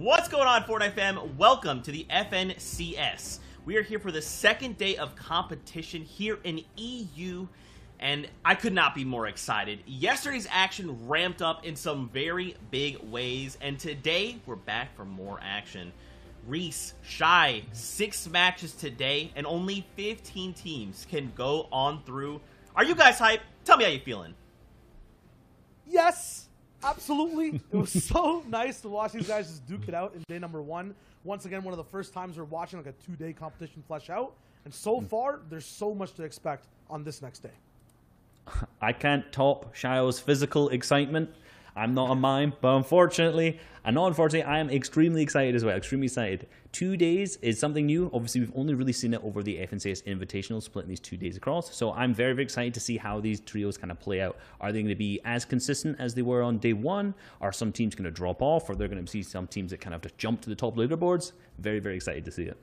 What's going on, Fortnite fam? Welcome to the FNCS. We are here for the second day of competition here in EU, and I could not be more excited. Yesterday's action ramped up in some very big ways, and today we're back for more action. Reese, Shy, 6 matches today, and only 15 teams can go on through. Are you guys hyped? Tell me how you feeling. Yes, absolutely. It was so nice to watch these guys just duke it out in day number 1. Once again, one of the first times we're watching like a 2-day competition flesh out. And so far, there's so much to expect on this next day. I can't top Shio's physical excitement. I'm not a mime, but unfortunately, I am extremely excited as well. Extremely excited. 2 days is something new. Obviously, we've only really seen it over the FNCS Invitational, splitting these 2 days across. So I'm very, very excited to see how these trios kind of play out. Are they going to be as consistent as they were on day 1? Are some teams going to drop off? Or they're going to see some teams that kind of just jump to the top leaderboards? Very, very excited to see it.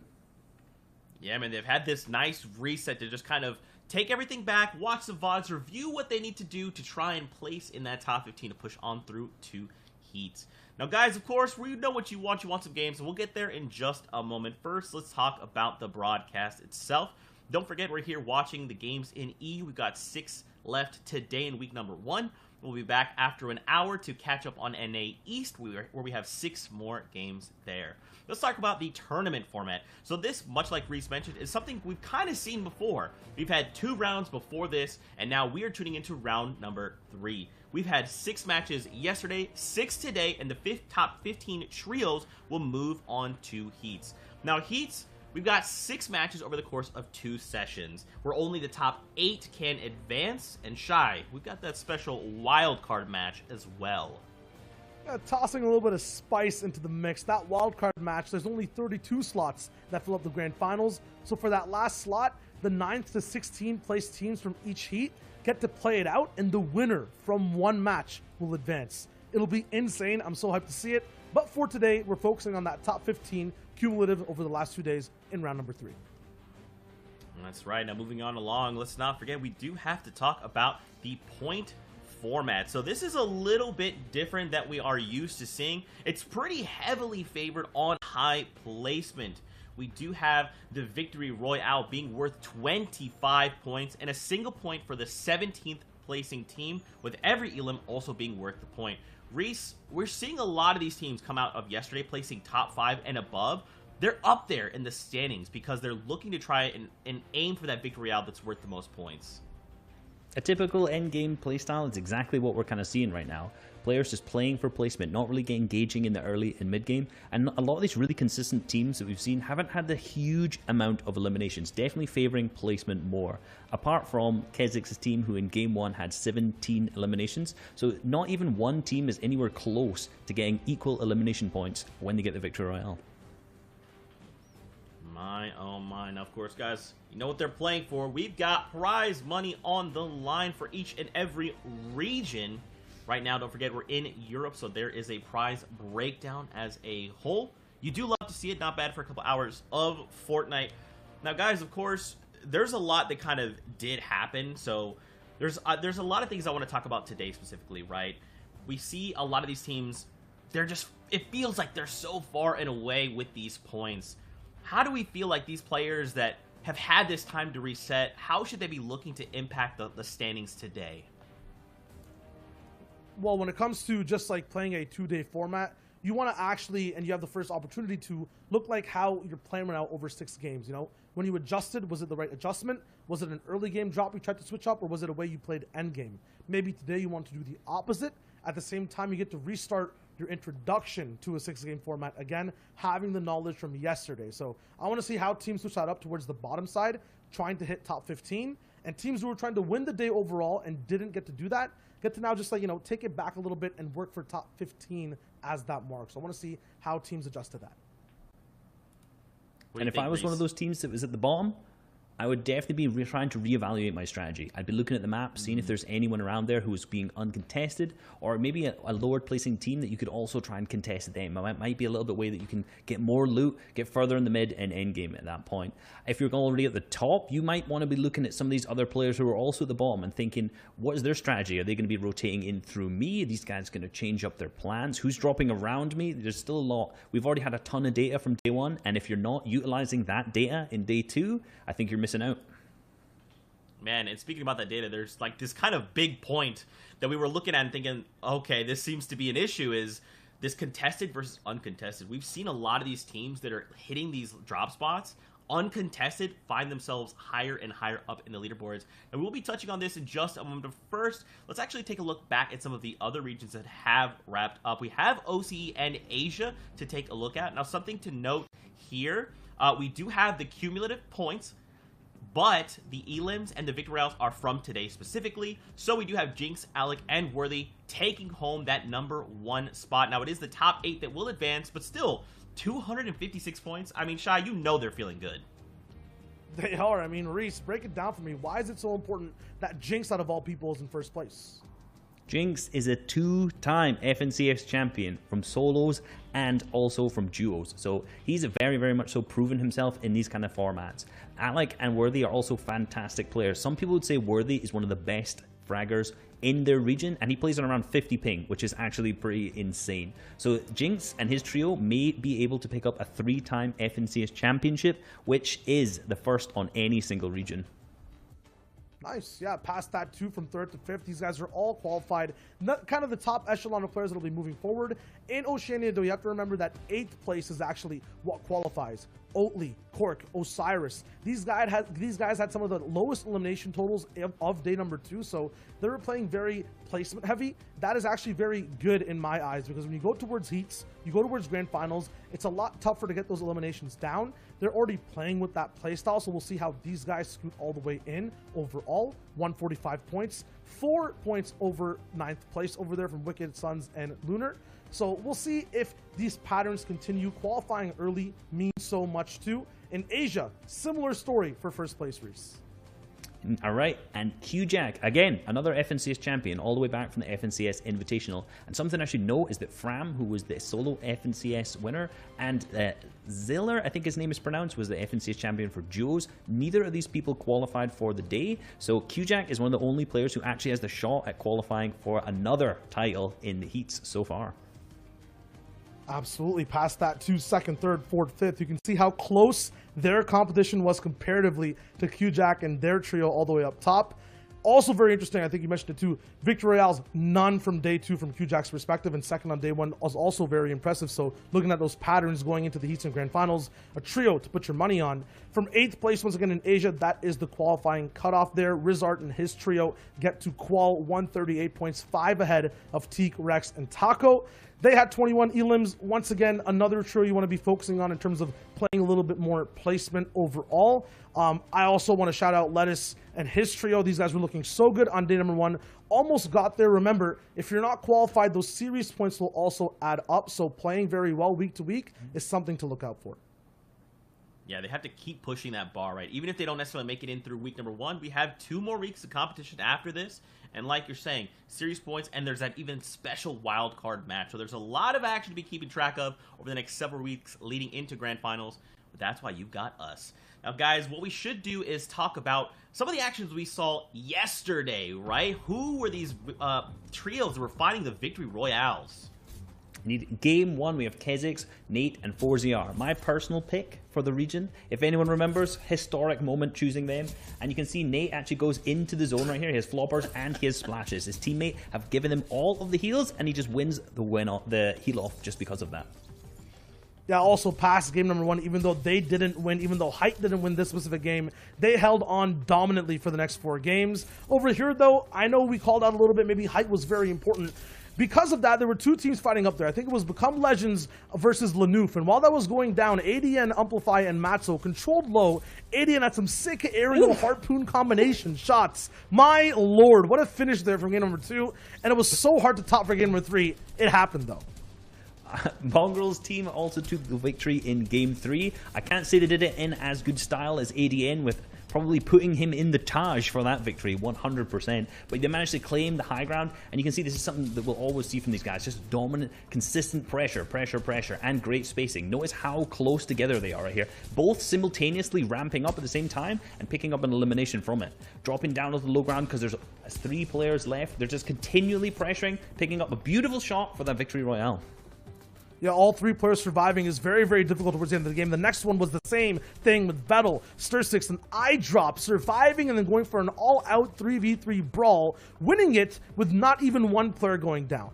Yeah, man, they've had this nice reset to just kind of take everything back, watch the VODs, review what they need to do to try and place in that top 15 to push on through to Heat. Now, guys, of course, we know what you want. You want some games, and we'll get there in just a moment. First, let's talk about the broadcast itself. Don't forget, we're here watching the games in EU. We've got 6 left today in week number 1. We'll be back after an hour to catch up on NA East, where we have 6 more games there. Let's talk about the tournament format. So this, much like Reese mentioned, is something we've kind of seen before. We've had 2 rounds before this, and now we are tuning into round number 3. We've had 6 matches yesterday, 6 today, and the top 15 trios will move on to Heats. Now, Heats, we've got 6 matches over the course of 2 sessions, where only the top 8 can advance. And Shy, we've got that special wild card match as well. Tossing a little bit of spice into the mix. That wildcard match, there's only 32 slots that fill up the grand finals. So for that last slot, the 9th to 16th place teams from each heat get to play it out, and the winner from one match will advance. It'll be insane. I'm so hyped to see it. But for today, we're focusing on that top 15 cumulative over the last 2 days in round number 3. That's right. Now, moving on along, let's not forget we do have to talk about the point format. So this is a little bit different that we are used to seeing. It's pretty heavily favored on high placement. We do have the Victory Royale being worth 25 points and a single point for the 17th placing team, with every elim also being worth the point. Reese, we're seeing a lot of these teams come out of yesterday placing top 5 and above. They're up there in the standings because they're looking to try and aim for that Victory Royale that's worth the most points. A typical endgame playstyle is exactly what we're kind of seeing right now. Players just playing for placement, not really engaging in the early and mid game. And a lot of these really consistent teams that we've seen haven't had the huge amount of eliminations, definitely favoring placement more. Apart from Kezix's team, who in game 1 had 17 eliminations. So not even one team is anywhere close to getting equal elimination points when they get the Victory Royale. My, oh my. Now, of course, guys, you know what they're playing for. We've got prize money on the line for each and every region. Right now, don't forget, we're in Europe, so there is a prize breakdown as a whole. You do love to see it. Not bad for a couple hours of Fortnite. Now, guys, of course, there's a lot that kind of did happen. So there's a lot of things I want to talk about today specifically, right? We see a lot of these teams, it feels like they're so far and away with these points. How do we feel like these players that have had this time to reset, how should they be looking to impact the standings today? Well, when it comes to just like playing a 2-day format, you want to actually, and you have the first opportunity to look like how you're playing right now over 6 games, you know? When you adjusted, was it the right adjustment? Was it an early game drop you tried to switch up, or was it a way you played end game? Maybe today you want to do the opposite. At the same time, you get to restart your introduction to a 6-game format, again, having the knowledge from yesterday. So I want to see how teams switch that up towards the bottom side, trying to hit top 15, and teams who were trying to win the day overall and didn't get to do that, get to now just like, you know, take it back a little bit and work for top 15 as that mark. So I want to see how teams adjust to that. And if I was one of those teams that was at the bottom, I would definitely be trying to reevaluate my strategy. I'd be looking at the map, seeing if there's anyone around there who's being uncontested, or maybe a lower placing team that you could also try and contest them. It might be a little bit way that you can get more loot, get further in the mid and end game at that point. If you're already at the top, you might want to be looking at some of these other players who are also at the bottom and thinking, what is their strategy? Are they going to be rotating in through me? Are these guys going to change up their plans? Who's dropping around me? There's still a lot. We've already had a ton of data from day one, and if you're not utilizing that data in day two, I think you're missing out. Man, and speaking about that data, there's like this kind of big point that we were looking at and thinking, okay, this seems to be an issue, is this contested versus uncontested. We've seen a lot of these teams that are hitting these drop spots, uncontested, find themselves higher and higher up in the leaderboards. And we'll be touching on this in just a moment. But first, let's actually take a look back at some of the other regions that have wrapped up. We have OCE and Asia to take a look at. Now, something to note here, we do have the cumulative points, but the elims and the victory royales are from today specifically. So we do have Jinx, Alec, and Worthy taking home that #1 spot. Now, it is the top 8 that will advance, but still, 256 points. I mean, Shy, you know they're feeling good. They are. I mean, Reese, break it down for me. Why is it so important that Jinx, out of all people, is in first place? Jinx is a 2-time FNCS champion from solos and also from duos. So he's very, very much so proven himself in these kind of formats. Alec and Worthy are also fantastic players. Some people would say Worthy is one of the best fraggers in their region, and he plays on around 50 ping, which is actually pretty insane. So Jinx and his trio may be able to pick up a 3-time FNCS championship, which is the first on any single region. Nice. Yeah, past that too, from 3rd to 5th. These guys are all qualified. Not kind of the top echelon of players that will be moving forward. In Oceania, though, you have to remember that 8th place is actually what qualifies. Oatly, Cork, Osiris. These guys had some of the lowest elimination totals of day #2, so they were playing very placement heavy. That is actually very good in my eyes, because when you go towards heats, you go towards grand finals, it's a lot tougher to get those eliminations down. They're already playing with that playstyle, so we'll see how these guys scoot all the way in. Overall, 145 points, 4 points over 9th place over there from Wicked, Suns, and Lunar. So we'll see if these patterns continue. Qualifying early means so much too. In Asia, similar story for first place, Reese. All right, and Q-Jack, again, another FNCS champion, all the way back from the FNCS Invitational. And something I should note is that Fram, who was the solo FNCS winner, and Ziller, I think his name is pronounced, was the FNCS champion for duos. Neither of these people qualified for the day. So Q-Jack is one of the only players who actually has the shot at qualifying for another title in the heats so far. Absolutely. Past that to 2nd, 3rd, 4th, 5th. You can see how close their competition was comparatively to Q-Jack and their trio all the way up top. Also very interesting, I think you mentioned it too, Victory Royales, none from day 2 from Q-Jack's perspective, and 2nd on day 1 was also very impressive. So looking at those patterns going into the heats and grand finals, a trio to put your money on. From 8th place, once again in Asia, that is the qualifying cutoff there. Rizart and his trio get to qual 138 points, 5 ahead of Teak, Rex, and Taco. They had 21 elims. Once again, another trio you want to be focusing on in terms of playing a little bit more placement overall. I also want to shout out Lettuce and his trio. These guys were looking so good on day #1. Almost got there. Remember, if you're not qualified, those series points will also add up. So playing very well week to week is something to look out for. Yeah, they have to keep pushing that bar, right? Even if they don't necessarily make it in through week #1, we have 2 more weeks of competition after this. And like you're saying, series points, and there's that even special wild card match. So there's a lot of action to be keeping track of over the next several weeks leading into grand finals. But that's why you've got us. Now, guys, what we should do is talk about some of the actions we saw yesterday, right? Who were these trios that were fighting the Victory Royales? Game 1, we have Kezix, Nate, and 4ZR. My personal pick for the region, if anyone remembers, historic moment choosing them. And you can see Nate actually goes into the zone right here. He has floppers and he has splashes. His teammate have given him all of the heals, and he just wins the heal off just because of that. Yeah, also past game #1, even though they didn't win, even though Height didn't win this specific game, they held on dominantly for the next 4 games. Over here, though, I know we called out a little bit, maybe Height was very important. Because of that, there were 2 teams fighting up there. I think it was Become Legends versus Lanoof. And while that was going down, ADN, Amplify, and Matzo controlled low. ADN had some sick aerial harpoon combination shots. My lord, what a finish there from game #2. And it was so hard to top for game #3. It happened, though. Mongrel's team also took the victory in game 3. I can't say they did it in as good style as ADN with probably putting him in the Taj for that victory 100%. But they managed to claim the high ground, and you can see this is something that we'll always see from these guys. Just dominant, consistent pressure, and great spacing. Notice how close together they are right here. Both simultaneously ramping up at the same time and picking up an elimination from it. Dropping down to the low ground because there's 3 players left. They're just continually pressuring, picking up a beautiful shot for that victory royale. Yeah, all 3 players surviving is very, very difficult towards the end of the game. The next one was the same thing with Vettel, Stir6, and iDrop surviving and then going for an all-out 3v3 brawl, winning it with not even 1 player going down.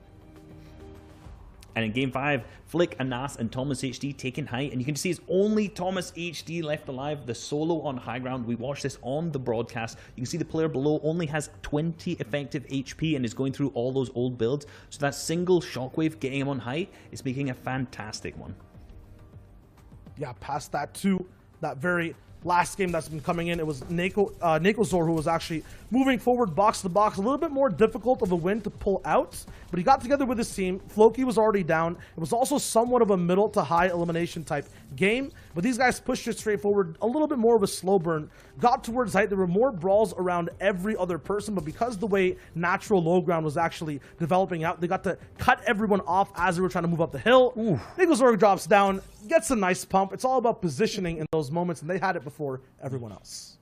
And in Game 5, Flick, Anas, and Thomas HD taking height. And you can see it's only Thomas HD left alive. The solo on high ground. We watched this on the broadcast. You can see the player below only has 20 effective HP and is going through all those old builds. So that single shockwave getting him on height is making a fantastic one. Yeah, past that too. That very last game that's been coming in, it was Nakozor who was actually moving forward box to box. A little bit more difficult of a win to pull out, but he got together with his team. Floki was already down. It was also somewhat of a middle to high elimination type game, but these guys pushed it straight forward. A little bit more of a slow burn. Got towards height. There were more brawls around every other person, but because the way natural low ground was actually developing out, they got to cut everyone off as they were trying to move up the hill. Nakozor drops down, gets a nice pump. It's all about positioning in those moments, and they had it before everyone else.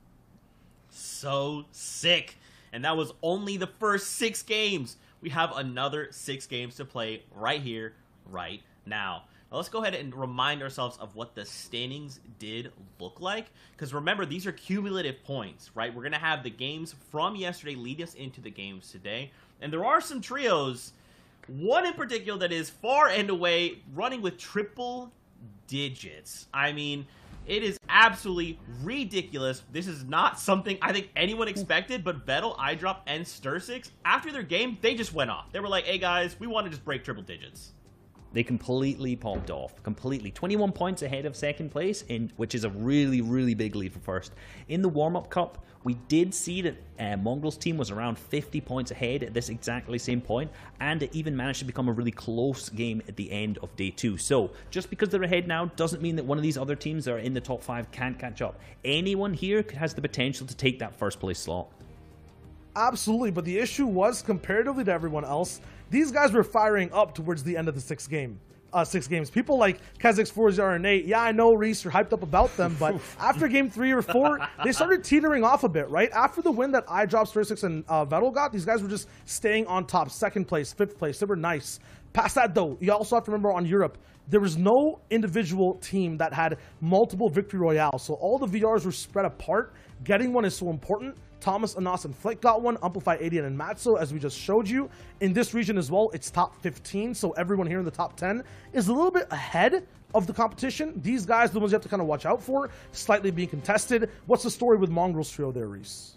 So sick. And that was only the first 6 games. We have another 6 games to play right here, right now. Now let's go ahead and remind ourselves of what the standings did look like. Because remember, these are cumulative points, right? We're going to have the games from yesterday lead us into the games today. And there are some trios, one in particular that is far and away running with triple digits. I mean, it is absolutely ridiculous. This is not something I think anyone expected, but Vettel, iDrop, and Stir6, after their game, they just went off. They were like, hey guys, we want to just break triple digits. They completely popped off. Completely. 21 points ahead of second place, which is a really, really big lead for first. In the warm-up cup, we did see that Mongrel's team was around 50 points ahead at this exactly same point, and it even managed to become a really close game at the end of day 2. So, just because they're ahead now doesn't mean that one of these other teams that are in the top 5 can't catch up. Anyone here has the potential to take that first place slot. Absolutely, but the issue was, comparatively to everyone else, these guys were firing up towards the end of the 6 games. People like Kazix, 4-0, and 8, yeah, I know, Reese, you're hyped up about them, but after game 3 or 4, they started teetering off a bit, right? After the win that iDrop, Stir6, and Vettel got, these guys were just staying on top, 2nd place, 5th place. They were nice. Past that, though, you also have to remember on Europe, there was no individual team that had multiple victory royales, so all the VRs were spread apart. Getting one is so important. Thomas, Anas, and Flick got one. Amplify, Adian, and Matzo, as we just showed you. In this region as well, it's top 15, so everyone here in the top 10 is a little bit ahead of the competition. These guys are the ones you have to kind of watch out for, slightly being contested. What's the story with Mongrel's trio there, Reese?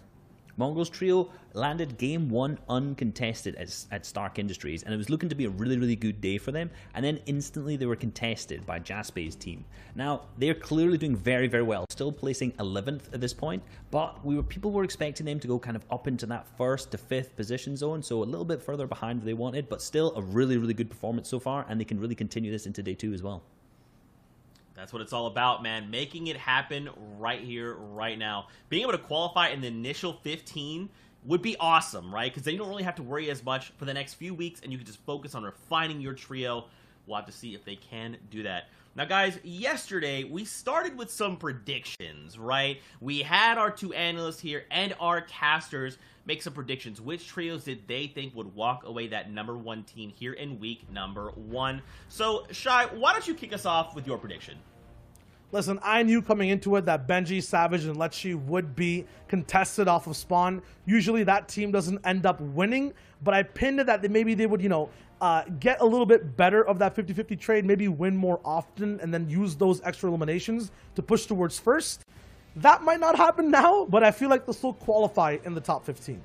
Mongrel's trio landed game 1 uncontested at Stark Industries, and it was looking to be a really, really good day for them, and then instantly they were contested by Jaspay's team. Now, they're clearly doing very, very well, still placing 11th at this point, but people were expecting them to go kind of up into that 1st to 5th position zone, so a little bit further behind where they wanted, but still a really, really good performance so far, and they can really continue this into day 2 as well. That's what it's all about, man. Making it happen right here, right now. Being able to qualify in the initial 15 would be awesome, right? Because then you don't really have to worry as much for the next few weeks, and you can just focus on refining your trio. We'll have to see if they can do that. Now, guys, yesterday, we started with some predictions, right? We had our 2 analysts here and our casters make some predictions. Which trios did they think would walk away that #1 team here in week #1? So, Shai, why don't you kick us off with your prediction? Listen, I knew coming into it that Benji, Savage, and Lechi would be contested off of spawn. Usually that team doesn't end up winning, but I pinned it that maybe they would, get a little bit better of that 50-50 trade, maybe win more often, and then use those extra eliminations to push towards first. That might not happen now, but I feel like they'll still qualify in the top 15.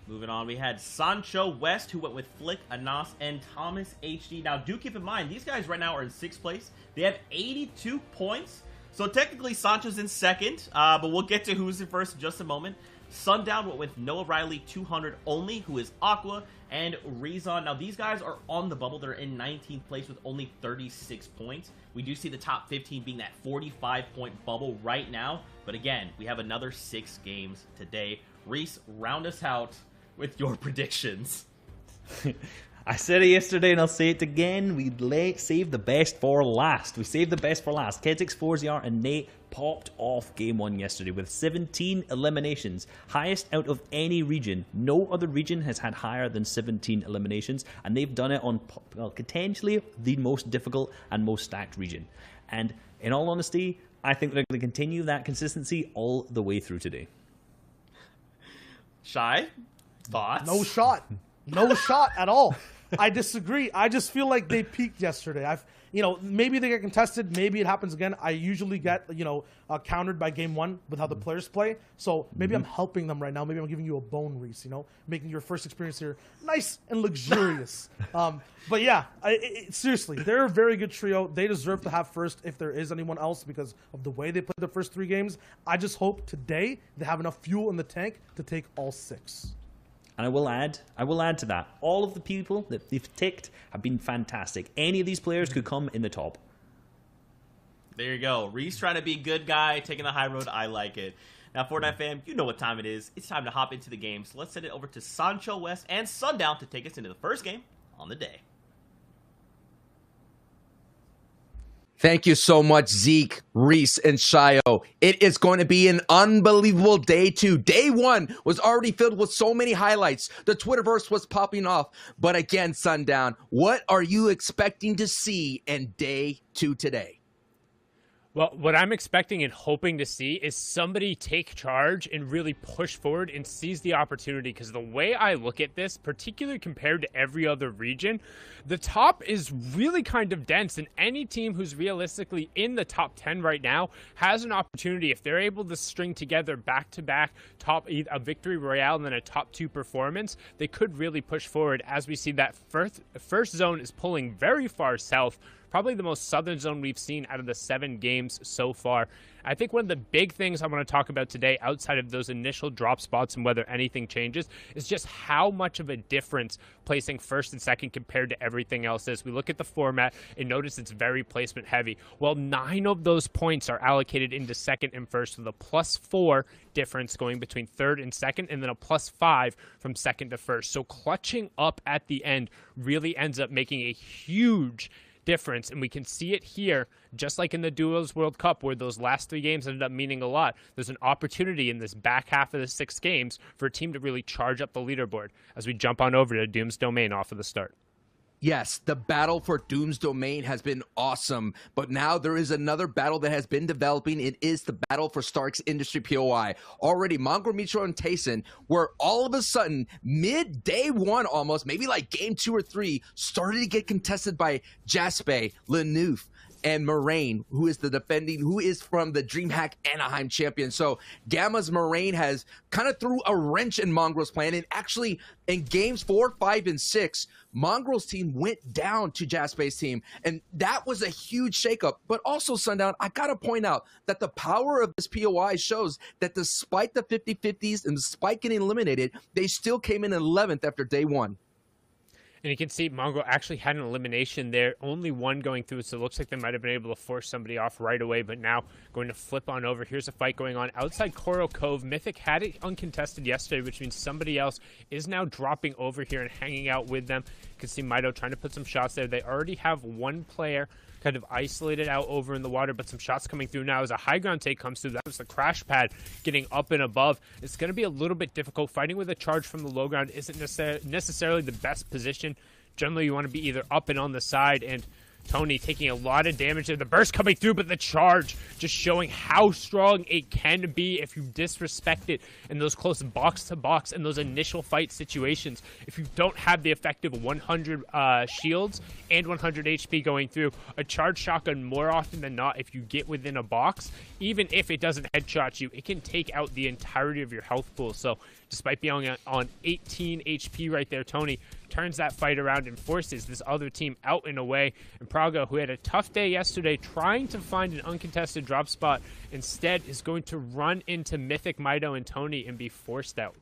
Moving on, we had Sancho West, who went with Flick, Anas, and Thomas HD. Now, do keep in mind, these guys right now are in 6th place. They have 82 points. So, technically, Sancho's in 2nd, but we'll get to who's in 1st in just a moment. Sundown went with Noah Riley 200 only, who is Aqua, and Rezon. Now these guys are on the bubble. They're in 19th place with only 36 points. We do see the top 15 being that 45-point bubble right now. But again, we have another 6 games today. Reese, round us out with your predictions. I said it yesterday and I'll say it again. We saved the best for last. We saved the best for last. Ketix, Forziar, and Nate popped off game 1 yesterday with 17 eliminations. Highest out of any region. No other region has had higher than 17 eliminations. And they've done it on potentially the most difficult and most stacked region. And in all honesty, I think they're going to continue that consistency all the way through today. Shy, thoughts? No shot. No shot at all. I disagree. I just feel like they peaked yesterday. Maybe they get contested. Maybe it happens again. I usually get, countered by game 1 with how the players play. So maybe I'm helping them right now. Maybe I'm giving you a bone, Reese, making your first experience here nice and luxurious. But yeah, seriously, they're a very good trio. They deserve to have first if there is anyone else because of the way they played the first 3 games. I just hope today they have enough fuel in the tank to take all 6. And I will add to that. All of the people that they've ticked have been fantastic. Any of these players could come in the top. There you go. Reese trying to be a good guy, taking the high road. I like it. Now, Fortnite fam, you know what time it is. It's time to hop into the game. So let's send it over to Sancho West and Sundown to take us into the first game on the day. Thank you so much, Zeke, Reese, and Shio. It is going to be an unbelievable day 2. Day 1 was already filled with so many highlights. The Twitterverse was popping off. But again, Sundown, what are you expecting to see in day 2 today? Well, what I'm expecting and hoping to see is somebody take charge and really push forward and seize the opportunity. Because the way I look at this, particularly compared to every other region, the top is really kind of dense. And any team who's realistically in the top 10 right now has an opportunity. If they're able to string together back-to-back a victory royale and then a top 2 performance, they could really push forward. As we see that first zone is pulling very far south. Probably the most southern zone we've seen out of the 7 games so far. I think one of the big things I want to talk about today, outside of those initial drop spots and whether anything changes, is just how much of a difference placing first and second compared to everything else is. We look at the format and notice it's very placement heavy. Well, 9 of those points are allocated into second and first, with a +4 difference going between third and second, and then a +5 from second to first. So clutching up at the end really ends up making a huge difference, and we can see it here, just like in the Duos World Cup, where those last 3 games ended up meaning a lot. There's an opportunity in this back half of the 6 games for a team to really charge up the leaderboard as we jump on over to Doom's Domain off of the start. Yes, the battle for Doom's Domain has been awesome, but now there is another battle that has been developing. It is the battle for Stark's Industry POI. Already, Mongrel, Mitro, and Tayson were all of a sudden, mid-day 1 almost, maybe like game 2 or 3, started to get contested by Jaspe, Lenouf, and Moraine, who is from the DreamHack Anaheim champion. So Gamma's Moraine has kind of threw a wrench in Mongrel's plan, and actually in games 4, 5, and 6, Mongrel's team went down to Jaspe's team, and that was a huge shakeup. But also, Sundown, I gotta point out that the power of this POI shows that despite the 50-50s and despite getting eliminated, they still came in 11th after day 1. And you can see Mongrel actually had an elimination there, only 1 going through, so it looks like they might have been able to force somebody off right away, but now going to flip on over. Here's a fight going on outside Coral Cove. Mythic had it uncontested yesterday, which means somebody else is now dropping over here and hanging out with them. You can see Mito trying to put some shots there. They already have 1 player kind of isolated out over in the water, but some shots coming through now as a high ground take comes through. That was the crash pad getting up and above. It's going to be a little bit difficult. Fighting with a charge from the low ground isn't necessarily the best position. Generally, you want to be either up and on the side, and Tony taking a lot of damage there. The burst coming through, but the charge just showing how strong it can be if you disrespect it in those close box-to-box and those initial fight situations. If you don't have the effective 100 shields and 100 HP going through, a charge shotgun more often than not, if you get within a box, even if it doesn't headshot you, it can take out the entirety of your health pool. So despite being on 18 HP right there, Tony turns that fight around and forces this other team out and away. And Praga, who had a tough day yesterday trying to find an uncontested drop spot, instead is going to run into Mythic, Mido, and Tony and be forced out.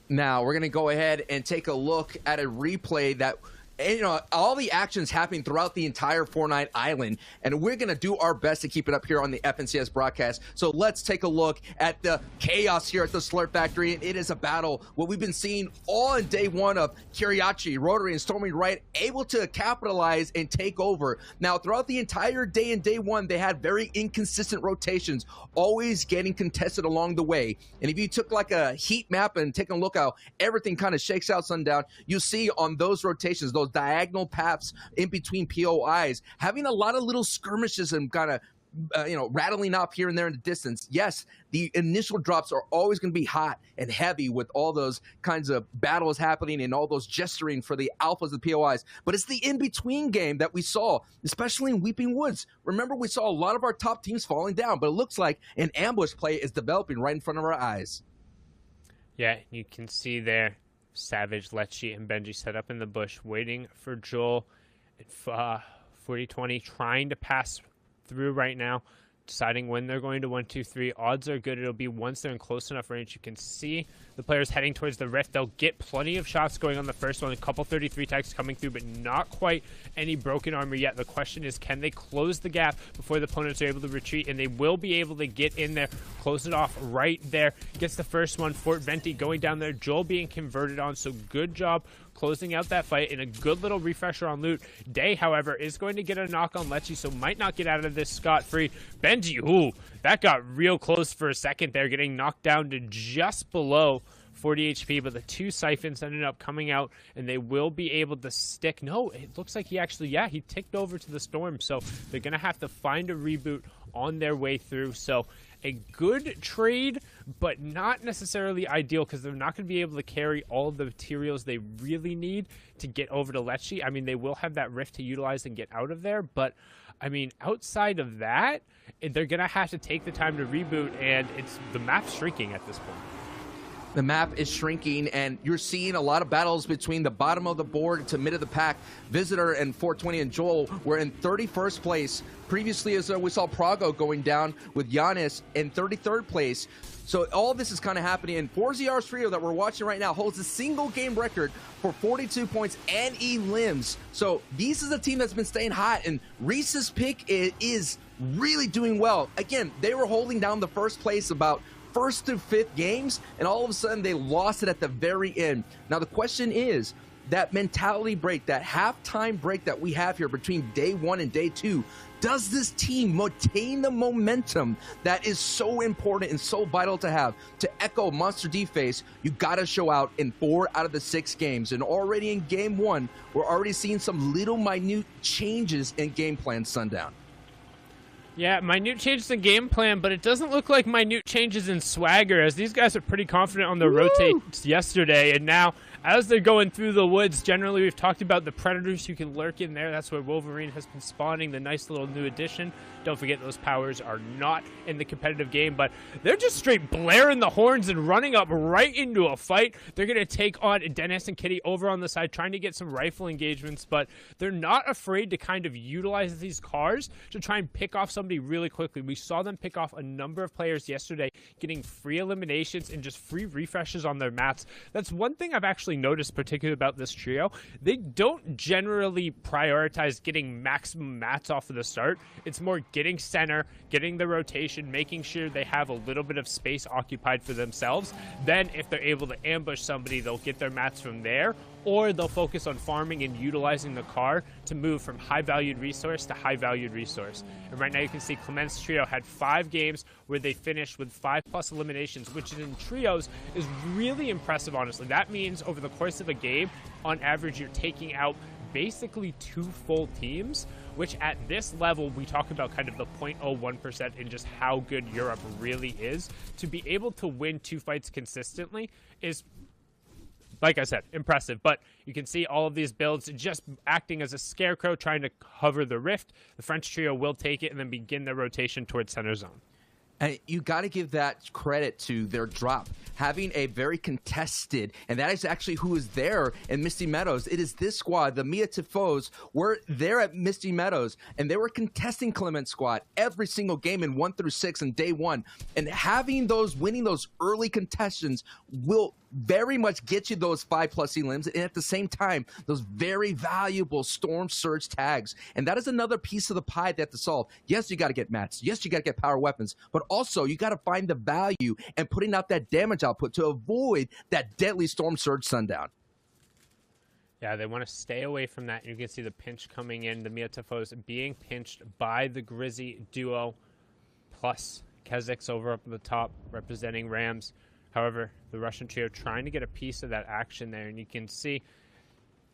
Now, we're going to go ahead and take a look at a replay that, and, you know, all the actions happening throughout the entire Fortnite island, and we're going to do our best to keep it up here on the FNCS broadcast. So let's take a look at the chaos here at the Slurp Factory, and it is a battle. What we've been seeing all in day one of Kiriachi, Rotary, and Stormy Wright able to capitalize and take over. Now, throughout the entire day in day one, they had very inconsistent rotations, always getting contested along the way. And if you took like a heat map and take a look how everything kind of shakes out Sundown, you see on those rotations, those diagonal paths in between POIs, having a lot of little skirmishes and kind of rattling up here and there in the distance. Yes, the initial drops are always going to be hot and heavy with all those kinds of battles happening and all those gesturing for the alphas and POIs. But it's the in-between game that we saw, especially in Weeping Woods. Remember, we saw a lot of our top teams falling down, but it looks like an ambush play is developing right in front of our eyes. Yeah, you can see there Savage, Lecce, and Benji set up in the bush, waiting for Joel and 40-20, trying to pass through right now, deciding when they're going to 1-2-3. Odds are good. It'll be once they're in close enough range. You can see the players heading towards the rift. They'll get plenty of shots going on the first one. A couple 33 tags coming through, but not quite any broken armor yet. The question is, can they close the gap before the opponents are able to retreat? And they will be able to get in there, close it off right there. Gets the first one. Fort Venti going down there. Joel being converted on, so good job closing out that fight, and a good little refresher on loot. Day, however, is going to get a knock on Lecce, so might not get out of this scot-free. Benji, ooh, that got real close for a second there, getting knocked down to just below 40 HP, but the two siphons ended up coming out, and they will be able to stick. No, it looks like he actually, yeah, he ticked over to the storm, so they're going to have to find a reboot on their way through. So a good trade, but not necessarily ideal, because they're not going to be able to carry all of the materials they really need to get over to Lecce. I mean, they will have that rift to utilize and get out of there, but I mean, outside of that, they're going to have to take the time to reboot, and the map's shrinking at this point. The map is shrinking, and you're seeing a lot of battles between the bottom of the board to mid of the pack. Visitor and 420 and Joel were in 31st place. Previously, as we saw Prago going down with Giannis in 33rd place. So all this is kind of happening, and 4ZR's trio that we're watching right now holds a single game record for 42 points and elims. So this is a team that's been staying hot, and Reese's pick is really doing well. Again, they were holding down the first place about first to fifth games, and all of a sudden they lost it at the very end. Now the question is, that mentality break, that halftime break that we have here between day one and day two, does this team maintain the momentum that is so important and so vital to have? To echo Monster D-Face, you got to show out in 4 out of the 6 games. And already in game 1, we're already seeing some little minute changes in game plan, Sundown. Yeah, minute changes in game plan, but it doesn't look like minute changes in swagger, as these guys are pretty confident on the rotates yesterday. And now, as they're going through the woods, generally we've talked about the predators who can lurk in there. That's where Wolverine has been spawning, the nice little new addition. Don't forget, those powers are not in the competitive game, but they're just straight blaring the horns and running up right into a fight. They're going to take on Dennis and Kitty over on the side, trying to get some rifle engagements, but they're not afraid to kind of utilize these cars to try and pick off somebody really quickly. We saw them pick off a number of players yesterday, getting free eliminations and just free refreshes on their mats. That's one thing I've actually noticed particularly about this trio. They don't generally prioritize getting maximum mats off of the start. It's more getting center, getting the rotation, making sure they have a little bit of space occupied for themselves. Then if they're able to ambush somebody, they'll get their mats from there, or they'll focus on farming and utilizing the car to move from high-valued resource to high-valued resource. And right now you can see Clement's trio had 5 games where they finished with 5+ eliminations, which in trios is really impressive, honestly. That means over the course of a game, on average, you're taking out basically 2 full teams, which at this level, we talk about kind of the 0.01% in just how good Europe really is. To be able to win 2 fights consistently is, like I said, impressive. But you can see all of these builds just acting as a scarecrow, trying to cover the rift. The French trio will take it and then begin their rotation towards center zone. And you got to give that credit to their drop. Having a very contested, and that is actually who is there in Misty Meadows. It is this squad, the Mia Tifos, were there at Misty Meadows, and they were contesting Clement squad every single game in 1 through 6 in day 1. And winning those early contestants will very much get you those 5+ elims, and at the same time, those very valuable Storm Surge tags. And that is another piece of the pie they have to solve. Yes, you got to get mats. Yes, you got to get power weapons, but also you got to find the value and putting out that damage output to avoid that deadly Storm Surge sundown. Yeah, they want to stay away from that. You can see the pinch coming in. The Miatifos being pinched by the Grizzy duo, plus Kezix over up at the top representing Rams. However, the Russian trio trying to get a piece of that action there, and you can see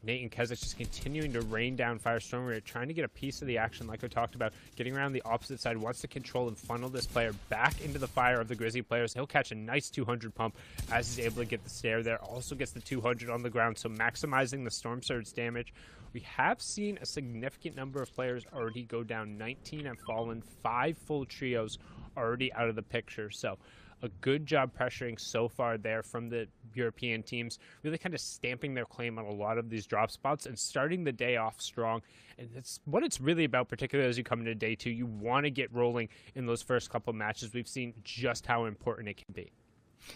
Nate and Kezix just continuing to rain down Firestorm. We're trying to get a piece of the action like I talked about, getting around the opposite side, wants to control and funnel this player back into the fire of the Grizzly players. He'll catch a nice 200 pump as he's able to get the stare there. Also gets the 200 on the ground, so maximizing the Storm Surge damage. We have seen a significant number of players already go down. 19 have fallen, 5 full trios already out of the picture, so a good job pressuring so far there from the European teams, really kind of stamping their claim on a lot of these drop spots and starting the day off strong. And that's what it's really about, particularly as you come into day 2. You want to get rolling in those first couple matches. We've seen just how important it can be.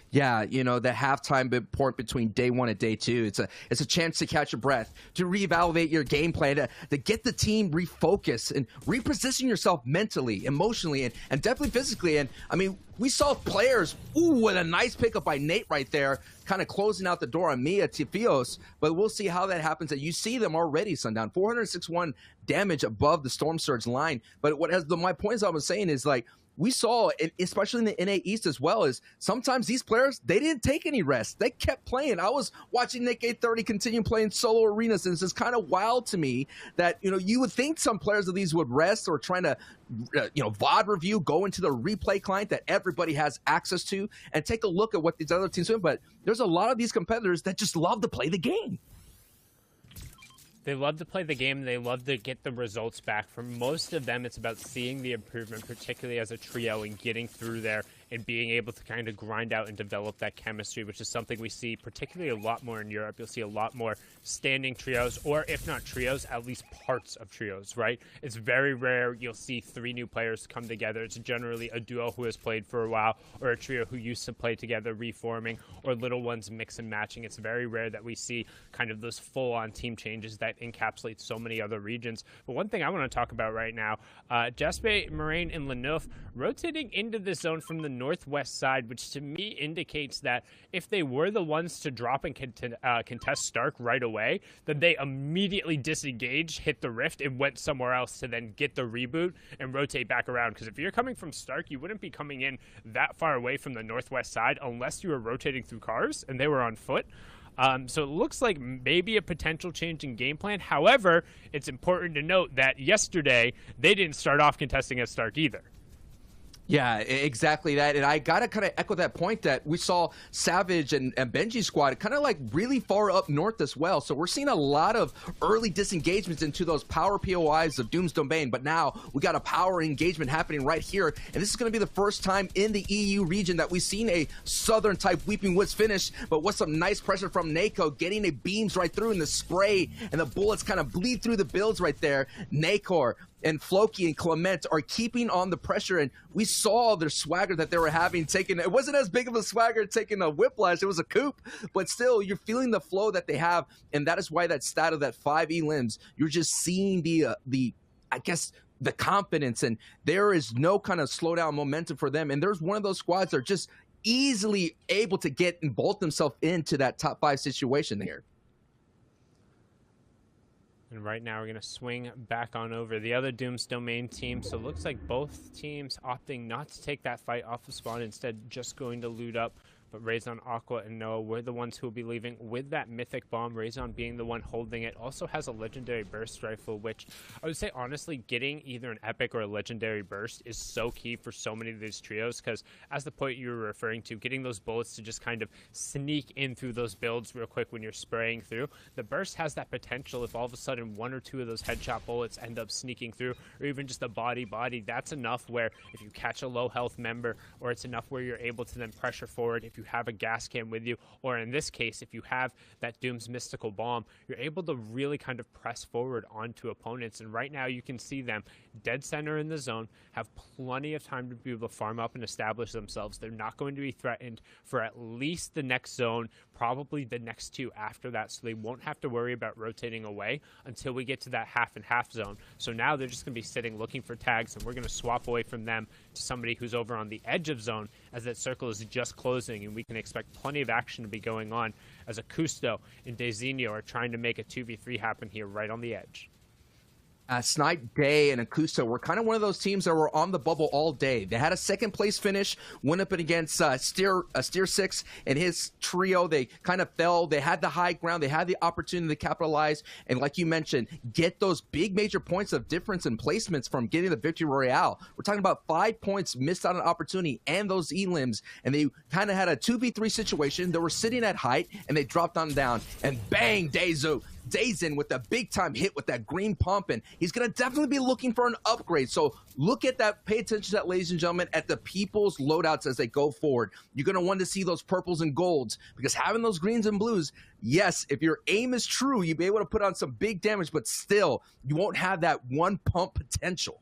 Yeah, you know, the halftime point between day 1 and day 2, it's a chance to catch your breath, to reevaluate your game plan, to get the team refocused and reposition yourself mentally, emotionally, and definitely physically. And I mean, we saw players, with a nice pickup by Nate right there, kind of closing out the door on Mia Tifios, but we'll see how that happens. And you see them already, Sundown, 461 damage above the Storm Surge line. But my point is I was saying is, like, we saw, especially in the NA East as well, is sometimes these players, they didn't take any rest. They kept playing. I was watching Nick 830 continue playing solo arenas, and it's just kind of wild to me that, you know, you would think some players of these would rest or trying to, VOD review, go into the replay client that everybody has access to and take a look at what these other teams do. But there's a lot of these competitors that just love to play the game. They love to play the game. They love to get the results back. For most of them, it's about seeing the improvement, particularly as a trio, and getting through there and being able to kind of grind out and develop that chemistry, which is something we see particularly a lot more in Europe. You'll see a lot more standing trios, or if not trios, at least parts of trios, right? It's very rare you'll see 3 new players come together. It's generally a duo who has played for a while, or a trio who used to play together reforming, or little ones mix and matching. It's very rare that we see kind of those full-on team changes that encapsulate so many other regions. But one thing I want to talk about right now, Jaspe, Moraine, and Leneuf rotating into the zone from the northwest side, which to me indicates that if they were the ones to drop and contest Stark right away, then they immediately disengaged, hit the rift, and went somewhere else to then get the reboot and rotate back around. Because if you're coming from Stark, you wouldn't be coming in that far away from the northwest side unless you were rotating through cars and they were on foot. So it looks like maybe a potential change in game plan. However, it's important to note that yesterday they didn't start off contesting at Stark either. Yeah, exactly that. And I got to kind of echo that point that we saw Savage and Benji's squad kind of like really far up north as well. So we're seeing a lot of early disengagements into those power POIs of Doom's Domain. But now we got a power engagement happening right here. And this is going to be the first time in the EU region that we've seen a southern type Weeping Woods finish. But with some nice pressure from Nako, getting the beams right through, and the spray and the bullets kind of bleed through the builds right there. Nakor and Floki and Clement are keeping on the pressure, and we saw their swagger that they were having taken. It wasn't as big of a swagger taking a whiplash, it was a coup, but still you're feeling the flow that they have, and that is why that stat of that 5 elims, you're just seeing the I guess the confidence, and there is no kind of slowdown momentum for them. And there's one of those squads that are just easily able to get and bolt themselves into that top 5 situation here. And right now we're going to swing back on over the other Doom's Domain team. So it looks like both teams opting not to take that fight off the spawn, instead just going to loot up but Raison, Aqua, and Noah were the ones who will be leaving with that mythic bomb. Raison being the one holding it, also has a legendary burst rifle, which I would say honestly getting either an epic or a legendary burst is so key for so many of these trios, because as the point you were referring to, getting those bullets to just kind of sneak in through those builds real quick when you're spraying through, the burst has that potential. If all of a sudden one or two of those headshot bullets end up sneaking through, or even just a body, that's enough where if you catch a low health member, or it's enough where you're able to then pressure forward if you have a gas can with you, or in this case if you have that Doom's mystical bomb, you're able to really kind of press forward onto opponents. And right now you can see them dead center in the zone, have plenty of time to be able to farm up and establish themselves. They're not going to be threatened for at least the next zone, probably the next two after that, so they won't have to worry about rotating away until we get to that half and half zone. So now they're just going to be sitting looking for tags, and we're going to swap away from them to somebody who's over on the edge of zone as that circle is just closing, and we can expect plenty of action to be going on as Akusto and Dezinho are trying to make a 2v3 happen here right on the edge. Snipe, Day, and Akusto were kind of one of those teams that were on the bubble all day. They had a second place finish, went up against Steer 6 and his trio. They kind of fell. They had the high ground. They had the opportunity to capitalize. And like you mentioned, get those big major points of difference in placements from getting the victory royale. We're talking about 5 points missed out on opportunity and those elims. And they kind of had a 2v3 situation. They were sitting at height and they dropped on down. And bang, Dazin with a big time hit with that green pump, and he's going to definitely be looking for an upgrade. So look at that. Pay attention to that, ladies and gentlemen, at the people's loadouts as they go forward. You're going to want to see those purples and golds, because having those greens and blues, yes, if your aim is true, you'll be able to put on some big damage, but still, you won't have that one pump potential.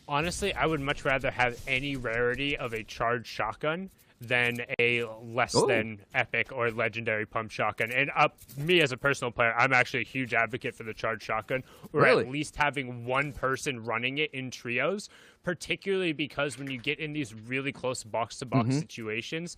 Honestly, I would much rather have any rarity of a charged shotgun than a less than epic or legendary pump shotgun. And me as a personal player, I'm actually a huge advocate for the charged shotgun, or at least having one person running it in trios, particularly because when you get in these really close box-to-box situations,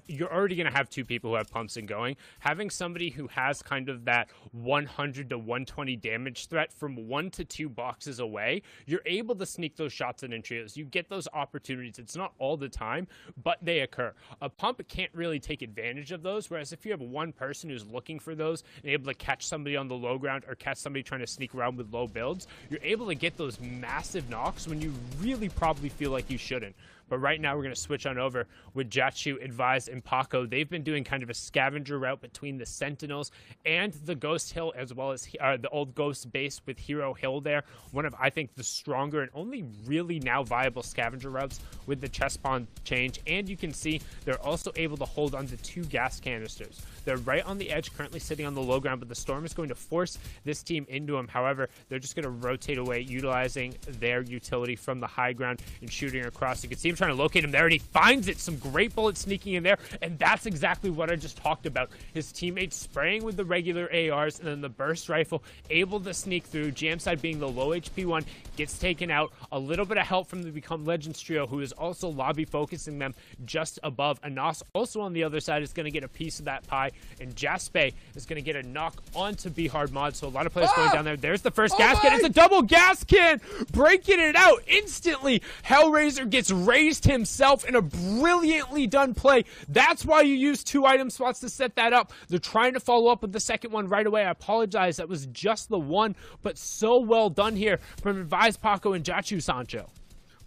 you're already going to have two people who have pumps and going. Having somebody who has kind of that 100 to 120 damage threat from 1 to 2 boxes away, you're able to sneak those shots in trios. You get those opportunities. It's not all the time, but they occur. A pump can't really take advantage of those, whereas if you have one person who's looking for those and able to catch somebody on the low ground or catch somebody trying to sneak around with low builds, you're able to get those massive knocks when you really probably feel like you shouldn't. But right now we're going to switch on over with Jachu, Advise, and Paco. They've been doing kind of a scavenger route between the Sentinels and the Ghost Hill, as well as the old Ghost base with Hero Hill there. One of, I think, the stronger and only really now viable scavenger routes with the chest spawn change. And you can see they're also able to hold onto 2 gas canisters. They're right on the edge, currently sitting on the low ground, but the Storm is going to force this team into them. However, they're just going to rotate away, utilizing their utility from the high ground and shooting across. You can see him trying to locate him there, and he finds it. Some great bullets sneaking in there, and that's exactly what I just talked about. His teammates spraying with the regular ARs, and then the burst rifle able to sneak through. Jamside being the low HP one, gets taken out. A little bit of help from the Become Legends trio, who is also lobby focusing them just above. Anas also on the other side is going to get a piece of that pie, and Jaspe is going to get a knock onto Be Hard Mod. So a lot of players going down there. There's the first gas can. It's a double gas can, breaking it out instantly. Hellraiser gets raised himself in a brilliantly done play. That's why you use 2 item spots to set that up. They're trying to follow up with the second one right away. I apologize. That was just the one, but so well done here from Advise, Paco, and Jachu Sancho.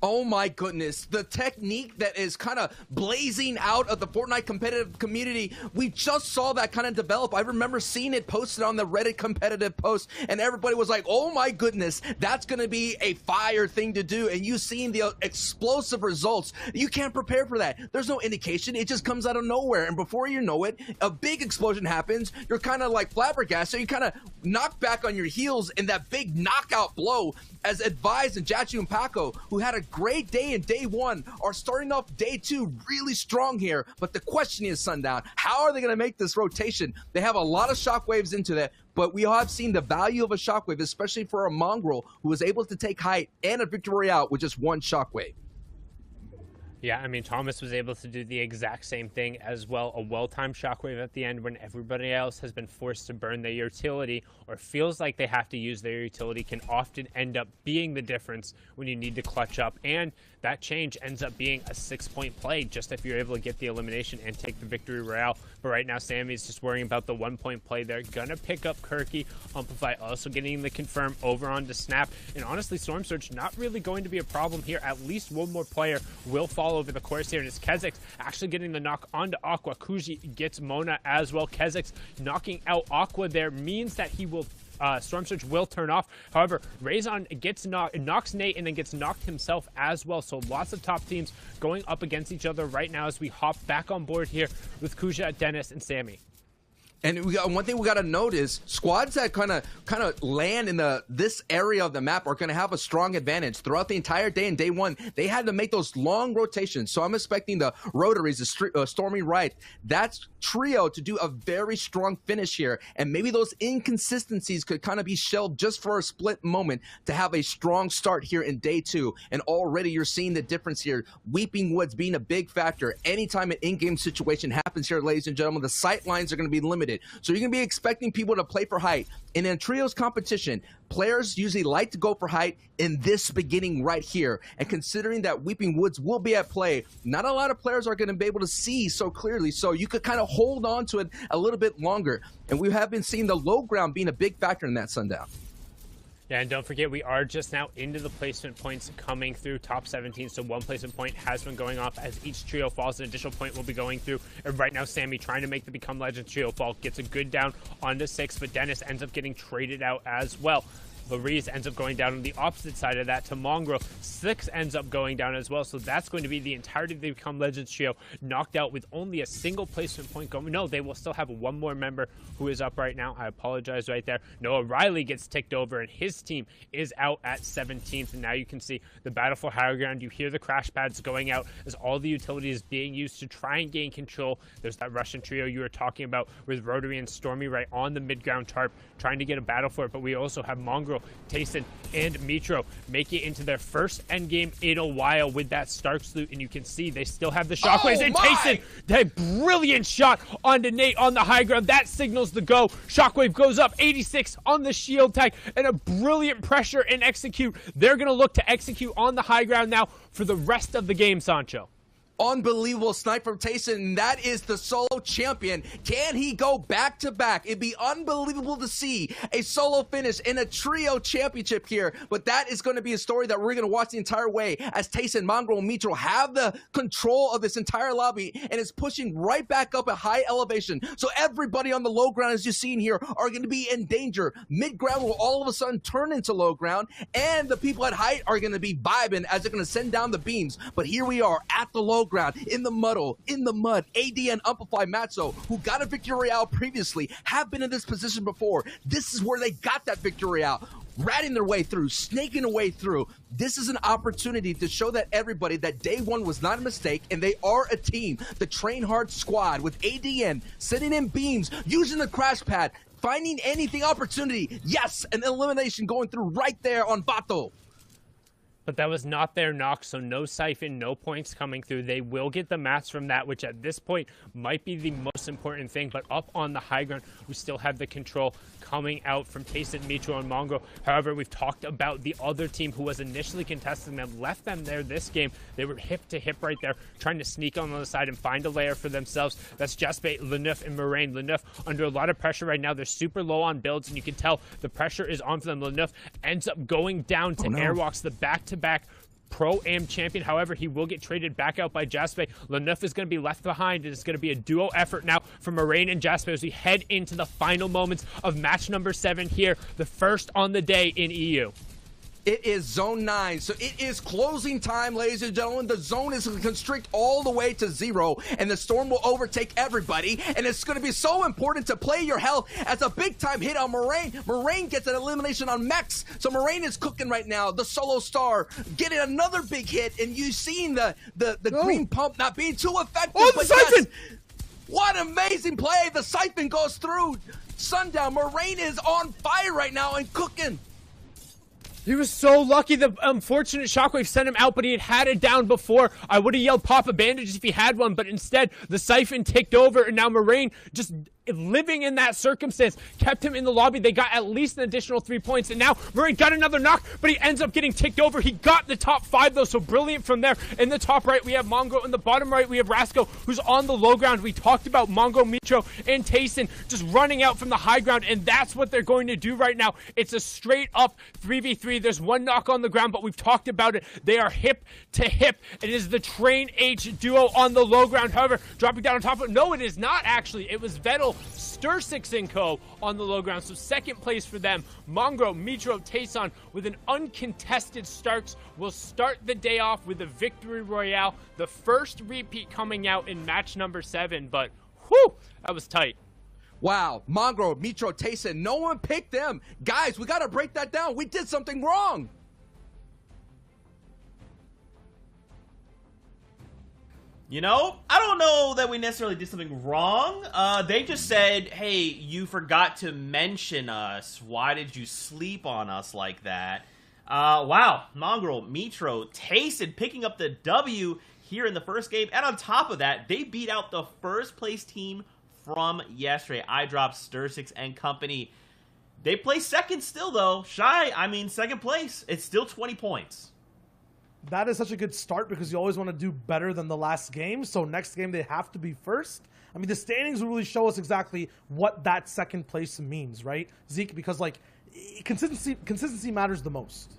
Oh my goodness, the technique that is kind of blazing out of the Fortnite competitive community, we just saw that kind of develop. I remember seeing it posted on the Reddit competitive post, and everybody was like, oh my goodness, that's going to be a fire thing to do. And you seeing the explosive results, you can't prepare for that. There's no indication. It just comes out of nowhere. And before you know it, a big explosion happens. You're kind of like flabbergasted. So you kind of knock back on your heels in that big knockout blow as Advise and Jachu and Paco, who had a great day in day 1, are starting off day 2 really strong here. But the question is, Sundown, how are they going to make this rotation? They have a lot of shockwaves into that, but we have seen the value of a shockwave, especially for a Mongrel who was able to take height and a victory royale with just 1 shockwave. Yeah, I mean, Thomas was able to do the exact same thing as well. A well-timed shockwave at the end when everybody else has been forced to burn their utility or feels like they have to use their utility can often end up being the difference when you need to clutch up. And that change ends up being a 6-point play just if you're able to get the elimination and take the victory royale. But right now, Sammy's just worrying about the 1-point play. They're going to pick up Kirky. Amplify also getting the confirm over onto Snap. And honestly, Storm Surge not really going to be a problem here. At least one more player will fall over the course here. And it's Kezix actually getting the knock onto Aqua. Kuji gets Mona as well. Kezix knocking out Aqua there means that he will Storm Surge will turn off. However, Raison gets knocks Nate and then gets knocked himself as well. So lots of top teams going up against each other right now as we hop back on board here with Kuja, Dennis, and Sammy. And we got, one thing we got to note is squads that kind of land in this area of the map are going to have a strong advantage throughout the entire day. And day one, they had to make those long rotations. So I'm expecting the Rotaries, the Stormy Right, that trio to do a very strong finish here. And maybe those inconsistencies could kind of be shelved just for a split moment to have a strong start here in day two. And already you're seeing the difference here. Weeping Woods being a big factor. Anytime an in-game situation happens here, ladies and gentlemen, the sight lines are going to be limited. So you're going to be expecting people to play for height. And in trios competition, players usually like to go for height in this beginning right here. And considering that Weeping Woods will be at play, not a lot of players are going to be able to see so clearly. So you could kind of hold on to it a little bit longer. And we have been seeing the low ground being a big factor in that sundown. Yeah, and don't forget, we are just now into the placement points coming through top 17. So one placement point has been going off as each trio falls. An additional point will be going through. And right now, Sammy trying to make the Become Legends trio fall. Gets a good down onto 6, but Dennis ends up getting traded out as well. Lariz ends up going down on the opposite side of that to Mongrel. 6 ends up going down as well. So that's going to be the entirety of the Become Legends trio knocked out with only a single placement point going. No, they will still have one more member who is up right now. I apologize right there. Noah Riley gets ticked over and his team is out at 17th. And now you can see the battle for higher ground. You hear the crash pads going out as all the utilities being used to try and gain control. There's that Russian trio you were talking about with Rotary and Stormy right on the mid-ground tarp trying to get a battle for it. But we also have Mongrel, Tayson, and Mitro make it into their first endgame in a while with that Starks loot, and you can see they still have the shockwaves. And Tayson, that brilliant shot onto Nate on the high ground. That signals the go. Shockwave goes up 86 on the shield tag, and a brilliant pressure and execute. They're going to look to execute on the high ground now for the rest of the game, Sancho. Unbelievable snipe from Tayson, and that is the solo champion. Can he go back-to-back? It'd be unbelievable to see a solo finish in a trio championship here, but that is going to be a story that we're going to watch the entire way as Tayson, Mongrel, and Mitro have the control of this entire lobby, and it's pushing right back up at high elevation. So everybody on the low ground, as you're seeing here, are going to be in danger. Mid-ground will all of a sudden turn into low ground, and the people at height are going to be vibing as they're going to send down the beams. But here we are at the low ground, in the mud. AD and Amplify Matzo, who got a victory royale previously, have been in this position before. This is where they got that victory royale. Ratting their way through, snaking their way through. This is an opportunity to show that everybody that day one was not a mistake and they are a team. The Train Hard squad with ADN sending in beams, using the crash pad, finding anything opportunity. Yes, an elimination going through right there on Bato. But that was not their knock, so no siphon, no points coming through. They will get the mats from that, which at this point might be the most important thing. But up on the high ground, we still have the control coming out from Tayson, Mitro, and Mongrel. However, we've talked about the other team who was initially contesting them, left them there this game. They were hip to hip right there, trying to sneak on the other side and find a layer for themselves. That's Jaspe, Leneuf, and Moraine. Leneuf under a lot of pressure right now. They're super low on builds, and you can tell the pressure is on for them. Leneuf ends up going down to Airwalks, the back-to-back Pro-Am champion. However, he will get traded back out by Jaspe. Leneuf is going to be left behind, and it's going to be a duo effort now for Moraine and Jaspe as we head into the final moments of match number 7 here, the first on the day in EU. It is zone 9, so it is closing time, ladies and gentlemen. The zone is going to constrict all the way to 0, and the storm will overtake everybody, and it's going to be so important to play your health as a big-time hit on Moraine. Moraine gets an elimination on Mex, so Moraine is cooking right now. The solo star getting another big hit, and you seeing the green pump not being too effective. Oh, the siphon! Yes, what amazing play. The siphon goes through. Sundown, Moraine is on fire right now and cooking. He was so lucky. The unfortunate shockwave sent him out, but he had it down before. I would have yelled pop a bandage if he had one, but instead the siphon ticked over, and now Moraine just living in that circumstance kept him in the lobby. They got at least an additional 3 points, and now Moraine got another knock, but he ends up getting ticked over. He got the top 5 though, so brilliant from there. In the top right we have Mongo, in the bottom right we have Rasco, who's on the low ground. We talked about Mongo, Mitro, and Tayson just running out from the high ground, and that's what they're going to do right now. It's a straight up 3v3. There's one knock on the ground, but we've talked about it. They are hip to hip. It is the Train H duo on the low ground. However, dropping down on top of it, no, it is not actually. It was Vettel, Stursix, and Co. on the low ground. So second place for them. Mongro, Mitro, Tayson with an uncontested Starks will start the day off with a victory royale. The first repeat coming out in match number 7, but whew, that was tight. Wow, Mongo, Mitro, Tayson, no one picked them. Guys, we got to break that down. We did something wrong. You know, I don't know that we necessarily did something wrong. They just said, hey, you forgot to mention us. Why did you sleep on us like that? Wow, Mongrel, Mitro, Tayson picking up the W here in the first game. And on top of that, they beat out the first place team from yesterday. iDrop, Stursix, and company. They placed second still, though. Second place. It's still 20 points. That is such a good start because you always want to do better than the last game. So next game, they have to be first. I mean, the standings will really show us exactly what that second place means, right, Zeke? Because, like, consistency matters the most.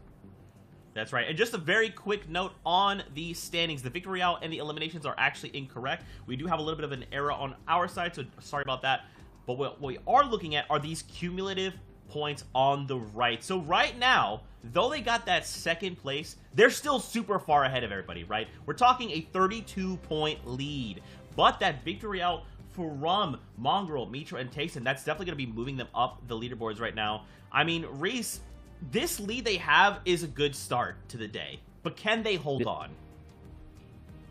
That's right. And just a very quick note on the standings. The victory royale and the eliminations are actually incorrect. We do have a little bit of an error on our side, so sorry about that. But what we are looking at are these cumulative points on the right. So right now, though they got that second place, they're still super far ahead of everybody, right? We're talking a 32-point lead. But that victory royale from Mongrel, Mitra, and Tayson, that's definitely going to be moving them up the leaderboards right now. I mean, Reese, this lead they have is a good start to the day, but can they hold on?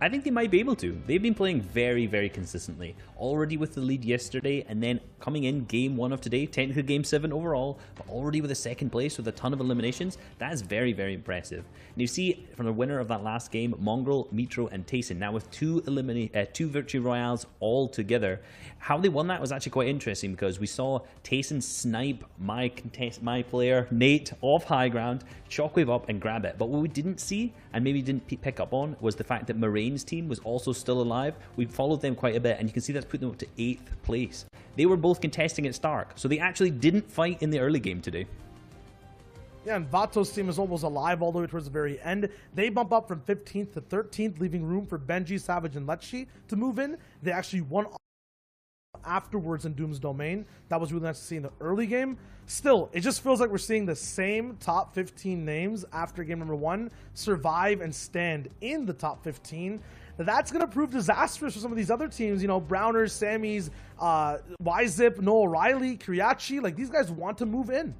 I think they might be able to. They've been playing very, very consistently. Already with the lead yesterday, and then coming in game 1 of today, technically game 7 overall, but already with a second place with a ton of eliminations. That is very, very impressive. And you see from the winner of that last game, Mongrel, Mitro, and Tayson, now with two victory royales all together. How they won that was actually quite interesting because we saw Tayson snipe my player, Nate, off high ground, shockwave up and grab it. But what we didn't see, and maybe didn't pick up on, was the fact that Moraine's team was also still alive. We followed them quite a bit, and you can see that's put them up to 8th place. They were both contesting at Stark, so they actually didn't fight in the early game today. Yeah, and Vato's team is almost alive all the way towards the very end. They bump up from 15th to 13th, leaving room for Benji, Savage, and Lecce to move in. They actually won afterwards in Doom's Domain. That was really nice to see in the early game. Still, it just feels like we're seeing the same top 15 names after game number 1 survive and stand in the top 15. That's going to prove disastrous for some of these other teams. You know, Browners, Sammys, YZip, Noah Riley, Kriachi. Like, these guys want to move in.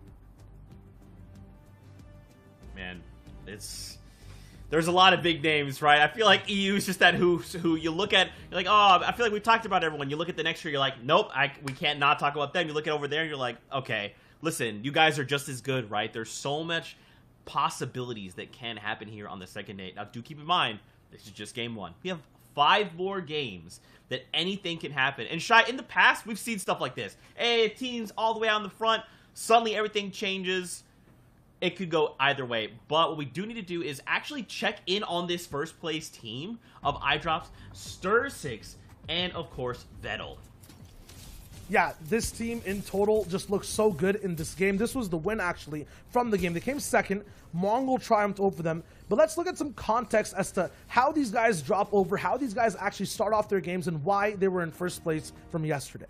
Man, there's a lot of big names, right? I feel like EU is just that who you look at, you're like, oh, I feel like we've talked about everyone. You look at the next year, you're like, nope, we can't not talk about them. You look at over there, and you're like, okay, listen, you guys are just as good, right? There's so much possibilities that can happen here on the second day. Now, do keep in mind, this is just game 1. We have 5 more games that anything can happen. And Shy, in the past, we've seen stuff like this. Hey, team's all the way on the front, suddenly everything changes. It could go either way, but what we do need to do is actually check in on this first place team of iDrops, Stursix, and of course, Vettel. Yeah, this team in total just looks so good in this game. This was the win, actually, from the game. They came second. Mongol triumphed over them. But let's look at some context as to how these guys drop over, how these guys actually start off their games, and why they were in first place from yesterday.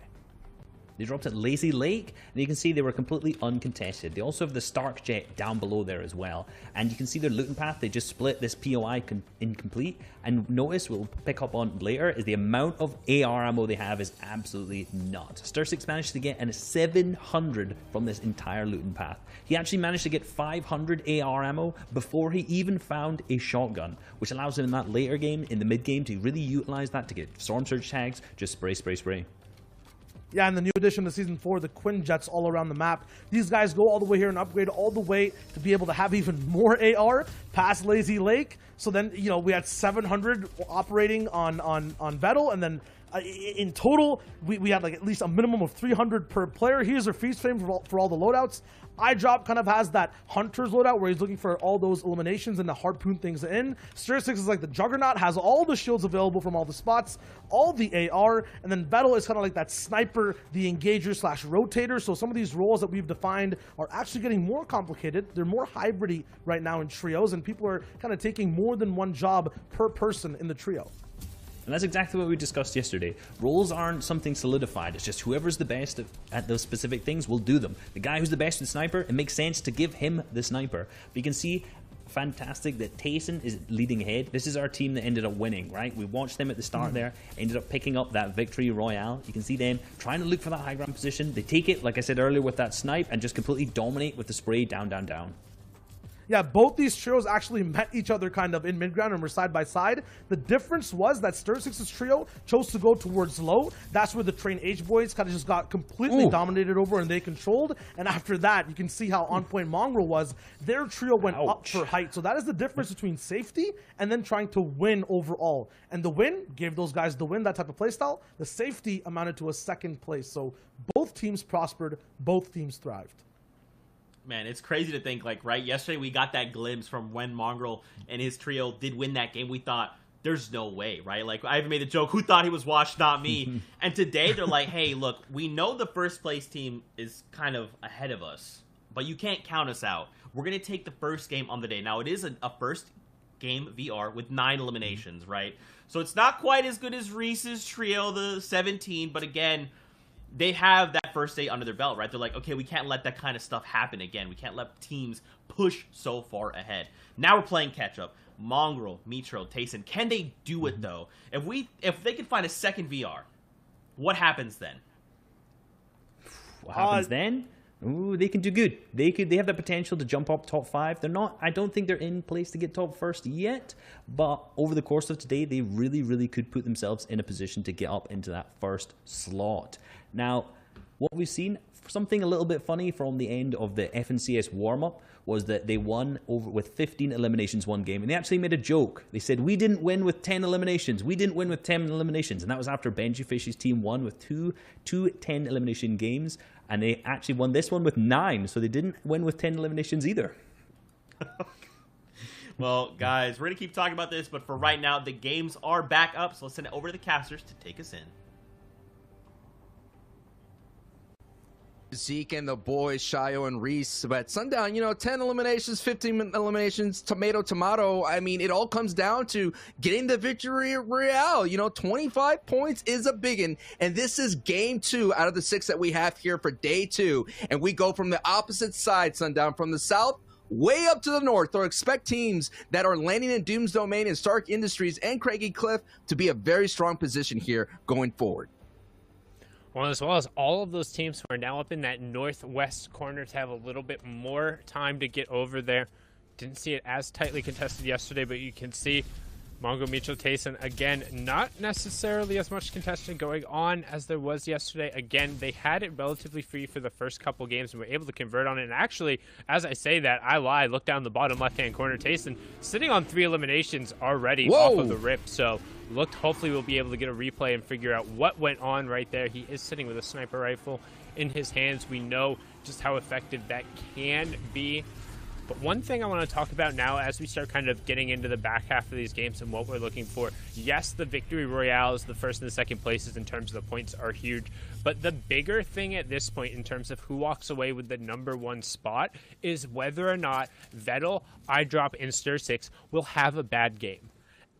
They dropped at Lazy Lake, and you can see they were completely uncontested. They also have the Stark Jet down below there as well. And you can see their looting path, they just split this POI incomplete. And notice, we'll pick up on later, is the amount of AR ammo they have is absolutely nuts. Stursix managed to get a 700 from this entire looting path. He actually managed to get 500 AR ammo before he even found a shotgun, which allows him in that later game, in the mid game, to really utilize that to get Storm Surge tags, just spray, spray, spray. Yeah, and the new addition to Season 4, the Quinn Jets all around the map. These guys go all the way here and upgrade all the way to be able to have even more AR past Lazy Lake. So then, you know, we had 700 operating on Vettel, and then in total, we had like at least a minimum of 300 per player. Here's our feast frame for all the loadouts. iDrop kind of has that Hunter's loadout where he's looking for all those eliminations and to harpoon things in. Stir6 is like the Juggernaut, has all the shields available from all the spots, all the AR, and then Vettel is kind of like that Sniper, the Engager / Rotator. So some of these roles that we've defined are actually getting more complicated. They're more hybridy right now in trios, and people are kind of taking more than one job per person in the trio. And that's exactly what we discussed yesterday. Roles aren't something solidified. It's just whoever's the best at those specific things will do them. The guy who's the best with Sniper, it makes sense to give him the Sniper. But you can see, fantastic that Tayson is leading ahead. This is our team that ended up winning, right? We watched them at the start there, ended up picking up that victory royale. You can see them trying to look for that high ground position. They take it, like I said earlier, with that snipe and just completely dominate with the spray down, down, down. Yeah, both these trios actually met each other kind of in mid-ground and were side by side. The difference was that Stir6's trio chose to go towards low. That's where the Train H boys kind of just got completely dominated over and they controlled. And after that, you can see how on point Mongrel was. Their trio went up for height. So that is the difference between safety and then trying to win overall. And the win gave those guys the win, that type of playstyle. The safety amounted to a second place. So both teams prospered, both teams thrived. Man, it's crazy to think, like, right, yesterday we got that glimpse from when Mongrel and his trio did win that game. We thought, there's no way, right? Like, I even made the joke, who thought he was washed, not me. And today they're like, hey, look, we know the first place team is kind of ahead of us, but you can't count us out. We're going to take the first game on the day. Now, it is a first game VR with 9 eliminations, right? So it's not quite as good as Reese's trio, the 17, but again, they have that first day under their belt, right? They're like, okay, we can't let that kind of stuff happen again. We can't let teams push so far ahead. Now we're playing catch-up. Mongrel, Mitro, Tayson, can they do it, though? If they can find a second VR, what happens then? What happens then? Ooh, they can do good. They have the potential to jump up top 5. They're not. I don't think they're in place to get top first yet. But over the course of today, they really, really could put themselves in a position to get up into that first slot. Now, what we've seen, something a little bit funny from the end of the FNCS warm-up, was that they won over with 15 eliminations one game, and they actually made a joke. They said, we didn't win with 10 eliminations. We didn't win with 10 eliminations. And that was after Benji Fish's team won with two 10 elimination games, and they actually won this one with 9, so they didn't win with 10 eliminations either. Well, guys, we're going to keep talking about this, but for right now, the games are back up, so let's send it over to the casters to take us in. Zeke and the boys, Shayo and Reese. But Sundown, 10 eliminations, 15 eliminations, tomato. I mean, it all comes down to getting the victory royale. 25 points is a biggin. And this is game 2 out of the 6 that we have here for day 2. And we go from the opposite side, Sundown, from the south way up to the north. So expect teams that are landing in Doom's Domain and Stark Industries and Craggy Cliff to be a very strong position here going forward. Well, as well as all of those teams who are now up in that northwest corner to have a little bit more time to get over there. Didn't see it as tightly contested yesterday, but you can see Mongo, Mitchell, Tayson, again, not necessarily as much contested going on as there was yesterday. Again, they had it relatively free for the first couple games and were able to convert on it. And actually, as I say that, I lie. Look down the bottom left-hand corner. Tayson sitting on 3 eliminations already off of the rip. So hopefully we'll be able to get a replay and figure out what went on right there. He is sitting with a sniper rifle in his hands. We know just how effective that can be. But one thing I want to talk about now as we start kind of getting into the back half of these games and what we're looking for. Yes, the victory royales, the first and the second places in terms of the points are huge. But the bigger thing at this point in terms of who walks away with the #1 spot is whether or not Vettel, iDrop, and Stir6 will have a bad game.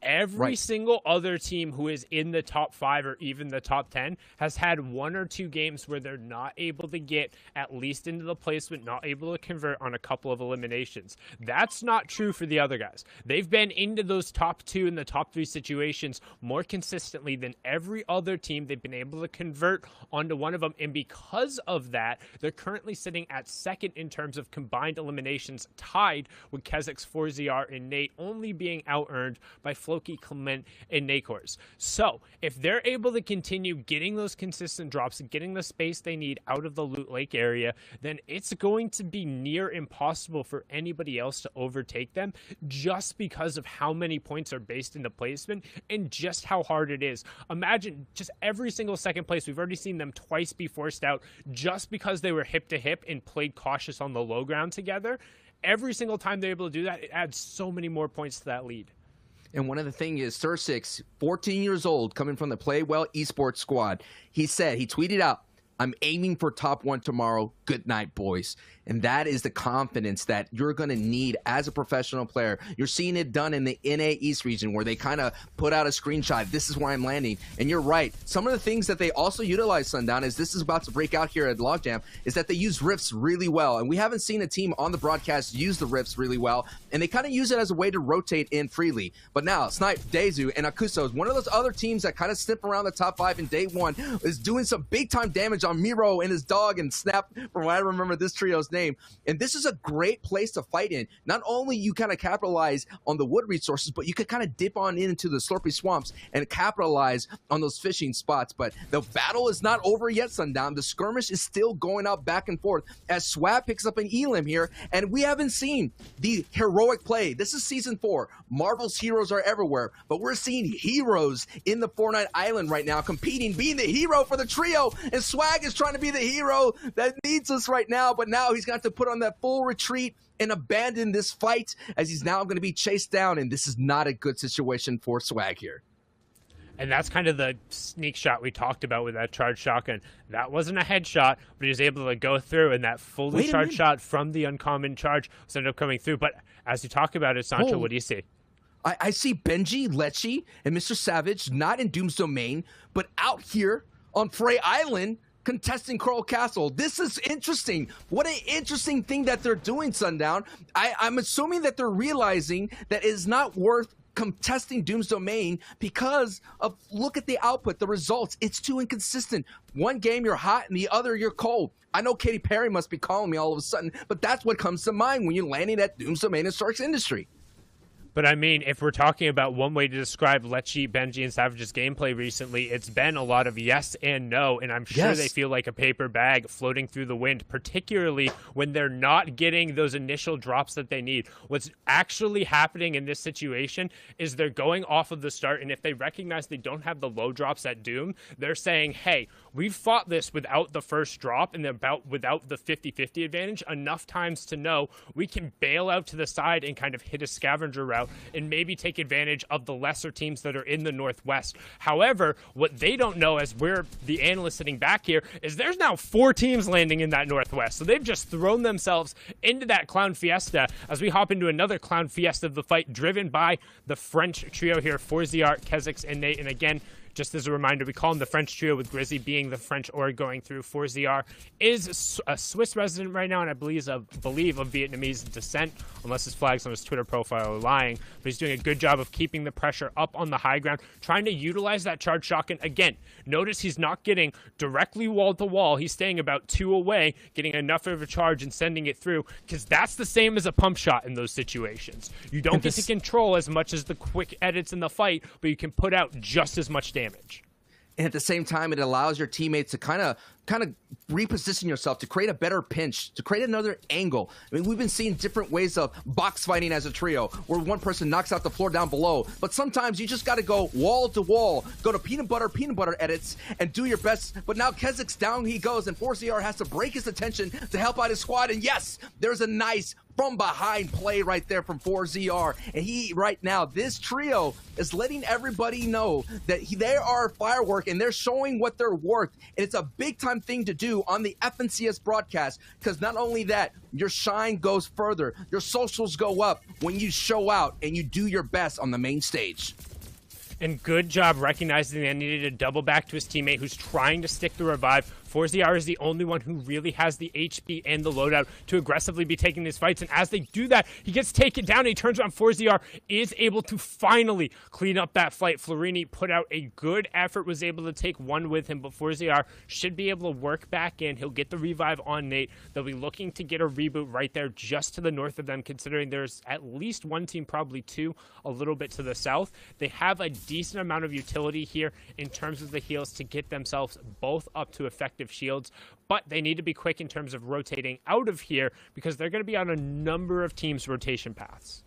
Every single other team who is in the top 5 or even the top 10 has had 1 or 2 games where they're not able to get at least into the placement, not able to convert on a couple of eliminations. That's not true for the other guys. They've been into those top 2 and the top 3 situations more consistently than every other team. They've been able to convert onto one of them, and because of that, they're currently sitting at 2nd in terms of combined eliminations, tied with Kezix, 4ZR, and Nate, only being out-earned by Floki, Clement, and Nakors. So if they're able to continue getting those consistent drops and getting the space they need out of the Loot Lake area, then it's going to be near impossible for anybody else to overtake them, just because of how many points are based in the placement and just how hard it is. Imagine just every single second place. We've already seen them twice be forced out just because they were hip to hip and played cautious on the low ground together. Every single time they're able to do that, it adds so many more points to that lead. And one of the things is Sir6, 14 years old, coming from the Play Well esports squad. He tweeted out, "I'm aiming for top 1 tomorrow. Good night, boys." And that is the confidence that you're going to need as a professional player. You're seeing it done in the NA East region where they kind of put out a screenshot. This is where I'm landing. And you're right. Some of the things that they also utilize, Sundown, as this is about to break out here at Logjam, is that they use rifts really well. And we haven't seen a team on the broadcast use the rifts really well. And they kind of use it as a way to rotate in freely. But now, Snipe, Dazu, and Akuso is one of those other teams that kind of snip around the top 5 in day 1, is doing some big-time damage on Miro and his dog and Snap, from what I remember this trio's name. And this is a great place to fight in. Not only you kind of capitalize on the wood resources, but you could kind of dip on into the slurpy swamps and capitalize on those fishing spots. But the battle is not over yet, Sundown. The skirmish is still going out back and forth as Swab picks up an Elim here, and we haven't seen the heroic play. This is season 4. Marvel's heroes are everywhere, but we're seeing heroes in the Fortnite island right now competing, being the hero for the trio, and Swag is trying to be the hero that needs us right now, but now he's got to put on that full retreat and abandon this fight as he's now going to be chased down, and this is not a good situation for Swag here. And that's kind of the sneak shot we talked about with that charged shotgun. That wasn't a headshot, but he was able to go through, and that fully charged shot from the uncommon charge was ended up coming through. But as you talk about it, Sancho, what do you see? I see Benji, Lechi, and Mr. Savage not in Doom's domain, but out here on Frey Island contesting Coral Castle. This is interesting. What an interesting thing that they're doing, Sundown. I'm assuming that they're realizing that it is not worth contesting Doom's domain because of, look at the output, the results. It's too inconsistent. One game you're hot and the other you're cold. I know Katy Perry must be calling me all of a sudden, but that's what comes to mind when you're landing at Doom's domain in Stark's Industry. But I mean, if we're talking about one way to describe Lechi, Benji, and Savage's gameplay recently, it's been a lot of yes and no, and I'm sure they feel like a paper bag floating through the wind, particularly when they're not getting those initial drops that they need. What's actually happening in this situation is they're going off of the start, and if they recognize they don't have the low drops at Doom, they're saying, hey, we've fought this without the first drop and without the 50-50 advantage enough times to know we can bail out to the side and kind of hit a scavenger route and maybe take advantage of the lesser teams that are in the Northwest. However, what they don't know, as we're the analysts sitting back here, is there's now 4 teams landing in that Northwest. So they've just thrown themselves into that Clown Fiesta as we hop into another Clown Fiesta of the fight, driven by the French trio here, Forziart, Kezix, and Nate. And again, just as a reminder, we call him the French trio, with Grizzly being the French org going through. Forziar is a Swiss resident right now, and I believe of Vietnamese descent, unless his flags on his Twitter profile are lying. But he's doing a good job of keeping the pressure up on the high ground, trying to utilize that charged shotgun. Again, notice he's not getting directly wall to wall. He's staying about 2 away, getting enough of a charge and sending it through, because that's the same as a pump shot in those situations. You don't get to control as much as the quick edits in the fight, but you can put out just as much damage. And at the same time, it allows your teammates to kind of reposition yourself, to create a better pinch, to create another angle. I mean, we've been seeing different ways of box fighting as a trio, where one person knocks out the floor down below. But sometimes you just got to go wall to wall, go to peanut butter edits, and do your best. But now Kezix, down he goes, and ForceCR has to break his attention to help out his squad. And yes, there's a nice from behind play right there from 4ZR. And he, right now, this trio is letting everybody know that they are firework and they're showing what they're worth. And it's a big time thing to do on the FNCS broadcast, because not only that, your shine goes further, your socials go up when you show out and you do your best on the main stage. And good job recognizing they needed to double back to his teammate who's trying to stick the revive. Forziar is the only one who really has the HP and the loadout to aggressively be taking these fights. And as they do that, he gets taken down. And he turns around. Forziar is able to finally clean up that fight. Florini put out a good effort, was able to take one with him, but Forziar should be able to work back in. He'll get the revive on Nate. They'll be looking to get a reboot right there just to the north of them, considering there's at least one team, probably two, a little bit to the south. They have a decent amount of utility here in terms of the heals to get themselves both up to effective shields, but they need to be quick in terms of rotating out of here because they're going to be on a number of teams' rotation paths.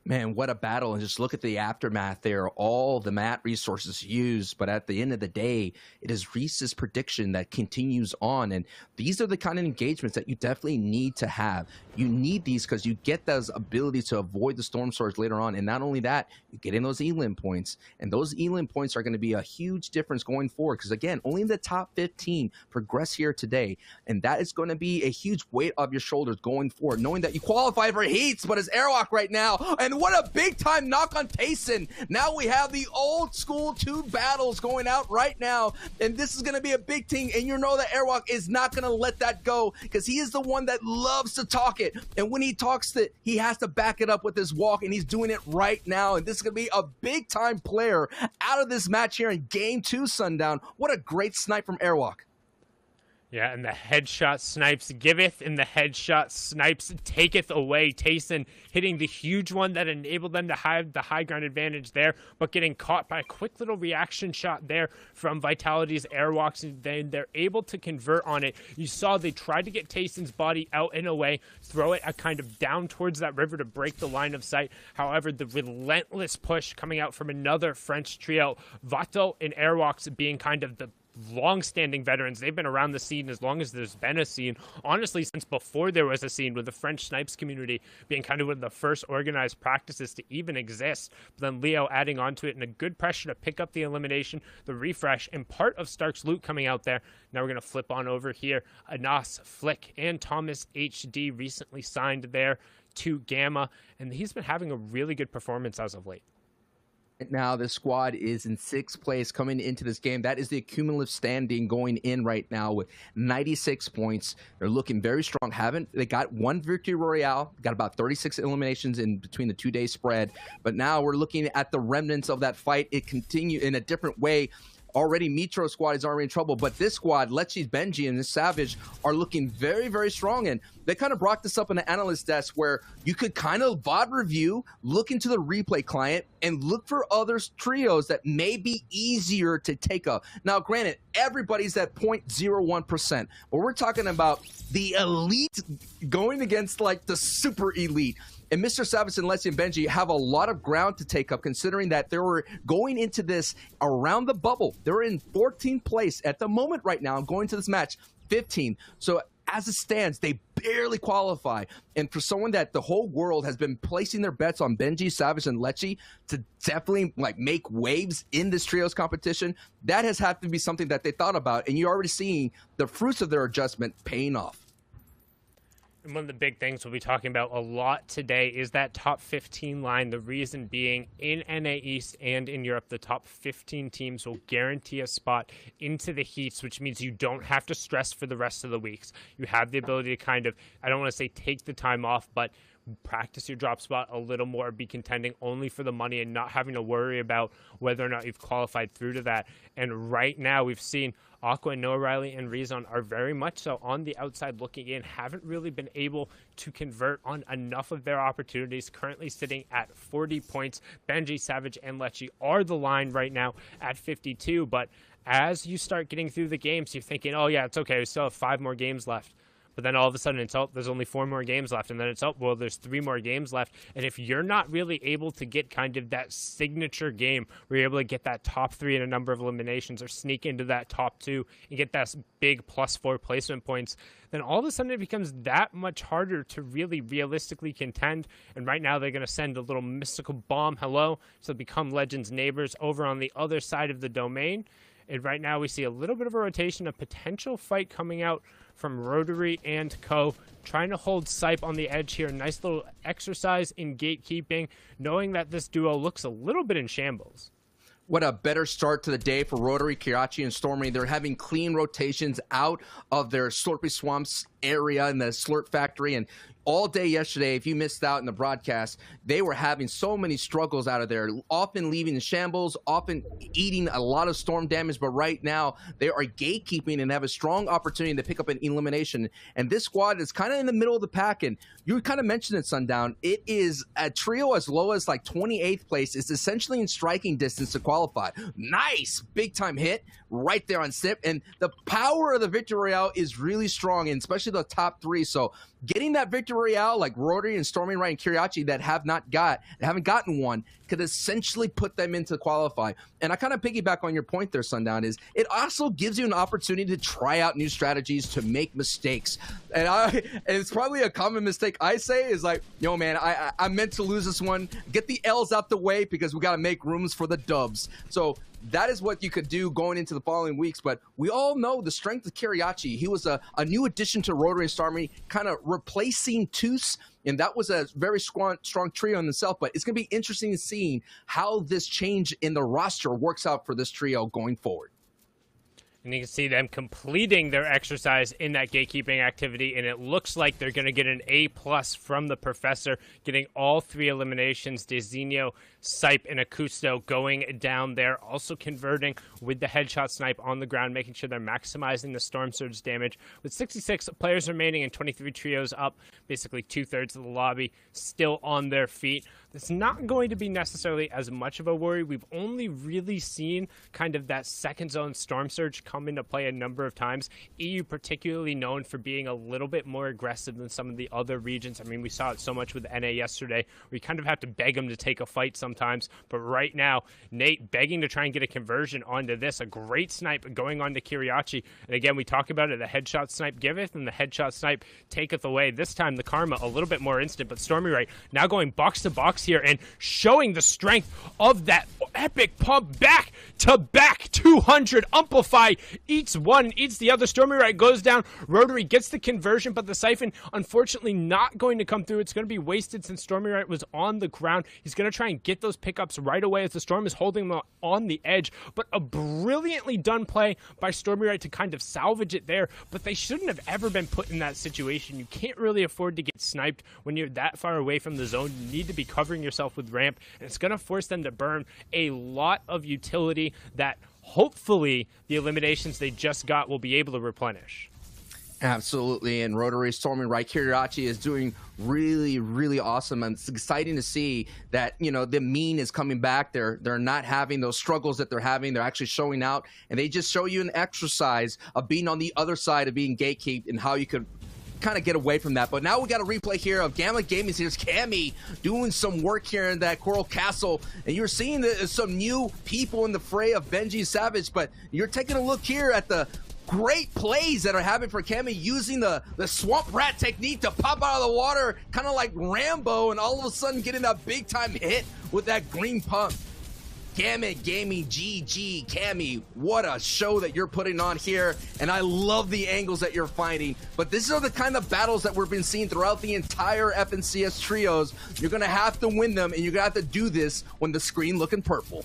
Man, what a battle. And just look at the aftermath there. All the mat resources used. But at the end of the day, it is Reese's prediction that continues on. And these are the kind of engagements that you definitely need to have. You need these because you get those abilities to avoid the storm surge later on. And not only that, you get in those elim points. And those elim points are going to be a huge difference going forward. Because again, only the top 15 progress here today. And that is going to be a huge weight off your shoulders going forward, knowing that you qualify for heats, but it's Airwalk right now. And what a big time knock on Tayson. Now we have the old school two battles going out right now. And this is going to be a big thing. And you know that Airwalk is not going to let that go because he is the one that loves to talk it. And when he talks it, he has to back it up with his walk. And he's doing it right now. And this is going to be a big time player out of this match here in game 2, Sundown. What a great snipe from Airwalk. Yeah, and the headshot snipes giveth, and the headshot snipes taketh away. Tayson hitting the huge one that enabled them to have the high ground advantage there, but getting caught by a quick little reaction shot there from Vitality's Airwalks, and then they're able to convert on it. You saw they tried to get Tayson's body out and away, throw it kind of down towards that river to break the line of sight. However, the relentless push coming out from another French trio, Vato and Airwalks being kind of the long-standing veterans. They've been around the scene as long as there's been a scene. Honestly, since before there was a scene, with the French snipes community being kind of one of the first organized practices to even exist. But then Leo adding onto it and a good pressure to pick up the elimination, the refresh, and part of Stark's loot coming out there. Now we're going to flip on over here. Anas, Flick, and Thomas HD recently signed there to Gamma, and he's been having a really good performance as of late. Now the squad is in 6th place coming into this game. That is the cumulative standing going in right now with 96 points. They're looking very strong. They got one victory royale, got about 36 eliminations in between the 2-day spread. But now we're looking at the remnants of that fight. It continued in a different way. Already Mitro squad is already in trouble, but this squad, Lechi's Benji and the Savage, are looking very, very strong. And they kind of brought this up in the analyst desk where you could kind of VOD review, look into the replay client, and look for other trios that may be easier to take up. Now, granted, everybody's at 0.01%, but we're talking about the elite going against like the super elite. And Mr. Savage and Lechi and Benji have a lot of ground to take up, considering that they were going into this around the bubble. They're in 14th place at the moment right now, going to this match 15. So as it stands, they barely qualify. And for someone that the whole world has been placing their bets on Benji, Savage, and Lechi to definitely like make waves in this trios competition, that has had to be something that they thought about. And you're already seeing the fruits of their adjustment paying off. And one of the big things we'll be talking about a lot today is that top 15 line. The reason being, in NA East and in Europe, the top 15 teams will guarantee a spot into the heats, which means you don't have to stress for the rest of the weeks. You have the ability to kind of, I don't want to say take the time off, but practice your drop spot a little more, be contending only for the money and not having to worry about whether or not you've qualified through to that. And right now we've seen Aqua, Noah Riley, and Rezon are very much so on the outside looking in, haven't really been able to convert on enough of their opportunities, currently sitting at 40 points. Benji, Savage, and Lechi are the line right now at 52, but as you start getting through the games, you're thinking, oh yeah, it's okay, we still have 5 more games left. But then all of a sudden it's, oh, there's only 4 more games left. And then it's, oh, well, there's 3 more games left. And if you're not really able to get kind of that signature game where you're able to get that top 3 in a number of eliminations or sneak into that top 2 and get that big +4 placement points, then all of a sudden it becomes that much harder to really realistically contend. And right now they're going to send a little mystical bomb hello to become Legends neighbors over on the other side of the domain. And right now we see a little bit of a rotation, a potential fight coming out from Rotary and Co. Trying to hold Sipe on the edge here. Nice little exercise in gatekeeping, knowing that this duo looks a little bit in shambles. What a better start to the day for Rotary, Kirachi, and Stormy. They're having clean rotations out of their Slurpy Swamps area in the Slurp factory. And all day yesterday, if you missed out in the broadcast, they were having so many struggles out of there, often leaving in shambles, often eating a lot of storm damage. But right now, they are gatekeeping and have a strong opportunity to pick up an elimination. And this squad is kind of in the middle of the pack. And you kind of mentioned it, Sundown. It is a trio as low as like 28th place. It's essentially in striking distance to qualify. Nice big time hit right there on Sip. And the power of the Victory Royale is really strong, and especially the top three. So getting that Victory Royale like Rotary and Stormy Right and Kiriachi that haven't gotten one could essentially put them into qualify. And I kind of piggyback on your point there, Sundown, is it also gives you an opportunity to try out new strategies, to make mistakes. And it's probably a common mistake I say is like, yo, man, I meant to lose this one. Get the L's out the way because we got to make rooms for the dubs. So that is what you could do going into the following weeks. But we all know the strength of Kiriachi. He was a new addition to Rotary and Stormy, kind of replacing Toos. And that was a very strong trio in itself. But it's going to be interesting to see how this change in the roster works out for this trio going forward. And you can see them completing their exercise in that gatekeeping activity, and it looks like they're going to get an A+ from the Professor, getting all 3 eliminations. Dezinho, Sipe, and Akusto going down there, also converting with the headshot snipe on the ground, making sure they're maximizing the Storm Surge damage. With 66 players remaining and 23 trios up, basically 2/3 of the lobby still on their feet. It's not going to be necessarily as much of a worry. We've only really seen kind of that second zone Storm Surge come into play a number of times. EU particularly known for being a little bit more aggressive than some of the other regions. I mean, we saw it so much with NA yesterday. We kind of have to beg them to take a fight sometimes. But right now, Nate begging to try and get a conversion onto this. A great snipe going on to Kiriachi. And again, we talk about it. The headshot snipe giveth and the headshot snipe taketh away. This time, the karma a little bit more instant. But Stormy Right now going box to box here and showing the strength of that epic pump back to back 200 amplify eats the other. Stormy Right goes down. Rotary gets the conversion, but the siphon unfortunately not going to come through. It's going to be wasted since Stormy Right was on the ground. He's going to try and get those pickups right away as the Storm is holding them on the edge, but a brilliantly done play by Stormy Right to kind of salvage it there. But they shouldn't have ever been put in that situation. You can't really afford to get sniped when you're that far away from the zone. You need to be covering yourself with ramp, and it's going to force them to burn a lot of utility that hopefully the eliminations they just got will be able to replenish. Absolutely, and Rotary, Stormy Right, Kiriachi is doing really, really awesome, and it's exciting to see that, you know, the mean is coming back. They're not having those struggles that they're having. They're actually showing out, and they just show you an exercise of being on the other side of being gatekeeped and how you could kind of get away from that. But now we got a replay here of Gamma Gaming's. Here's Cammy doing some work here in that Coral Castle, and you're seeing some new people in the fray of Benji Savage. But you're taking a look here at the great plays that are happening for Cammy, using the swamp rat technique to pop out of the water, kind of like Rambo, and all of a sudden getting that big time hit with that green pump. Gamma Gaming, GG, Cammy, what a show that you're putting on here, and I love the angles that you're finding. But these are the kind of battles that we've been seeing throughout the entire FNCS trios. You're going to have to win them, and you're going to have to do this when the screen looking purple.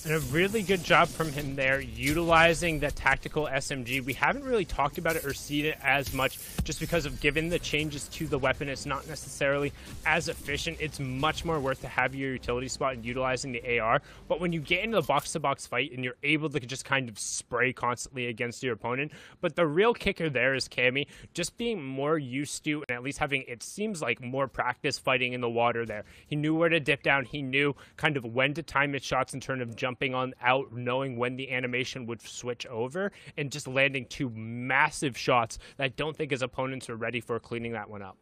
And a really good job from him there, utilizing the tactical SMG. We haven't really talked about it or seen it as much just because of given the changes to the weapon, it's not necessarily as efficient. It's much more worth to have your utility spot and utilizing the AR. But when you get into the box-to-box fight and you're able to just kind of spray constantly against your opponent, but the real kicker there is Cammy just being more used to, and at least having, it seems like, more practice fighting in the water there. He knew where to dip down. He knew kind of when to time his shots in terms of jumping on out, knowing when the animation would switch over, and just landing 2 massive shots that I don't think his opponents were ready for, cleaning that one up.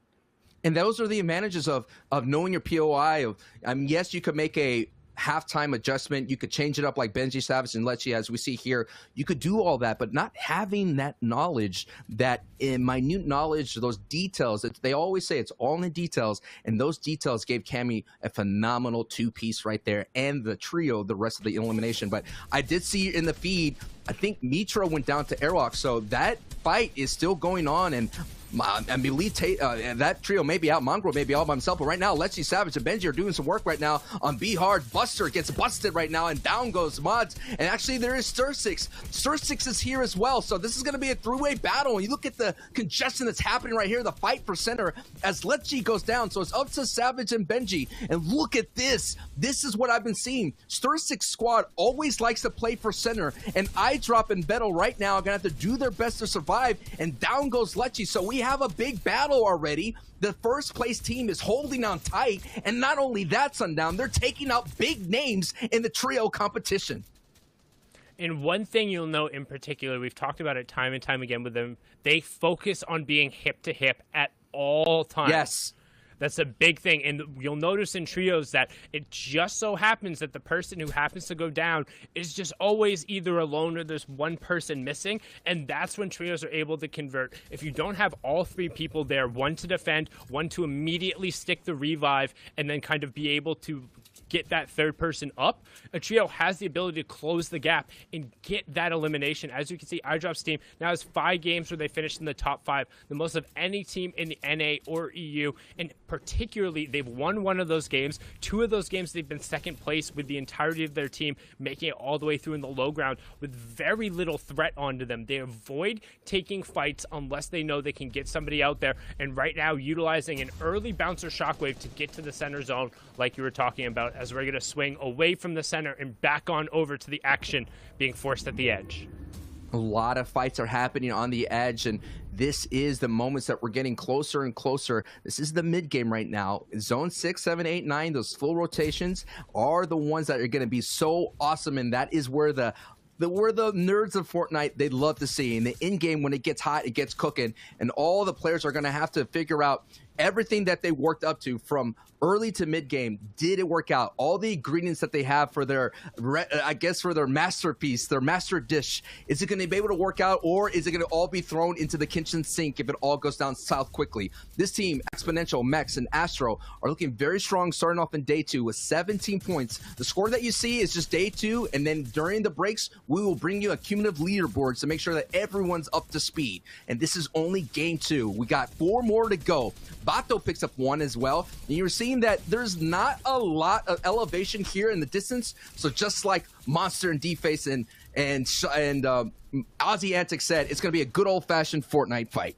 And those are the advantages of knowing your POI. Yes, you could make a halftime adjustment. You could change it up like Benji Savage and Lecce, as we see here. You could do all that, but not having that knowledge, that minute knowledge, those details. They always say it's all in the details, and those details gave Cammy a phenomenal 2-piece right there, and the trio the rest of the elimination. But I did see in the feed, I think Mitra went down to airlock, so that fight is still going on, and I believe that trio may be out. Mongrel may be all by himself, but right now, Lecce, Savage, and Benji are doing some work right now on B Hard. Buster gets busted right now, and down goes Mods. And actually, there is Stir6. Stir6 is here as well, so this is going to be a three-way battle. And you look at the congestion that's happening right here, the fight for center as Lecce goes down. So it's up to Savage and Benji. And look at this. This is what I've been seeing. Stir6 squad always likes to play for center, and iDrop and Vettel right now are going to have to do their best to survive, and down goes Lecce. So we have a big battle already. The first place team is holding on tight, and not only that, Sundown, they're taking out big names in the trio competition. And one thing you'll note in particular, we've talked about it time and time again with them, they focus on being hip to hip at all times. Yes. That's a big thing, and you'll notice in trios that it just so happens that the person who happens to go down is just always either alone or there's one person missing, and that's when trios are able to convert. If you don't have all three people there, one to defend, one to immediately stick the revive, and then kind of be able to get that third person up, a trio has the ability to close the gap and get that elimination. As you can see, iDrop's team now has 5 games where they finished in the top 5, the most of any team in the NA or EU, and particularly they've won one of those games. 2 of those games they've been second place with the entirety of their team, making it all the way through in the low ground with very little threat onto them. They avoid taking fights unless they know they can get somebody out there, and right now utilizing an early bouncer shockwave to get to the center zone like you were talking about, as we're going to swing away from the center and back on over to the action being forced at the edge. A lot of fights are happening on the edge, and this is the moments that we're getting closer and closer. This is the mid game right now. Zone 6, 7, 8, 9, those full rotations are the ones that are going to be so awesome, and that is where the nerds of Fortnite, they love to see. In the in-game, when it gets hot, it gets cooking, and all the players are going to have to figure out everything that they worked up to from early to mid-game. Did it work out? All the ingredients that they have for their, I guess, for their masterpiece, their master dish, is it going to be able to work out, or is it going to all be thrown into the kitchen sink if it all goes down south quickly? This team, Exponential, Mex, and Astro, are looking very strong starting off in day 2 with 17 points. The score that you see is just day 2, and then during the breaks, we will bring you a cumulative leaderboards to make sure that everyone's up to speed. And this is only game 2. We got 4 more to go. Bato picks up 1 as well, and you're seeing that there's not a lot of elevation here in the distance. So just like Monster and D-Face and Ozzy Antic said, it's going to be a good old-fashioned Fortnite fight.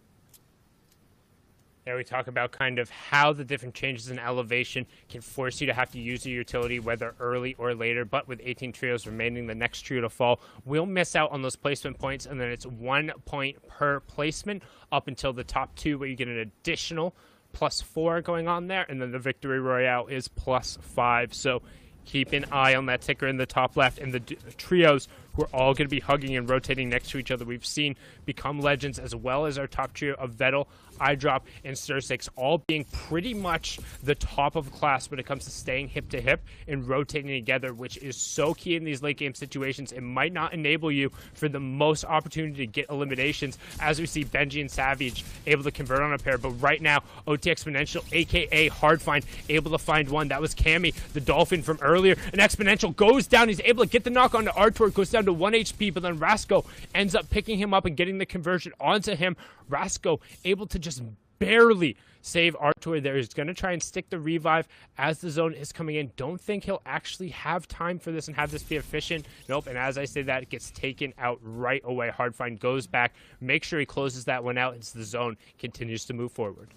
There we talk about kind of how the different changes in elevation can force you to have to use your utility, whether early or later. But with 18 trios remaining, the next trio to fall will miss out on those placement points, and then it's 1 point per placement up until the top 2, where you get an additional +4 going on there, and then the victory royale is +5. So keep an eye on that ticker in the top left, and the trios who are all going to be hugging and rotating next to each other, we've seen become legends, as well as our top trio of Vettel, iDrop, and Stir6, all being pretty much the top of class when it comes to staying hip to hip and rotating together, which is so key in these late game situations. It might not enable you for the most opportunity to get eliminations, as we see Benji and Savage able to convert on a pair, but right now OT Exponential, aka Hardfind, able to find one. That was Cammy, the Dolphin from earlier, and Exponential goes down. He's able to get the knock onto Artur, goes down to 1 HP, but then Rasco ends up picking him up and getting the conversion onto him. Rasco able to just barely save Artur there. He's going to try and stick the revive as the zone is coming in. Don't think he'll actually have time for this and have this be efficient. Nope, and as I say that, it gets taken out right away. Hardfind goes back, make sure he closes that one out as the zone continues to move forward.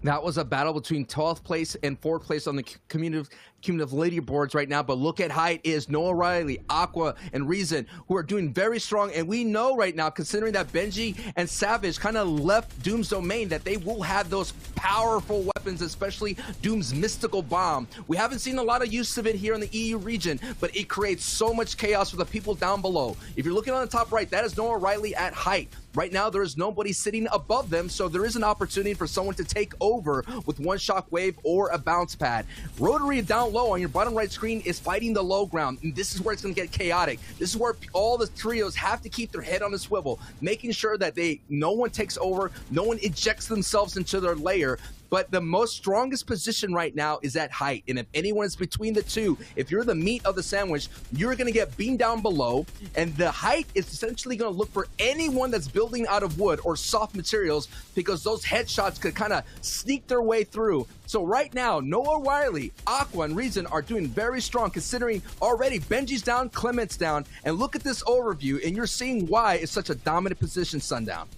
That was a battle between 12th place and 4th place on the cumulative leaderboards right now. But look at height is Noah Riley, Aqua, and Reason, who are doing very strong. And we know right now, considering that Benji and Savage kind of left Doom's domain, that they will have those powerful weapons, especially Doom's mystical bomb. We haven't seen a lot of use of it here in the EU region, but it creates so much chaos for the people down below. If you're looking on the top right, that is Noah Riley at height. Right now, there is nobody sitting above them, so there is an opportunity for someone to take over with one shockwave or a bounce pad. Rotary down low on your bottom right screen is fighting the low ground, and this is where it's going to get chaotic. This is where all the trios have to keep their head on a swivel, making sure that no one takes over, no one ejects themselves into their lair. but the most strongest position right now is at height. And if anyone is between the two, if you're the meat of the sandwich, you're going to get beamed down below. And the height is essentially going to look for anyone that's building out of wood or soft materials, because those headshots could kind of sneak their way through. So right now, Noah Riley, Aqua, and Reason are doing very strong, considering already Benji's down, Clement's down. And look at this overview, and you're seeing why it's such a dominant position, Sundown.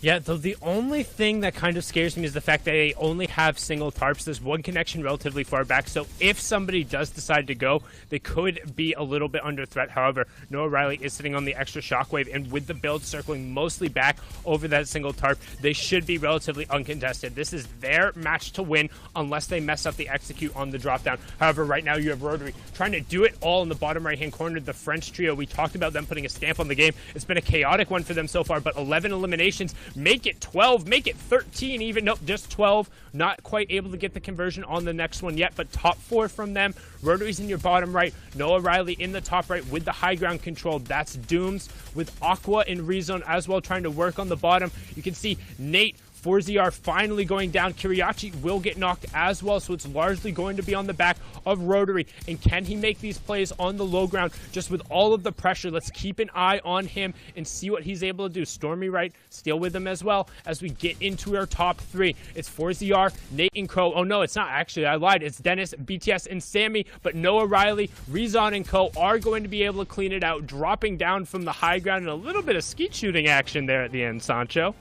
Yeah, though the only thing that kind of scares me is the fact that they only have single tarps. There's one connection relatively far back, so if somebody does decide to go, they could be a little bit under threat. However, Noah Riley is sitting on the extra shockwave, and with the build circling mostly back over that single tarp, they should be relatively uncontested. This is their match to win unless they mess up the execute on the drop down. However, right now you have Rotary trying to do it all in the bottom right-hand corner. The French trio, we talked about them putting a stamp on the game. It's been a chaotic one for them so far, but 11 eliminations. Make it 12, make it 13 even. Nope, just 12. Not quite able to get the conversion on the next one yet, but top 4 from them. Rotary's in your bottom right. Noah Riley in the top right with the high ground control. That's Dooms with Aqua and Rezone as well trying to work on the bottom. You can see Nate, 4ZR finally going down. Kiriachi will get knocked as well, so it's largely going to be on the back of Rotary. And can he make these plays on the low ground just with all of the pressure? Let's keep an eye on him and see what he's able to do. Stormy right, still with him as well as we get into our top 3. It's 4ZR, Nate, and Crow. Oh no, it's not actually. I lied. It's Dennis, BTS, and Sammy. But Noah Riley, Rezon, and Co. are going to be able to clean it out, dropping down from the high ground, and a little bit of skeet shooting action there at the end, Sancho.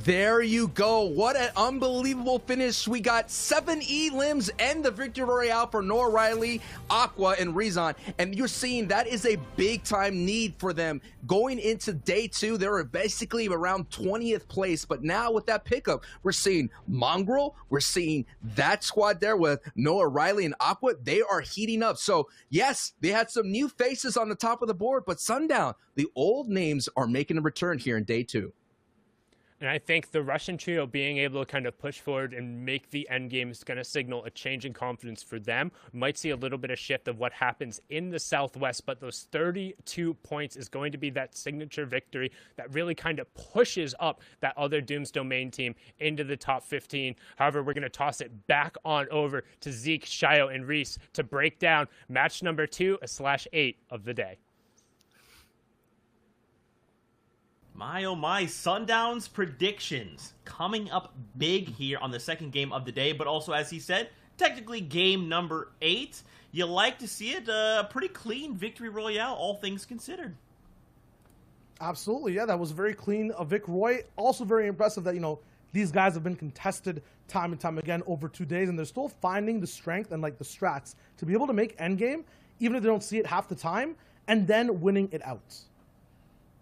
There you go. What an unbelievable finish. We got 7 elims and the victory royale for Noah Riley, Aqua, and Rezon. And you're seeing that is a big time need for them. Going into day 2, they were basically around 20th place. But now with that pickup, we're seeing Mongrel. We're seeing that squad there with Noah Riley and Aqua. They are heating up. So yes, they had some new faces on the top of the board, but Sundown, the old names are making a return here in day 2. And I think the Russian trio being able to kind of push forward and make the end game is going to signal a change in confidence for them. We might see a little bit of shift of what happens in the Southwest, but those 32 points is going to be that signature victory that really kind of pushes up that other Doom's Domain team into the top 15. However, we're going to toss it back on over to Zeke, Shio, and Reese to break down match number 2/8 of the day. My oh my, Sundown's predictions coming up big here on the second game of the day, but also, as he said, technically game number 8. You like to see it, a pretty clean victory royale, all things considered. Absolutely, yeah, that was very clean. Vic Roy, also very impressive that, you know, these guys have been contested time and time again over 2 days, and they're still finding the strength and, like, the strats to be able to make endgame, even if they don't see it half the time, and then winning it out.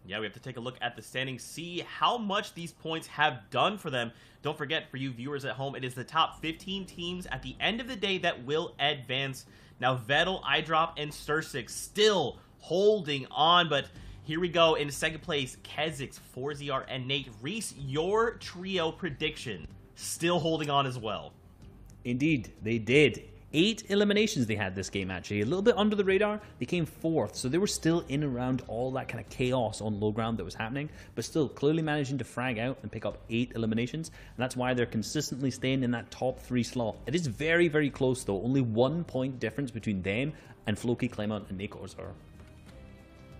Yeah, we have to take a look at the standings, see how much these points have done for them. Don't forget, for you viewers at home, it is the top 15 teams at the end of the day that will advance. Now, Vettel, iDrop, and Stursix still holding on, but here we go. In second place, Kezix, 4ZR, and Nate. Reese, your trio prediction still holding on as well. Indeed, they did. 8 eliminations they had this game, actually. A little bit under the radar. They came 4th, so they were still in and around all that kind of chaos on low ground that was happening, but still clearly managing to frag out and pick up 8 eliminations, and that's why they're consistently staying in that top 3 slot. It is very, very close, though. Only 1 point difference between them and Floki, Clement, and Nikozar.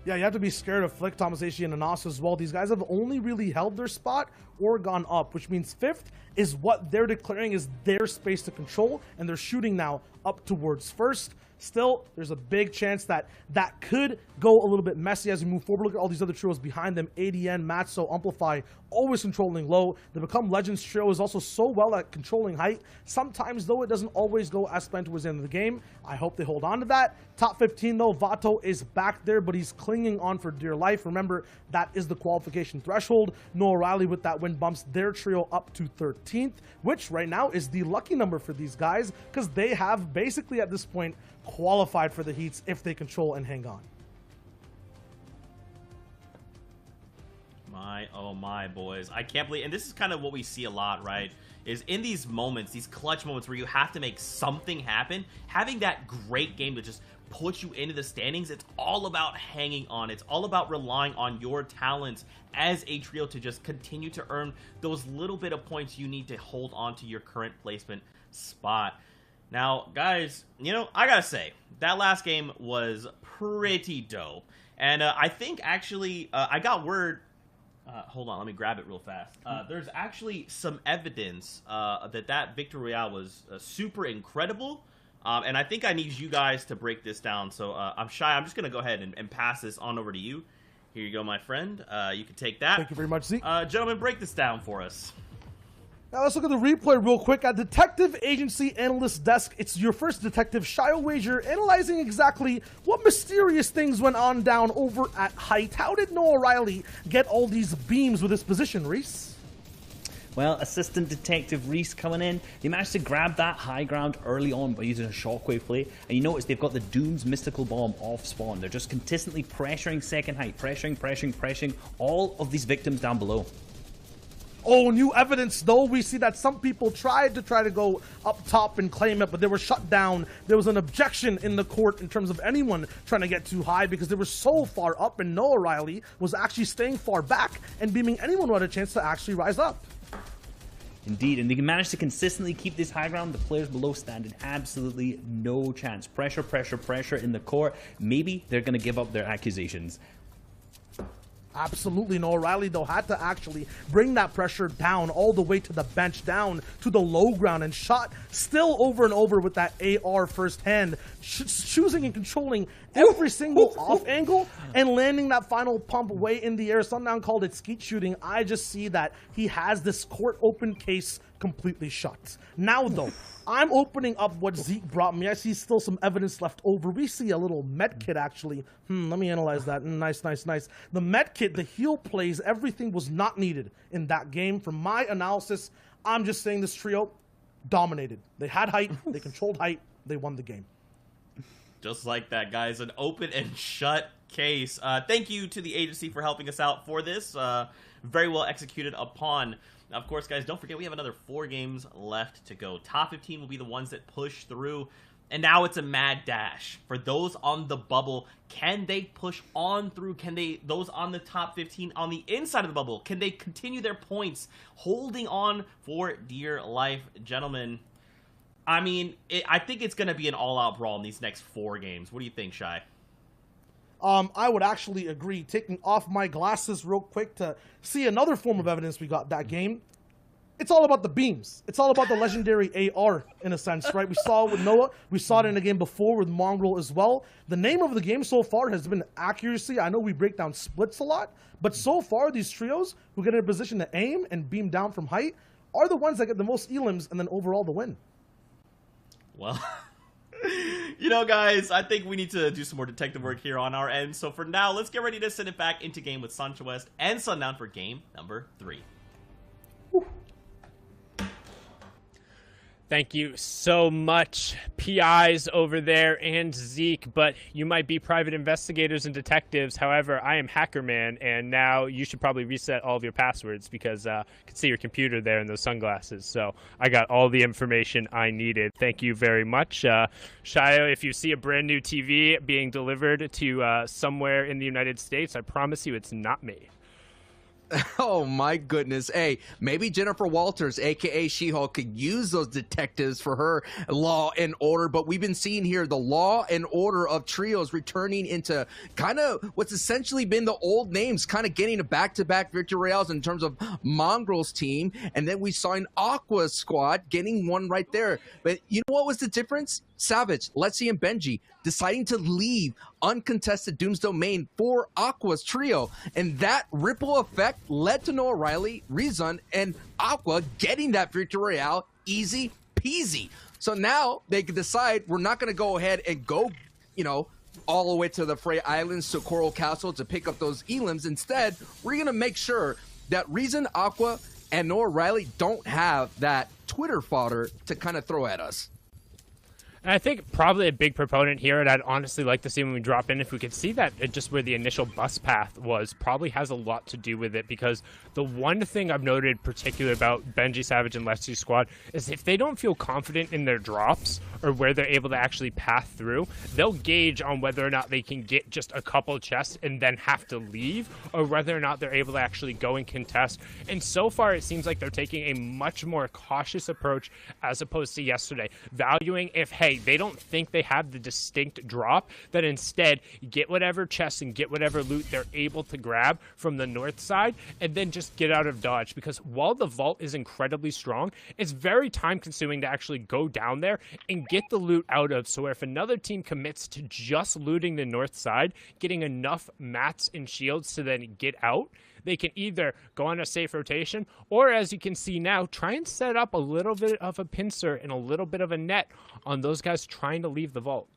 Yeah, you have to be scared of Flick, Thomas Aishi, and Anas as well. These guys have only really held their spot or gone up, which means 5th is what they're declaring is their space to control, and they're shooting now up towards 1st. Still, there's a big chance that that could go a little bit messy as we move forward. Look at all these other trios behind them. ADN, Matzo, Amplify, always controlling low. The Become Legends trio is also so well at controlling height. Sometimes, though, it doesn't always go as planned towards the end of the game. I hope they hold on to that. Top 15, though, Vato is back there, but he's clinging on for dear life. Remember, that is the qualification threshold. Noah Riley with that win bumps their trio up to 13th, which right now is the lucky number for these guys because they have basically at this point qualified for the heats if they control and hang on. My, oh my, boys. I can't believe, and this is kind of what we see a lot, right? is in these moments, these clutch moments where you have to make something happen, having that great game to just put you into the standings. It's all about hanging on. It's all about relying on your talents as a trio to just continue to earn those little bit of points you need to hold on to your current placement spot. Now, guys, you know, I gotta say, that last game was pretty dope. And I think, actually, I got word... hold on, let me grab it real fast. There's actually some evidence that Victory Royale was super incredible. And I think I need you guys to break this down. So I'm Shy. I'm just going to go ahead and pass this on over to you. Here you go, my friend. You can take that. Thank you very much, Zeke. Gentlemen, break this down for us. Now let's look at the replay real quick. At Detective Agency Analyst Desk, it's your first detective, Shio Wager, analyzing exactly what mysterious things went on down over at Height. How did Noah Riley get all these beams with his position, Reese? Well, Assistant Detective Reese coming in. They managed to grab that high ground early on by using a shockwave play. And you notice they've got the Doom's Mystical Bomb off spawn. They're just consistently pressuring second height. Pressuring all of these victims down below. Oh, new evidence, though. We see that some people tried to go up top and claim it, but they were shut down. There was an objection in the court in terms of anyone trying to get too high because they were so far up, and Noah Riley was actually staying far back and beaming anyone who had a chance to actually rise up. Indeed, and they can manage to consistently keep this high ground. The players below stand in absolutely no chance. Pressure in the court. Maybe they're going to give up their accusations. Absolutely. Noah Riley, though, had to actually bring that pressure down all the way to the bench, down to the low ground, and shot still over and over with that AR firsthand, choosing and controlling every single off angle and landing that final pump way in the air. Sundown called it skeet shooting. I just see that he has this court open case completely shut. Now, though, I'm opening up what Zeke brought me. I see still some evidence left over. We see a little med kit, actually. Let me analyze that. Nice. The med kit, the heal plays, everything was not needed in that game. From my analysis, I'm just saying this trio dominated. They had height, they controlled height, they won the game. Just like that, guys. An open and shut case. Thank you to the agency for helping us out for this. Very well executed upon. Of course, guys, don't forget we have another 4 games left to go. Top 15 will be the ones that push through. And now it's a mad dash. For those on the bubble, can they push on through? Can they, those on the top 15 on the inside of the bubble, can they continue their points, holding on for dear life? Gentlemen, I mean, I think it's going to be an all-out brawl in these next 4 games. What do you think, Shy? I would actually agree. Taking off my glasses real quick to see another form of evidence we got that game. It's all about the beams. It's all about the legendary AR, in a sense, right? We saw it with Noah. We saw it in a game before with Mongrel as well. The name of the game so far has been accuracy. I know we break down splits a lot, but so far these trios who get in a position to aim and beam down from height are the ones that get the most elims and then overall the win. Well... You know, guys, I think we need to do some more detective work here on our end. So for now, let's get ready to send it back into game with Sancho West and Sundown for game number 3. Thank you so much, PIs over there and Zeke, but you might be private investigators and detectives. However, I am Hacker Man, and now you should probably reset all of your passwords because I can see your computer there in those sunglasses. So I got all the information I needed. Thank you very much. Shio, if you see a brand new TV being delivered to somewhere in the United States, I promise you it's not me. Oh my goodness. Hey, maybe Jennifer Walters, aka She-Hulk, could use those detectives for her Law and Order, but we've been seeing here the Law and Order of trios returning into kind of what's essentially been the old names, kind of getting a back-to-back victory royales in terms of Mongrel's team, and then we saw an Aqua's squad getting one right there. But you know what was the difference? Savage, Letsy, and Benji deciding to leave uncontested Doom's Domain for Aqua's trio. And that ripple effect led to Noah Riley, Rezun, and Aqua getting that victory royale easy peasy. So now they can decide we're not going to go ahead and go, you know, all the way to the Frey Islands to Coral Castle to pick up those elims. Instead, we're going to make sure that Rezun, Aqua, and Noah Riley don't have that Twitter fodder to kind of throw at us. And I think probably a big proponent here, and I'd honestly like to see when we drop in, if we could see that just where the initial bus path was, probably has a lot to do with it, because the one thing I've noted particularly about Benji, Savage, and Lexi's squad is if they don't feel confident in their drops or where they're able to actually path through, they'll gauge on whether or not they can get just a couple chests and then have to leave, or whether or not they're able to actually go and contest. And so far, it seems like they're taking a much more cautious approach as opposed to yesterday, valuing if, hey, they don't think they have the distinct drop, that instead get whatever chests and get whatever loot they're able to grab from the north side and then just get out of dodge. Because while the vault is incredibly strong, it's very time consuming to actually go down there and get the loot out of. So if another team commits to just looting the north side, getting enough mats and shields to then get out, they can either go on a safe rotation, or as you can see now, try and set up a little bit of a pincer and a little bit of a net on those guys trying to leave the vault.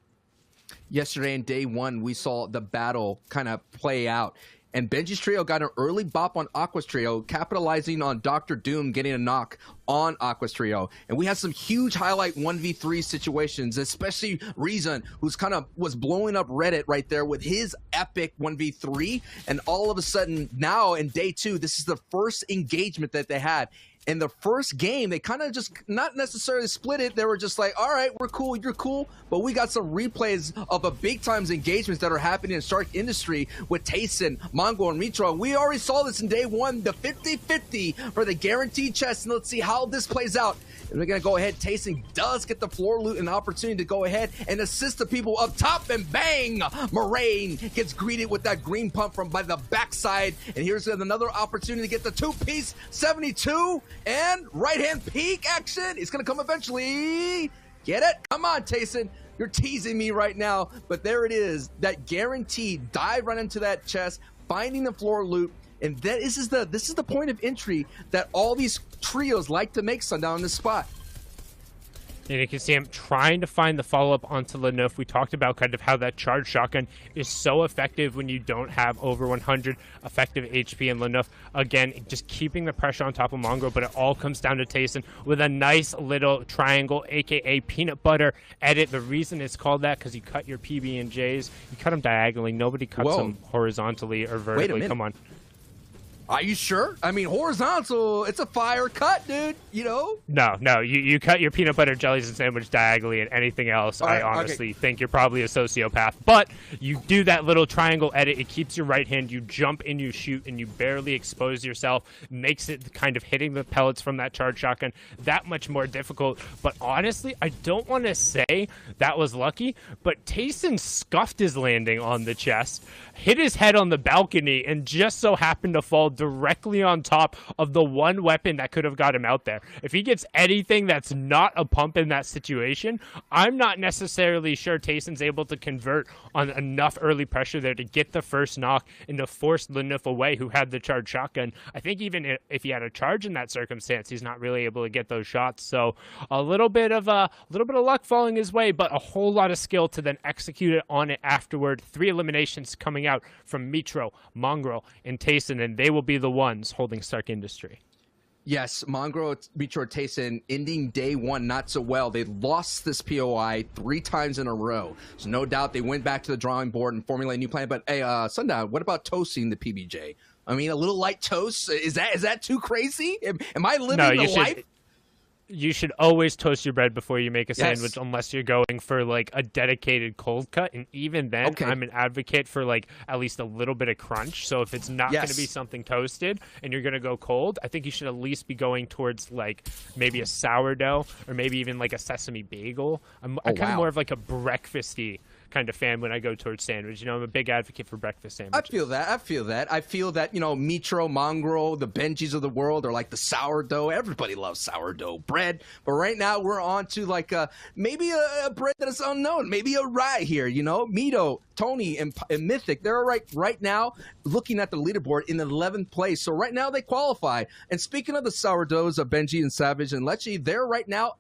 Yesterday in day one, we saw the battle kind of play out. And Benji's trio got an early bop on Aqua's trio, capitalizing on Dr. Doom getting a knock on Aqua's trio. And we had some huge highlight 1v3 situations, especially Reason, who's kind of was blowing up Reddit right there with his epic 1v3. And all of a sudden, now in day two, this is the first engagement that they had. In the first game, they kind of just not necessarily split it. They were just like, all right, we're cool, you're cool. But we got some replays of a big times engagements that are happening in Stark Industry with Tayson, Mongo, and Mitro. And we already saw this in day one, the 50-50 for the guaranteed chest. And let's see how this plays out. And we're going to go ahead. Tayson does get the floor loot and opportunity to go ahead and assist the people up top. And bang! Moraine gets greeted with that green pump from by the backside. And here's another opportunity to get the two-piece 72. And right-hand peek action. It's going to come eventually. Get it? Come on, Tayson. You're teasing me right now. But there it is. That guaranteed dive right into that chest, finding the floor loot. And this is the point of entry that all these trios like to make Sundown in this spot. And you can see him trying to find the follow-up onto Lenouf. We talked about kind of how that charge shotgun is so effective when you don't have over 100 effective HP. And Lenouf, again, just keeping the pressure on top of Mongo, but it all comes down to Tayson with a nice little triangle, a.k.a. peanut butter edit. The reason it's called that, because you cut your PB&Js, you cut them diagonally. Nobody cuts them horizontally or vertically. Wait a minute. Come on. Are you sure? I mean, horizontal, it's a fire cut, dude, you know? No, you cut your peanut butter jellies and sandwich diagonally, and anything else, I honestly think you're probably a sociopath. But you do that little triangle edit, it keeps your right hand, you jump and you shoot, and you barely expose yourself, makes it kind of hitting the pellets from that charge shotgun that much more difficult. But honestly, I don't want to say that was lucky, but Tayson scuffed his landing on the chest, hit his head on the balcony, and just so happened to fall directly on top of the one weapon that could have got him out there. If he gets anything that's not a pump in that situation, I'm not necessarily sure Tayson's able to convert on enough early pressure there to get the first knock and to force Lenouf away, who had the charged shotgun. I think even if he had a charge in that circumstance, he's not really able to get those shots. So a little bit of luck falling his way, but a whole lot of skill to then execute it on it afterward. 3 eliminations coming out from Mitro, Mongrel, and Tayson, and they will be the ones holding Stark Industry. Yes, Mongrel, Mitro, Tayson ending day one not so well. They lost this POI 3 times in a row. So no doubt they went back to the drawing board and formulated a new plan. But hey, Sundown, what about toasting the PBJ? I mean, a little light toast, is that too crazy? Am I living the life? You should always toast your bread before you make a sandwich, unless you're going for like a dedicated cold cut. And even then, I'm an advocate for like at least a little bit of crunch. So if it's not going to be something toasted and you're going to go cold, I think you should at least be going towards like maybe a sourdough or maybe even like a sesame bagel. I'm kind of more of like a breakfasty kind of fan when I go towards sandwich. You know, I'm a big advocate for breakfast sandwiches. I feel that, you know, Mitro, Mongrel, the Benjis of the world are like the sourdough. Everybody loves sourdough bread. But right now we're on to like maybe a bread that is unknown. Maybe a rye here, you know. Mito, Tony, and Mythic, they're right now looking at the leaderboard in 11th place. So right now they qualify. And speaking of the sourdoughs of Benji and Savage and Lechi, they're right now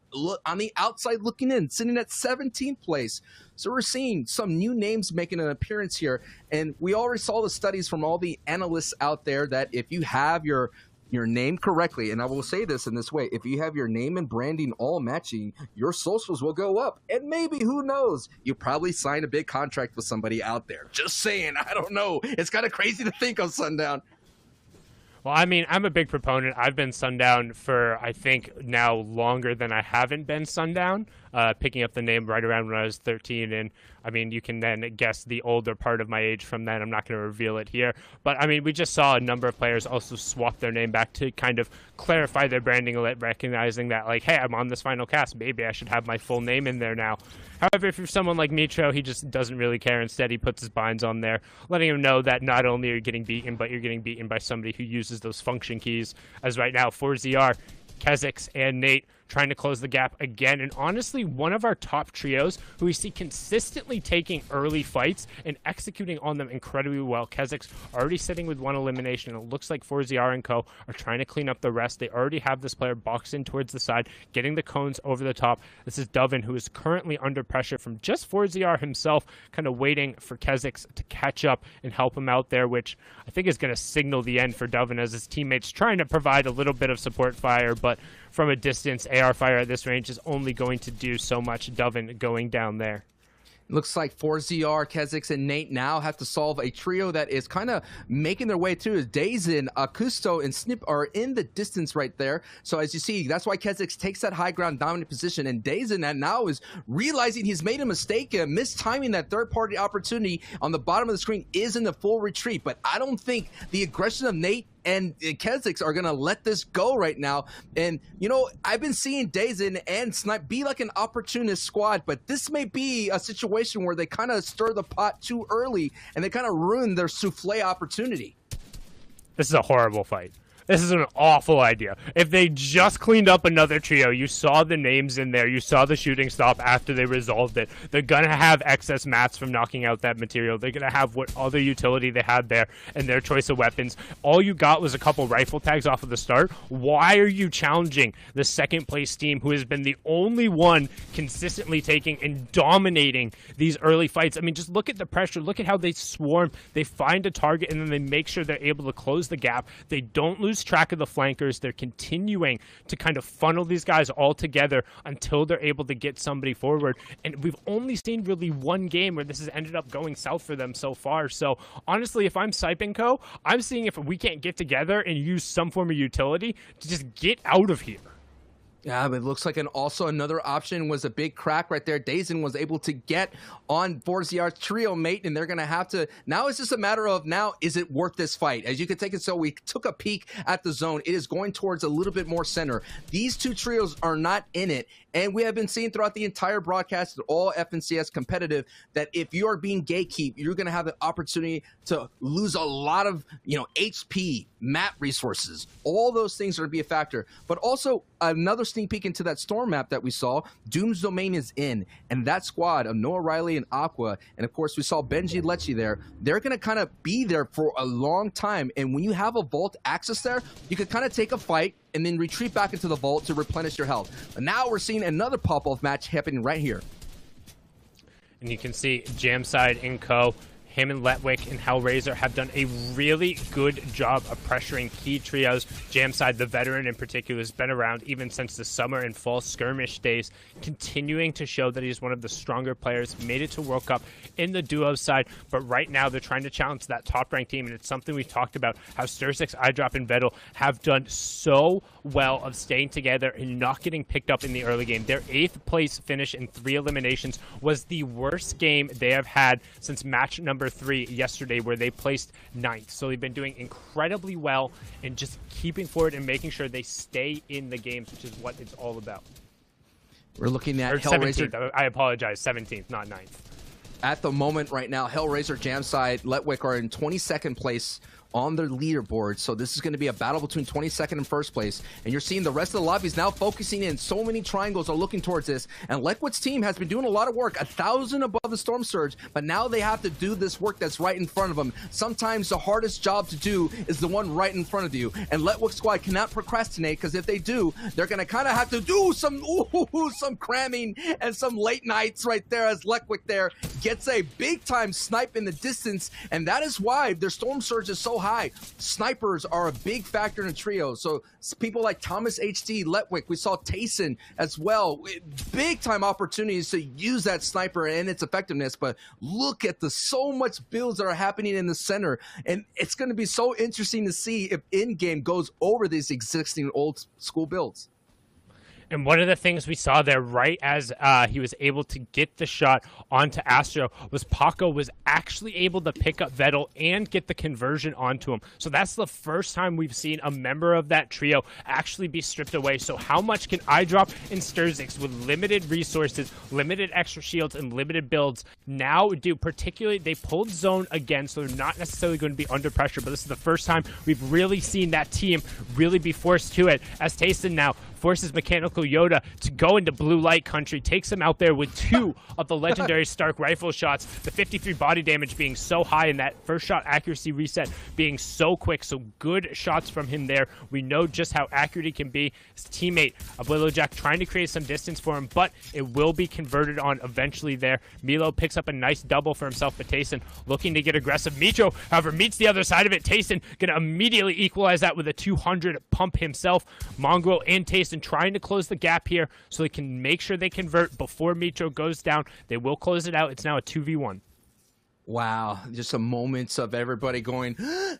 on the outside looking in, sitting at 17th place. So we're seeing some new names making an appearance here. And we already saw the studies from all the analysts out there that if you have your your name correctly, and I will say this in this way, if you have your name and branding all matching, your socials will go up, and maybe, who knows, you probably sign a big contract with somebody out there. Just saying, I don't know. It's kind of crazy to think of, Sundown. Well, I mean, I'm a big proponent. I've been Sundown for, I think, now longer than I haven't been Sundown, picking up the name right around when I was 13. And, I mean, you can then guess the older part of my age from then. I'm not going to reveal it here. But, I mean, we just saw a number of players also swap their name back to kind of clarify their branding, recognizing that, like, hey, I'm on this final cast. Maybe I should have my full name in there now. However, if you're someone like Mitro, he just doesn't really care. Instead, he puts his binds on there, letting him know that not only are you getting beaten, but you're getting beaten by somebody who uses those function keys. As right now, 4ZR, Kezix, and Nate trying to close the gap again. And honestly, one of our top trios who we see consistently taking early fights and executing on them incredibly well. Kezix already sitting with one elimination. It looks like 4ZR and co are trying to clean up the rest. They already have this player boxed in towards the side, getting the cones over the top. This is Dovin, who is currently under pressure from just 4ZR himself, kind of waiting for Kezix to catch up and help him out there, which I think is going to signal the end for Dovin as his teammates trying to provide a little bit of support fire, but from a distance, AR fire at this range is only going to do so much. Dovin going down there. Looks like 4ZR, Kezix, and Nate now have to solve a trio that is kind of making their way through. Dazin, Akusto, and Snip are in the distance right there. So as you see, that's why Kezix takes that high ground dominant position. And Dazin now is realizing he's made a mistake, mistiming that third-party opportunity on the bottom of the screen is in the full retreat. But I don't think the aggression of Nate and Kezix are going to let this go right now. And, you know, I've been seeing Dazin and Snipe be like an opportunist squad, but this may be a situation where they kind of stir the pot too early and they kind of ruin their souffle opportunity. This is a horrible fight. This is an awful idea. If they just cleaned up another trio, you saw the names in there, you saw the shooting stop after they resolved it. They're going to have excess mats from knocking out that material. They're going to have what other utility they had there and their choice of weapons. All you got was a couple rifle tags off of the start. Why are you challenging the second place team who has been the only one consistently taking and dominating these early fights? I mean, just look at the pressure. Look at how they swarm. They find a target and then they make sure they're able to close the gap. They don't lose track of the flankers. They're continuing to kind of funnel these guys all together until they're able to get somebody forward. And we've only seen really one game where this has ended up going south for them so far. So honestly, if I'm Sipe & Co., I'm seeing if we can't get together and use some form of utility to just get out of here. Yeah, but it looks like also another option was a big crack right there. Dazin was able to get on 4ZR's trio mate, and they're going to have to, now it's just a matter of now, is it worth this fight? As you can take it, so we took a peek at the zone. It is going towards a little bit more center. These two trios are not in it, and we have been seeing throughout the entire broadcast, all FNCS competitive, that if you are being gatekeep, you're going to have the opportunity to lose a lot of, you know, HP, map resources. All those things are going to be a factor. But also, another sneak peek into that storm map that we saw, Doom's Domain is in, and that squad of Noah Riley and Aqua, and of course we saw Benji Lecce there, they're going to kind of be there for a long time. And when you have a vault access there, you could kind of take a fight and then retreat back into the vault to replenish your health. And now we're seeing another pop-off match happening right here. And you can see Jamside and co. Him and Letwick and Hellraiser have done a really good job of pressuring key trios. Jamside, the veteran in particular, has been around even since the summer and fall skirmish days, continuing to show that he's one of the stronger players, made it to World Cup in the duo side, but right now they're trying to challenge that top-ranked team, and it's something we've talked about, how Sturzix, iDrop, and Vettel have done so well of staying together and not getting picked up in the early game. Their 8th place finish in 3 eliminations was the worst game they have had since match number 3 yesterday, where they placed 9th. So they've been doing incredibly well and just keeping forward and making sure they stay in the games, which is what it's all about. We're looking at Hellraiser. 17th. I apologize, 17th, not 9th. At the moment right now, Hellraiser, Jamside, Letwick are in 22nd place on their leaderboard. So this is going to be a battle between 22nd and first place. And you're seeing the rest of the lobbies now focusing in. So many triangles are looking towards this. And Leckwood's team has been doing a lot of work, 1,000 above the Storm Surge, but now they have to do this work that's right in front of them. Sometimes the hardest job to do is the one right in front of you. And Letwick's squad cannot procrastinate, because if they do, they're going to kind of have to do some cramming and some late nights right there, as Leckwick there gets a big time snipe in the distance. And that is why their Storm Surge is so high. Snipers are a big factor in a trio. So people like Thomas HD, Letwick, we saw Tayson as well. Big time opportunities to use that sniper and its effectiveness. But look at the so much builds that are happening in the center. And it's going to be so interesting to see if in-game goes over these existing old school builds. And one of the things we saw there right as he was able to get the shot onto Astro was Paco was actually able to pick up Vettel and get the conversion onto him. So that's the first time we've seen a member of that trio actually be stripped away. So how much can iDrop and Sturzix with limited resources, limited extra shields, and limited builds now do? Particularly, they pulled zone again, so they're not necessarily going to be under pressure, but this is the first time we've really seen that team really be forced to it, as Tayson now forces Mechanical Yoda to go into blue light country, takes him out there with 2 of the legendary Stark rifle shots, the 53 body damage being so high and that first shot accuracy reset being so quick. So good shots from him there. We know just how accurate he can be. His teammate, Willowjack, trying to create some distance for him, but it will be converted on eventually there. Milo picks up a nice double for himself, but Tayson looking to get aggressive. Mitro, however, meets the other side of it. Tayson going to immediately equalize that with a 200 pump himself. Mongrel and Tayson trying to close the gap here so they can make sure they convert before Mitro goes down. They will close it out. It's now a 2v1. Wow, just some moments of everybody going,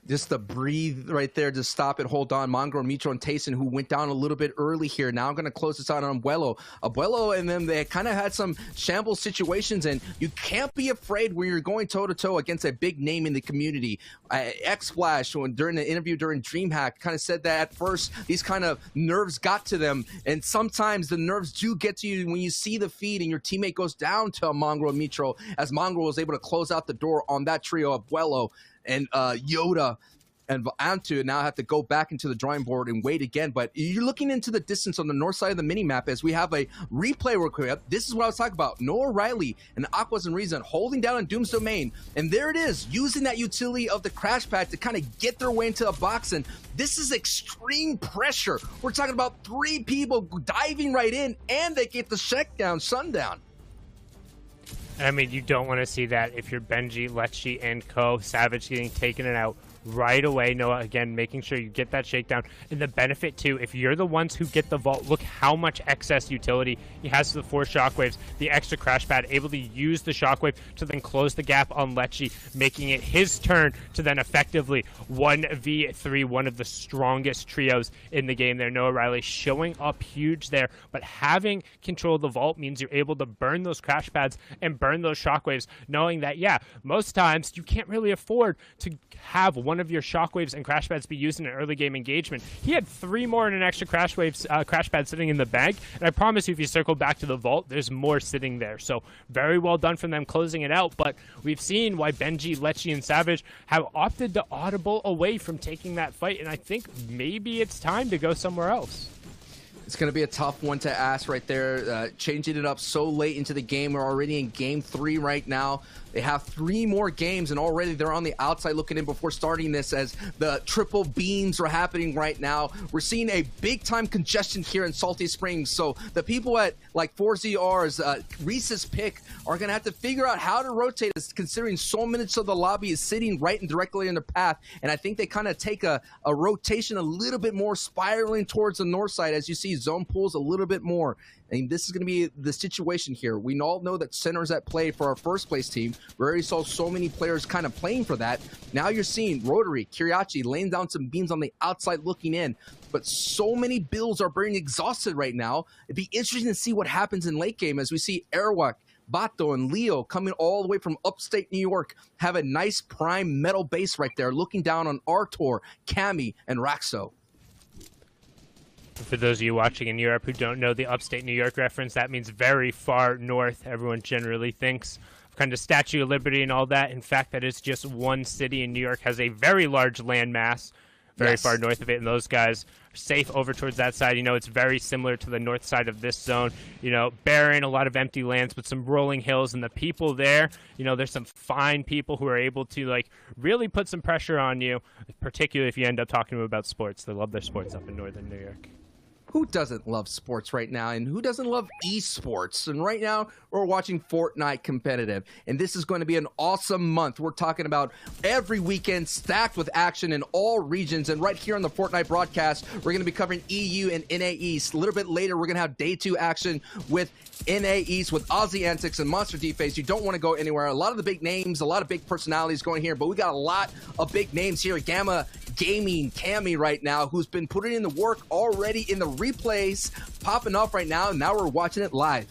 just to breathe right there, to stop it, hold on. Mongrel, Mitro, and Tayson, who went down a little bit early here. Now I'm going to close this out on Abuelo, and then they kind of had some shambles situations, and you can't be afraid when you're going toe-to-toe against a big name in the community. X-Flash, during the interview during DreamHack, kind of said that at first these kind of nerves got to them, and sometimes the nerves do get to you when you see the feed and your teammate goes down to a Mongrel and Mitro, as Mongrel was able to close out the door on that trio of Abuelo and Yoda and Antu. Now have to go back into the drawing board and wait again. But you're looking into the distance on the north side of the mini-map as we have a replay real quick. This is what I was talking about. Noah Riley and Aquas and Reason holding down on Doom's Domain. And there it is, using that utility of the crash pad to kind of get their way into a box. And this is extreme pressure. We're talking about 3 people diving right in, and they get the check-down, sundown. I mean, you don't want to see that if you're Benji, Lecce, and Co. Savage getting taken it out right away. Noah, again, making sure you get that shakedown. And the benefit, too, if you're the ones who get the vault, look how much excess utility he has to the 4 shockwaves, the extra crash pad, able to use the shockwave to then close the gap on Lecce, making it his turn to then effectively 1v3, one of the strongest trios in the game there. Noah Riley showing up huge there, but having control of the vault means you're able to burn those crash pads and burn those shockwaves, knowing that, yeah, most times you can't really afford to have one of your shockwaves and crash pads be used in an early game engagement. He had 3 more in an extra crash pad sitting in the bag, and I promise you, if you circle back to the vault, there's more sitting there. So very well done from them closing it out, but we've seen why Benji, Lecce, and Savage have opted to audible away from taking that fight, and I think maybe it's time to go somewhere else. It's going to be a tough one to ask right there, changing it up so late into the game. We're already in game 3 right now. They have 3 more games, and already they're on the outside looking in before starting this as the triple beams are happening right now. We're seeing a big-time congestion here in Salty Springs, so the people at like 4ZR's Reese's pick are going to have to figure out how to rotate us, considering so minutes of the lobby is sitting right and directly in the path, and I think they kind of take a rotation a little bit more, spiraling towards the north side as you see zone pools a little bit more. And this is going to be the situation here. We all know that center's at play for our first place team. We already saw so many players kind of playing for that. Now you're seeing Rotary, Kiriachi laying down some beams on the outside looking in. But so many builds are being exhausted right now. It'd be interesting to see what happens in late game as we see Airwalk, Bato, and Leo coming all the way from upstate New York, have a nice prime metal base right there, looking down on Artor, Cami, and Raxo. For those of you watching in Europe who don't know the upstate New York reference, that means very far north. Everyone generally thinks of kind of Statue of Liberty and all that. In fact, that is just one city in New York, has a very large landmass very far north of it, and those guys are safe over towards that side. You know, it's very similar to the north side of this zone. You know, barren, a lot of empty lands, but some rolling hills, and the people there, you know, there's some fine people who are able to, like, really put some pressure on you, particularly if you end up talking to them about sports. They love their sports up in northern New York. who doesn't love sports right now, and who doesn't love esports? And right now we're watching Fortnite competitive, and this is going to be an awesome month. We're talking about every weekend stacked with action in all regions, and right here on the Fortnite broadcast we're going to be covering EU and NA East. A little bit later we're going to have day 2 action with NA East with Aussie Antics and Monster D-Face. You don't want to go anywhere. A lot of the big names, a lot of big personalities going here, but we got a lot of big names here. Gamma Gaming Cammy right now, who's been putting in the work already in the replays, popping off right now, and now we're watching it live.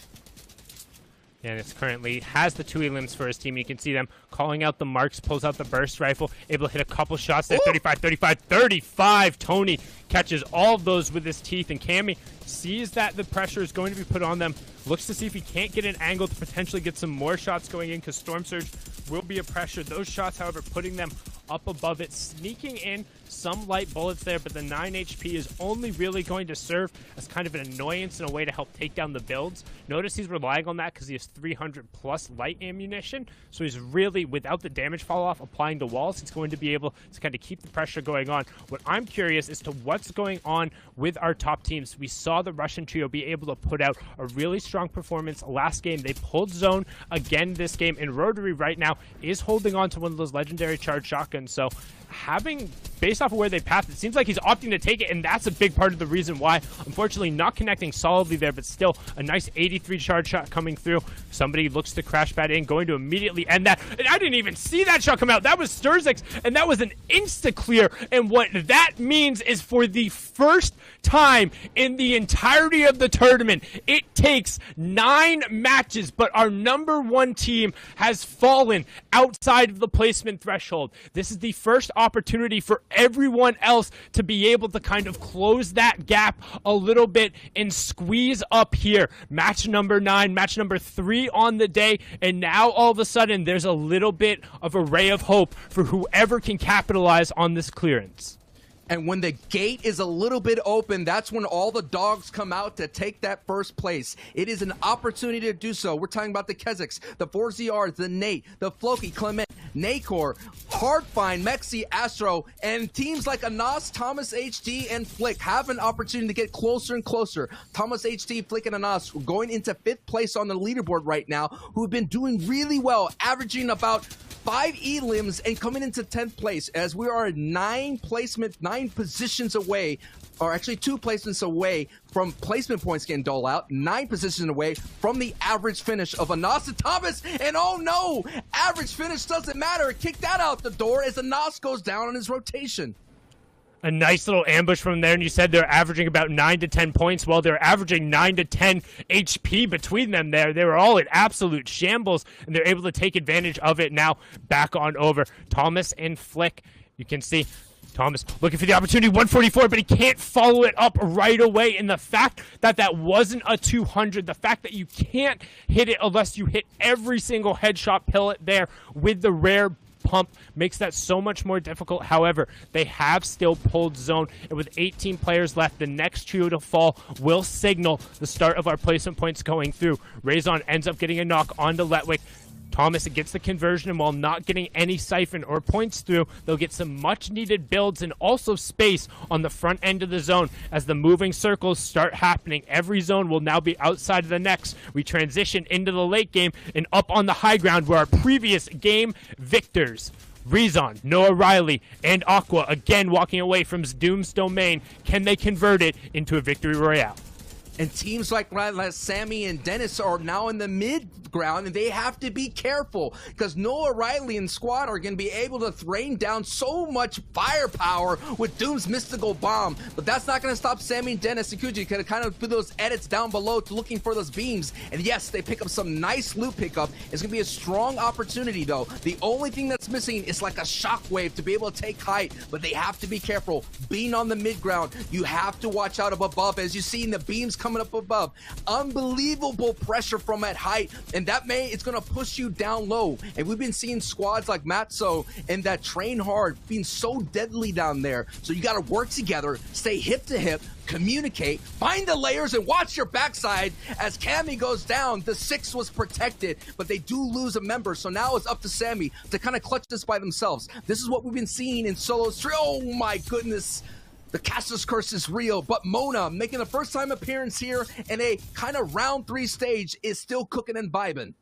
And it's currently has the 2 elims for his team. You can see them calling out the marks, pulls out the burst rifle, able to hit a couple shots there. 35, 35, 35. Tony catches all of those with his teeth, and Cammy sees that the pressure is going to be put on them. Looks to see if he can't get an angle to potentially get some more shots going in, because Storm Surge will be a pressure. Those shots, however, putting them up above it, sneaking in some light bullets there, but the 9 HP is only really going to serve as kind of an annoyance and a way to help take down the builds. Notice he's relying on that because he has 300 plus light ammunition, so he's really, without the damage fall off applying to walls, he's going to be able to kind of keep the pressure going on. What I'm curious as to what's going on with our top teams. We saw the Russian trio be able to put out a really strong performance last game. They pulled zone again this game, and Rotary right now is holding on to one of those legendary charge shotguns. So having, based off of where they passed, it seems like he's opting to take it, and that's a big part of the reason why. Unfortunately, not connecting solidly there, but still a nice 83 charge shot coming through. Somebody looks to crash pad in, going to immediately end that. And I didn't even see that shot come out. That was Sturzix, and that was an insta-clear. And what that means is, for the first time in the entirety of the tournament, it takes 9 matches, but our number 1 team has fallen outside of the placement threshold. This is the first opportunity for everyone else to be able to kind of close that gap a little bit and squeeze up here. Match number 9, match number 3 on the day, and now all of a sudden there's a little bit of a ray of hope for whoever can capitalize on this clearance. And when the gate is a little bit open, that's when all the dogs come out to take that first place. It is an opportunity to do so. We're talking about the Keziks, the 4ZRs, the Nate, the Floki, Clement, Nacor, Hardfind, Mexi, Astro, and teams like Anas, Thomas HD, and Flick have an opportunity to get closer and closer. Thomas HD, Flick, and Anas going into 5th place on the leaderboard right now, who've been doing really well, averaging about 5 elims and coming into 10th place, as we are 9 positions away, or actually 2 placements away from placement points getting doled out, 9 positions away from the average finish of Anas and Thomas. And oh no, average finish doesn't matter. Kick that out the door as Anas goes down on his rotation. A nice little ambush from there, and you said they're averaging about 9 to 10 points. Well, they're averaging 9 to 10 HP between them there. They were all in absolute shambles, and they're able to take advantage of it now. Back on over. Thomas and Flick, you can see Thomas looking for the opportunity, 144, but he can't follow it up right away. And the fact that that wasn't a 200, the fact that you can't hit it unless you hit every single headshot pellet there with the rare pump makes that so much more difficult. However, they have still pulled zone, and with 18 players left, the next trio to fall will signal the start of our placement points going through. Raison ends up getting a knock onto Letwick. Thomas gets the conversion, and while not getting any siphon or points through, they'll get some much needed builds and also space on the front end of the zone as the moving circles start happening. Every zone will now be outside of the next. We transition into the late game and up on the high ground where our previous game victors, Rezon, Noah Riley, and Aqua, again walking away from Doom's domain. Can they convert it into a victory royale? And teams like Sammy and Dennis are now in the mid ground, and they have to be careful because Noah Riley and squad are going to be able to rain down so much firepower with Doom's mystical bomb. But that's not going to stop Sammy and Dennis and Kuji. Can kind of do those edits down below to looking for those beams. And yes, they pick up some nice loot pickup. It's going to be a strong opportunity though. The only thing that's missing is like a shockwave to be able to take height, but they have to be careful. Being on the mid ground, you have to watch out above. As you see in the beams coming up above, unbelievable pressure from that height, and that it's gonna push you down low. And we've been seeing squads like Matzo and that train hard being so deadly down there. So you got to work together, stay hip to hip, communicate, find the layers, and watch your backside. As Cammy goes down, the 6 was protected, but they do lose a member. So now it's up to Sammy to kind of clutch this by themselves. This is what we've been seeing in solo stream. Oh my goodness. The Caster's curse is real, but Mona, making a first-time appearance here in a kind of round 3 stage, is still cooking and vibing.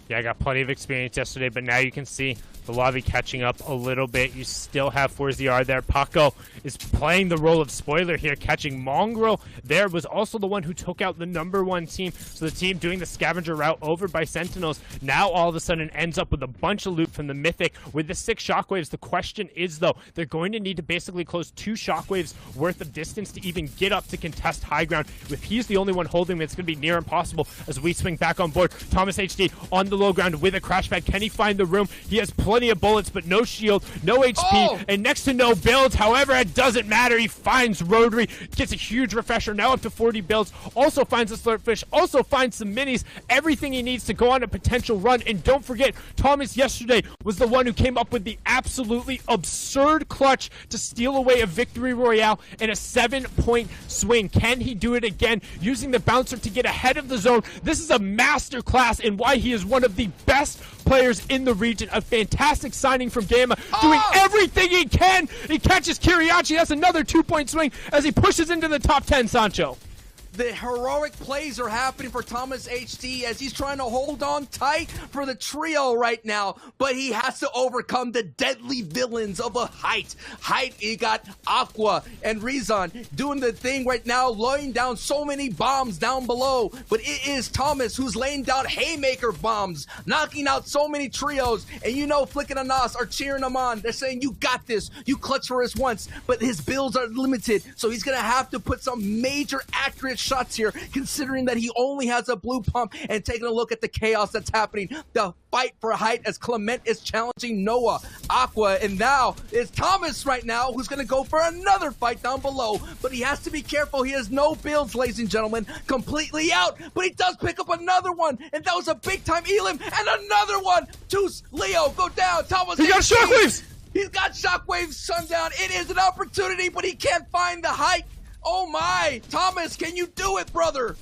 Yeah, I got plenty of experience yesterday, but now you can see the lobby catching up a little bit. You still have ForZR there. Paco is playing the role of spoiler here, catching Mongrel. There was also the one who took out the #1 team. So the team doing the scavenger route over by Sentinels now all of a sudden ends up with a bunch of loot from the Mythic with the 6 Shockwaves. The question is, though, they're going to need to basically close 2 Shockwaves worth of distance to even get up to contest high ground. If he's the only one holding them, it's going to be near impossible as we swing back on board. Thomas HD on the low ground with a crash pad. Can he find the room? He has plenty of bullets, but no shield, no HP, and next to no builds. However, it doesn't matter. He finds Rotary, gets a huge refresher, now up to 40 builds, also finds a Slurpfish, also finds some minis, everything he needs to go on a potential run. And don't forget, Thomas yesterday was the one who came up with the absolutely absurd clutch to steal away a victory royale in a 7-point swing. Can he do it again using the bouncer to get ahead of the zone? This is a master class in why he is one of the best players in the region. A fantastic signing from Gamma, doing everything he can. He catches Kiriachi. That's another 2-point swing as he pushes into the top 10, Sancho. The heroic plays are happening for Thomas HD as he's trying to hold on tight for the trio right now, but he has to overcome the deadly villains of a Height. Height, he got Aqua and Rezon doing the thing right now, laying down so many bombs down below, but it is Thomas who's laying down haymaker bombs, knocking out so many trios, and you know Flick and Anas are cheering him on. They're saying, you got this, you clutch for us once, but his builds are limited, so he's gonna have to put some major accurate shots here, considering that he only has a blue pump. And taking a look at the chaos that's happening, the fight for height as Clement is challenging Noah, Aqua, and now it's Thomas right now who's going to go for another fight down below, but he has to be careful. He has no builds, ladies and gentlemen, completely out, but he does pick up another one, and that was a big time Elim, and another one. Toos, Leo, go down. Thomas, he got shockwaves. He's got shockwaves, sundown. It is an opportunity, but he can't find the height. Oh my! Thomas, can you do it, brother?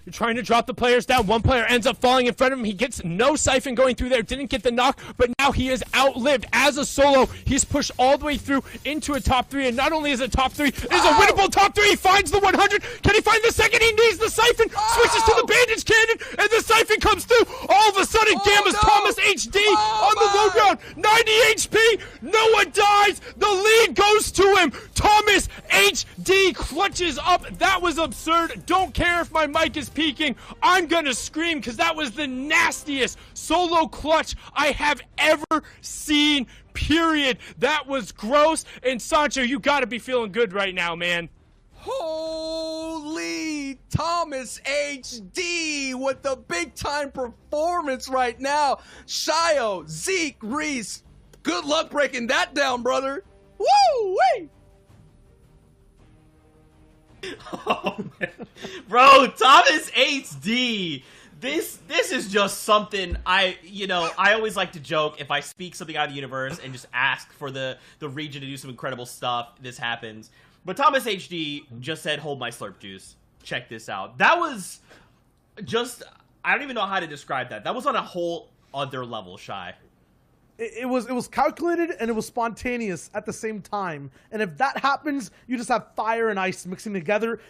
You're trying to drop the players down. One player ends up falling in front of him. He gets no siphon going through there. Didn't get the knock, but now he is outlived as a solo. He's pushed all the way through into a top 3, and not only is it top 3, it is a winnable top 3. He finds the 100. Can he find the second? He needs the siphon. Switches to the bandage cannon, and the siphon comes through. All of a sudden, Gamma's Thomas HD on the low ground. 90 HP. Noah dies. The lead goes to him. Thomas HD clutches up. That was absurd. Don't care if my mic is peaking. I'm gonna scream because that was the nastiest solo clutch I have ever seen, period. That was gross. And Sancho, you gotta be feeling good right now, man. Holy Thomas HD with the big time performance right now. Shio, Zeke, Reese, good luck breaking that down, brother. Woo-wee! Oh, man. Bro, Thomas HD. This is just something I always like to joke, if I speak something out of the universe and just ask for the region to do some incredible stuff, this happens. But Thomas HD just said, hold my slurp juice. Check this out. That was just, I don't even know how to describe that. That was on a whole other level, Shy. It was calculated and it was spontaneous at the same time. And if that happens, you just have fire and ice mixing together,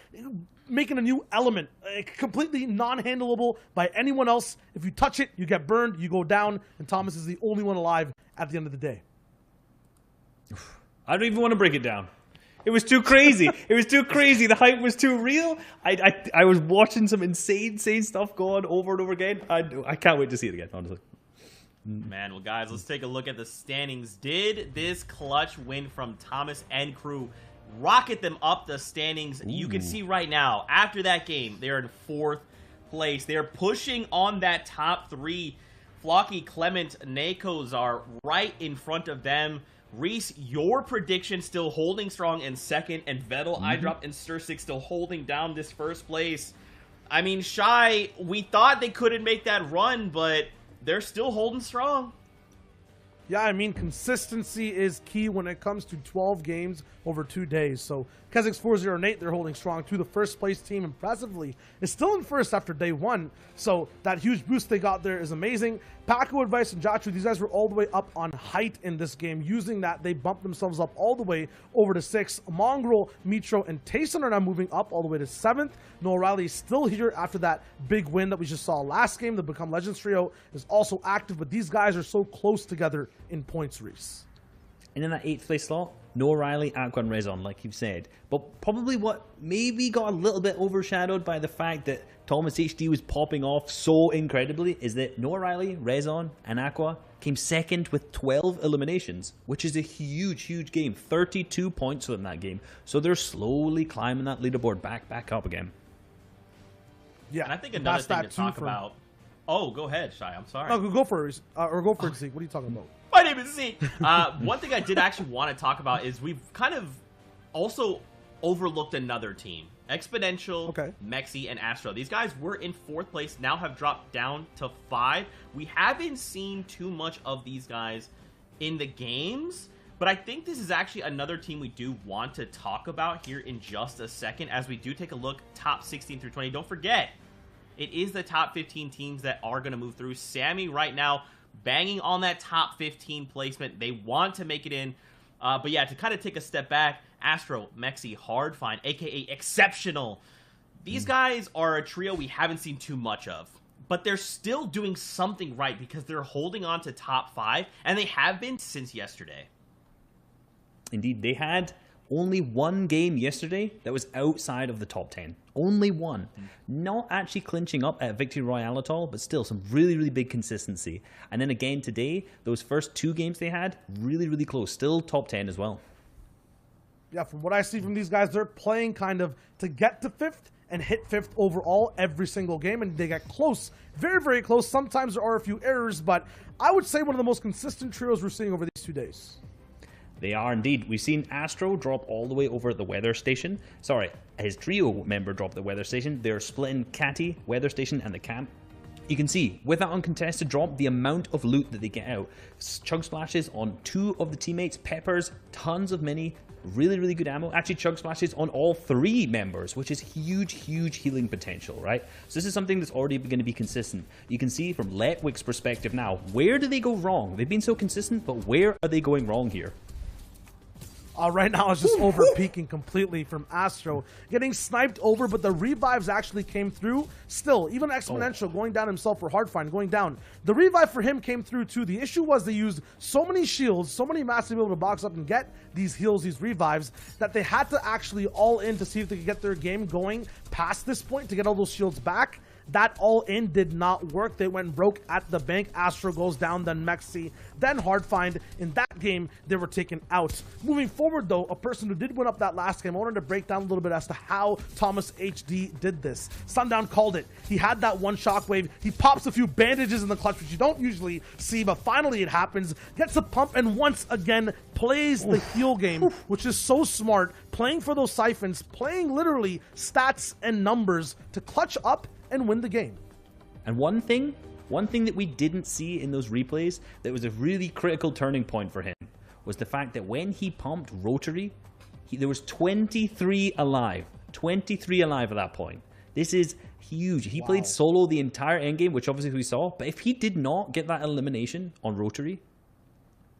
making a new element, completely non-handleable by anyone else. If you touch it, you get burned, you go down, and Thomas is the only one alive at the end of the day. I don't even want to break it down. It was too crazy. It was too crazy. The hype was too real. I was watching some insane stuff go on over and over again. I can't wait to see it again, honestly. Man, well, guys, let's take a look at the standings. Did this clutch win from Thomas and crew rocket them up the standings? Ooh. You can see right now, after that game, they're in 4th place. They're pushing on that top 3. Flocky, Clement, Nakos are right in front of them. Reese, your prediction still holding strong in 2nd, and Vettel, iDrop, and Stursik still holding down this 1st place. I mean, Shy, we thought they couldn't make that run, but they're still holding strong. Yeah, I mean, consistency is key when it comes to 12 games over 2 days. So, Kezix 408, they're holding strong too. The first place team, impressively, is still in first after day 1. So, that huge boost they got there is amazing. Paco, Advice, and Jachu, these guys were all the way up on height in this game. Using that, they bumped themselves up all the way over to 6. Mongrel, Mitro, and Tayson are now moving up all the way to 7th. Noah Riley is still here after that big win that we just saw last game. The Become Legends trio is also active, but these guys are so close together in points race. And in that 8th place slot, Noah Riley, Aqua, and Rezon, like you've said. But probably what maybe got a little bit overshadowed by the fact that Thomas HD was popping off so incredibly is that Noah Riley, Rezon, and Aqua came second with 12 eliminations, which is a huge, huge game. 32 points in that game. So they're slowly climbing that leaderboard back up again. Yeah, and I think another thing to talk about. Oh, go ahead, Shai. I'm sorry. No, go for it, or go for it, Zeke. What are you talking about? My name is Zeke. One thing I did actually want to talk about is we've kind of also overlooked another team. Exponential, okay. Mexi, and Astro. These guys were in 4th place, now have dropped down to 5. We haven't seen too much of these guys in the games, but I think this is actually another team we do want to talk about here in just a second as we do take a look top 16 through 20. Don't forget, it is the top 15 teams that are going to move through. Sammy right now banging on that top 15 placement. They want to make it in. But yeah, to kind of take a step back, Astro, Mexi, Hardfind, aka Exceptional. These guys are a trio we haven't seen too much of. But they're still doing something right because they're holding on to top 5, and they have been since yesterday. Indeed, they had only one game yesterday that was outside of the top 10. Only one. Not actually clinching up at Victory Royale at all, but still some really, really big consistency. And then again today, those first 2 games they had, really, really close. Still top 10 as well. Yeah, from what I see from these guys, they're playing kind of to get to 5th and hit 5th overall every single game, and they get close. Very, very close. Sometimes there are a few errors, but I would say one of the most consistent trios we're seeing over these 2 days. They are indeed. We've seen Astro drop all the way over at the weather station. Sorry, his trio member dropped the weather station. They're splitting Catty, weather station, and the camp. You can see, with that uncontested drop, the amount of loot that they get out. Chug splashes on 2 of the teammates, peppers, tons of mini, really, really good ammo. Actually, chug splashes on all 3 members, which is huge, huge healing potential, right? So this is something that's already going to be consistent. You can see from Letwick's perspective now, where do they go wrong? They've been so consistent, but where are they going wrong here? Right now it's just over peaking completely from Astro. Getting sniped over, but the revives actually came through. Still, even Exponential going down himself for Hardfind, going down. The revive for him came through too. The issue was they used so many shields, so many mats to be able to box up and get these heals, these revives, that they had to actually all in to see if they could get their game going past this point to get all those shields back. That all in did not work. They went broke at the bank. Astro goes down, then Mexi, then Hardfind. In that game, they were taken out. Moving forward, though, a person who did win up that last game, I wanted to break down a little bit as to how Thomas HD did this. Sundown called it. He had that one shockwave. He pops a few bandages in the clutch, which you don't usually see, but finally it happens. Gets a pump, and once again plays the heal game, which is so smart. Playing for those siphons, playing literally stats and numbers to clutch up and win the game. And one thing that we didn't see in those replays that was a really critical turning point for him was the fact that when he pumped Rotary, there was 23 alive. 23 alive at that point. This is huge. He played solo the entire endgame, which obviously we saw, but if he did not get that elimination on Rotary,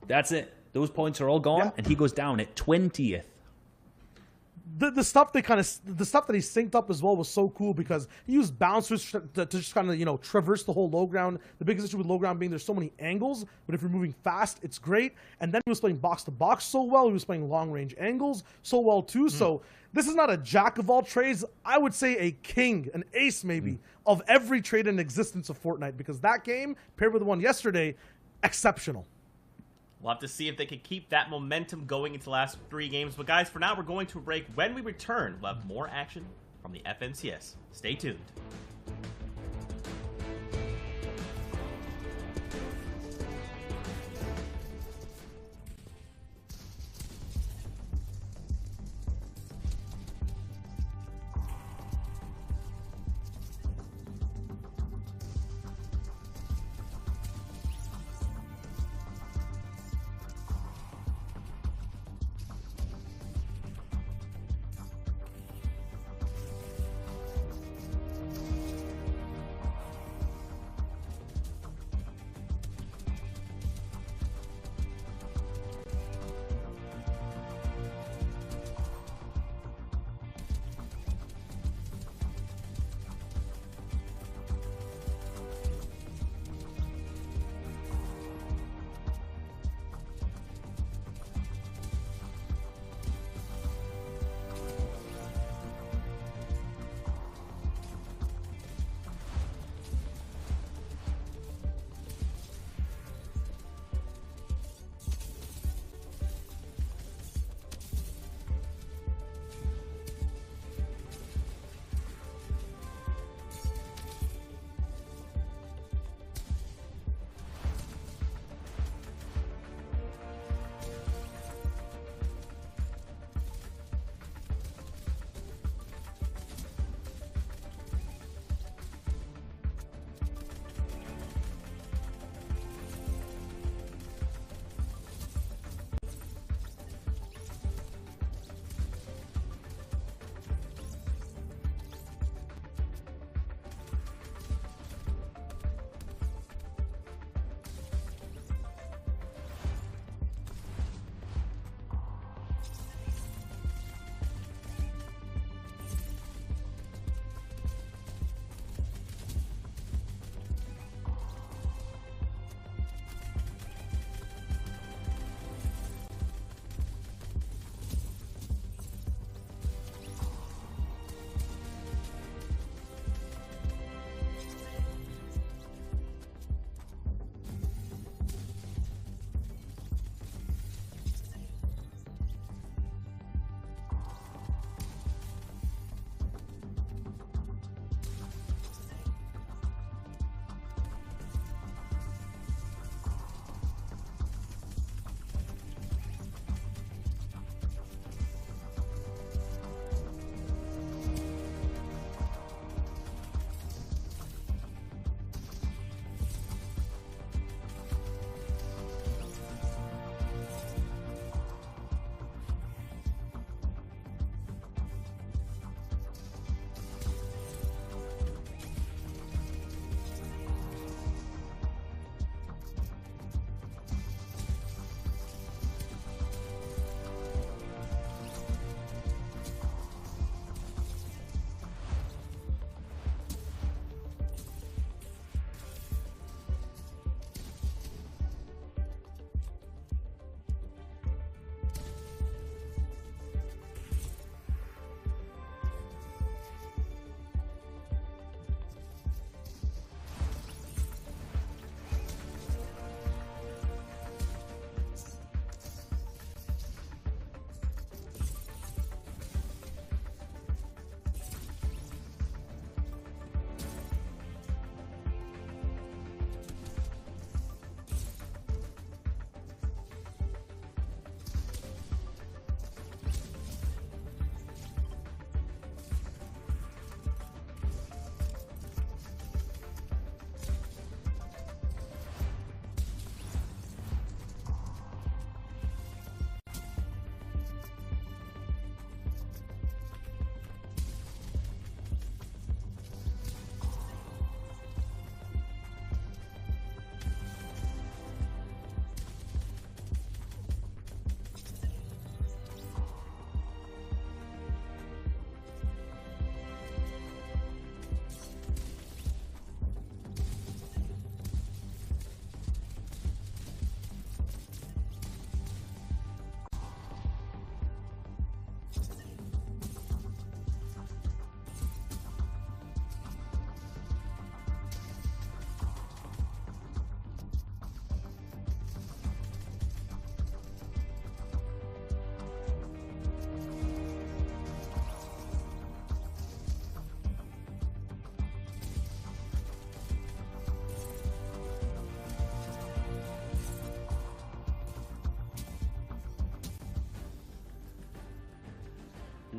that's it. Those points are all gone, and he goes down at 20th. The stuff that he synced up as well was so cool because he used bouncers to just kind of, you know, traverse the whole low ground. The biggest issue with low ground being there's so many angles, but if you're moving fast, it's great. And then he was playing box to box so well. He was playing long range angles so well too. So this is not a jack of all trades. I would say a king, an ace maybe, of every trade in existence of Fortnite, because that game paired with the one yesterday, exceptional. We'll have to see if they can keep that momentum going into the last 3 games. But guys, for now, we're going to a break. When we return, we'll have more action from the FNCS. Stay tuned.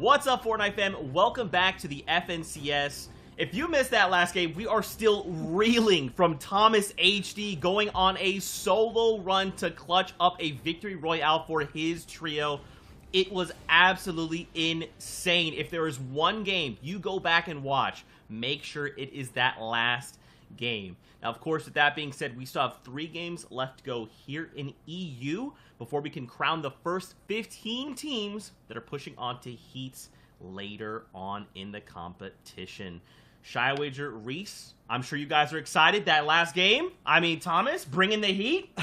What's up, Fortnite fam? Welcome back to the FNCS. If you missed that last game, we are still reeling from Thomas HD going on a solo run to clutch up a victory royale for his trio. It was absolutely insane. If there is one game you go back and watch, make sure it is that last game. Now, of course, with that being said, we still have 3 games left to go here in EU before we can crown the first 15 teams that are pushing on to heats later on in the competition. Shy Wager, Reese, I'm sure you guys are excited. That last game, I mean, Thomas, bringing the heat.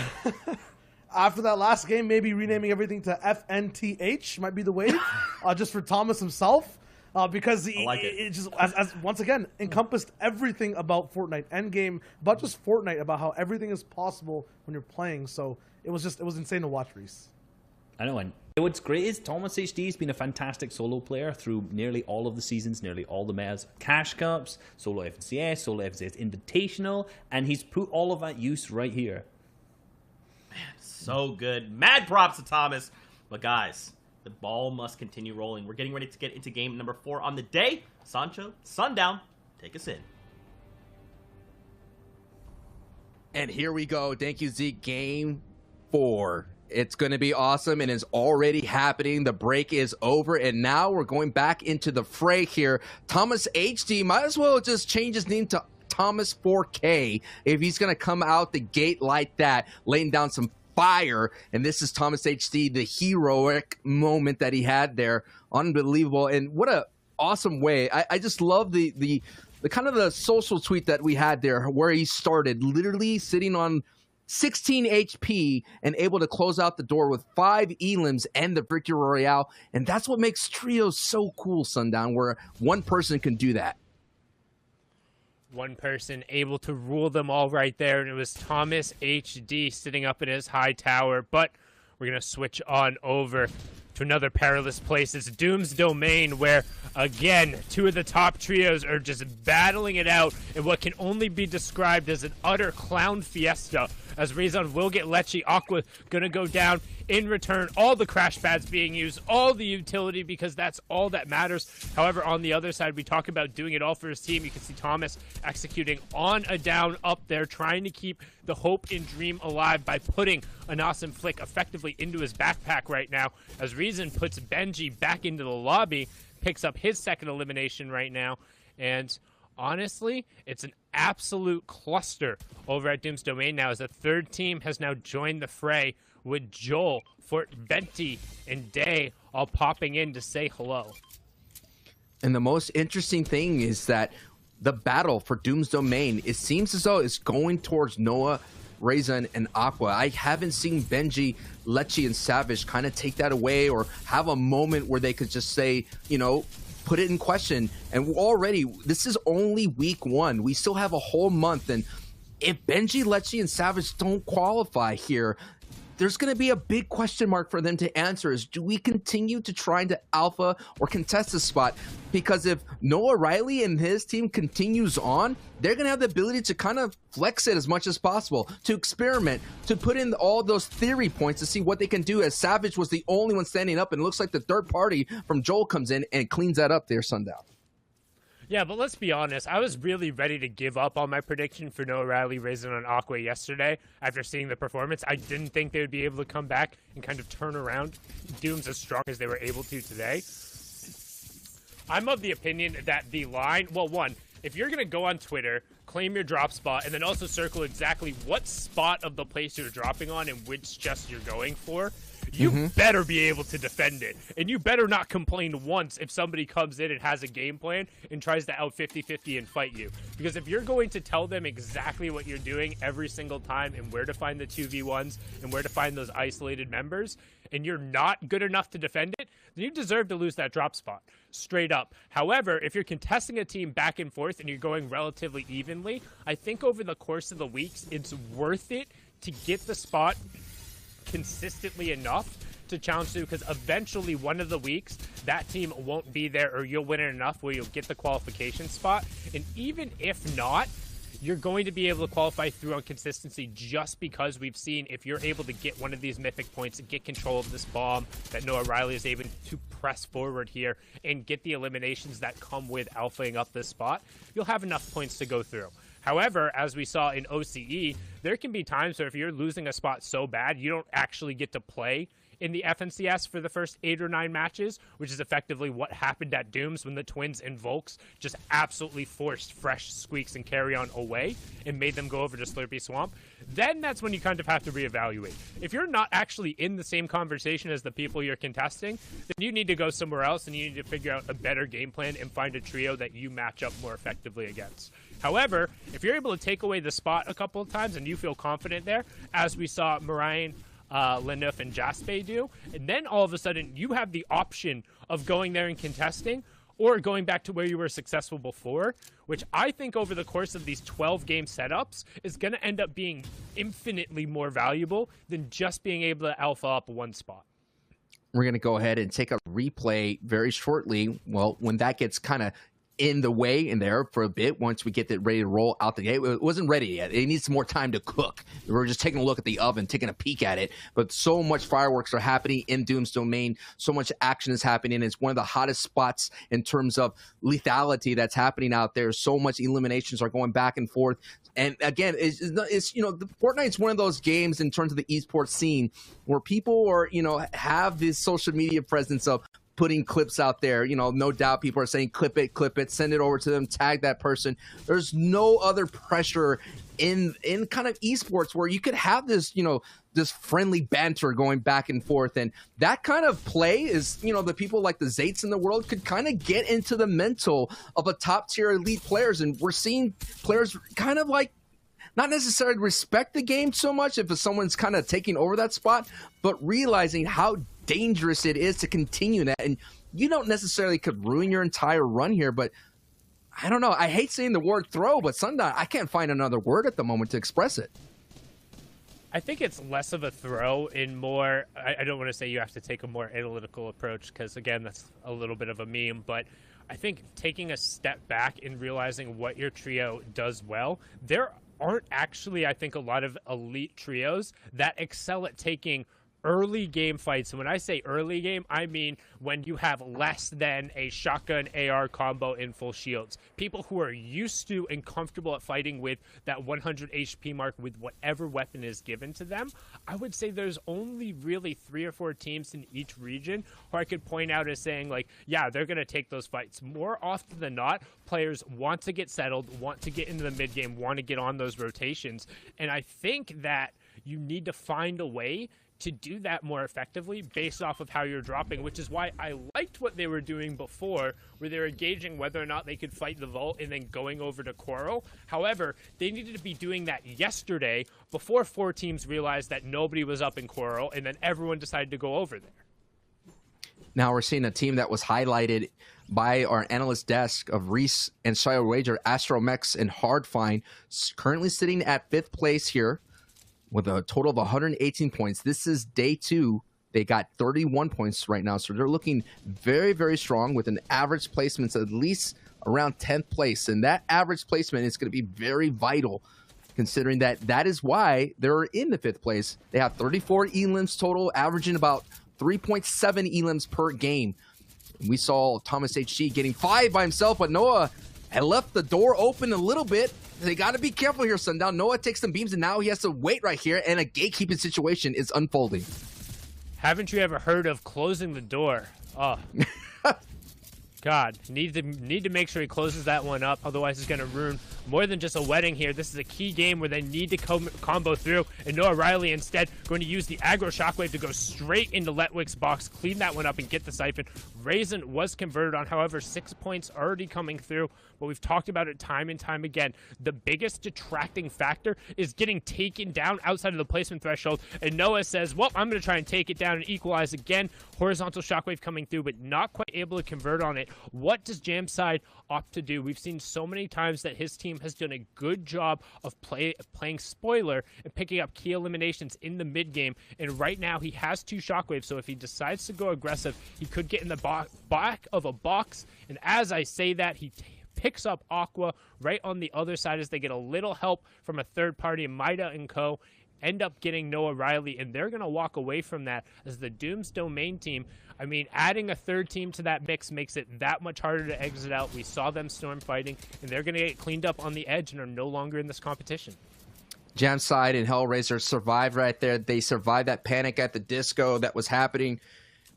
After that last game, maybe renaming everything to FNTH might be the wave, just for Thomas himself. Because it just, as once again, encompassed everything about Fortnite Endgame, about just Fortnite, about how everything is possible when you're playing. So it was insane to watch, Reese. I know, and what's great is Thomas HD has been a fantastic solo player through nearly all of the seasons, nearly all the metas, Cash Cups, Solo FNCS, Solo FNCS Invitational, and he's put all of that use right here. Man, so good. Mad props to Thomas. But guys, the ball must continue rolling. We're getting ready to get into game number 4 on the day. Sancho, Sundown, take us in. And here we go. Thank you, Zeke. Game 4. It's going to be awesome, and it's already happening. The break is over, and now we're going back into the fray here. Thomas HD might as well just change his name to Thomas 4K if he's going to come out the gate like that, laying down some fire. And this is Thomas HD, the heroic moment that he had there. Unbelievable. And what a awesome way. I just love the kind of the social tweet that we had there where he started literally sitting on 16 HP and able to close out the door with 5 elims and the victory royale. And that's what makes trios so cool, Sundown, where one person can do that. One person able to rule them all right there, and it was Thomas HD sitting up in his high tower. But we're going to switch on over to another perilous place. It's Doom's Domain, where, again, 2 of the top trios are just battling it out in what can only be described as an utter clown fiesta, as Rezon will get Lechi. Aqua going to go down. In return, all the crash pads being used, all the utility, because that's all that matters. However, on the other side, we talk about doing it all for his team. You can see Thomas executing on a down up there, trying to keep the hope and dream alive by putting an awesome flick effectively into his backpack right now, as Reason puts Benji back into the lobby, picks up his second elimination right now, and honestly, it's an absolute cluster over at Doom's Domain now, as a third team has now joined the fray, with Joel, Fort Venti, and Day all popping in to say hello. And the most interesting thing is that the battle for Doom's Domain, it seems as though it's going towards Noah, Rezon, and Aqua. I haven't seen Benji, Lechi, and Savage kind of take that away or have a moment where they could just say, you know, put it in question. And already, this is only week 1. We still have a whole month. And if Benji, Lechi, and Savage don't qualify here, there's going to be a big question mark for them to answer is, do we continue to try to alpha or contest the spot? Because if Noah Riley and his team continues on, they're going to have the ability to kind of flex it as much as possible, to experiment, to put in all those theory points to see what they can do, as Savage was the only one standing up, and it looks like the third party from Joel comes in and cleans that up there, Sundown. Yeah, but let's be honest. I was really ready to give up on my prediction for Noah Riley, Rezon, and Aqua yesterday after seeing the performance. I didn't think they would be able to come back and kind of turn around Dooms as strong as they were able to today. I'm of the opinion that the line, well, one, if you're going to go on Twitter, claim your drop spot, and then also circle exactly what spot of the place you're dropping on and which chest you're going for, you better be able to defend it. And you better not complain once if somebody comes in and has a game plan and tries to out 50-50 and fight you. Because if you're going to tell them exactly what you're doing every single time and where to find the 2v1s and where to find those isolated members, and you're not good enough to defend it, then you deserve to lose that drop spot. Straight up. However, if you're contesting a team back and forth and you're going relatively evenly, I think over the course of the weeks, it's worth it to get the spot consistently enough to challenge you, because eventually one of the weeks that team won't be there, or you'll win it enough where you'll get the qualification spot. And even if not, you're going to be able to qualify through on consistency just because we've seen if you're able to get one of these mythic points and get control of this bomb that Noah Riley is able to press forward here and get the eliminations that come with alphaing up this spot, you'll have enough points to go through. However, as we saw in OCE, there can be times where if you're losing a spot so bad, you don't actually get to play in the FNCS for the first 8 or 9 matches, which is effectively what happened at Dooms when the Twins and Volks just absolutely forced Fresh, Squeaks, and Carry On away and made them go over to Slurpee Swamp. Then that's when you kind of have to reevaluate. If you're not actually in the same conversation as the people you're contesting, then you need to go somewhere else and you need to figure out a better game plan and find a trio that you match up more effectively against. However, if you're able to take away the spot a couple of times and you feel confident there, as we saw Marion, Leneuf, and Jaspe do, and then all of a sudden you have the option of going there and contesting or going back to where you were successful before, which I think over the course of these 12-game setups is going to end up being infinitely more valuable than just being able to alpha up one spot. We're going to go ahead and take a replay very shortly. Well, when that gets kind of in the way in there for a bit, once we get it ready to roll out the gate. It wasn't ready yet. It needs some more time to cook. We were just taking a look at the oven, taking a peek at it, but so much fireworks are happening in Doom's domain. So much action is happening. It's one of the hottest spots in terms of lethality that's happening out there. So much eliminations are going back and forth. And again, it's you know, Fortnite's one of those games in terms of the esports scene where people are, you know, have this social media presence of putting clips out there. You know, no doubt people are saying clip it, send it over to them, tag that person. There's no other pressure in kind of esports where you could have this, you know, this friendly banter going back and forth. And that kind of play is, you know, the people like the Zates in the world could kind of get into the mental of a top tier elite players. And we're seeing players kind of like not necessarily respect the game so much if someone's kind of taking over that spot, but realizing how dangerous it is to continue that. And you don't necessarily could ruin your entire run here, but I don't know. I hate saying the word throw, but sometimes I can't find another word at the moment to express it. I think it's less of a throw and more, I don't want to say you have to take a more analytical approach because, again, that's a little bit of a meme, but I think taking a step back and realizing what your trio does well, there aren't actually, I think, a lot of elite trios that excel at taking early game fights. And when I say early game, I mean when you have less than a shotgun AR combo in full shields. People who are used to and comfortable at fighting with that 100 HP mark with whatever weapon is given to them. I would say there's only really 3 or 4 teams in each region who I could point out as saying, like, yeah, they're going to take those fights. More often than not, players want to get settled, want to get into the mid game, want to get on those rotations. And I think that you need to find a way to do that more effectively based off of how you're dropping, which is why I liked what they were doing before, where they were gauging whether or not they could fight the vault and then going over to Coral. However, they needed to be doing that yesterday before 4 teams realized that nobody was up in Coral, and then everyone decided to go over there. Now we're seeing a team that was highlighted by our analyst desk of Reese and Shire Wager, Astromex and Hardfine, currently sitting at 5th place here with a total of 118 points. This is day 2. They got 31 points right now, so they're looking very, very strong with an average placement at least around 10th place. And that average placement is going to be very vital, considering that that is why they're in the 5th place. They have 34 elims total, averaging about 3.7 elims per game. We saw Thomas HG getting 5 by himself, but Noah had left the door open a little bit. They got to be careful here, Sundown. Noah takes some beams, and now he has to wait right here, and a gatekeeping situation is unfolding. Haven't you ever heard of closing the door? Oh. God, need to make sure he closes that one up, otherwise it's going to ruin more than just a wedding here. This is a key game where they need to combo through, and Noah Riley instead going to use the aggro shockwave to go straight into Letwick's box, clean that one up, and get the siphon. Raisin was converted on, however, 6 points already coming through, but we've talked about it time and time again. The biggest detracting factor is getting taken down outside of the placement threshold, and Noah says, well, I'm going to try and take it down and equalize again. Horizontal shockwave coming through, but not quite able to convert on it. What does Jamside opt to do? We've seen so many times that his team has done a good job of playing spoiler and picking up key eliminations in the mid game, and right now he has 2 shockwaves, so if he decides to go aggressive, he could get in the back of a box, and as I say that, he picks up Aqua right on the other side as they get a little help from a third party, Mida and Co. End up getting Noah Riley, and they're going to walk away from that as the Doom's Domain team. I mean, adding a third team to that mix makes it that much harder to exit out. We saw them storm fighting, and they're going to get cleaned up on the edge and are no longer in this competition. Jamside and Hellraiser survived right there. They survived that panic at the disco that was happening.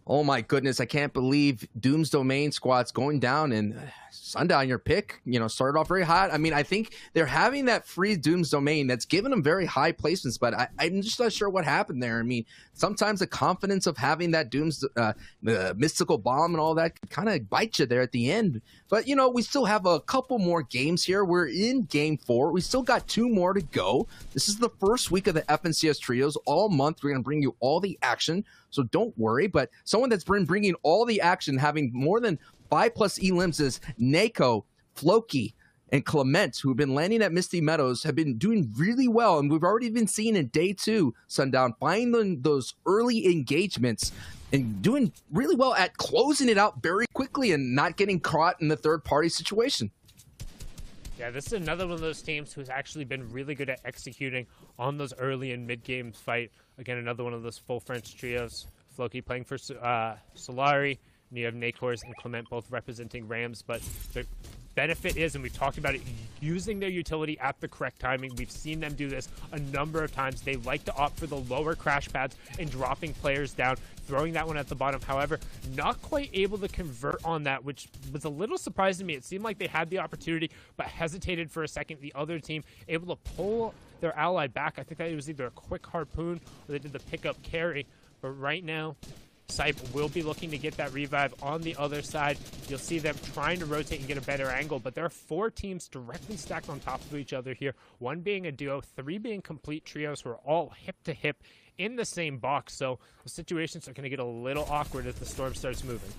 Oh my goodness, I can't believe Doom's Domain squad's going down, and Sundown, your pick, started off very hot. I mean, I think they're having that free Doom's Domain that's given them very high placements, but I'm just not sure what happened there. I mean, sometimes the confidence of having that Doom's the mystical bomb and all that kind of bite you there at the end. But, we still have a couple more games here. We're in game 4. We still got 2 more to go. This is the first week of the FNCS Trios. All month, we're going to bring you all the action, so don't worry. But someone that's been bringing all the action, having more than 5+ elims is Nako, Floki, and Clement, who have been landing at Misty Meadows, have been doing really well. And we've already been seeing in day 2, Sundown, finding those early engagements and doing really well at closing it out very quickly and not getting caught in the third-party situation. Yeah, this is another one of those teams who's actually been really good at executing on those early and mid-game fight. Again, another one of those full French trios. Floki playing for Solari, and you have Nakors and Clement both representing Rams, but the benefit is, and we've talked about it, using their utility at the correct timing. We've seen them do this a number of times. They like to opt for the lower crash pads and dropping players down, throwing that one at the bottom. However, not quite able to convert on that, which was a little surprising to me. It seemed like they had the opportunity, but hesitated for a second. The other team able to pull their ally back. I think that it was either a quick harpoon or they did the pickup carry. But right now, Sipe will be looking to get that revive on the other side. You'll see them trying to rotate and get a better angle, but there are 4 teams directly stacked on top of each other here, 1 being a duo, 3 being complete trios who are all hip to hip in the same box, so the situations are going to get a little awkward as the storm starts moving.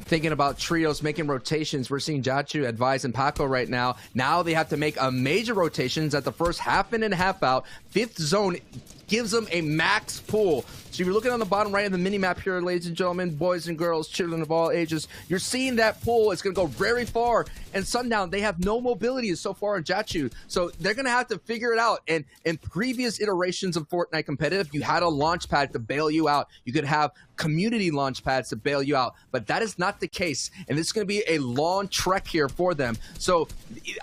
Thinking about trios making rotations, we're seeing Jachu, Advise, and Paco right now. Now they have to make a major rotations at the first half in and half out. 5th zone gives them a max pull. So if you're looking on the bottom right of the mini-map here, ladies and gentlemen, boys and girls, children of all ages, you're seeing that pull. It's going to go very far. And Sundown, they have no mobility so far in Jachu. So they're going to have to figure it out. And in previous iterations of Fortnite competitive, you had a launch pad to bail you out. You could have community launch pads to bail you out. But that is not the case. And this is going to be a long trek here for them. So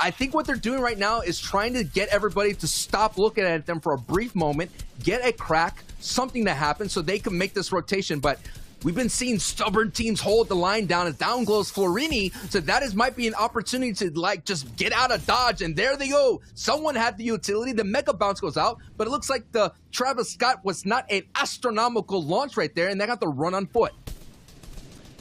I think what they're doing right now is trying to get everybody to stop looking at them for a brief moment, get a crack, something to happen so they can make this rotation. But we've been seeing stubborn teams hold the line down as down glows Florini, so that might be an opportunity to just get out of dodge. And there they go. Someone had the utility. The mega bounce goes out, but it looks like the Travis Scott was not an astronomical launch right there, and they got to run on foot.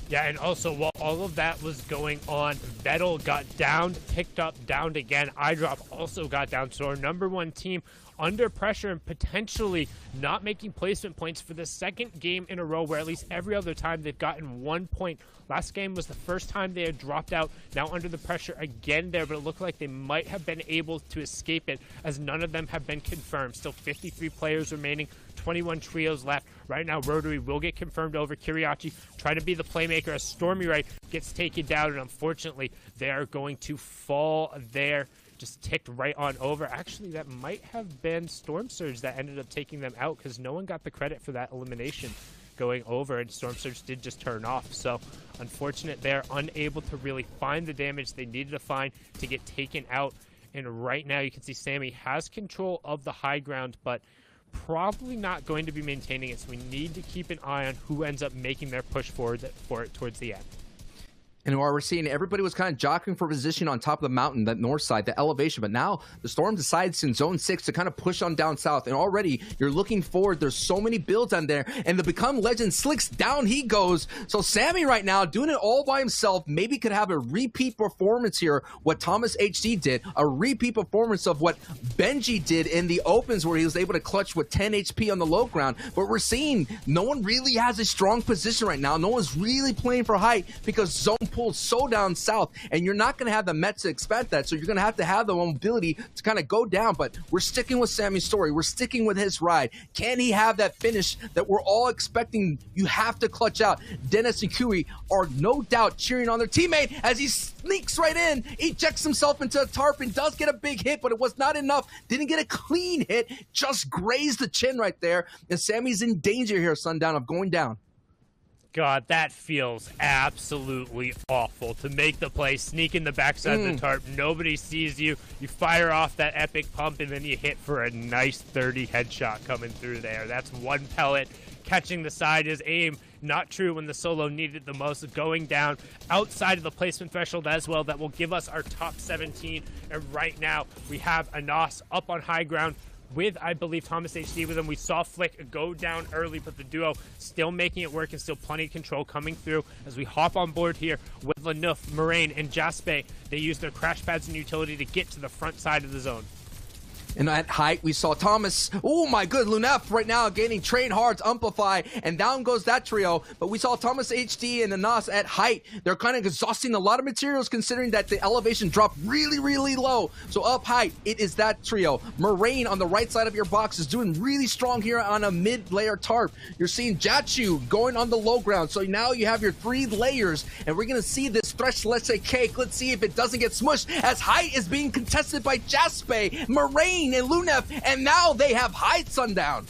Yeah, and also while all of that was going on, Vettel got downed, picked up, downed again. iDrop also got down. So our number 1 team under pressure and potentially not making placement points for the 2nd game in a row, where at least every other time they've gotten 1 point. Last game was the first time they had dropped out. Now under the pressure again there, but it looked like they might have been able to escape it as none of them have been confirmed. Still 53 players remaining, 21 trios left. Right now, Rotary will get confirmed over. Kiriachi trying to be the playmaker as Stormy Ray gets taken down, and unfortunately, they are going to fall there. Just ticked right on over. Actually, that might have been Storm Surge that ended up taking them out because no one got the credit for that elimination going over, and Storm Surge did just turn off. So, unfortunate they're unable to really find the damage they needed to find to get taken out. And right now, you can see Sammy has control of the high ground, but probably not going to be maintaining it. So we need to keep an eye on who ends up making their push forward for it towards the end. And while we're seeing everybody was kind of jockeying for position on top of the mountain, that north side, the elevation, but now the Storm decides in zone 6 to kind of push on down south. And already you're looking forward. There's so many builds on there. And the Become Legend Slicks, down he goes. So Sammy right now doing it all by himself, maybe could have a repeat performance here, what Thomas HD did, a repeat performance of what Benji did in the opens where he was able to clutch with 10 HP on the low ground. But we're seeing no one really has a strong position right now. No one's really playing for height because zone pulled so down south, and you're not going to have the Mets to expect that, so you're going to have the mobility to kind of go down. But we're sticking with Sammy's story. We're sticking with his ride. Can he have that finish that we're all expecting? You have to clutch out. Dennis and Kui are no doubt cheering on their teammate as he sneaks right in, ejects himself into a tarp, and does get a big hit, but it was not enough. Didn't get a clean hit, just grazed the chin right there, and Sammy's in danger here, Sundown, of going down. God, that feels absolutely awful. To make the play, sneak in the backside of the tarp, nobody sees you, you fire off that epic pump, and then you hit for a nice 30 headshot coming through there. That's one pellet catching the side. His aim not true when the solo needed it the most, going down outside of the placement threshold as well. That will give us our top 17, and right now we have Anas up on high ground with, I believe, Thomas HD with him. We saw Flick go down early, but the duo still making it work and still plenty of control coming through as we hop on board here with Lanouf, Moraine, and Jaspe. They use their crash pads and utility to get to the front side of the zone. And at height, we saw Thomas, oh my good, Lunef right now gaining train hard to amplify, and down goes that trio. But we saw Thomas HD and Anas at height. They're kind of exhausting a lot of materials considering that the elevation dropped really, really low. So up height, it is that trio. Moraine on the right side of your box is doing really strong here on a mid-layer tarp. You're seeing Jachu going on the low ground. So now you have your 3 layers, and we're going to see this Thresh Let's Say Cake. Let's see if it doesn't get smushed as height is being contested by Jaspe, Moraine, and Lunef, and now they have height, Sundown.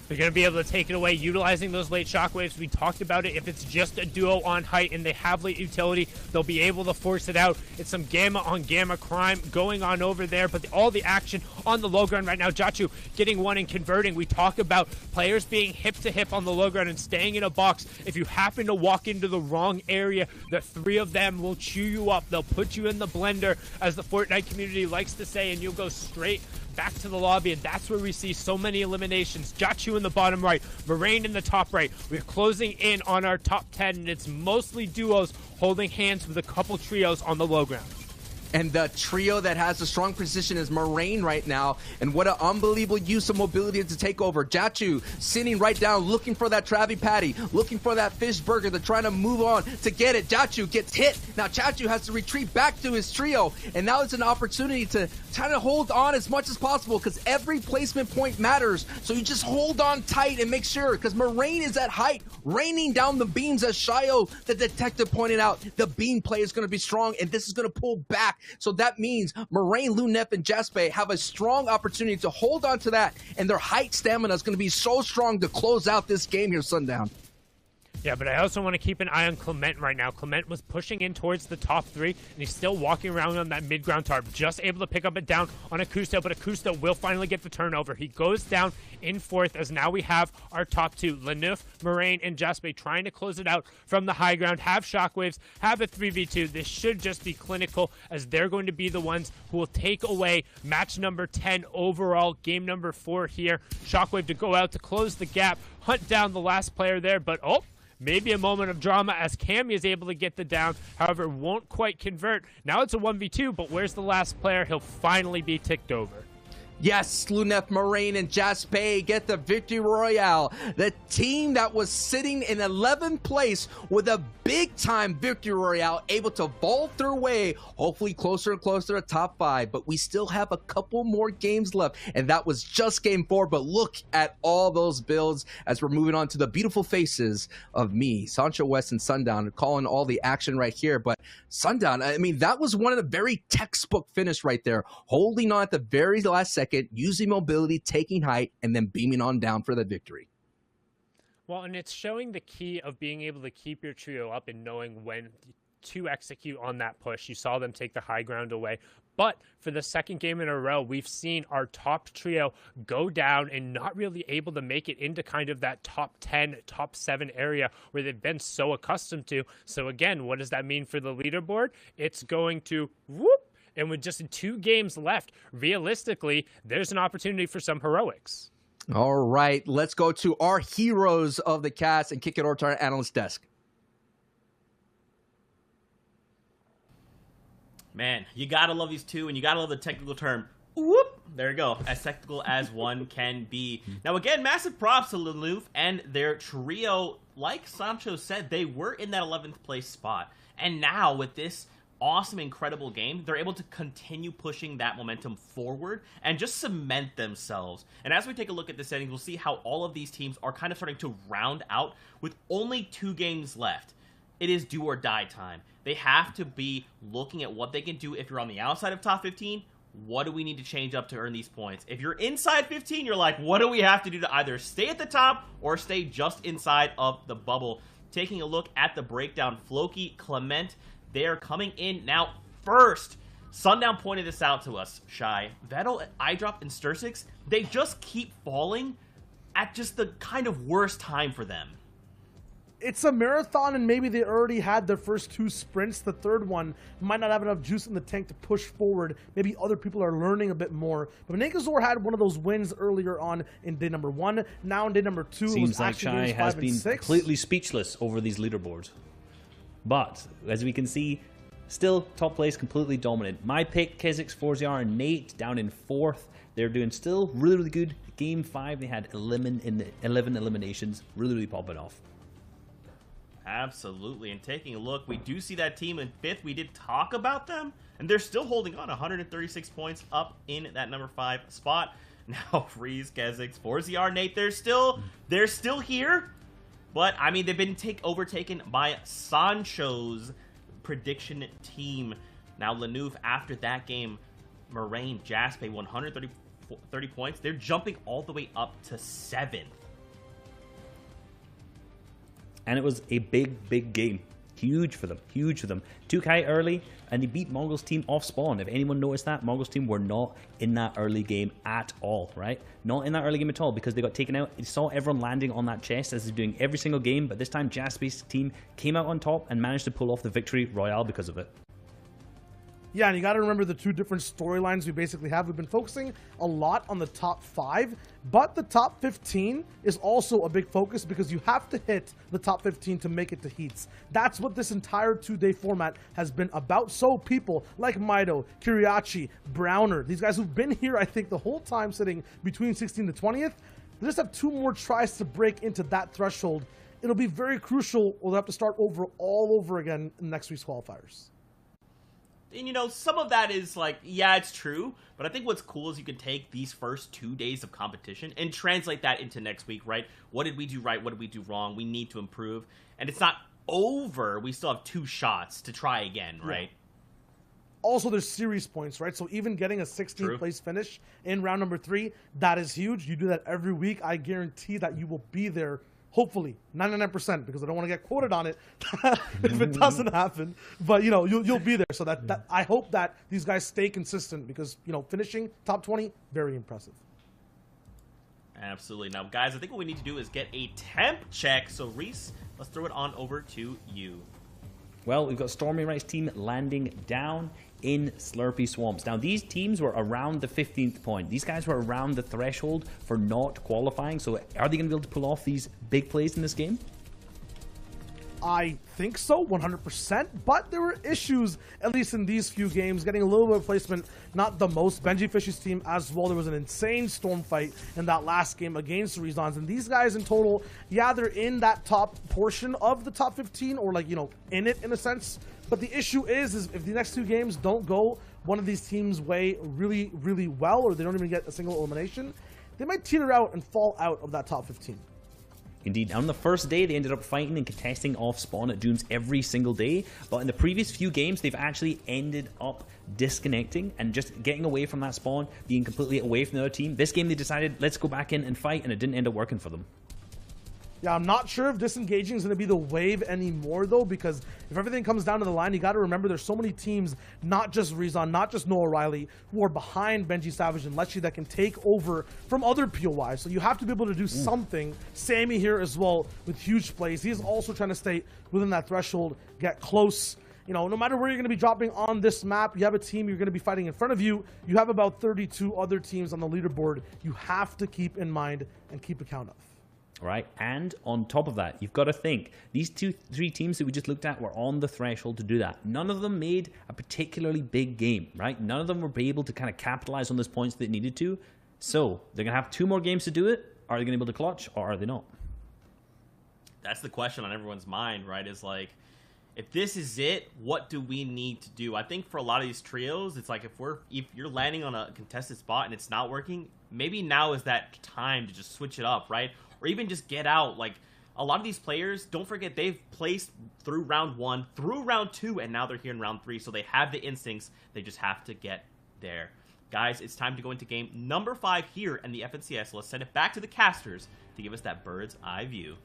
They're going to be able to take it away utilizing those late shockwaves. We talked about it. If it's just a duo on height and they have late utility, they'll be able to force it out. It's some gamma on gamma crime going on over there, but all the action on the low ground right now. Jachu getting one and converting. We talk about players being hip to hip on the low ground and staying in a box. If you happen to walk into the wrong area, the 3 of them will chew you up. They'll put you in the blender, as the Fortnite community likes to say, and you'll go straight back to the lobby, and that's where we see so many eliminations. Jachu in the bottom right, Moraine in the top right. We're closing in on our top 10, and it's mostly duos holding hands with a couple trios on the low ground. And the trio that has a strong position is Moraine right now. And what an unbelievable use of mobility to take over. Jachu sitting right down, looking for that Travi Patty, looking for that fish burger. They're trying to move on to get it. Jachu gets hit. Now Jachu has to retreat back to his trio. And now it's an opportunity to try to hold on as much as possible, because every placement point matters. So you just hold on tight and make sure, because Moraine is at height, raining down the beams, as Shayo, the detective, pointed out. The beam play is going to be strong, and this is going to pull back. So that means Moraine, Lunef, and Jaspe have a strong opportunity to hold on to that, and their height stamina is going to be so strong to close out this game here, Sundown. Yeah, but I also want to keep an eye on Clement right now. Clement was pushing in towards the top 3, and he's still walking around on that mid-ground tarp, just able to pick up it down on Akusto, but Akusto will finally get the turnover. He goes down in 4th, as now we have our top 2, Lanouf, Moraine, and Jaspe, trying to close it out from the high ground, have shockwaves, have a 3v2. This should just be clinical, as they're going to be the ones who will take away match number 10 overall, game number 4 here. Shockwave to go out to close the gap, hunt down the last player there, but maybe a moment of drama as Cammy is able to get the down, however, won't quite convert. Now it's a 1v2, but where's the last player? He'll finally be ticked over. Yes, Lunef, Moraine, and Jaspe get the victory royale. The team that was sitting in 11th place with a big-time victory royale, able to vault their way, hopefully closer and closer to top 5. But we still have a couple more games left, and that was just game 4. But look at all those builds as we're moving on to the beautiful faces of me, Sancho West, and Sundown, calling all the action right here. But Sundown, I mean, that was one of the very textbook finish right there, holding on at the very last second, using mobility, taking height, and then beaming on down for the victory. Well, and it's showing the key of being able to keep your trio up and knowing when to execute on that push. You saw them take the high ground away. But for the second game in a row, we've seen our top trio go down and not really able to make it into kind of that top 10, top 7 area where they've been so accustomed to. So again, what does that mean for the leaderboard? It's going to whoop. And with just 2 games left, realistically, there's an opportunity for some heroics. All right, let's go to our heroes of the cast and kick it over to our analyst desk. Man, you gotta love these 2, and you gotta love the technical term. Whoop! There you go. As technical as one can be. Now, again, massive props to Lanouf and their trio. Like Sancho said, they were in that 11th place spot. And now with this awesome, incredible game, they're able to continue pushing that momentum forward and just cement themselves. And as we take a look at the settings, we'll see how all of these teams are kind of starting to round out with only 2 games left. It is do or die time. They have to be looking at what they can do. If you're on the outside of top 15, what do we need to change up to earn these points? If you're inside 15, you're like, what do we have to do to either stay at the top or stay just inside of the bubble? Taking a look at the breakdown, Floki, Clement, they are coming in now first. Sundown pointed this out to us, Shy. Vettel, iDrop, and Stursix, they just keep falling at just the kind of worst time for them. It's a marathon, and maybe they already had their first 2 sprints. The third one might not have enough juice in the tank to push forward. Maybe other people are learning a bit more. But Nakazor had one of those wins earlier on in day number 1. Now in day number 2, it Seems was like actually Shy games has 5 been and 6. completely speechless over these leaderboards. But, as we can see, still top place, completely dominant. My pick, Kizix, 4ZR, and Nate down in 4th. They're doing still really, really good. Game 5, they had 11 eliminations. Really, really popping off. Absolutely. And taking a look, we do see that team in 5th. We did talk about them, and they're still holding on. 136 points up in that number 5 spot. Now, Freeze, Kizix, 4ZR, Nate, they're still here. But, I mean, they've been overtaken by Sancho's prediction team. Now, Lanouf, after that game, Moraine, Jaspe, 130 points. They're jumping all the way up to 7th. And it was a big, big game. Huge for them. Huge for them. 2K early, and they beat Mongols team off spawn. If anyone noticed that, Mongols team were not in that early game at all, right? Not in that early game at all, because they got taken out. You saw everyone landing on that chest as they're doing every single game, but this time Jaspe's team came out on top and managed to pull off the victory royale because of it. Yeah, and you got to remember the 2 different storylines we basically have. We've been focusing a lot on the top 5, but the top 15 is also a big focus because you have to hit the top 15 to make it to heats. That's what this entire 2-day format has been about. So people like Mido, Kiriachi, Browner, these guys who've been here, I think, the whole time sitting between 16th to 20th, they just have 2 more tries to break into that threshold. It'll be very crucial. We'll have to start all over again in next week's qualifiers. And, you know, some of that is like, yeah, it's true. But I think what's cool is you can take these first 2 days of competition and translate that into next week, right? What did we do right? What did we do wrong? We need to improve. And it's not over. We still have 2 shots to try again, right? Yeah. Also, there's series points, right? So even getting a 16th place finish in round number 3, that is huge. You do that every week. I guarantee that you will be there. Hopefully, 99%, because I don't want to get quoted on it if it doesn't happen. But, you know, you'll be there. So that I hope that these guys stay consistent because, you know, finishing top 20, very impressive. Absolutely. Now, guys, I think what we need to do is get a temp check. So, Reese, let's throw it on over to you. Well, we've got Stormy Wright's team landing down in Slurpy Swamps. Now, these teams were around the 15th point. These guys were around the threshold for not qualifying. So are they going to be able to pull off these big plays in this game? I think so, 100%, but there were issues, at least in these few games, getting a little bit of placement, not the most. Benji Fish's team as well, there was an insane storm fight in that last game against Rezons, and these guys in total, yeah, they're in that top portion of the top 15, or like, you know, in it in a sense, but the issue is if the next 2 games don't go one of these teams' way really, really well, or they don't even get a single elimination, they might teeter out and fall out of that top 15. Indeed, on the first day, they ended up fighting and contesting off spawn at Dooms every single day, but in the previous few games, they've actually ended up disconnecting and just getting away from that spawn, being completely away from the other team. This game, they decided, let's go back in and fight, and it didn't end up working for them. Yeah, I'm not sure if disengaging is going to be the wave anymore, though, because if everything comes down to the line, you got to remember there's so many teams, not just Rezon, not just Noah Riley, who are behind Benji Savage and Lechi that can take over from other POIs. So you have to be able to do something. Sammy here as well with huge plays. He's also trying to stay within that threshold, get close. You know, no matter where you're going to be dropping on this map, you have a team you're going to be fighting in front of you. You have about 32 other teams on the leaderboard you have to keep in mind and keep account of. Right, and on top of that, you've got to think, these 2-3 teams that we just looked at were on the threshold to do that. None of them made a particularly big game, right? None of them were able to kind of capitalize on those points that they needed to. So, they're going to have 2 more games to do it. Are they going to be able to clutch, or are they not? That's the question on everyone's mind, right? Is like, if this is it, what do we need to do? I think for a lot of these trios, it's like if you're landing on a contested spot and it's not working, maybe now is that time to just switch it up, right? Or even just get out. Like, a lot of these players, don't forget, they've placed through round 1, through round 2, and now they're here in round 3, so they have the instincts. They just have to get there. Guys, it's time to go into game number 5 here in the FNCS. Let's send it back to the casters to give us that bird's eye view.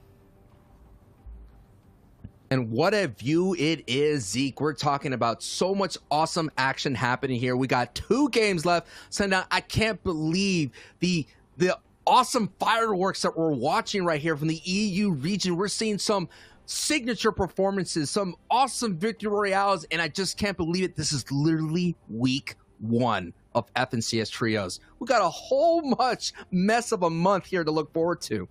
And what a view it is, Zeke. We're talking about so much awesome action happening here. We got 2 games left. So now I can't believe the awesome fireworks that we're watching right here from the EU region. We're seeing some signature performances, some awesome victory royales, and I just can't believe it. This is literally week 1 of FNCS trios. We got a whole much mess of a month here to look forward to.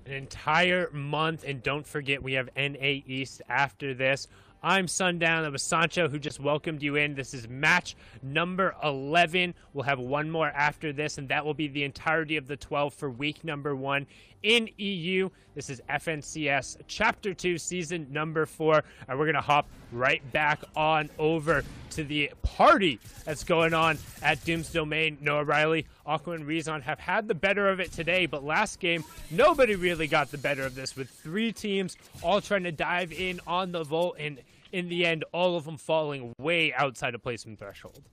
An entire month, and don't forget we have NA East after this. I'm Sundown. That was Sancho who just welcomed you in. This is match number 11. We'll have one more after this, and that will be the entirety of the 12 for week number 1 in EU. This is FNCS Chapter 2, Season number 4, and we're going to hop right back on over to the party that's going on at Doom's Domain. Noah Riley, Aqua, and Rezon have had the better of it today, but last game, nobody really got the better of this, with 3 teams all trying to dive in on the vault, and in the end, all of them falling way outside of placement threshold.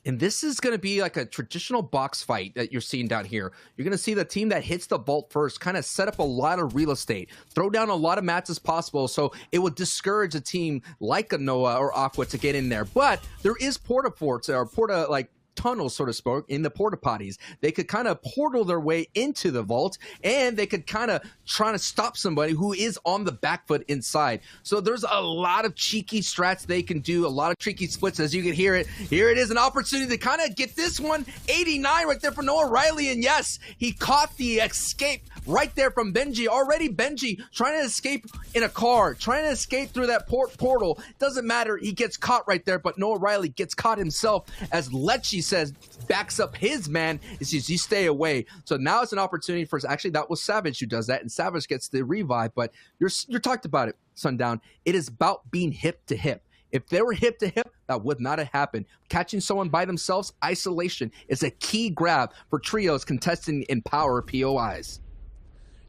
And this is going to be like a traditional box fight that you're seeing down here. You're going to see the team that hits the vault first kind of set up a lot of real estate, throw down a lot of mats as possible, so it would discourage a team like a Noah or Aqua to get in there. But there is porta forts, or porta, like, tunnels, so to speak, in the porta potties. They could kind of portal their way into the vault, and they could kind of try to stop somebody who is on the back foot inside. So there's a lot of cheeky strats they can do, a lot of tricky splits, as you can hear it. Here it is, an opportunity to kind of get this one. 89 right there for Noah Riley, and yes, he caught the escape right there from Benji. Already Benji trying to escape in a car, trying to escape through that portal. Doesn't matter, he gets caught right there, but Noah Riley gets caught himself, as Lecce says, backs up his man. It says, you stay away. So now it's an opportunity for, actually that was Savage who does that, and Savage gets the revive. But you're talked about it, Sundown. It is about being hip to hip. If they were hip to hip, that would not have happened. Catching someone by themselves, isolation, is a key grab for trios contesting in power POIs.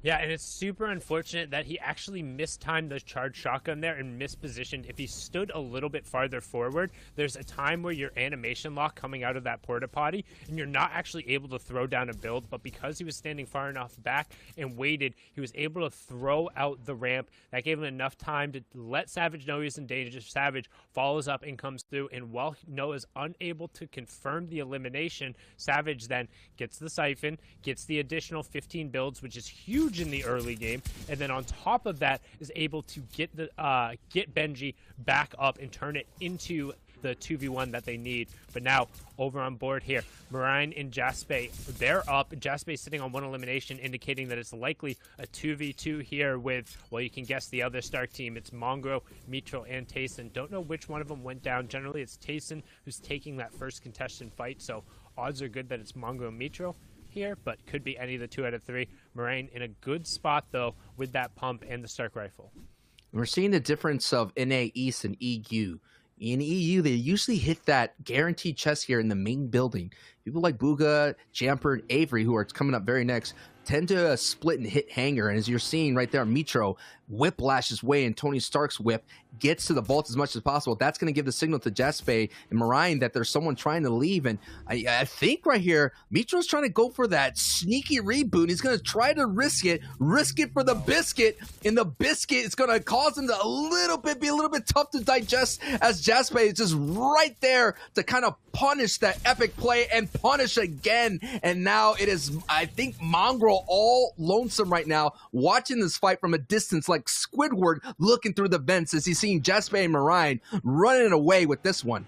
Yeah, and it's super unfortunate that he actually mistimed the charged shotgun there and mispositioned. If he stood a little bit farther forward, there's a time where your animation lock coming out of that porta potty, and you're not actually able to throw down a build, but because he was standing far enough back and waited, he was able to throw out the ramp. That gave him enough time to let Savage know he's in danger. Savage follows up and comes through, and while Noah's unable to confirm the elimination, Savage then gets the siphon, gets the additional 15 builds, which is huge in the early game, and then on top of that is able to get Benji back up and turn it into the 2v1 that they need. But now over on board here, Marine and Jaspe, they're up. Jaspe sitting on 1 elimination, indicating that it's likely a 2v2 here with, well, you can guess the other Stark team. It's Mongro, Mitro, and Tayson. Don't know which one of them went down. Generally it's Tayson who's taking that first contestant fight, so odds are good that it's Mongro and Mitro here, but could be any of the 2 out of 3. Marine in a good spot though with that pump and the Stark rifle. We're seeing the difference of NA East and EU. In EU, they usually hit that guaranteed chest here in the main building. People like Booga, Jamper, and Avery, who are coming up very next, tend to split and hit Hanger. And as you're seeing right there, Mitro whiplash his way, and Tony Stark's whip gets to the vault as much as possible. That's going to give the signal to Jaspe and Marine that there's someone trying to leave. And I think right here, Mitro's trying to go for that sneaky reboot. He's going to try to risk it for the biscuit. And the biscuit is going to cause him to be a little bit tough to digest, as Jaspe is just right there to kind of punish that epic play and punish again. And now it is, I think, Mongrel all lonesome right now, watching this fight from a distance like Squidward looking through the vents as he's seeing Jaspe and Marine running away with this one.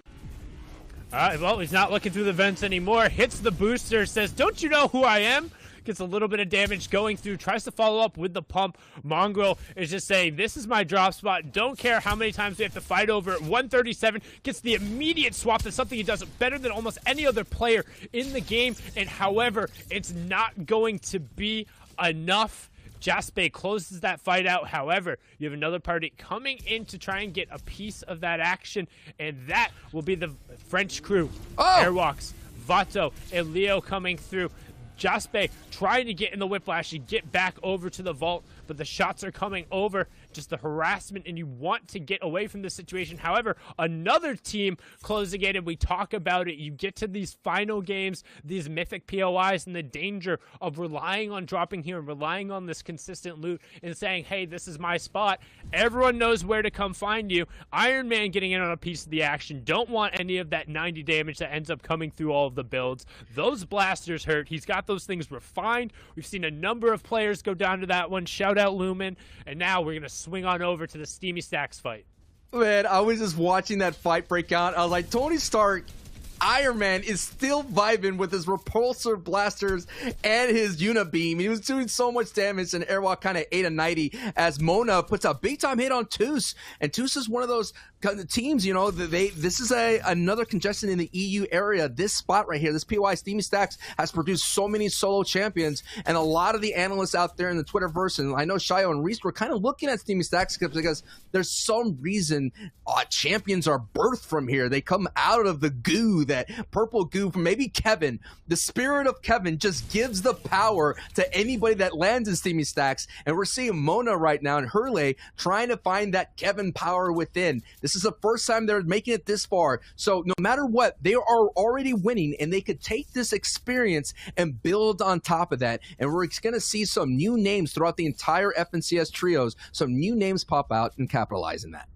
All right, well, he's not looking through the vents anymore. Hits the booster, says, don't you know who I am? Gets a little bit of damage going through, tries to follow up with the pump. Mongrel is just saying, this is my drop spot. Don't care how many times we have to fight over it. 137 gets the immediate swap. That's something he does better than almost any other player in the game. And however, it's not going to be enough Jaspe closes that fight out. However, you have another party coming in to try and get a piece of that action, and that will be the French crew. Airwalks, Vato, and Leo coming through. Jaspe trying to get in the whiplash and get back over to the vault, but the shots are coming over. Just the harassment, and you want to get away from this situation. However, another team closing in, and we talk about it. You get to these final games, these mythic POIs, and the danger of relying on dropping here and relying on this consistent loot and saying, hey, this is my spot. Everyone knows where to come find you. Iron Man getting in on a piece of the action. Don't want any of that 90 damage that ends up coming through all of the builds. Those blasters hurt. He's got those things refined. We've seen a number of players go down to that one. Shout out Lumen. And now we're going to swing on over to the Steamy Stacks fight. Man, I was just watching that fight break out. I was like, Tony Stark, Iron Man is still vibing with his repulsor blasters and his unibeam. He was doing so much damage, and Airwalk kind of ate a 90 as Mona puts a big time hit on Toos. And Toos is one of those kind of teams, you know, this is another congestion in the EU area. This spot right here, this POI Steamy Stacks has produced so many solo champions, and a lot of the analysts out there in the Twitterverse, and I know Shayo and Reese were kind of looking at Steamy Stacks because there's some reason champions are birthed from here. They come out of the goo, that purple goo from maybe Kevin. The spirit of Kevin just gives the power to anybody that lands in Steamy Stacks, and we're seeing Mona right now and Hurley trying to find that Kevin power within. This is the first time they're making it this far. So no matter what, they are already winning, and they could take this experience and build on top of that. And we're going to see some new names throughout the entire FNCS trios. Some new names pop out and capitalize in that.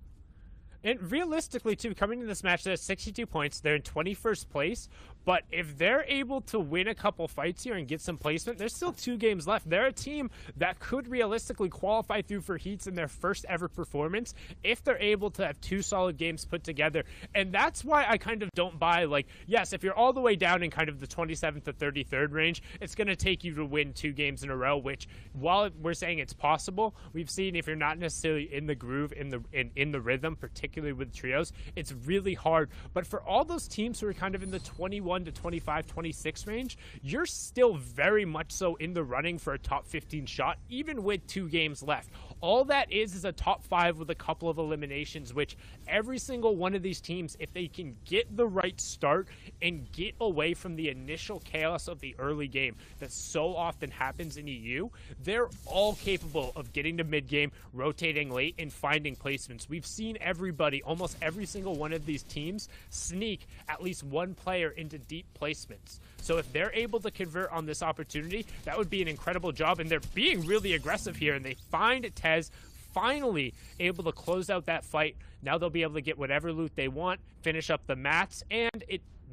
And realistically, too, coming to this match, they're at 62 points. They're in 21st place. But if they're able to win a couple fights here and get some placement, there's still 2 games left. They're a team that could realistically qualify through for heats in their first ever performance if they're able to have 2 solid games put together. And that's why I kind of don't buy, like, yes, if you're all the way down in kind of the 27th to 33rd range, it's going to take you to win 2 games in a row, which, while we're saying it's possible, we've seen if you're not necessarily in the groove, in the rhythm, particularly with trios, it's really hard. But for all those teams who are kind of in the 21 to 25, 26 range, you're still very much so in the running for a top 15 shot, even with 2 games left. All that is a top 5 with a couple of eliminations, which every single one of these teams, if they can get the right start and get away from the initial chaos of the early game that so often happens in EU, they're all capable of getting to mid game, rotating late, and finding placements. We've seen everybody, almost every single one of these teams, sneak at least one player into deep placements. So if they're able to convert on this opportunity, that would be an incredible job. And they're being really aggressive here, and they find Tez finally able to close out that fight. Now they'll be able to get whatever loot they want, finish up the mats, and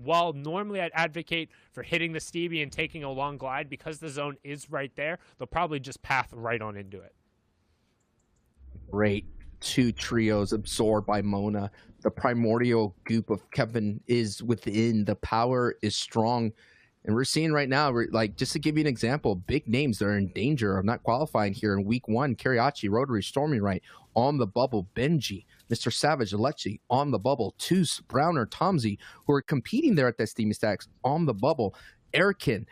while normally I'd advocate for hitting the Stevie and taking a long glide, because the zone is right there, they'll probably just path right on into it. Great 2 trios absorbed by Mona. The primordial goop of Kevin is within. The power is strong. And we're seeing right now, like, just to give you an example, big names that are in danger of not qualifying here in week 1. Kariachi, Rotary, Stormy Right, on the bubble. Benji, Mr. Savage, Alechi, on the bubble. Toos, Browner, Tomsy, who are competing there at that Steamy Stacks, on the bubble. Erikin,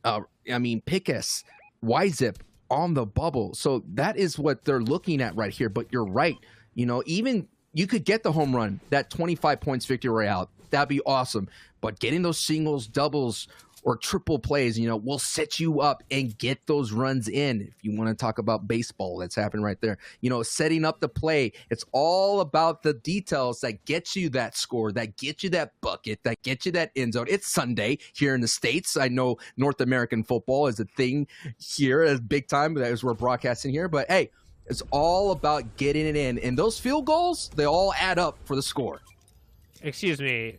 Pickus, Yzip, on the bubble. So that is what they're looking at right here. But you're right. You know, even you could get the home run, that 25 points victory royale. That'd be awesome. But getting those singles, doubles, or triple plays, you know, will set you up and get those runs in. If you want to talk about baseball, that's happening right there. You know, setting up the play. It's all about the details that get you that score, that get you that bucket, that get you that end zone. It's Sunday here in the States. I know North American football is a thing here as big time as we're broadcasting here. But, hey, it's all about getting it in. And those field goals, they all add up for the score. Excuse me,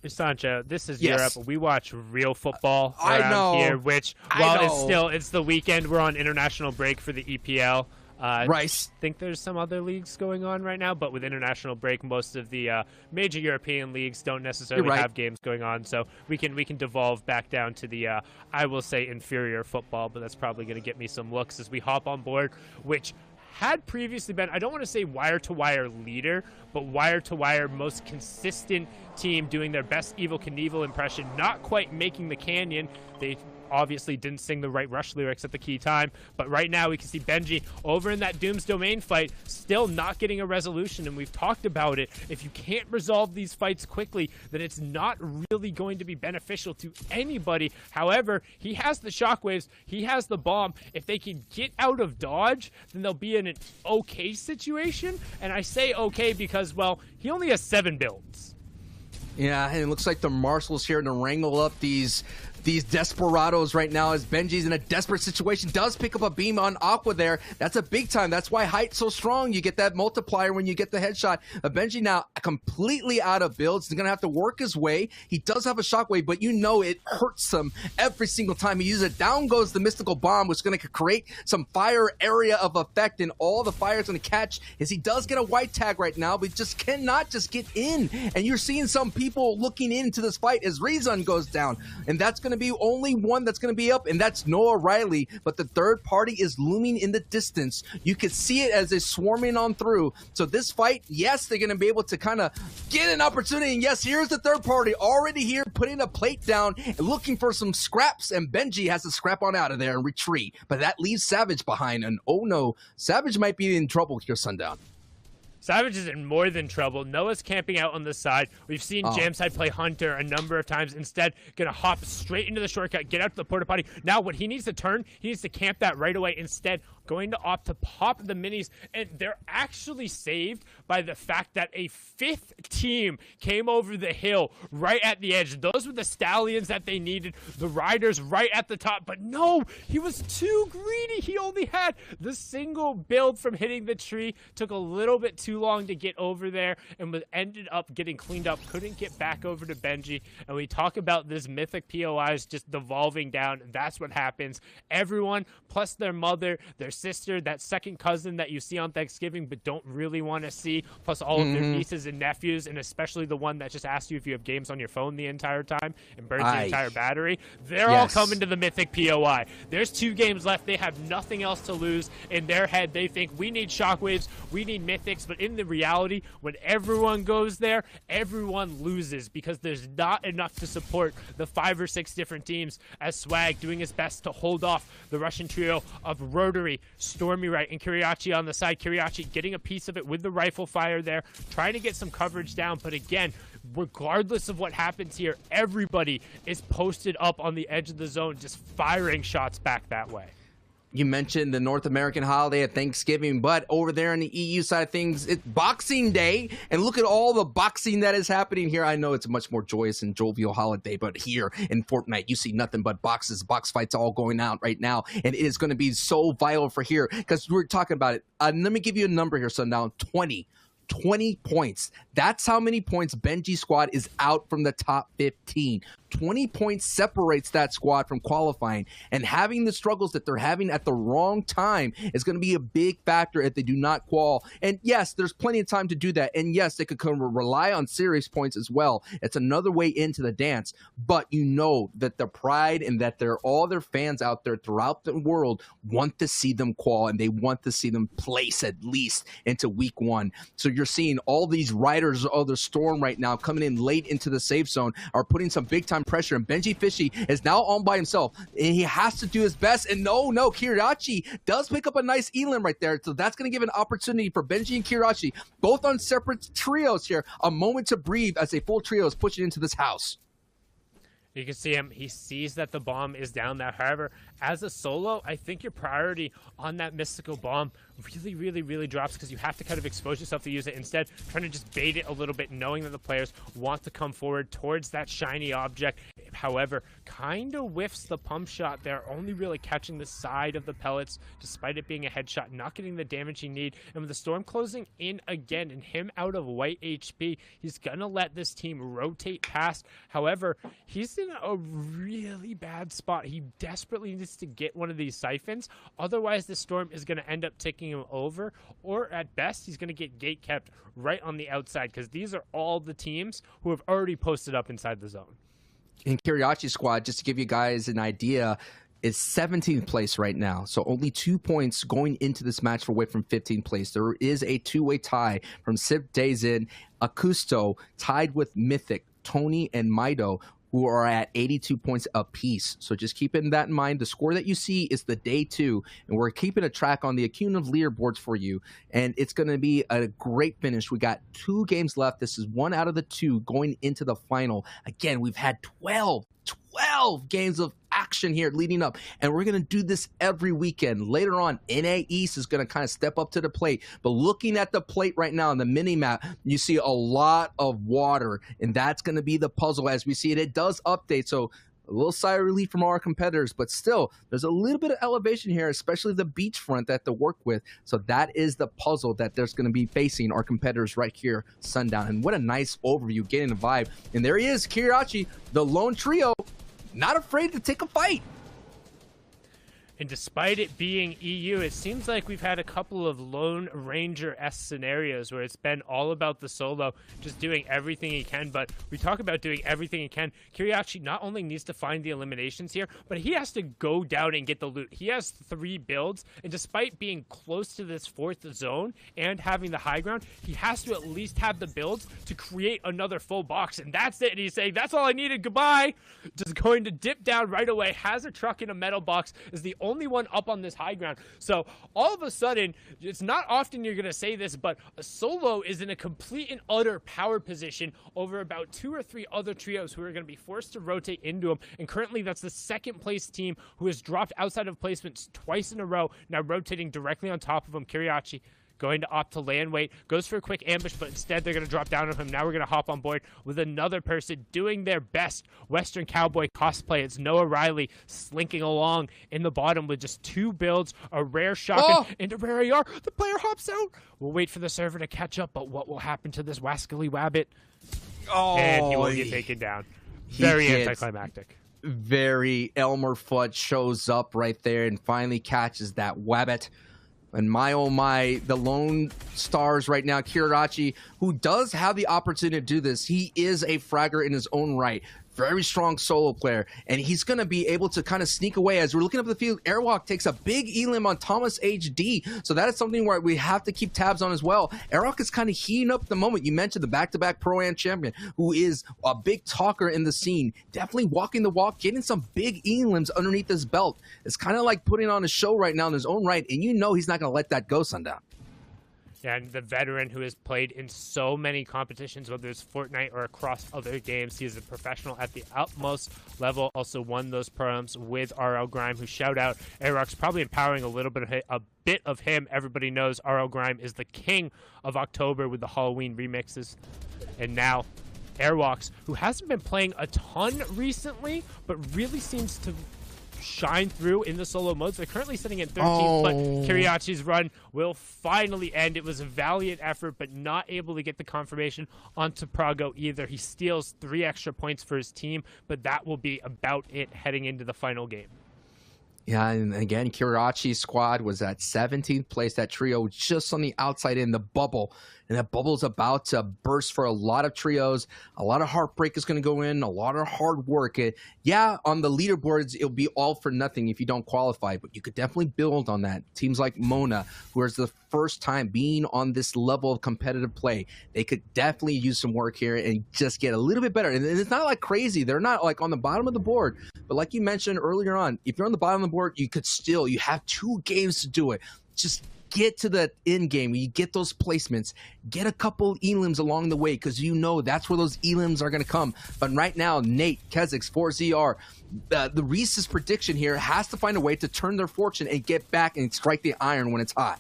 Sancho, this is Yes. Europe. We watch real football I around know. here, which, I while know. it's the weekend, we're on international break for the EPL. Right. I think there's some other leagues going on right now, but with international break, most of the major European leagues don't necessarily You're right. have games going on. So we can devolve back down to the, I will say, inferior football, but that's probably going to get me some looks as we hop on board, which had previously been, I don't want to say wire-to-wire leader, but wire-to-wire most consistent team doing their best Evel Knievel impression, not quite making the canyon. They obviously didn't sing the right Rush lyrics at the key time. But right now we can see Benji over in that Doom's Domain fight, still not getting a resolution. And we've talked about it. If you can't resolve these fights quickly, then it's not really going to be beneficial to anybody. However, he has the shockwaves, he has the bomb. If they can get out of dodge, then they'll be in an okay situation. And I say okay because, well, he only has 7 builds. Yeah, and it looks like the Marshals here to wrangle up these desperados right now as Benji's in a desperate situation. Does pick up a beam on Aqua there. That's a big time. That's why Height's so strong. You get that multiplier when you get the headshot. Benji now completely out of builds. He's going to have to work his way. He does have a shockwave, but you know it hurts him every single time he uses it. Down goes the mystical bomb, which is going to create some fire area of effect, and all the fire is going to catch as he does get a white tag right now, but he just cannot just get in. And you're seeing some people looking into this fight as Rezun goes down, and that's going to be only one that's going to be up, and that's Noah Riley. But the third party is looming in the distance. You can see it as they're swarming on through. So this fight, yes, they're going to be able to kind of get an opportunity. And yes, here's the third party already here, putting a plate down and looking for some scraps. And Benji has to scrap on out of there and retreat. But that leaves Savage behind. And oh no, Savage might be in trouble here, Sundown. Savage is in more than trouble. Noah's camping out on the side. We've seen Jamside play Hunter a number of times. Instead, going to hop straight into the shortcut, get out to the porta potty. Now, what he needs to turn, he needs to camp that right away. Instead, going to opt to pop the minis. And they're actually saved by the fact that a 5th team came over the hill right at the edge. Those were the Stallions that they needed. The Riders right at the top. But no, he was too greedy. He only had the single build from hitting the tree. Took a little bit too long to get over there and ended up getting cleaned up. Couldn't get back over to Benji. And we talk about this mythic POIs just devolving down. That's what happens. Everyone, plus their mother, their sister, that second cousin that you see on Thanksgiving but don't really want to see, plus all of their nieces and nephews, and especially the one that just asks you if you have games on your phone the entire time and burns the entire battery. They're all coming to the mythic POI. There's 2 games left. They have nothing else to lose. In their head, they think we need shockwaves, we need mythics, but in the reality, when everyone goes there, everyone loses because there's not enough to support the 5 or 6 different teams, as Swag doing his best to hold off the Russian trio of Rotary, Stormy Right, and Kiriachi on the side. Kiriachi getting a piece of it with the rifle fire there, trying to get some coverage down, but again, regardless of what happens here, everybody is posted up on the edge of the zone, just firing shots back that way. You mentioned the North American holiday of Thanksgiving, but over there on the EU side of things, it's Boxing Day, and look at all the boxing that is happening here. I know it's a much more joyous and jovial holiday, but here in Fortnite, you see nothing but box fights all going out right now, and it is going to be so vital for here, because we're talking about it. Let me give you a number here, Sundown. 20 points. That's how many points Benji's squad is out from the top 15. 20 points separates that squad from qualifying, and having the struggles that they're having at the wrong time is going to be a big factor if they do not qual. And yes, there's plenty of time to do that, and yes, they could rely on series points as well. It's another way into the dance, but you know that the pride and that all their fans out there throughout the world want to see them qual, and they want to see them place at least into week 1. So you're seeing all these riders of the Storm right now coming in late into the safe zone are putting some big time pressure, and Benji Fishy is now on by himself, and he has to do his best. And no, Kiriachi does pick up a nice elim right there, so that's going to give an opportunity for Benji and Kiriachi, both on separate trios here, a moment to breathe as a full trio is pushing into this house. You can see him. He sees that the bomb is down there. However, as a solo, I think your priority on that mystical bomb really drops, because you have to kind of expose yourself to use it. Instead, trying to just bait it a little bit, knowing that the players want to come forward towards that shiny object. However, kind of whiffs the pump shot there, only really catching the side of the pellets, despite it being a headshot, not getting the damage he need. And with the Storm closing in again and him out of white HP, he's going to let this team rotate past. However, he's in a really bad spot. He desperately needs to get one of these siphons. Otherwise, the Storm is going to end up taking him over, or at best, he's going to get gate kept right on the outside, because these are all the teams who have already posted up inside the zone. In Kiriachi's squad, just to give you guys an idea, is 17th place right now. So only 2 points going into this match away from 15th place. There is a 2-way tie from Sip Days in. Akusto tied with Mythic, Tony, and Mido. who are at 82 points apiece. So just keeping that in mind. The score that you see is the day 2, and we're keeping a track on the accumulative leaderboards for you, and it's going to be a great finish. We got 2 games left. This is 1 out of the 2 going into the final. Again, we've had 12 games of action here leading up, and we're going to do this every weekend. Later on, NA East is going to kind of step up to the plate, but looking at the plate right now on the mini map, you see a lot of water, and that's going to be the puzzle as we see it. It does update, so a little sigh of relief from our competitors, but still, there's a little bit of elevation here, especially the beachfront that to work with. So that is the puzzle that there's going to be facing our competitors right here, Sundown. And what a nice overview, getting the vibe. And there he is, Kiriachi, the lone trio, not afraid to take a fight. And despite it being EU, it seems like we've had a couple of Lone Ranger-esque scenarios where it's been all about the solo, just doing everything he can. But we talk about doing everything he can. Kiriachi not only needs to find the eliminations here, but he has to go down and get the loot. He has 3 builds, and despite being close to this 4th zone and having the high ground, he has to at least have the builds to create another full box. And that's it. And he's saying, that's all I needed. Goodbye. Just going to dip down right away. Has a truck in a metal box. Is the only one up on this high ground. So all of a sudden, it's not often you're going to say this, but a solo is in a complete and utter power position over about 2 or 3 other trios who are going to be forced to rotate into him. And currently, that's the 2nd place team who has dropped outside of placements twice in a row, now rotating directly on top of him. Kiriachi going to opt to land wait, goes for a quick ambush, but instead they're going to drop down on him. Now we're going to hop on board with another person doing their best Western Cowboy cosplay. It's Noah Riley slinking along in the bottom with just 2 builds, a rare shotgun, and a rare AR. The player hops out. We'll wait for the server to catch up, but what will happen to this wascally wabbit? And he will get taken down. Very anticlimactic. Very Elmer Fudd shows up right there and finally catches that wabbit. And my, oh my, the lone stars right now, Kiriachi, who does have the opportunity to do this. He is a fragger in his own right. Very strong solo player, and he's going to be able to kind of sneak away. As we're looking up the field, Airwalk takes a big elim on Thomas HD, so that is something where we have to keep tabs on as well. Airwalk is kind of heating up at the moment. You mentioned the back-to-back Pro-Am champion, who is a big talker in the scene, definitely walking the walk, getting some big elims underneath his belt. It's kind of like putting on a show right now in his own right, and you know he's not going to let that go, Sundown. And the veteran who has played in so many competitions, whether it's Fortnite or across other games. He is a professional at the utmost level. Also won those proms with RL Grime, who shout out Aerox, probably empowering a bit of him. Everybody knows RL Grime is the king of October with the Halloween remixes. And now Airwalks, who hasn't been playing a ton recently, but really seems to shine through in the solo modes. They're currently sitting at 13th, but Kiriachi's run will finally end. It was a valiant effort, but not able to get the confirmation onto Prago either. He steals 3 extra points for his team, but that will be about it heading into the final game. Yeah, and again, Kiriachi's squad was at 17th place. That trio just on the outside in the bubble. And that bubble is about to burst for a lot of trios. A lot of heartbreak is going to go in, a lot of hard work. Yeah, on the leaderboards, it'll be all for nothing if you don't qualify, but you could definitely build on that. Teams like Mona, who is the first time being on this level of competitive play, they could definitely use some work here and just get a little bit better. And it's not like crazy. They're not like on the bottom of the board. But like you mentioned earlier on, if you're on the bottom of the board, you have 2 games to do it. Just get to the end game. You get those placements, get a couple elims along the way, because you know that's where those elims are going to come. But right now, Nate, Kezix, 4ZR, the Reese's prediction here has to find a way to turn their fortune and get back and strike the iron when it's hot.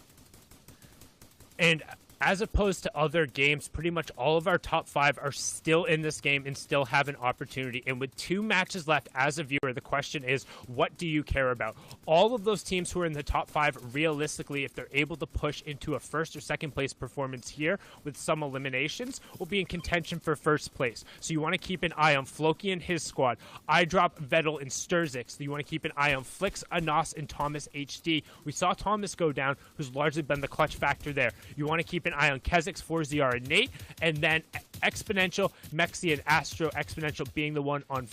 And as opposed to other games, pretty much all of our top 5 are still in this game and still have an opportunity. And with 2 matches left as a viewer, the question is, what do you care about? All of those teams who are in the top 5, realistically, if they're able to push into a 1st or 2nd place performance here with some eliminations, will be in contention for 1st place. So you want to keep an eye on Floki and his squad, iDrop, Vettel, and Sturzix. You want to keep an eye on Flix, Anas, and Thomas HD. We saw Thomas go down, who's largely been the clutch factor there. You want to keep an eye on Kezix, 4ZR, and Nate, and then Exponential, Mexi, and Astro. Exponential being the one on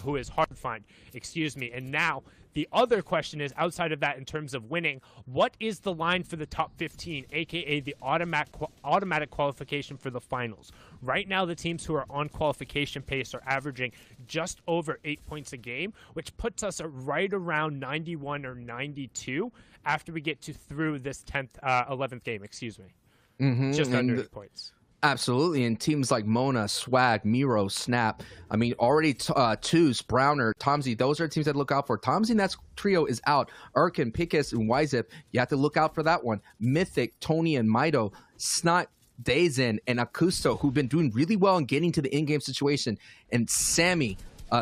who is hard to find. Excuse me. And now the other question is, outside of that, in terms of winning, what is the line for the top 15, aka the automatic qualification for the finals? Right now, the teams who are on qualification pace are averaging just over 8 points a game, which puts us right around 91 or 92 after we get through this 11th game. Excuse me, just under 8 points. Absolutely, and teams like Mona, Swag, Miro, Snap, I mean, already Twos, Browner, Tomzy, those are teams that look out for. Tomzy and that trio is out. Urkin, Pickus, and Wyzip, you have to look out for that one. Mythic, Tony, and Mido, Snot, Dazen, and Akusto, who've been doing really well in getting to the in-game situation. And Sammy,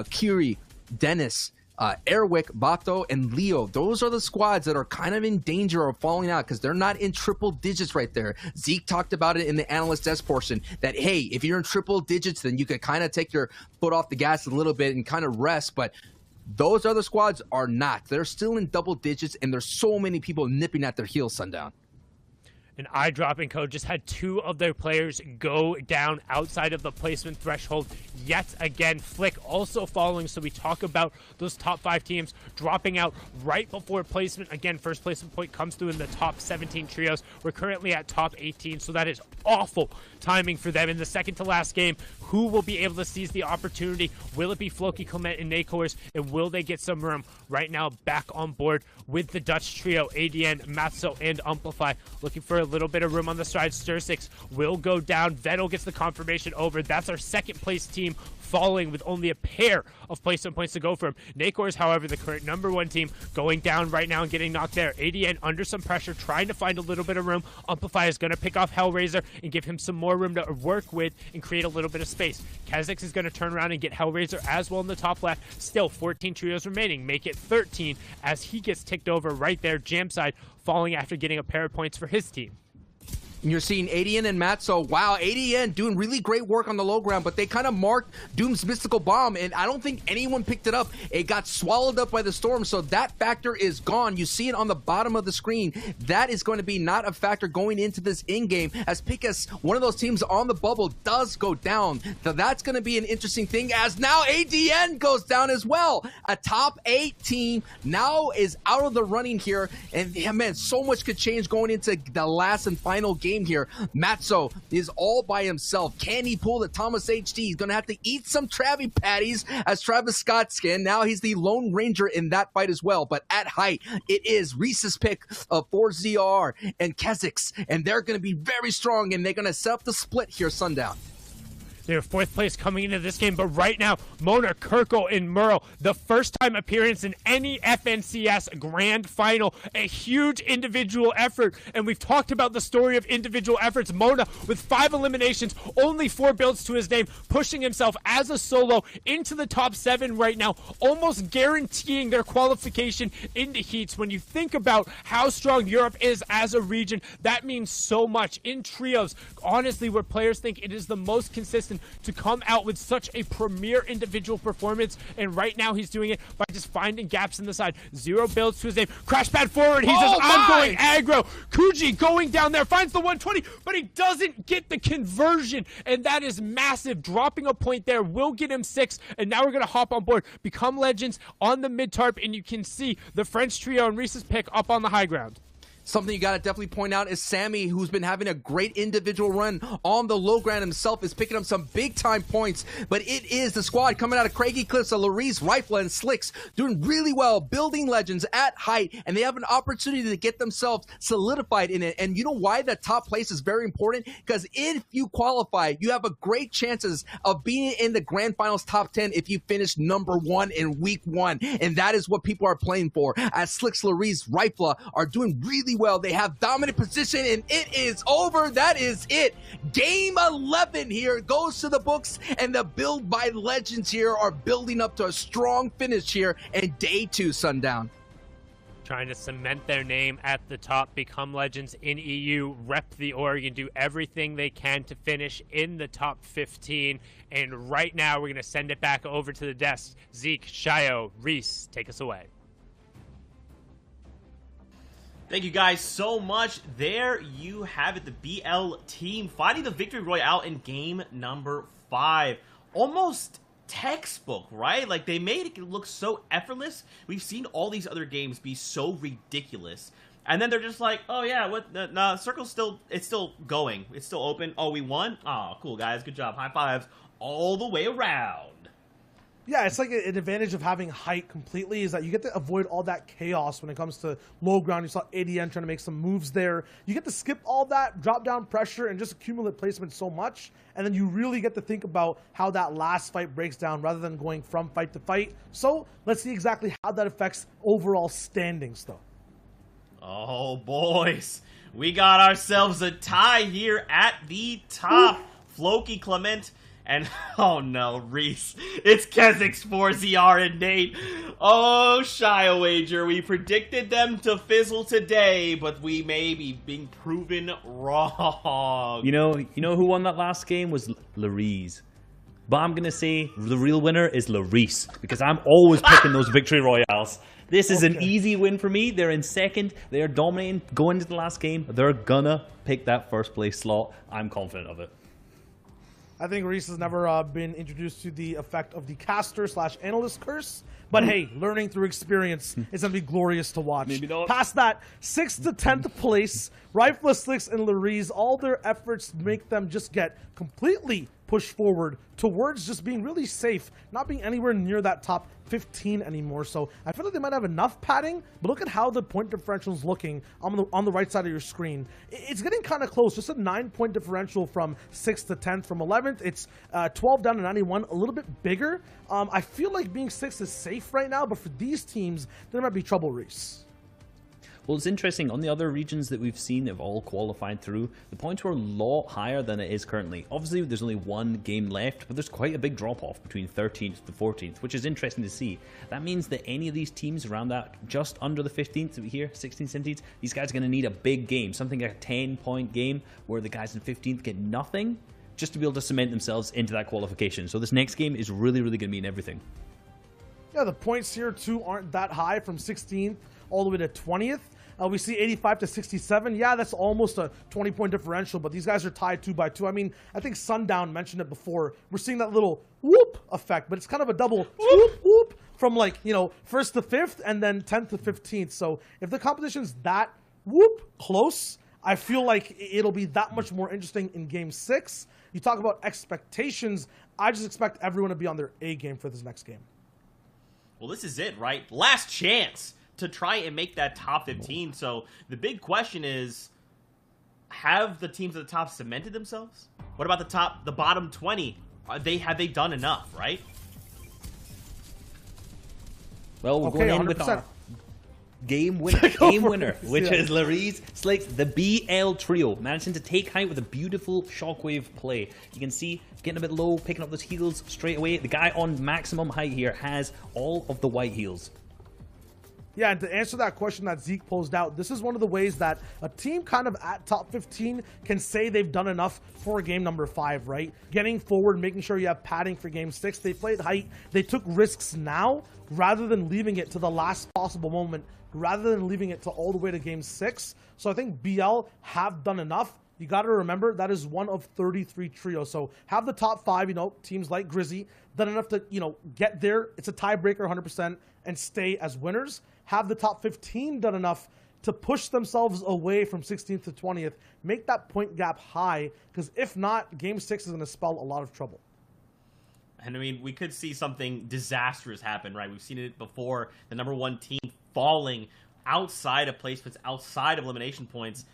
Curie, Dennis, Airwick, Bato, and Leo. Those are the squads that are kind of in danger of falling out because they're not in triple digits right there. Zeke talked about it in the analyst desk portion that, hey, if you're in triple digits, then you could kind of take your foot off the gas a little bit and kind of rest. But those other squads are not. They're still in double digits, and there's so many people nipping at their heels, Sundown. And iDropping Code just had 2 of their players go down outside of the placement threshold yet again. Flick also following, so we talk about those top 5 teams dropping out right before placement. Again, first placement point comes through in the top 17 trios. We're currently at top 18, so that is awful timing for them. In the second to last game, who will be able to seize the opportunity? Will it be Floki, Clement, and Nakors? And will they get some room? Right now, back on board with the Dutch trio, ADN, Matzo, and Amplify. Looking for a little bit of room on the side. Stursix will go down. Vettel gets the confirmation over. That's our second place team falling with only a pair of placement points to go for him. Nakors, however, the current #1 team, going down right now and getting knocked there. ADN under some pressure, trying to find a little bit of room. Amplify is going to pick off Hellraiser and give him some more room to work with and create a little bit of space. Kha'Zix is going to turn around and get Hellraiser as well in the top left. Still 14 trios remaining. Make it 13 as he gets ticked over right there. Jamside falling after getting a pair of points for his team. And you're seeing ADN and Matzo. Wow, ADN doing really great work on the low ground, but they kind of marked Doom's mystical bomb, and I don't think anyone picked it up. It got swallowed up by the storm, so that factor is gone. You see it on the bottom of the screen. That is going to be not a factor going into this in-game, as Pickus, one of those teams on the bubble, does go down. So that's going to be an interesting thing, as now ADN goes down as well. A top 8 team now is out of the running here, and yeah, man, so much could change going into the last and final game here. Matzo is all by himself. Can he pull the Thomas HD? He's going to have to eat some Travi patties as Travis Scott skin. Now he's the Lone Ranger in that fight as well. But at height, it is Reese's pick of 4ZR and Kha'Zix, and they're going to be very strong, and they're going to set up the split here, Sundown. They're 4th place coming into this game, but right now, Mona, Kirko, and Murrow, the first time appearance in any FNCS Grand Final, a huge individual effort, and we've talked about the story of individual efforts. Mona, with 5 eliminations, only 4 builds to his name, pushing himself as a solo into the top 7 right now, almost guaranteeing their qualification into heats. When you think about how strong Europe is as a region, that means so much. In trios, honestly, where players think it is the most consistent to come out with such a premier individual performance, and right now he's doing it by just finding gaps in the side. 0 builds to his name. Crash pad forward. He says, I'm going aggro. Kuji going down there, finds the 120, but he doesn't get the conversion, and that is massive. Dropping a point there will get him 6, and now we're going to hop on board, become legends on the mid-tarp, and you can see the French trio and Reese's pick up on the high ground. Something you got to definitely point out is Sammy, who's been having a great individual run on the low ground himself, is picking up some big-time points. But it is the squad coming out of Craigie Cliffs, Larice, Rifle, and Slicks doing really well, building legends at height, and they have an opportunity to get themselves solidified in it. And you know why that top place is very important? Because if you qualify, you have a great chances of being in the Grand Finals top 10 if you finish #1 in week 1. And that is what people are playing for, as Slicks, Larice, Rifle are doing really well. They have dominant position, and it is over. That is it. Game 11 here goes to the books, and the build by legends here are building up to a strong finish here in day 2, Sundown. Trying to cement their name at the top, become legends in EU, rep the org, and do everything they can to finish in the top 15. And right now, we're going to send it back over to the desk. Zeke, Shio, Reese, take us away. Thank you guys so much. There you have it. The BL team finding the victory royale in game number 5. Almost textbook, right? Like, they made it look so effortless. We've seen all these other games be so ridiculous. And then they're just like, oh yeah, what? Nah, circle's it's still going. It's still open. Oh, we won? Oh, cool, guys. Good job. High fives all the way around. Yeah, it's like an advantage of having height completely is that you get to avoid all that chaos when it comes to low ground. You saw ADN trying to make some moves there. You get to skip all that, drop down pressure, and just accumulate placement so much. And then you really get to think about how that last fight breaks down rather than going from fight to fight. So let's see exactly how that affects overall standings, though. Oh, boys. We got ourselves a tie here at the top. Floki, Clement, and, oh no, Reese. It's Kezix, 4ZR, and Nate. Oh, Shy Wager. We predicted them to fizzle today, but we may be being proven wrong. You know who won that last game was Larice. But I'm going to say the real winner is Larice, because I'm always picking those victory royales. This is an easy win for me. They're in second. They're dominating. Going into the last game, they're gonna pick that first place slot. I'm confident of it. I think Reese has never been introduced to the effect of the caster/analyst curse. But hey, learning through experience is going to be glorious to watch. Maybe not. Past that, 6th to 10th place, Rifleslicks and Larice, all their efforts make them just get completely pushed forward towards just being really safe, not being anywhere near that top 15 anymore. So I feel like they might have enough padding, but look at how the point differential is looking on the right side of your screen. It's getting kind of close, just a 9-point differential from 6th to 10th. From 11th, it's 12 down to 91, a little bit bigger. I feel like being 6th is safe right now, but for these teams, there might be trouble, Reese. Well, it's interesting. On the other regions that we've seen have all qualified through, the points were a lot higher than it is currently. Obviously, there's only one game left, but there's quite a big drop-off between 13th to 14th, which is interesting to see. That means that any of these teams around that, just under the 15th that we hear, 16th, 17th, these guys are going to need a big game, something like a 10-point game where the guys in 15th get nothing, just to be able to cement themselves into that qualification. So this next game is really, really going to mean everything. Yeah, the points here, too, aren't that high from 16th all the way to 20th. We see 85 to 67. Yeah, that's almost a 20-point differential, but these guys are tied 2 by 2. I mean, I think Sundown mentioned it before. We're seeing that little whoop effect, but it's kind of a double whoop whoop from, like, you know, 1st to 5th and then 10th to 15th. So if the competition's that whoop close, I feel like it'll be that much more interesting in Game 6. You talk about expectations. I just expect everyone to be on their A game for this next game. Well, this is it, right? Last chance to try and make that top 15. So the big question is, have the teams at the top cemented themselves? What about the bottom 20? Have they done enough, right? Well, we're going in with our game winner, which is Larice Slicks, the BL trio, managing to take height with a beautiful shockwave play. You can see getting a bit low, picking up those heals straight away. The guy on maximum height here has all of the white heals. Yeah, and to answer that question that Zeke posed out, this is one of the ways that a team kind of at top 15 can say they've done enough for game number 5, right? Getting forward, making sure you have padding for game 6. They played height. They took risks now rather than leaving it to the last possible moment, rather than leaving it to all the way to game 6. So I think BL have done enough. You got to remember that is one of 33 trios. So have the top 5, you know, teams like Grizzy, done enough to, you know, get there. It's a tiebreaker 100% and stay as winners. Have the top 15 done enough to push themselves away from 16th to 20th, make that point gap high, because if not, game 6 is going to spell a lot of trouble. And I mean, we could see something disastrous happen, right? We've seen it before, the number 1 team falling outside of placements, outside of elimination points.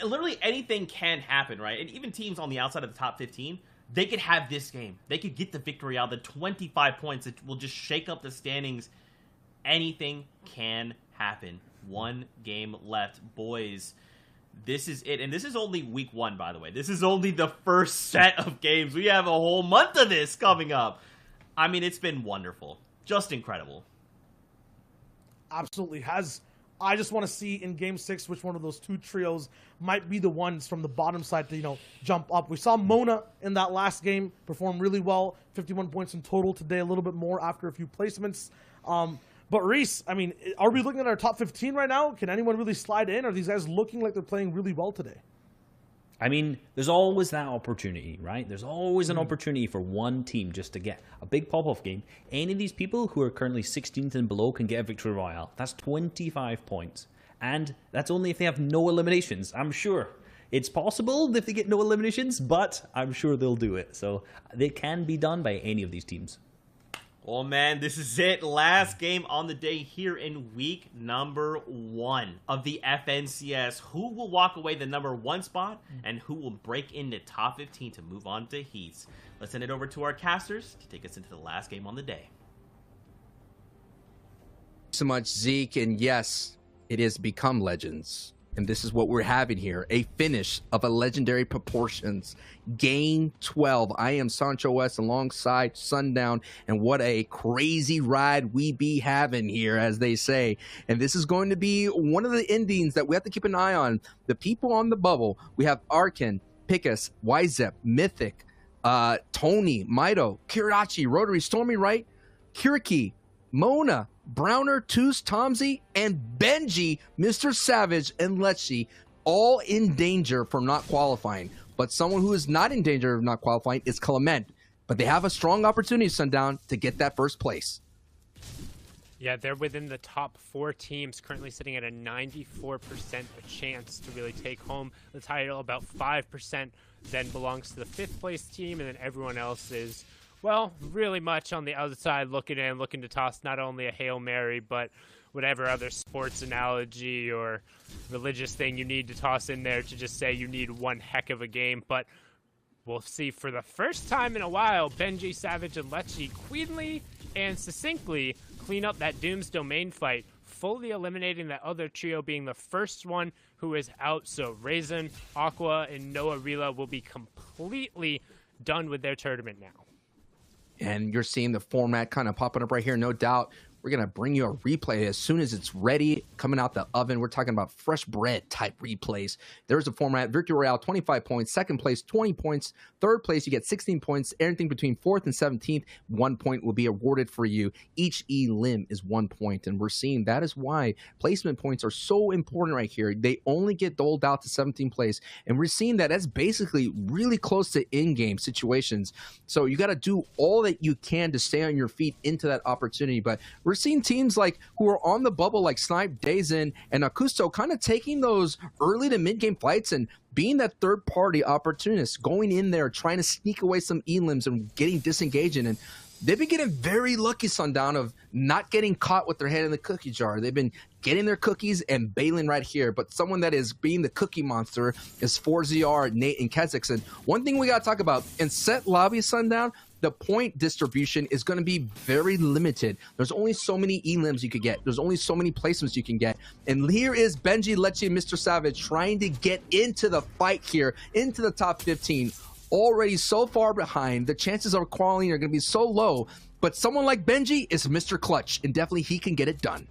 Literally anything can happen, right? And even teams on the outside of the top 15, they could have this game. They could get the victory out, the 25 points that will just shake up the standings. Anything can happen. 1 game left. Boys, this is it. And this is only week 1, by the way. This is only the first set of games. We have a whole month of this coming up. I mean, it's been wonderful. Just incredible. Absolutely has. I just want to see in game 6 which one of those 2 trios might be the ones from the bottom side to, you know, jump up. We saw Mona in that last game perform really well. 51 points in total today, a little bit more after a few placements. But Reese, I mean, are we looking at our top 15 right now? Can anyone really slide in? Are these guys looking like they're playing really well today? I mean, there's always that opportunity, right? There's always an opportunity for one team just to get a big pop-off game. Any of these people who are currently 16th and below can get a victory royale. That's 25 points. And that's only if they have no eliminations, I'm sure. It's possible if they get no eliminations, but I'm sure they'll do it. So they can be done by any of these teams. Well, man, this is it. Last game on the day here in week number 1 of the FNCS. Who will walk away the number 1 spot, and who will break into top 15 to move on to heats? Let's send it over to our casters to take us into the last game on the day. So much, Zeke, and yes, it has become Legends. And this is what we're having here, a finish of a legendary proportions. Game 12. I am Sancho West alongside Sundown, and what a crazy ride we be having here, as they say. And this is going to be one of the endings that we have to keep an eye on. The people on the bubble, we have Arkin, Pickus, Wyzep, Mythic, Tony, Mito, Kirachi, Rotary, Stormy Wright, Kiriki, Mona, Browner, Toos, Tomsy, and Benji, Mr. Savage, and Letchi, all in danger from not qualifying. But someone who is not in danger of not qualifying is Clement. But they have a strong opportunity, Sundown, to get that first place. Yeah, they're within the top 4 teams, currently sitting at a 94% chance to really take home the title. About 5% then belongs to the 5th place team, and then everyone else is, well, really much on the other side, looking to toss not only a Hail Mary, but whatever other sports analogy or religious thing you need to toss in there to just say you need one heck of a game. But we'll see for the first time in a while, Benji, Savage, and Letchi queenly and succinctly clean up that Doom's Domain fight, fully eliminating that other trio, being the first one who is out. So Raisin, Aqua, and Noah Rila will be completely done with their tournament now. And you're seeing the format kind of popping up right here, no doubt. We're going to bring you a replay as soon as it's ready, coming out the oven. We're talking about fresh bread type replays. There's a format, Victory Royale, 25 points. Second place, 20 points. Third place, you get 16 points. Anything between 4th and 17th, 1 point will be awarded for you. Each elim is 1 point. And we're seeing that is why placement points are so important right here. They only get doled out to 17th place. And we're seeing that that's basically really close to in-game situations. So you got to do all that you can to stay on your feet into that opportunity. But we're seeing teams like who are on the bubble like Snipe, Dazin, and Akusto kind of taking those early to mid-game fights and being that third-party opportunist, going in there, trying to sneak away some elims and getting disengaging. And they've been getting very lucky, Sundown, of not getting caught with their head in the cookie jar. They've been getting their cookies and bailing right here. But someone that is being the cookie monster is 4ZR, Nate, and Kazakhstan. One thing we got to talk about, in set lobby, Sundown, the point distribution is going to be very limited. There's only so many elims you could get. There's only so many placements you can get. And here is Benji, Letchi, and Mr. Savage trying to get into the fight here, into the top 15. Already so far behind. The chances of qualifying are going to be so low. But someone like Benji is Mr. Clutch, and definitely he can get it done.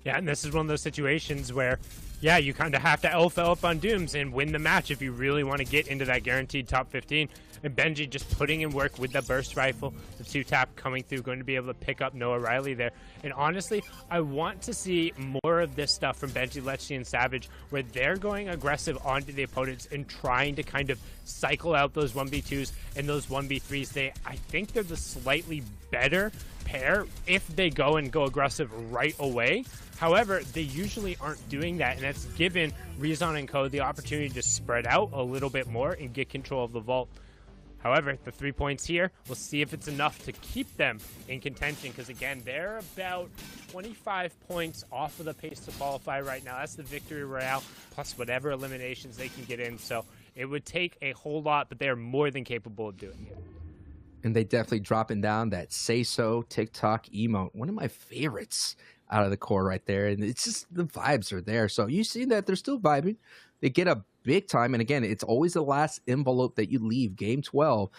Yeah, and this is one of those situations where, yeah, you kind of have to alpha up on Dooms and win the match if you really want to get into that guaranteed top 15. And Benji just putting in work with the burst rifle, the 2-tap coming through, going to be able to pick up Noah Riley there. And honestly, I want to see more of this stuff from Benji, Letchi, and Savage, where they're going aggressive onto the opponents and trying to kind of cycle out those 1v2s and those 1v3s. I think they're the slightly better pair if they go aggressive right away. However, they usually aren't doing that, and that's given Rezon and Co the opportunity to spread out a little bit more and get control of the vault. However, the 3 points here, we'll see if it's enough to keep them in contention, because again, they're about 25 points off of the pace to qualify right now. That's the Victory Royale, plus whatever eliminations they can get in. So it would take a whole lot, but they're more than capable of doing it. And they definitely dropping down that say so TikTok emote. One of my favorites out of the core right there. And it's just the vibes are there. So you see that they're still vibing. They get a big time. And again, it's always the last envelope that you leave. Game 12,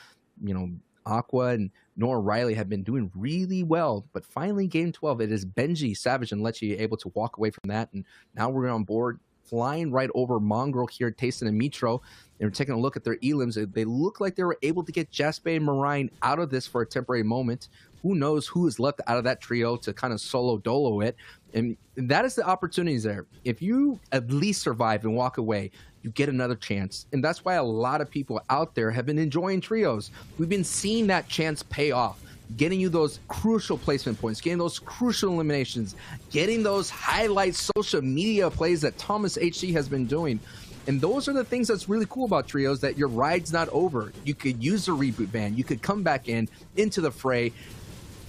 you know, Aqua and Noah Riley have been doing really well. But finally, game 12, it is Benji, Savage, and Letchi able to walk away from that. And now we're on board, flying right over Mongrel here, Tayson and Mitro. And we're taking a look at their elims. They look like they were able to get Jaspe and Marine out of this for a temporary moment. who knows who is left out of that trio to kind of solo dolo it. And that is the opportunities there. If you at least survive and walk away, you get another chance. And that's why a lot of people out there have been enjoying trios. We've been seeing that chance pay off, getting you those crucial placement points, getting those crucial eliminations, getting those highlight social media plays that Thomas HC has been doing. And those are the things that's really cool about trios, that your ride's not over. You could use the reboot ban. You could come back into the fray.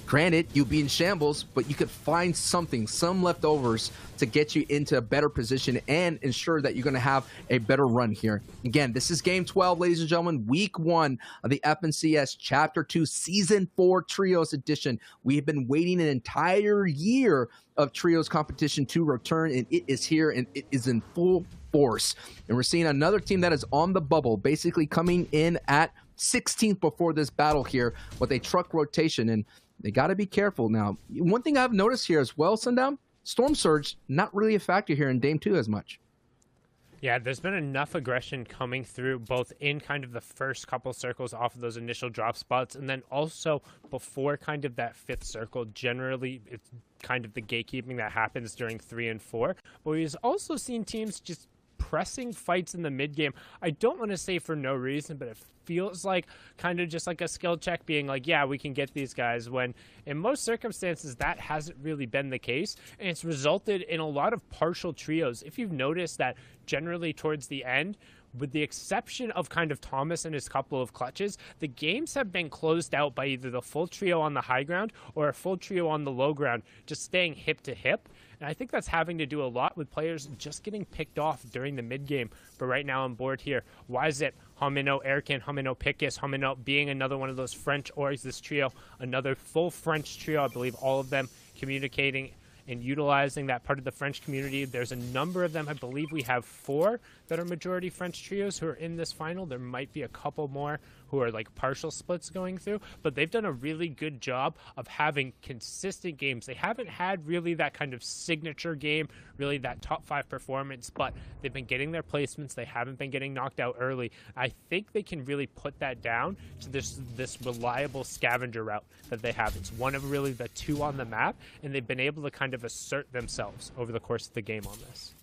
Granted, you'll be in shambles, but you could find something, some leftovers to get you into a better position and ensure that you're going to have a better run here. Again, this is Game 12, ladies and gentlemen, Week 1 of the FNCS Chapter 2 Season 4 Trios Edition. We have been waiting an entire year of Trios competition to return, and it is here, and it is in full force. And we're seeing another team that is on the bubble, basically coming in at 16th before this battle here with a truck rotation, and they got to be careful now. One thing I've noticed here as well, Sundown, Storm Surge, not really a factor here in Dame 2 as much. Yeah, there's been enough aggression coming through both in kind of the first couple circles off of those initial drop spots, and then also before kind of that fifth circle. Generally, it's kind of the gatekeeping that happens during 3 and 4. But we've also seen teams just pressing fights in the mid game. I don't want to say for no reason, but it feels like kind of just like a skill check, being like, yeah, we can get these guys, when in most circumstances that hasn't really been the case, and it's resulted in a lot of partial trios. If you've noticed that generally towards the end, with the exception of kind of Thomas and his couple of clutches, the games have been closed out by either the full trio on the high ground or a full trio on the low ground, just staying hip to hip. And I think that's having to do a lot with players just getting picked off during the mid game. But right now on board here, Wyzit, Homino, Erkin, Homino, Pickus, Homino being another one of those French orgs, this trio, another full French trio, I believe all of them communicating and utilizing that part of the French community. There's a number of them. I believe we have 4 that are majority French trios who are in this final. There might be a couple more who are like partial splits going through, but they've done a really good job of having consistent games. They haven't had really that kind of signature game, really that top 5 performance, but they've been getting their placements. They haven't been getting knocked out early. I think they can really put that down to this reliable scavenger route that they have. It's one of really the 2 on the map, and they've been able to kind of assert themselves over the course of the game on this.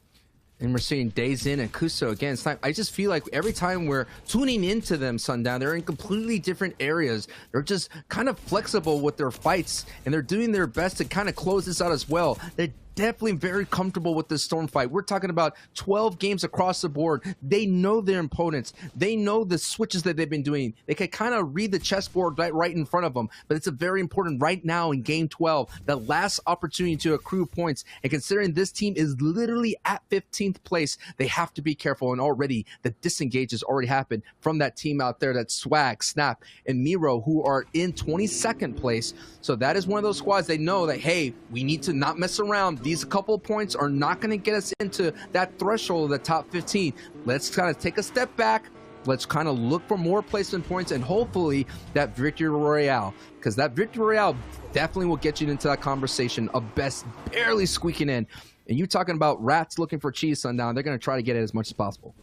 And we're seeing Dazen and Kuso again. It's like, I just feel like every time we're tuning into them, Sundown, they're in completely different areas. They're just kind of flexible with their fights, and they're doing their best to kind of close this out as well. They're definitely very comfortable with this Storm fight. We're talking about 12 games across the board. They know their opponents. They know the switches that they've been doing. They can kind of read the chessboard right in front of them. But it's a very important right now in Game 12, the last opportunity to accrue points. And considering this team is literally at 15th place, they have to be careful. And already the disengage has already happened from that team out there, that Swag, Snap, and Miro, who are in 22nd place. So that is one of those squads they know that, hey, we need to not mess around. These couple of points are not going to get us into that threshold of the top 15. Let's kind of take a step back. Let's kind of look for more placement points and hopefully that Victory Royale, because that Victory Royale definitely will get you into that conversation of best barely squeaking in. And you talking about rats looking for cheese, Sundown, they're going to try to get it as much as possible.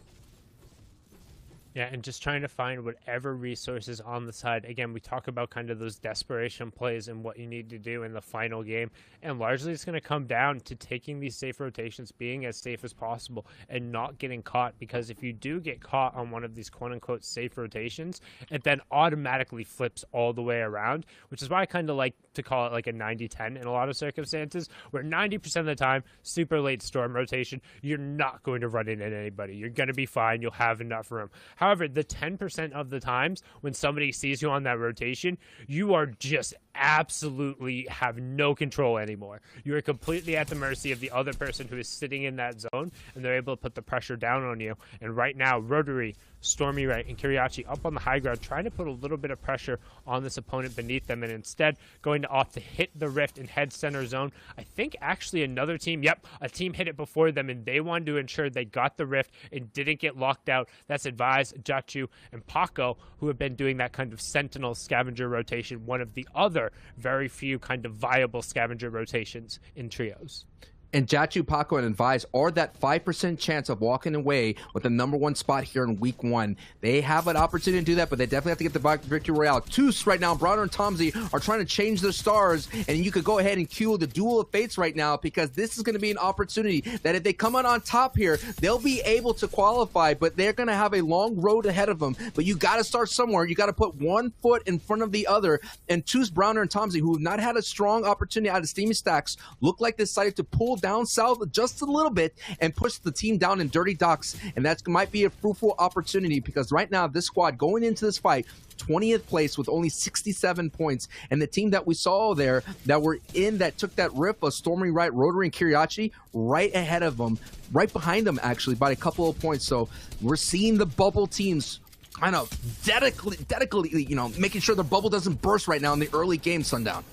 Yeah, and just trying to find whatever resources on the side. Again, we talk about kind of those desperation plays and what you need to do in the final game. And largely it's going to come down to taking these safe rotations, being as safe as possible, and not getting caught. Because if you do get caught on one of these quote-unquote safe rotations, it then automatically flips all the way around, which is why I kind of like to call it like a 90-10 in a lot of circumstances, where 90% of the time, super late Storm rotation, you're not going to run into anybody. You're going to be fine. You'll have enough room. However, the 10% of the times when somebody sees you on that rotation, you are just absolutely have no control anymore. You are completely at the mercy of the other person who is sitting in that zone, and they're able to put the pressure down on you. And right now, Rotary, Stormy Right, and Kiriachi up on the high ground, trying to put a little bit of pressure on this opponent beneath them, and instead going to opt to hit the rift and head center zone. I think actually another team, a team hit it before them, and they wanted to ensure they got the rift and didn't get locked out. That's Advise, Jachu, and Paco, who have been doing that kind of sentinel scavenger rotation, one of the other very few kind of viable scavenger rotations in trios. And Jatu, Paco, and Advise are that 5% chance of walking away with the #1 spot here in week 1. They have an opportunity to do that, but they definitely have to get the victory royale. Toos right now, Browner and Tomsey are trying to change their stars, and you could go ahead and cue the Duel of Fates right now, because this is going to be an opportunity that if they come out on top here, they'll be able to qualify, but they're going to have a long road ahead of them. But you got to start somewhere. You got to put one foot in front of the other, and Toos, Browner, and Tomsey, who have not had a strong opportunity out of Steamy Stacks, look like they decided to pull down south just a little bit and push the team down in dirty docks, and that might be a fruitful opportunity, because right now this squad going into this fight 20th place with only 67 points, and the team that we saw there that were in that took that rip of Stormy Right, Rotary, and Kiriachi right ahead of them, right behind them actually by a couple of points. So we're seeing the bubble teams kind of dedicatedly, making sure the bubble doesn't burst right now in the early game, Sundown.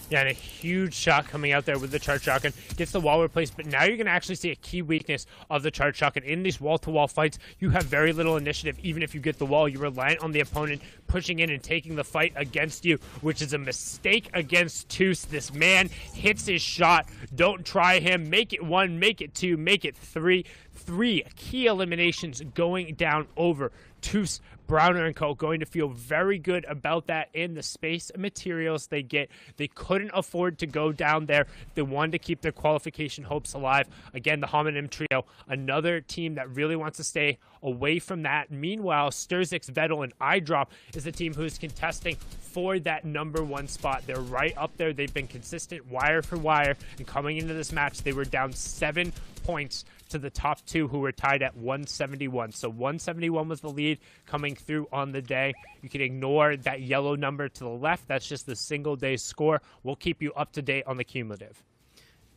Yeah, and a huge shot coming out there with the charge shotgun. Gets the wall replaced, but now you're going to actually see a key weakness of the charge shotgun. In these wall-to-wall fights, you have very little initiative. Even if you get the wall, you're reliant on the opponent pushing in and taking the fight against you, which is a mistake against Toos. This man hits his shot. Don't try him. Make it 1, make it 2, make it 3. 3 key eliminations going down over Toos, Browner, and Co. Going to feel very good about that in the space and materials they get. They couldn't afford to go down there. They wanted to keep their qualification hopes alive. Again, the Homonym Trio, another team that really wants to stay away from that. Meanwhile, Sturzix, Vettel, and iDrop is the team who's contesting for that #1 spot. They're right up there. They've been consistent wire for wire, and coming into this match, they were down 7 points to the top 2, who were tied at 171. So 171 was the lead coming through on the day. You can ignore that yellow number to the left. That's just the single day score. We'll keep you up to date on the cumulative.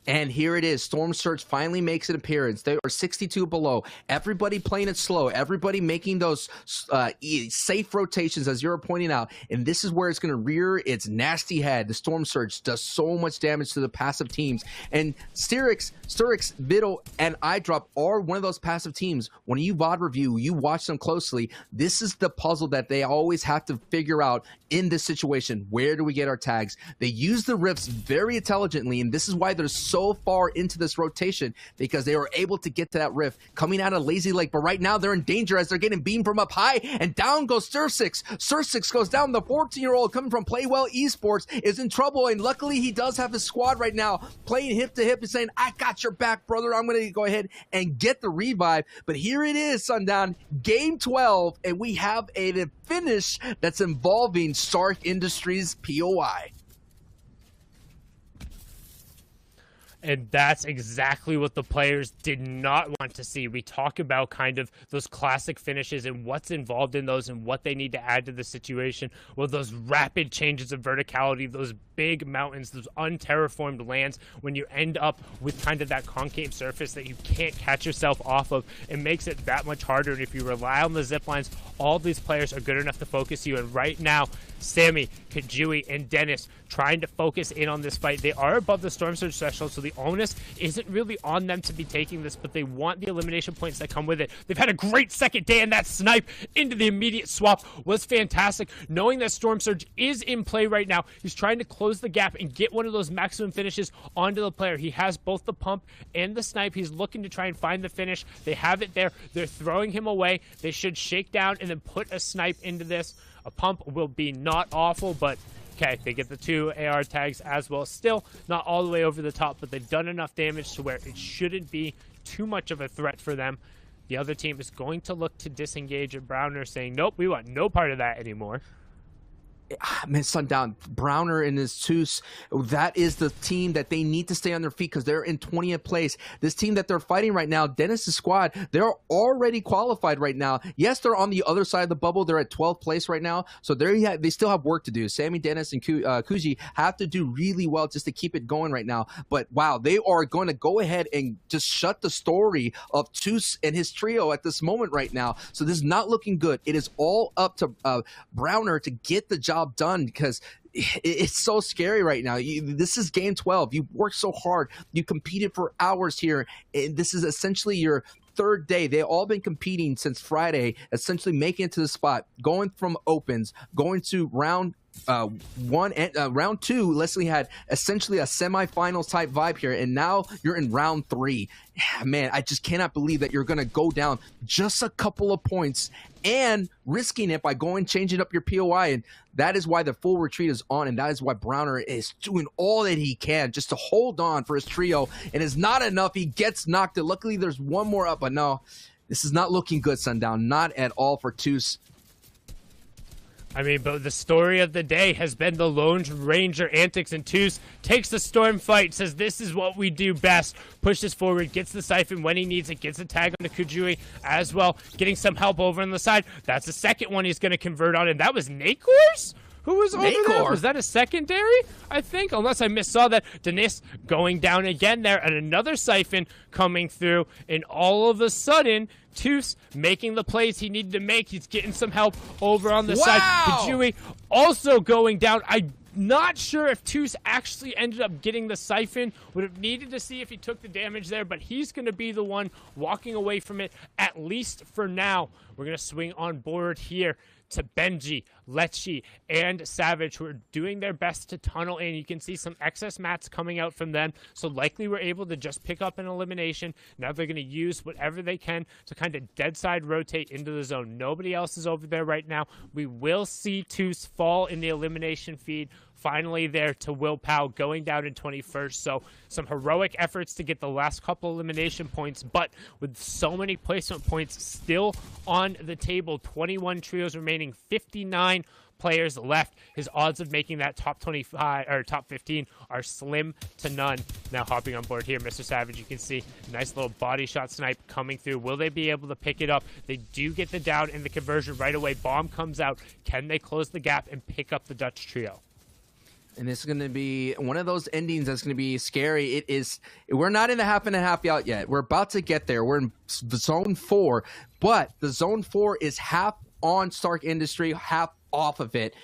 And here it is. Storm Surge finally makes an appearance. They are 62 below. Everybody playing it slow. Everybody making those safe rotations, as you're pointing out. And this is where it's going to rear its nasty head. The Storm Surge does so much damage to the passive teams. And Sturix, Vittle, and iDrop are one of those passive teams. When you VOD review, you watch them closely. This is the puzzle that they always have to figure out in this situation. Where do we get our tags? They use the rifts very intelligently, and this is why they're so far into this rotation, because they were able to get to that rift coming out of Lazy Lake. But right now they're in danger as they're getting beamed from up high, and down goes Sturzix. Sturzix goes down. The 14-year-old coming from Playwell Esports is in trouble, and luckily he does have his squad right now playing hip to hip and saying, I got your back, brother. I'm going to go ahead and get the revive. But here it is, Sundown, game 12, and we have a finish that's involving Stark Industries POI. And that's exactly what the players did not want to see. We talk about kind of those classic finishes and what's involved in those and what they need to add to the situation. Well, those rapid changes of verticality, those big mountains, those unterraformed lands, when you end up with kind of that concave surface that you can't catch yourself off of, it makes it that much harder. And if you rely on the zip lines, all these players are good enough to focus you. And right now, Sammy, Kajui, and Dennis trying to focus in on this fight. They are above the Storm Surge threshold, so the onus isn't really on them to be taking this, but they want the elimination points that come with it. They've had a great second day, and that snipe into the immediate swap was fantastic. Knowing that Storm Surge is in play right now, he's trying to close the gap and get one of those maximum finishes onto the player. He has both the pump and the snipe. He's looking to try and find the finish. They have it there. They're throwing him away. They should shake down and then put a snipe into this. A pump will be not awful, but okay, they get the 2 AR tags as well. Still not all the way over the top, but they've done enough damage to where it shouldn't be too much of a threat for them. The other team is going to look to disengage at Browner, saying, nope, we want no part of that anymore. Man, Sundown, Browner and his Toos, that is the team that they need to stay on their feet because they're in 20th place. This team that they're fighting right now, Dennis's squad, they're already qualified right now. Yes, they're on the other side of the bubble. They're at 12th place right now, so they still have work to do. Sammy, Dennis, and Kuji have to do really well just to keep it going right now. But wow, they are going to go ahead and just shut the story of Toos and his trio at this moment right now. So this is not looking good. It is all up to Browner to get the job done because it's so scary right now. This is game 12. You worked so hard. You competed for hours here. And this is essentially your third day. They've all been competing since Friday, essentially making it to the spot, going from opens, going to round round 2, Leslie had essentially a semifinals type vibe here, and now you're in round 3. Man, I just cannot believe that you're going to go down just a couple of points and risking it by changing up your POI. And that is why the full retreat is on, and that is why Browner is doing all that he can just to hold on for his trio. And it's not enough. He gets knocked. Luckily, there's one more up, but no, this is not looking good, Sundown. Not at all for Toos. I mean, but the story of the day has been the Lone Ranger antics, and Toos takes the storm fight, says this is what we do best, pushes forward, gets the siphon when he needs it, gets a tag on the Kujui as well, getting some help over on the side. That's the second one he's going to convert on, and that was Nakor's? Who was over there? Was that a secondary, I think? Unless I missaw that. Denis going down again there, and another siphon coming through, and all of a sudden, Toos making the plays he needed to make. He's getting some help over on the side. Kujui also going down. I'm not sure if Toos actually ended up getting the siphon. Would have needed to see if he took the damage there, but he's going to be the one walking away from it, at least for now. We're going to swing on board here to Benji, Lecce, and Savage, who are doing their best to tunnel in. You can see some excess mats coming out from them, so likely we're able to just pick up an elimination. Now they're going to use whatever they can to kind of dead side rotate into the zone. Nobody else is over there right now. We will see Toos fall in the elimination feed. Finally there to Will Powell going down in 21st. So some heroic efforts to get the last couple elimination points, but with so many placement points still on the table, 21 trios remaining, 59 players left. His odds of making that top 25 or top 15 are slim to none. Now hopping on board here, Mr. Savage, you can see nice little body shot snipe coming through. Will they be able to pick it up? They do get the down in the conversion right away. Bomb comes out. Can they close the gap and pick up the Dutch trio? And it's going to be one of those endings that's going to be scary. We're not in the half and a half out yet. We're about to get there. We're in the zone 4, but the zone 4 is half on Stark Industry, half off of it.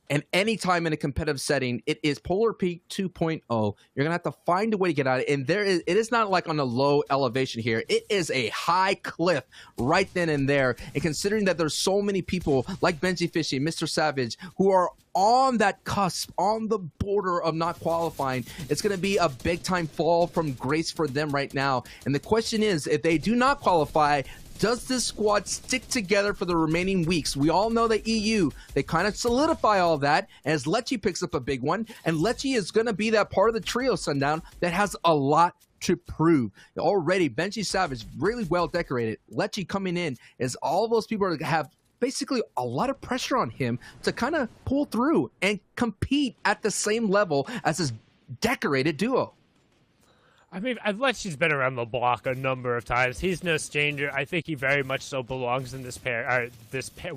And anytime in a competitive setting, it is Polar Peak 2.0. You're going to have to find a way to get out of it. And it is not like on a low elevation here. It is a high cliff right then and there. And considering that there's so many people like Benji Fishy, Mr. Savage, who are on that cusp, on the border of not qualifying, it's going to be a big-time fall from grace for them right now. And the question is, if they do not qualify, does this squad stick together for the remaining weeks? We all know that EU, they kind of solidify all that as Lecce picks up a big one. And Lecce is going to be that part of the trio, Sundown, that has a lot to prove. Already, Benji Savage, really well decorated. Lecce coming in as all those people have basically a lot of pressure on him to kind of pull through and compete at the same level as his decorated duo. I mean, Lecce's been around the block a number of times. He's no stranger. I think he very much so belongs in this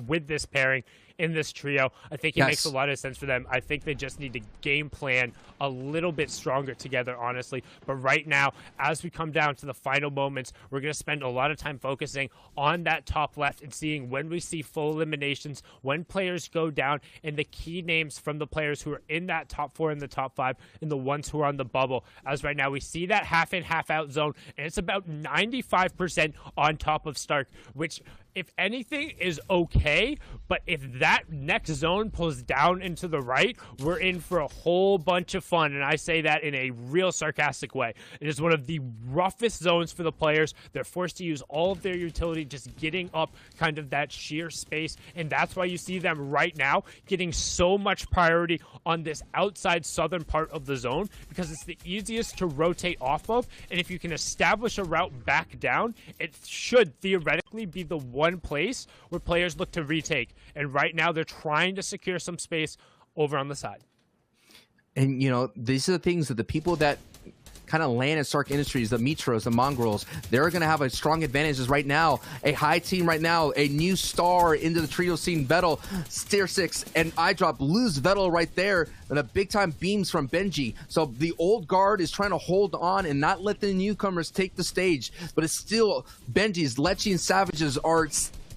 with this pairing in this trio. I think it makes a lot of sense for them. I think they just need to game plan a little bit stronger together, honestly. But right now, as we come down to the final moments, we're going to spend a lot of time focusing on that top left and seeing when we see full eliminations, when players go down, and the key names from the players who are in that top 4 and the top 5 and the ones who are on the bubble. As right now, we see that half in, half out zone, and it's about 95% on top of Stark, which, if anything, is okay. But if that next zone pulls down into the right, we're in for a whole bunch of fun. And I say that in a real sarcastic way. It is one of the roughest zones for the players. They're forced to use all of their utility just getting up kind of that sheer space. And that's why you see them right now getting so much priority on this outside southern part of the zone, because it's the easiest to rotate off of. And if you can establish a route back down, it should theoretically be the one place where players look to retake. And right now they're trying to secure some space over on the side. And, you know, these are the things that the people that kind of land in Stark Industries, the Mitros, the Mongrels, they're going to have a strong advantage. As right now, a high team right now, a new star into the trio scene, Vettel, Steer 6, and iDrop lose Vettel right there, and a big-time beams from Benji. So the old guard is trying to hold on and not let the newcomers take the stage, but it's still Benji's, Lecce, and Savages are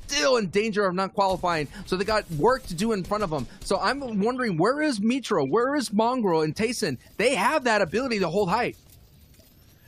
still in danger of not qualifying, so they got work to do in front of them. So I'm wondering, where is Mitro, where is Mongrel and Tayson? They have that ability to hold height.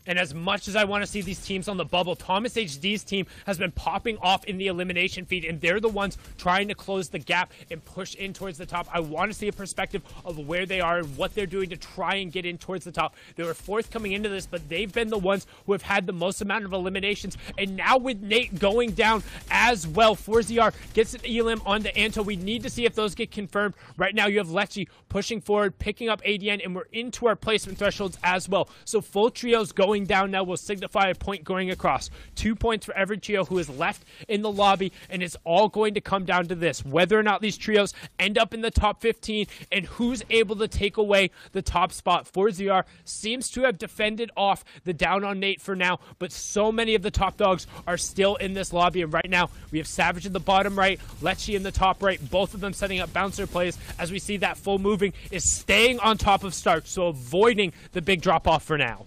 And as much as I want to see these teams on the bubble, Thomas HD's team has been popping off in the elimination feed, and they're the ones trying to close the gap and push in towards the top. I want to see a perspective of where they are and what they're doing to try and get in towards the top. They were fourth coming into this, but they've been the ones who have had the most amount of eliminations. And now with Nate going down as well, 4ZR gets an elim onto Anto. We need to see if those get confirmed. Right now you have Lecce pushing forward, picking up ADN, and we're into our placement thresholds as well. So full trios going down now will signify a point going across. 2 points for every trio who is left in the lobby, and it's all going to come down to this: whether or not these trios end up in the top 15 and who's able to take away the top spot. 4ZR seems to have defended off the down on Nate for now, but so many of the top dogs are still in this lobby, and right now we have Savage in the bottom right, Lecce in the top right, both of them setting up bouncer plays. As we see that full moving is staying on top of Stark, so avoiding the big drop off for now.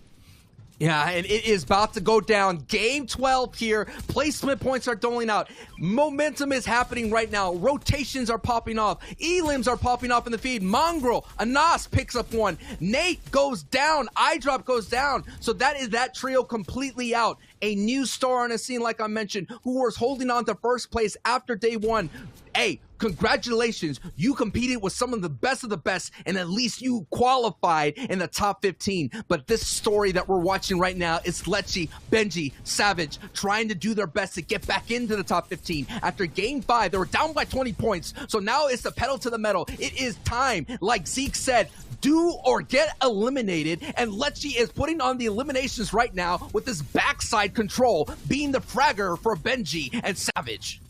Yeah, and it is about to go down. Game 12 here. Placement points are doling out. Momentum is happening right now. Rotations are popping off. Elims are popping off in the feed. Mongrel, Anas picks up one. Nate goes down. iDrop goes down. So that is that trio completely out. A new star on the scene, like I mentioned, who was holding on to first place after day one. Hey, congratulations. You competed with some of the best, and at least you qualified in the top 15. But this story that we're watching right now is Lecce, Benji, Savage trying to do their best to get back into the top 15. After game 5, they were down by 20 points. So now it's the pedal to the metal. It is time, like Zeke said, do or get eliminated, and Lecce is putting on the eliminations right now with this backside control, being the fragger for Benji and Savage.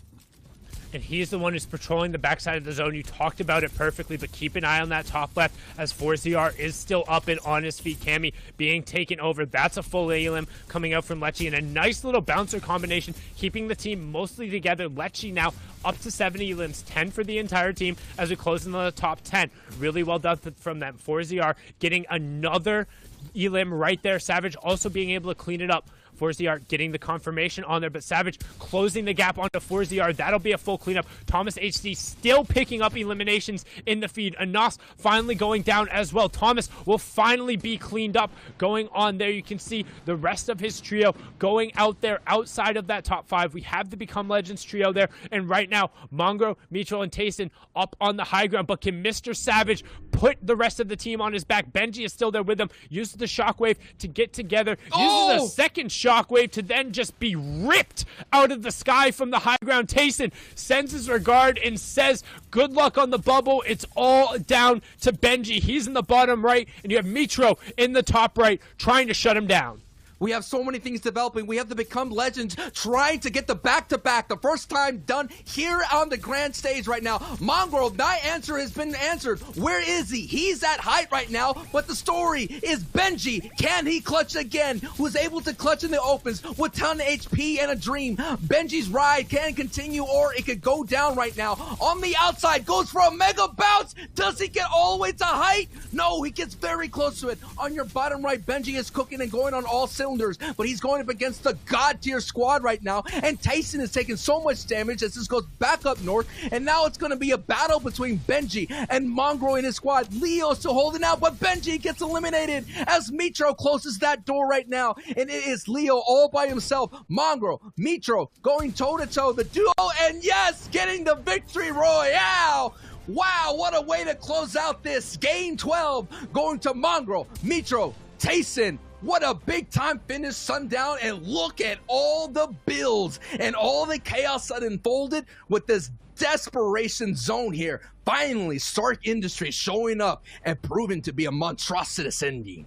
And he's the one who's patrolling the backside of the zone. You talked about it perfectly, but keep an eye on that top left as 4ZR is still up and on his feet. Cammy being taken over. That's a full elim coming out from Lecce, and a nice little bouncer combination, keeping the team mostly together. Lecce now up to 70 elims, 10 for the entire team as we close in the top 10. Really well done from them. 4ZR getting another elim right there. Savage also being able to clean it up. 4ZR getting the confirmation on there, but Savage closing the gap onto 4ZR. That'll be a full cleanup. Thomas HD still picking up eliminations in the feed. Anas finally going down as well. Thomas will finally be cleaned up going on there. You can see the rest of his trio going out there outside of that top 5. We have the Become Legends trio there, and right now, Mongo, Mitchell, and Tayson up on the high ground, but can Mr. Savage put the rest of the team on his back? Benji is still there with him. Uses the shockwave to get together. Uses a second shockwave to then just be ripped out of the sky from the high ground. Tayson sends his regard and says, good luck on the bubble. It's all down to Benji. He's in the bottom right, and you have Mitro in the top right trying to shut him down. We have so many things developing. We have the Become Legends trying to get the back-to-back, the first time done here on the grand stage right now. Mongrel, that answer has been answered. Where is he? He's at height right now, but the story is Benji. Can he clutch again? Who's able to clutch in the opens with 10 HP and a dream. Benji's ride can continue, or it could go down right now. On the outside, goes for a mega bounce. Does he get all the way to height? No, he gets very close to it. On your bottom right, Benji is cooking and going on all cylinders. But he's going up against the god tier squad right now, and Tayson is taking so much damage as this goes back up north, and now it's going to be a battle between Benji and Mongrel in his squad. Leo still holding out, but Benji gets eliminated as Mitro closes that door right now, and it is Leo all by himself. Mongrel, Mitro going toe-to-toe, the duo, and yes, getting the victory royale. Wow, what a way to close out this game 12, going to Mongrel, Mitro, Tayson. What a big time finish, Sundown, and look at all the builds and all the chaos that unfolded with this desperation zone here. Finally, Stark Industries showing up and proving to be a monstrositous ending.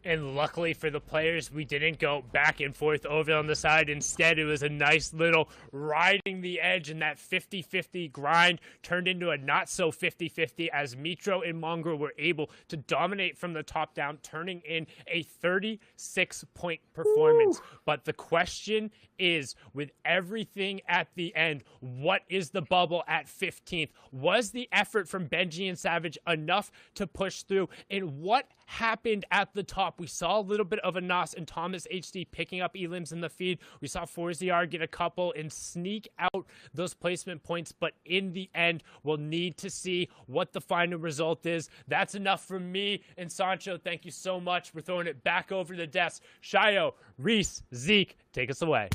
And luckily for the players, we didn't go back and forth over on the side. Instead, it was a nice little riding the edge, and that 50-50 grind turned into a not so 50-50 as Mitro and Mongrel were able to dominate from the top down, turning in a 36-point performance. Ooh. But the question is, with everything at the end, what is the bubble at 15th? Was the effort from Benji and Savage enough to push through? And what happened at the top. We saw a little bit of a Nos and Thomas HD picking up elims in the feed. We saw Forziar get a couple and sneak out those placement points, but in the end, we'll need to see what the final result is. That's enough from me and Sancho. Thank you so much. We're throwing it back over the desk. Shayo, Reese, Zeke, take us away.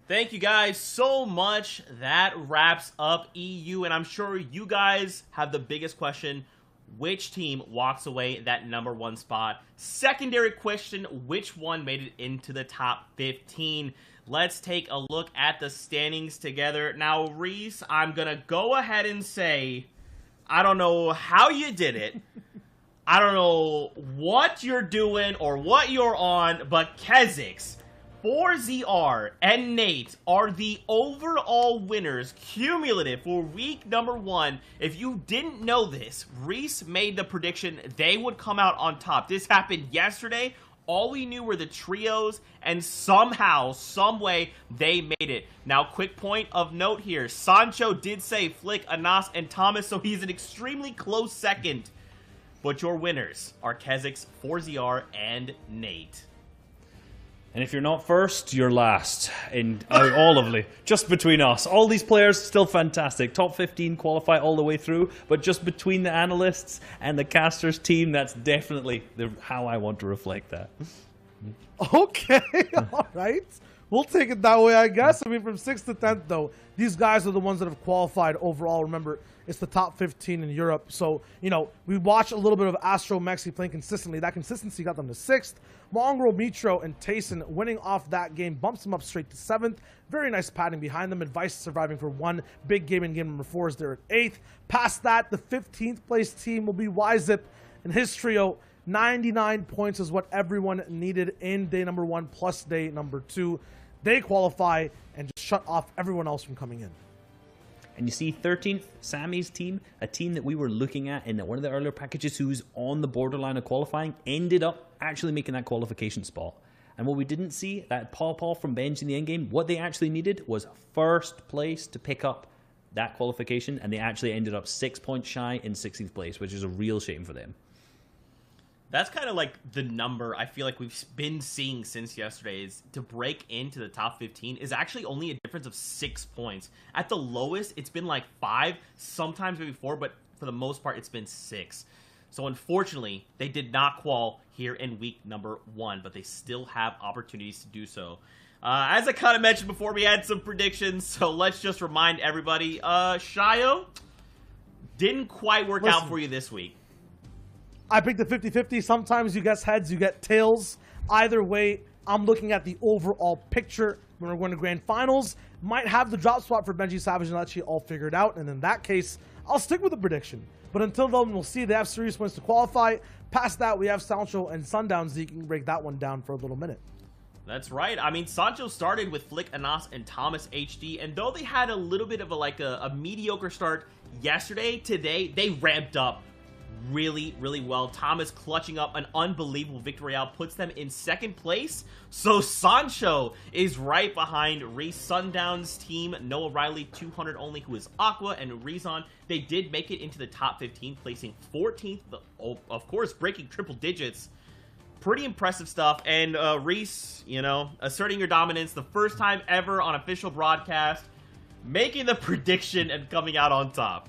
Thank you guys so much. That wraps up EU, and I'm sure you guys have the biggest question. Which team walks away that number 1 spot? Secondary question, which one made it into the top 15? Let's take a look at the standings together. Now, Reese, I'm going to go ahead and say, I don't know how you did it. I don't know what you're doing or what you're on, but Kezix, 4ZR, and Nate are the overall winners, cumulative, for week number 1. If you didn't know this, Reese made the prediction they would come out on top. This happened yesterday. All we knew were the trios, and somehow, someway, they made it. Now, quick point of note here. Sancho did say Flick, Anas, and Thomas, so he's an extremely close second. But your winners are Kezix, 4ZR, and Nate. And if you're not first, you're last in all of it. Just between us. All these players, still fantastic. Top 15 qualify all the way through. But just between the analysts and the casters team, that's definitely how I want to reflect that. Okay, all right. We'll take it that way, I guess. I mean, from 6th to 10th, though, these guys are the ones that have qualified overall. Remember, it's the top 15 in Europe. So, you know, we watch a little bit of Astro Mexi playing consistently. That consistency got them to 6th. Mongrel, Mitro, and Tayson winning off that game bumps them up straight to 7th. Very nice padding behind them. Advice surviving for one big game in game number 4 is they're at 8th. Past that, the 15th place team will be Wyzip and his trio. 99 points is what everyone needed in day number 1 plus day number 2. They qualify and just shut off everyone else from coming in. And you see 13th, Sammy's team, a team that we were looking at in one of the earlier packages who's on the borderline of qualifying, ended up actually making that qualification spot. And what we didn't see, that Paw from bench in the end game, what they actually needed was first place to pick up that qualification, and they actually ended up 6 points shy in 16th place, which is a real shame for them. That's kind of like the number I feel like we've been seeing since yesterday, is to break into the top 15 is actually only a difference of 6 points. At the lowest, it's been like 5, sometimes maybe 4, but for the most part, it's been 6. So unfortunately, they did not qual here in week number 1, but they still have opportunities to do so. As I kind of mentioned before, we had some predictions, so let's just remind everybody. Shayo, didn't quite work out for you this week. I picked the 50-50. Sometimes you guess heads, you get tails. Either way, I'm looking at the overall picture. When we're going to grand finals, might have the drop spot for Benji Savage and let you all figure it out. And in that case, I'll stick with the prediction. But until then, we'll see. They have serious points to qualify. Past that, we have Sancho and Sundown. Zeke can break that one down for a little minute. That's right. I mean, Sancho started with Flick, Anas, and Thomas HD, and though they had a little bit of a mediocre start yesterday, today they ramped up really, really well. Thomas clutching up an unbelievable victory out puts them in 2nd place. So Sancho is right behind Reese. Sundown's team, Noah Riley, 200 only, who is Aqua, and Rezon. They did make it into the top 15, placing 14th, of course, breaking triple digits. Pretty impressive stuff. And Reese, you know, asserting your dominance the first time ever on official broadcast, making the prediction and coming out on top.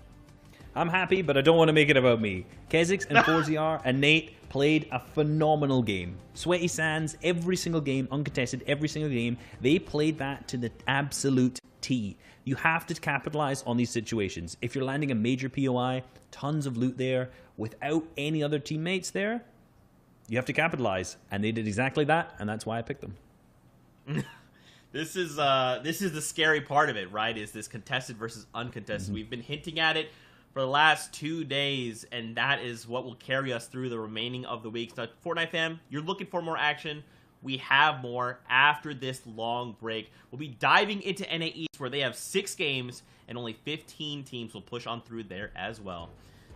I'm happy, but I don't want to make it about me. Kezix and 4ZR and Nate played a phenomenal game. Sweaty Sands, every single game, uncontested, every single game. They played that to the absolute T. You have to capitalize on these situations. If you're landing a major POI, tons of loot there, without any other teammates there, you have to capitalize. And they did exactly that, and that's why I picked them. This is the scary part of it, right? Is this contested versus uncontested. Mm-hmm. We've been hinting at it for the last 2 days, and that is what will carry us through the remaining of the weeks. Now, Fortnite fam, you're looking for more action. We have more after this long break. We'll be diving into NA East, where they have 6 games, and only 15 teams will push on through there as well.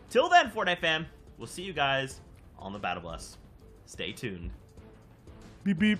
Till then, Fortnite fam, we'll see you guys on the Battle Bus. Stay tuned. Beep, beep.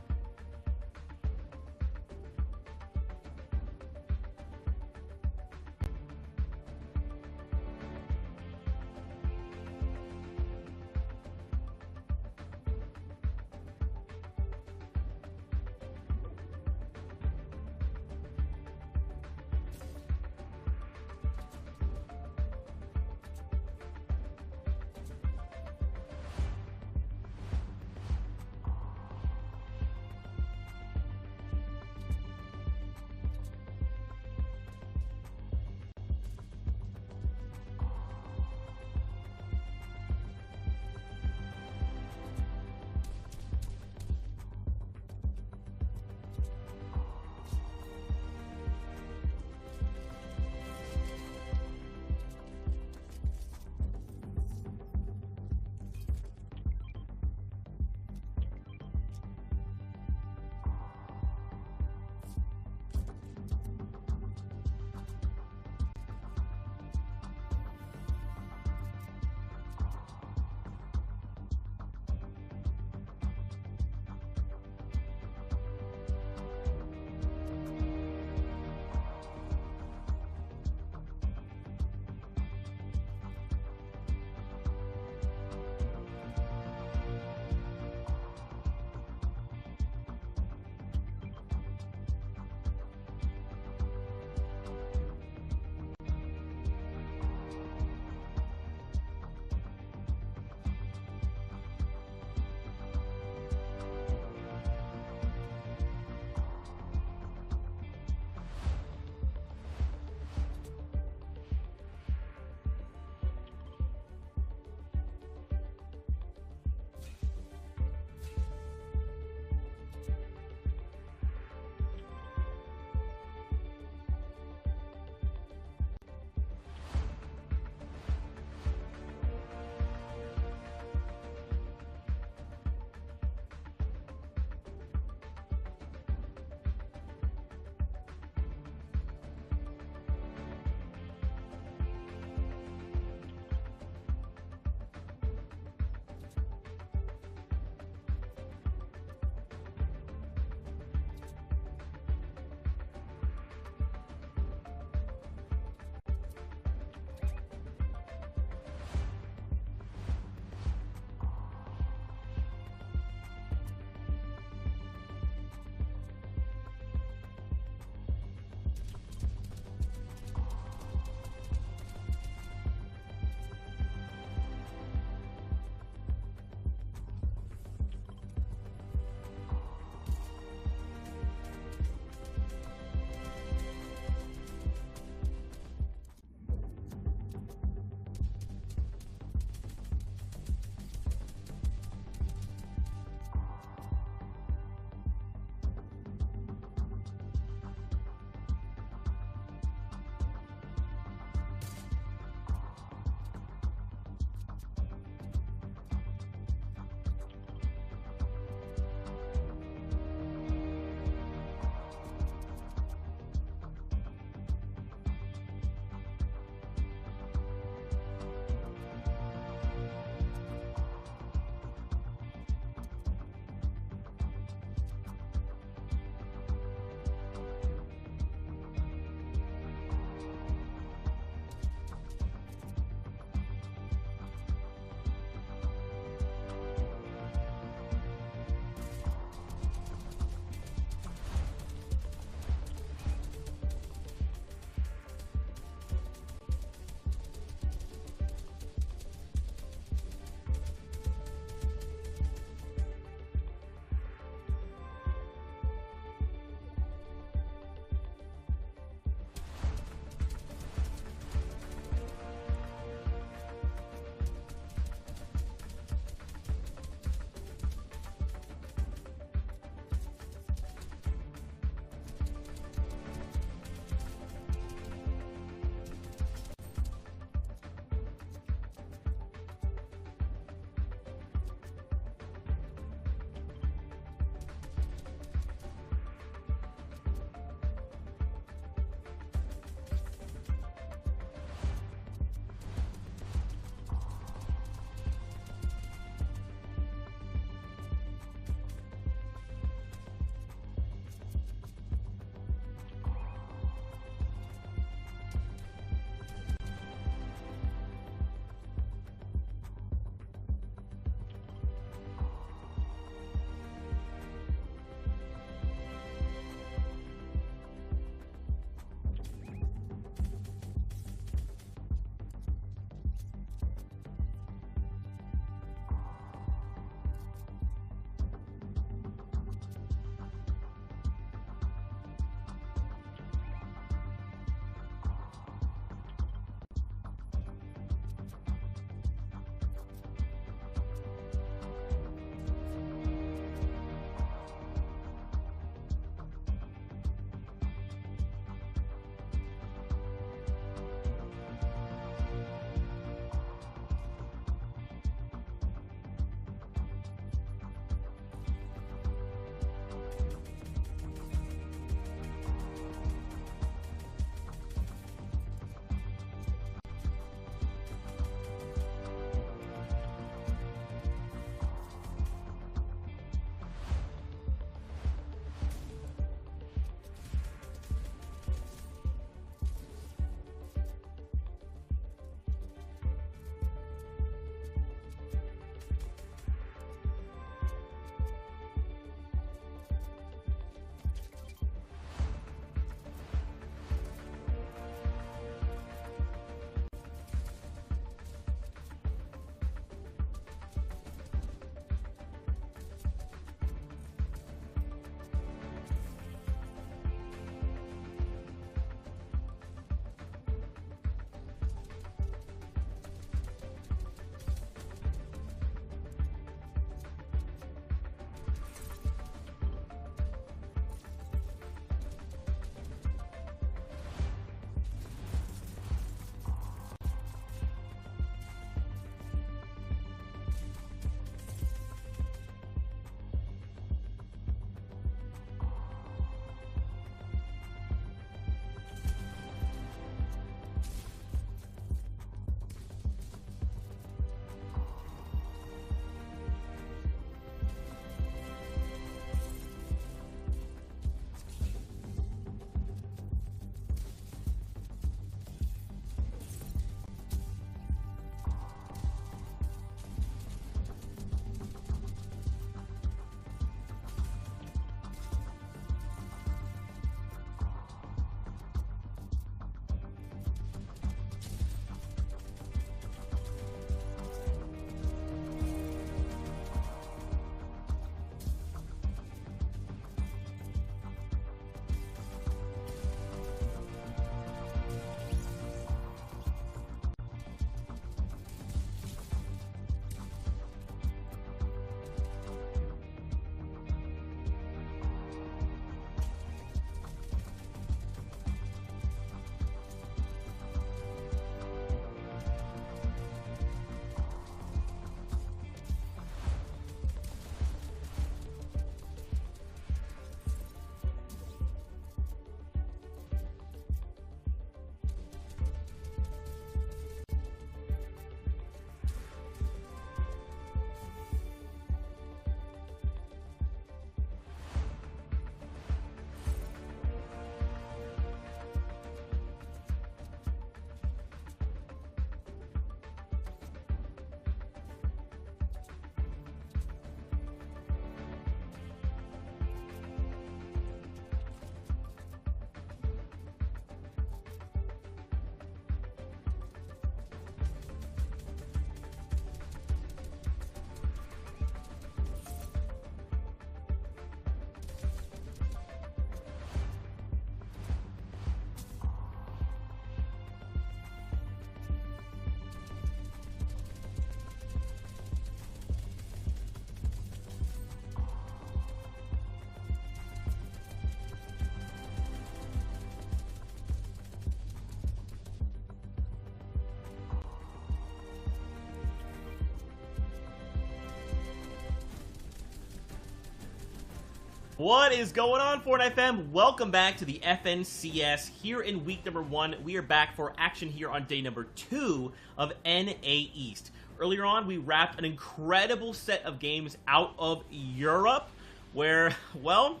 What is going on, Fortnite fam? Welcome back to the FNCS. Here in week number 1, we are back for action here on day number 2 of NA East. Earlier on, we wrapped an incredible set of games out of Europe, where, well,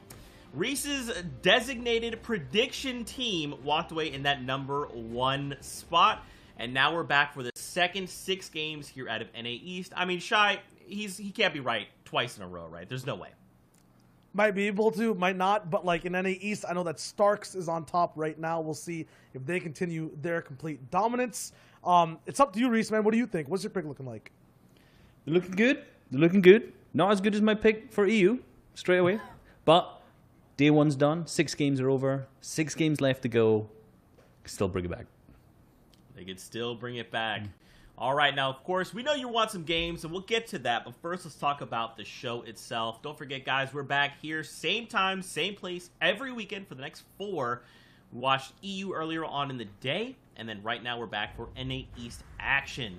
Reese's designated prediction team walked away in that number 1 spot. And now we're back for the second 6 games here out of NA East. I mean, Shy, he can't be right twice in a row, right? There's no way. Might be able to, might not, but like in NA East, I know that Starks is on top right now. We'll see if they continue their complete dominance. It's up to you, Reese, man. What do you think? What's your pick looking like? They're looking good. They're looking good. Not as good as my pick for EU, straight away. But day 1's done. 6 games are over. 6 games left to go. Still bring it back. They could still bring it back. All right, now, of course, we know you want some games, and we'll get to that. But first, let's talk about the show itself. Don't forget, guys, we're back here, same time, same place, every weekend for the next 4. We watched EU earlier on in the day, and then right now we're back for NA East action.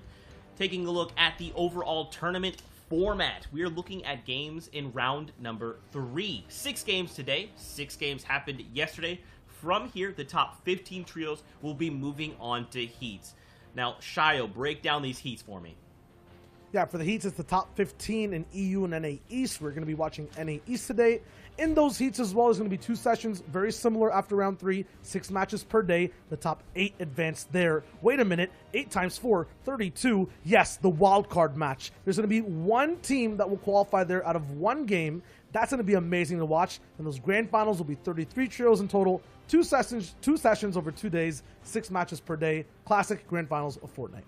Taking a look at the overall tournament format, we are looking at games in round number 3. 6 games today. 6 games happened yesterday. From here, the top 15 trios will be moving on to heats. Now, Shio, break down these heats for me. Yeah, for the heats, it's the top 15 in EU and NA East. We're going to be watching NA East today. In those heats as well, there's going to be 2 sessions, very similar after round 3, 6 matches per day. The top 8 advance there. Wait a minute, 8 times 4, 32. Yes, the wild card match. There's going to be 1 team that will qualify there out of 1 game. That's going to be amazing to watch. And those grand finals will be 33 trios in total. 2 sessions over 2 days, 6 matches per day. Classic grand finals of Fortnite.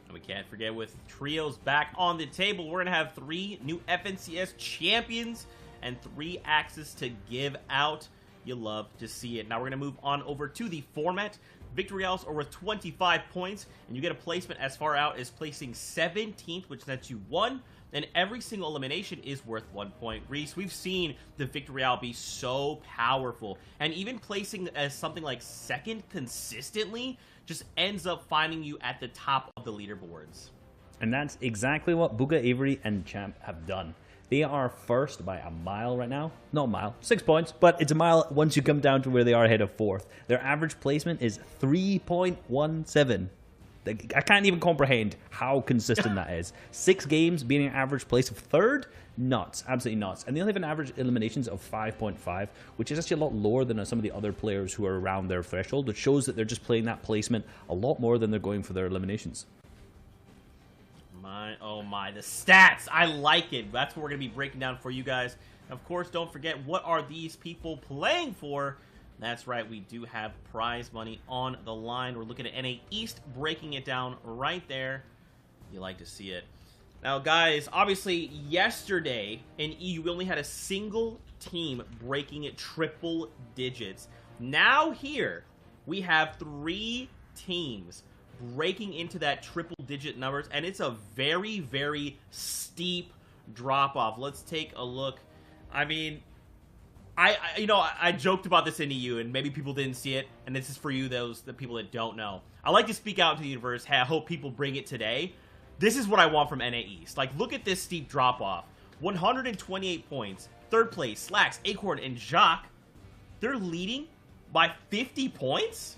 And we can't forget, with trios back on the table, we're going to have 3 new FNCS champions and 3 axes to give out. You love to see it. Now we're going to move on over to the format. Victory royales are worth 25 points, and you get a placement as far out as placing 17th, which nets you 1. And every single elimination is worth 1 point. Reese, we've seen the Victory Royale be so powerful. And even placing as something like 2nd consistently just ends up finding you at the top of the leaderboards. And that's exactly what Booga, Avery, and Champ have done. They are first by a mile right now. Not a mile, 6 points, but it's a mile once you come down to where they are ahead of 4th. Their average placement is 3.17. I can't even comprehend how consistent that is. 6 games being an average place of 3rd? Nuts. Absolutely nuts. And they only have an average eliminations of 5.5, which is actually a lot lower than some of the other players who are around their threshold. It shows that they're just playing that placement a lot more than they're going for their eliminations. Oh my, the stats. I like it. That's what we're going to be breaking down for you guys. Of course, don't forget, what are these people playing for? That's right, we do have prize money on the line. We're looking at NA East, breaking it down right there. You like to see it. Now, guys, obviously, yesterday in EU, we only had a single team breaking it triple digits. Now here, we have 3 teams breaking into that triple-digit numbers, and it's a very, very steep drop-off. Let's take a look. I mean, I joked about this in EU, and maybe people didn't see it, and this is for you, the people that don't know. I like to speak out to the universe. Hey, I hope people bring it today. This is what I want from NA East. Like, look at this steep drop-off. 128 points. 3rd place, Slacks, Acorn, and Jacques. They're leading by 50 points?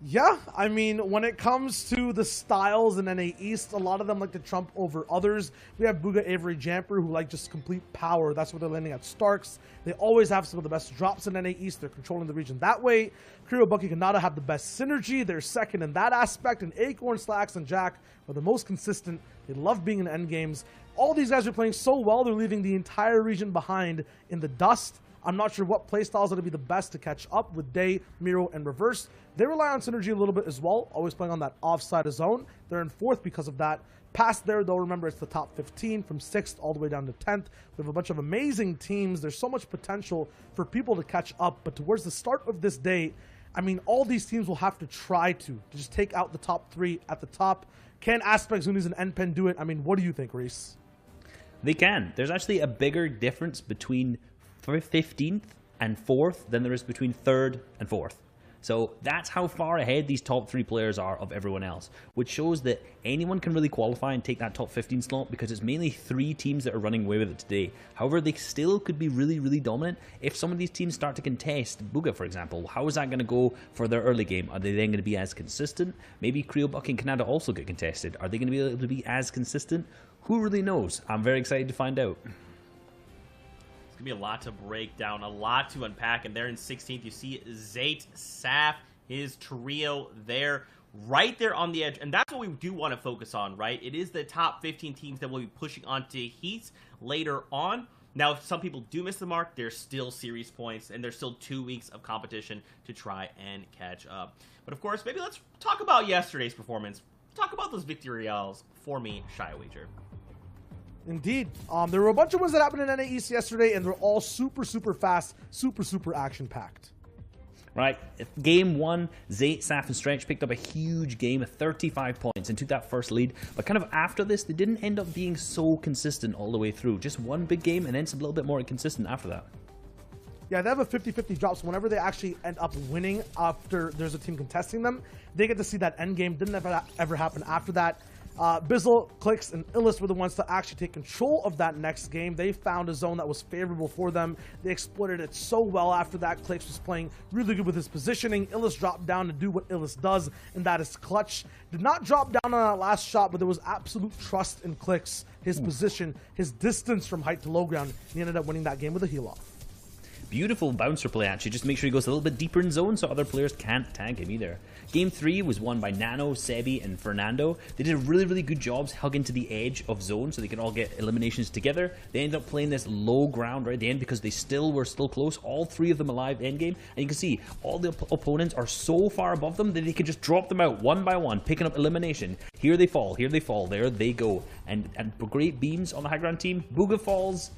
Yeah, I mean, when it comes to the styles in NA East, a lot of them like to trump over others. We have Booga, Avery, Jamper, who like just complete power. That's what they're landing at Starks. They always have some of the best drops in NA East. They're controlling the region that way. Creo, Bucky, Kanata have the best synergy. They're second in that aspect. And Acorn, Slacks, and Jack are the most consistent. They love being in endgames. All these guys are playing so well, they're leaving the entire region behind in the dust. I'm not sure what playstyles are going to be the best to catch up with Day, Miro, and Reverse. They rely on synergy a little bit as well, always playing on that offside zone. They're in 4th because of that. Past there, though, remember, it's the top 15 from 6th all the way down to 10th. We have a bunch of amazing teams. There's so much potential for people to catch up. But towards the start of this day, I mean, all these teams will have to try to just take out the top 3 at the top. Can Aspect, Zuni's, and NPen do it? I mean, what do you think, Reese? They can. There's actually a bigger difference between 15th and 4th than there is between 3rd and 4th. So that's how far ahead these top 3 players are of everyone else, which shows that anyone can really qualify and take that top 15 slot because it's mainly 3 teams that are running away with it today. However, they still could be really, really dominant if some of these teams start to contest. Bugha, for example, how is that going to go for their early game? Are they then going to be as consistent? Maybe Creo, Bucky, and Canada also get contested. Are they going to be able to be as consistent? Who really knows? I'm very excited to find out. It's going to be a lot to break down, a lot to unpack. And there in 16th, you see Zayt, Saf, his trio there, right there on the edge. And that's what we do want to focus on, right? It is the top 15 teams that will be pushing onto Heats later on. Now, if some people do miss the mark, there's still series points, and there's still 2 weeks of competition to try and catch up. But of course, maybe let's talk about yesterday's performance. Talk about those victory royales for me, Shy Wager. Indeed. There were a bunch of ones that happened in NA East yesterday, and they're all super, super fast, super, super action-packed. Right, game 1, Zayt, Saf, and Stretch picked up a huge game of 35 points and took that first lead. But kind of after this, they didn't end up being so consistent all the way through. Just one big game and then some little bit more inconsistent after that. Yeah, they have a 50-50 drop, so whenever they actually end up winning after there's a team contesting them, they get to see that end game. Didn't ever happen after that. Bizzle, Clicks, and Illis were the ones to actually take control of that next game. They found a zone that was favorable for them. They exploited it so well after that. Clicks was playing really good with his positioning. Illis dropped down to do what Illis does, and that is clutch. Did not drop down on that last shot, but there was absolute trust in Clicks, his position, his distance from height to low ground, and he ended up winning that game with a heal off. Beautiful bouncer play, actually. Just make sure he goes a little bit deeper in zone so other players can't tag him either. Game 3 was won by Nano, Sebi, and Fernando. They did really, really good jobs hugging to the edge of zone so they can all get eliminations together. They ended up playing this low ground right at the end because they were still close. All 3 of them alive end game. And you can see all the opponents are so far above them that they can just drop them out one by one, picking up elimination. Here they fall, there they go. And great beams on the high ground team. Bugha falls.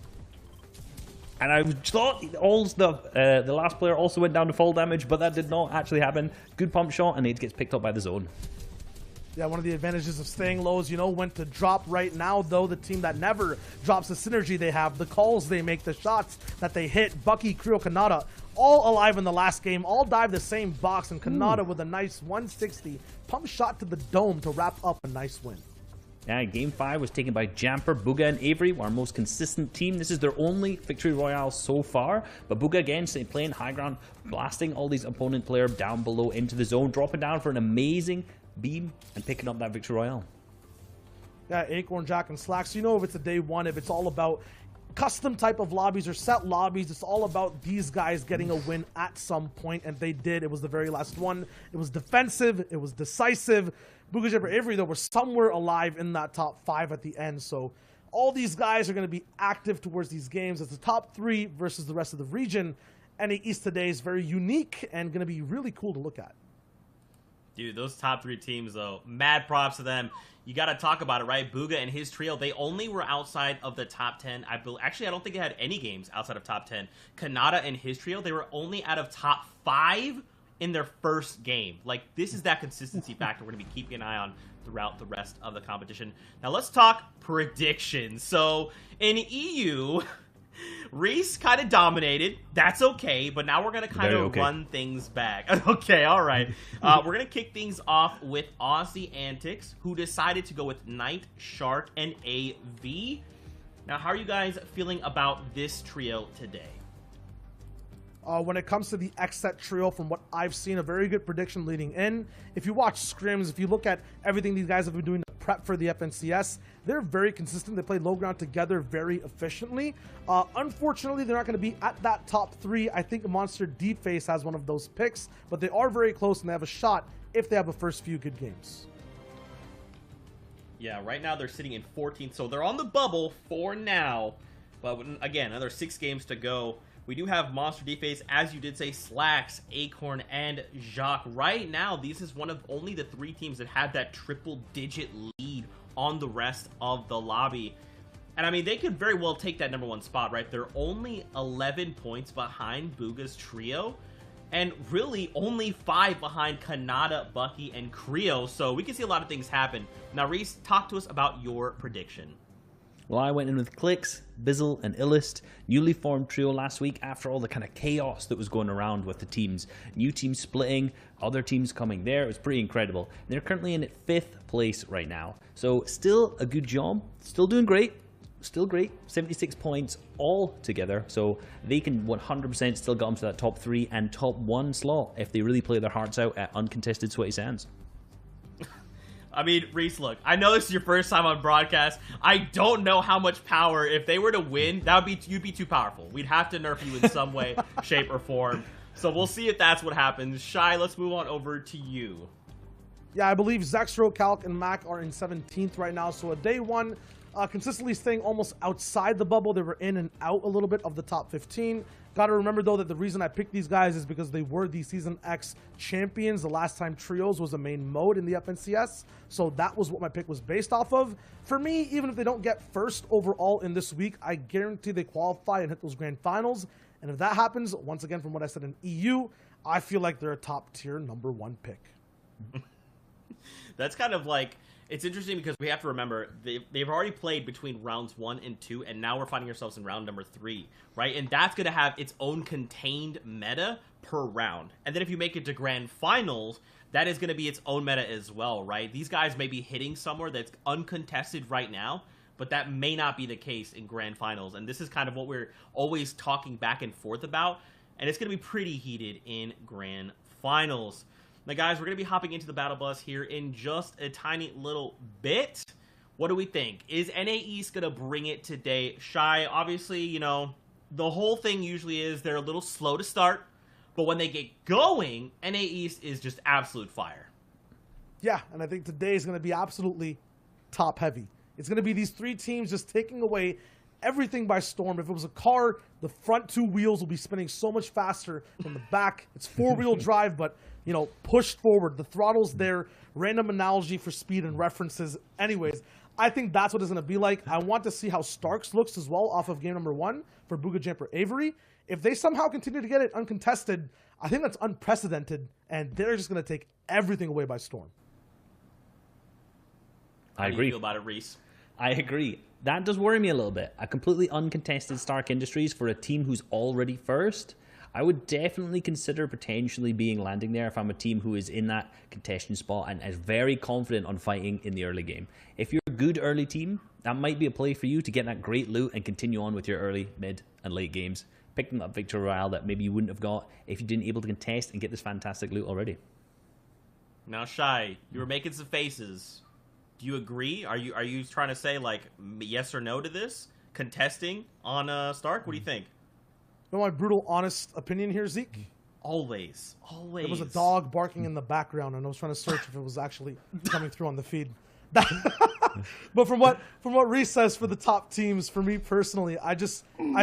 And I thought the last player also went down to fall damage, but that did not actually happen. Good pump shot, and it gets picked up by the zone. Yeah, one of the advantages of staying low is, when to drop right now, though. The team that never drops the synergy they have, the calls they make, the shots that they hit. Bucky, Creo, Kanata, all alive in the last game, all dive the same box, and Kanata with a nice 160 pump shot to the dome to wrap up a nice win. Yeah, game 5 was taken by Jamper, Bugha, and Avery, our most consistent team. This is their only victory royale so far. But Bugha, again, playing high ground, blasting all these opponent players down below into the zone, dropping down for an amazing beam, and picking up that victory royale. Yeah, Acorn, Jack, and Slack. So if it's a day 1, if it's all about custom type of lobbies or set lobbies, it's all about these guys getting a win at some point, and they did. It was the very last one. It was defensive. It was decisive. Bugha, Jamper, Avery, though, were somewhere alive in that top 5 at the end. So all these guys are going to be active towards these games. It's the top 3 versus the rest of the region. NA East today is very unique and going to be really cool to look at. Dude, those top 3 teams, though, mad props to them. You got to talk about it, right? Bugha and his trio, they only were outside of the top 10. Actually, I don't think they had any games outside of top 10. Kanata and his trio, they were only out of top 5 in their first game. Like, this is that consistency factor we're going to be keeping an eye on throughout the rest of the competition. Now, let's talk predictions. So, in EU, Reese kind of dominated. That's okay, but now we're going to kind of run things back. Okay, all right. We're going to kick things off with Aussie Antics, who decided to go with Knight, Shark, and AV. Now, how are you guys feeling about this trio today? When it comes to the X-Set trio, from what I've seen, a very good prediction leading in. If you watch scrims, if you look at everything these guys have been doing to prep for the FNCS, they're very consistent. They play low ground together very efficiently. Unfortunately, they're not going to be at that top 3. I think Monster Deepface has one of those picks, but they are very close and they have a shot if they have the first few good games. Yeah, right now they're sitting in 14th, so they're on the bubble for now. But again, another 6 games to go. We do have Monster Deface, as you did say, Slacks, Acorn, and Jacques. Right now, this is one of only the 3 teams that have that triple-digit lead on the rest of the lobby. And I mean, they could very well take that #1 spot, right? They're only 11 points behind Bugha's trio, and really only 5 behind Kanata, Bucky, and Creo. So we can see a lot of things happen. Now, Reese, talk to us about your prediction. Well, I went in with Clicks, Bizzle, and Illist, newly formed trio last week after all the kind of chaos that was going around with the teams. New teams splitting, other teams coming there. It was pretty incredible. They're currently in 5th place right now. So still a good job. Still doing great. Still great. 76 points all together. So they can 100% still get onto that top 3 and top 1 slot if they really play their hearts out at uncontested Sweaty Sands. I mean, Reese, look, I know this is your first time on broadcast. I don't know how much power, if they were to win, you'd be too powerful. We'd have to nerf you in some way, shape, or form. So we'll see if that's what happens. Shy, let's move on over to you. Yeah, I believe Zexro, Calc, and Mac are in 17th right now. So a day one, consistently staying almost outside the bubble. They were in and out a little bit of the top 15. Got to remember, though, that the reason I picked these guys is because they were the Season X champions. The last time Trios was a main mode in the FNCS. So that was what my pick was based off of. For me, even if they don't get first overall in this week, I guarantee they qualify and hit those grand finals. And if that happens, once again, from what I said in EU, I feel like they're a top tier #1 pick. That's kind of like, it's interesting because we have to remember they've already played between rounds 1 and 2, and now we're finding ourselves in round number 3, right? And that's going to have its own contained meta per round. And then if you make it to grand finals, that is going to be its own meta as well, right? These guys may be hitting somewhere that's uncontested right now, but that may not be the case in grand finals. And this is kind of what we're always talking back and forth about, and it's going to be pretty heated in grand finals. Now, guys, we're going to be hopping into the Battle Bus here in just a tiny little bit. What do we think? Is NA East going to bring it today? Shy, obviously, you know, the whole thing usually is they're a little slow to start, but when they get going, NA East is just absolute fire. Yeah, and I think today is going to be absolutely top heavy. It's going to be these 3 teams just taking away everything by storm. If it was a car, the front 2 wheels will be spinning so much faster than the back. It's 4-wheel drive, but, you know, pushed forward. The throttle's there. Random analogy for speed and references. Anyways, I think that's what it's going to be like. I want to see how Starks looks as well off of game number 1 for Booga Jamper Avery. If they somehow continue to get it uncontested, I think that's unprecedented, and they're just going to take everything away by storm. I agree. How do you feel about it, Reese? I agree. That does worry me a little bit. A completely uncontested Stark Industries for a team who's already first. I would definitely consider potentially landing there if I'm a team who is in that contention spot and is very confident on fighting in the early game. If you're a good early team, that might be a play for you to get that great loot and continue on with your early, mid, and late games. Picking up Victory Royale that maybe you wouldn't have got if you didn't able to contest and get this fantastic loot already. Now, Shy, you were making some faces. Do you agree? Are you trying to say, like, yes or no to this? Contesting on Stark? What do you think? You know my brutal, honest opinion here, Zeke? Always. There was a dog barking in the background, and I was trying to search if it was actually coming through on the feed. But from what Reese says for the top teams, for me personally, I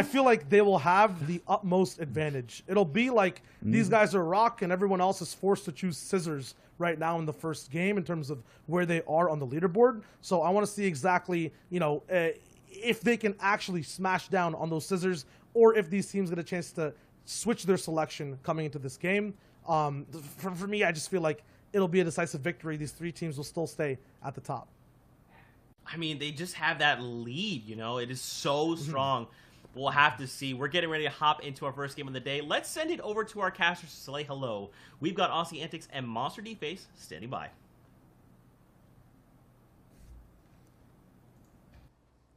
feel like they will have the utmost advantage. It'll be like these guys are rock, and everyone else is forced to choose scissors right now in the first game in terms of where they are on the leaderboard. So I want to see exactly, you know, if they can actually smash down on those scissors, or if these teams get a chance to switch their selection coming into this game. For me, I just feel like it'll be a decisive victory. These 3 teams will still stay at the top. I mean, they just have that lead, you know? It is so strong. We'll have to see. We're getting ready to hop into our first game of the day. Let's send it over to our casters to say hello. We've got Aussie Antics and Monster D-Face standing by.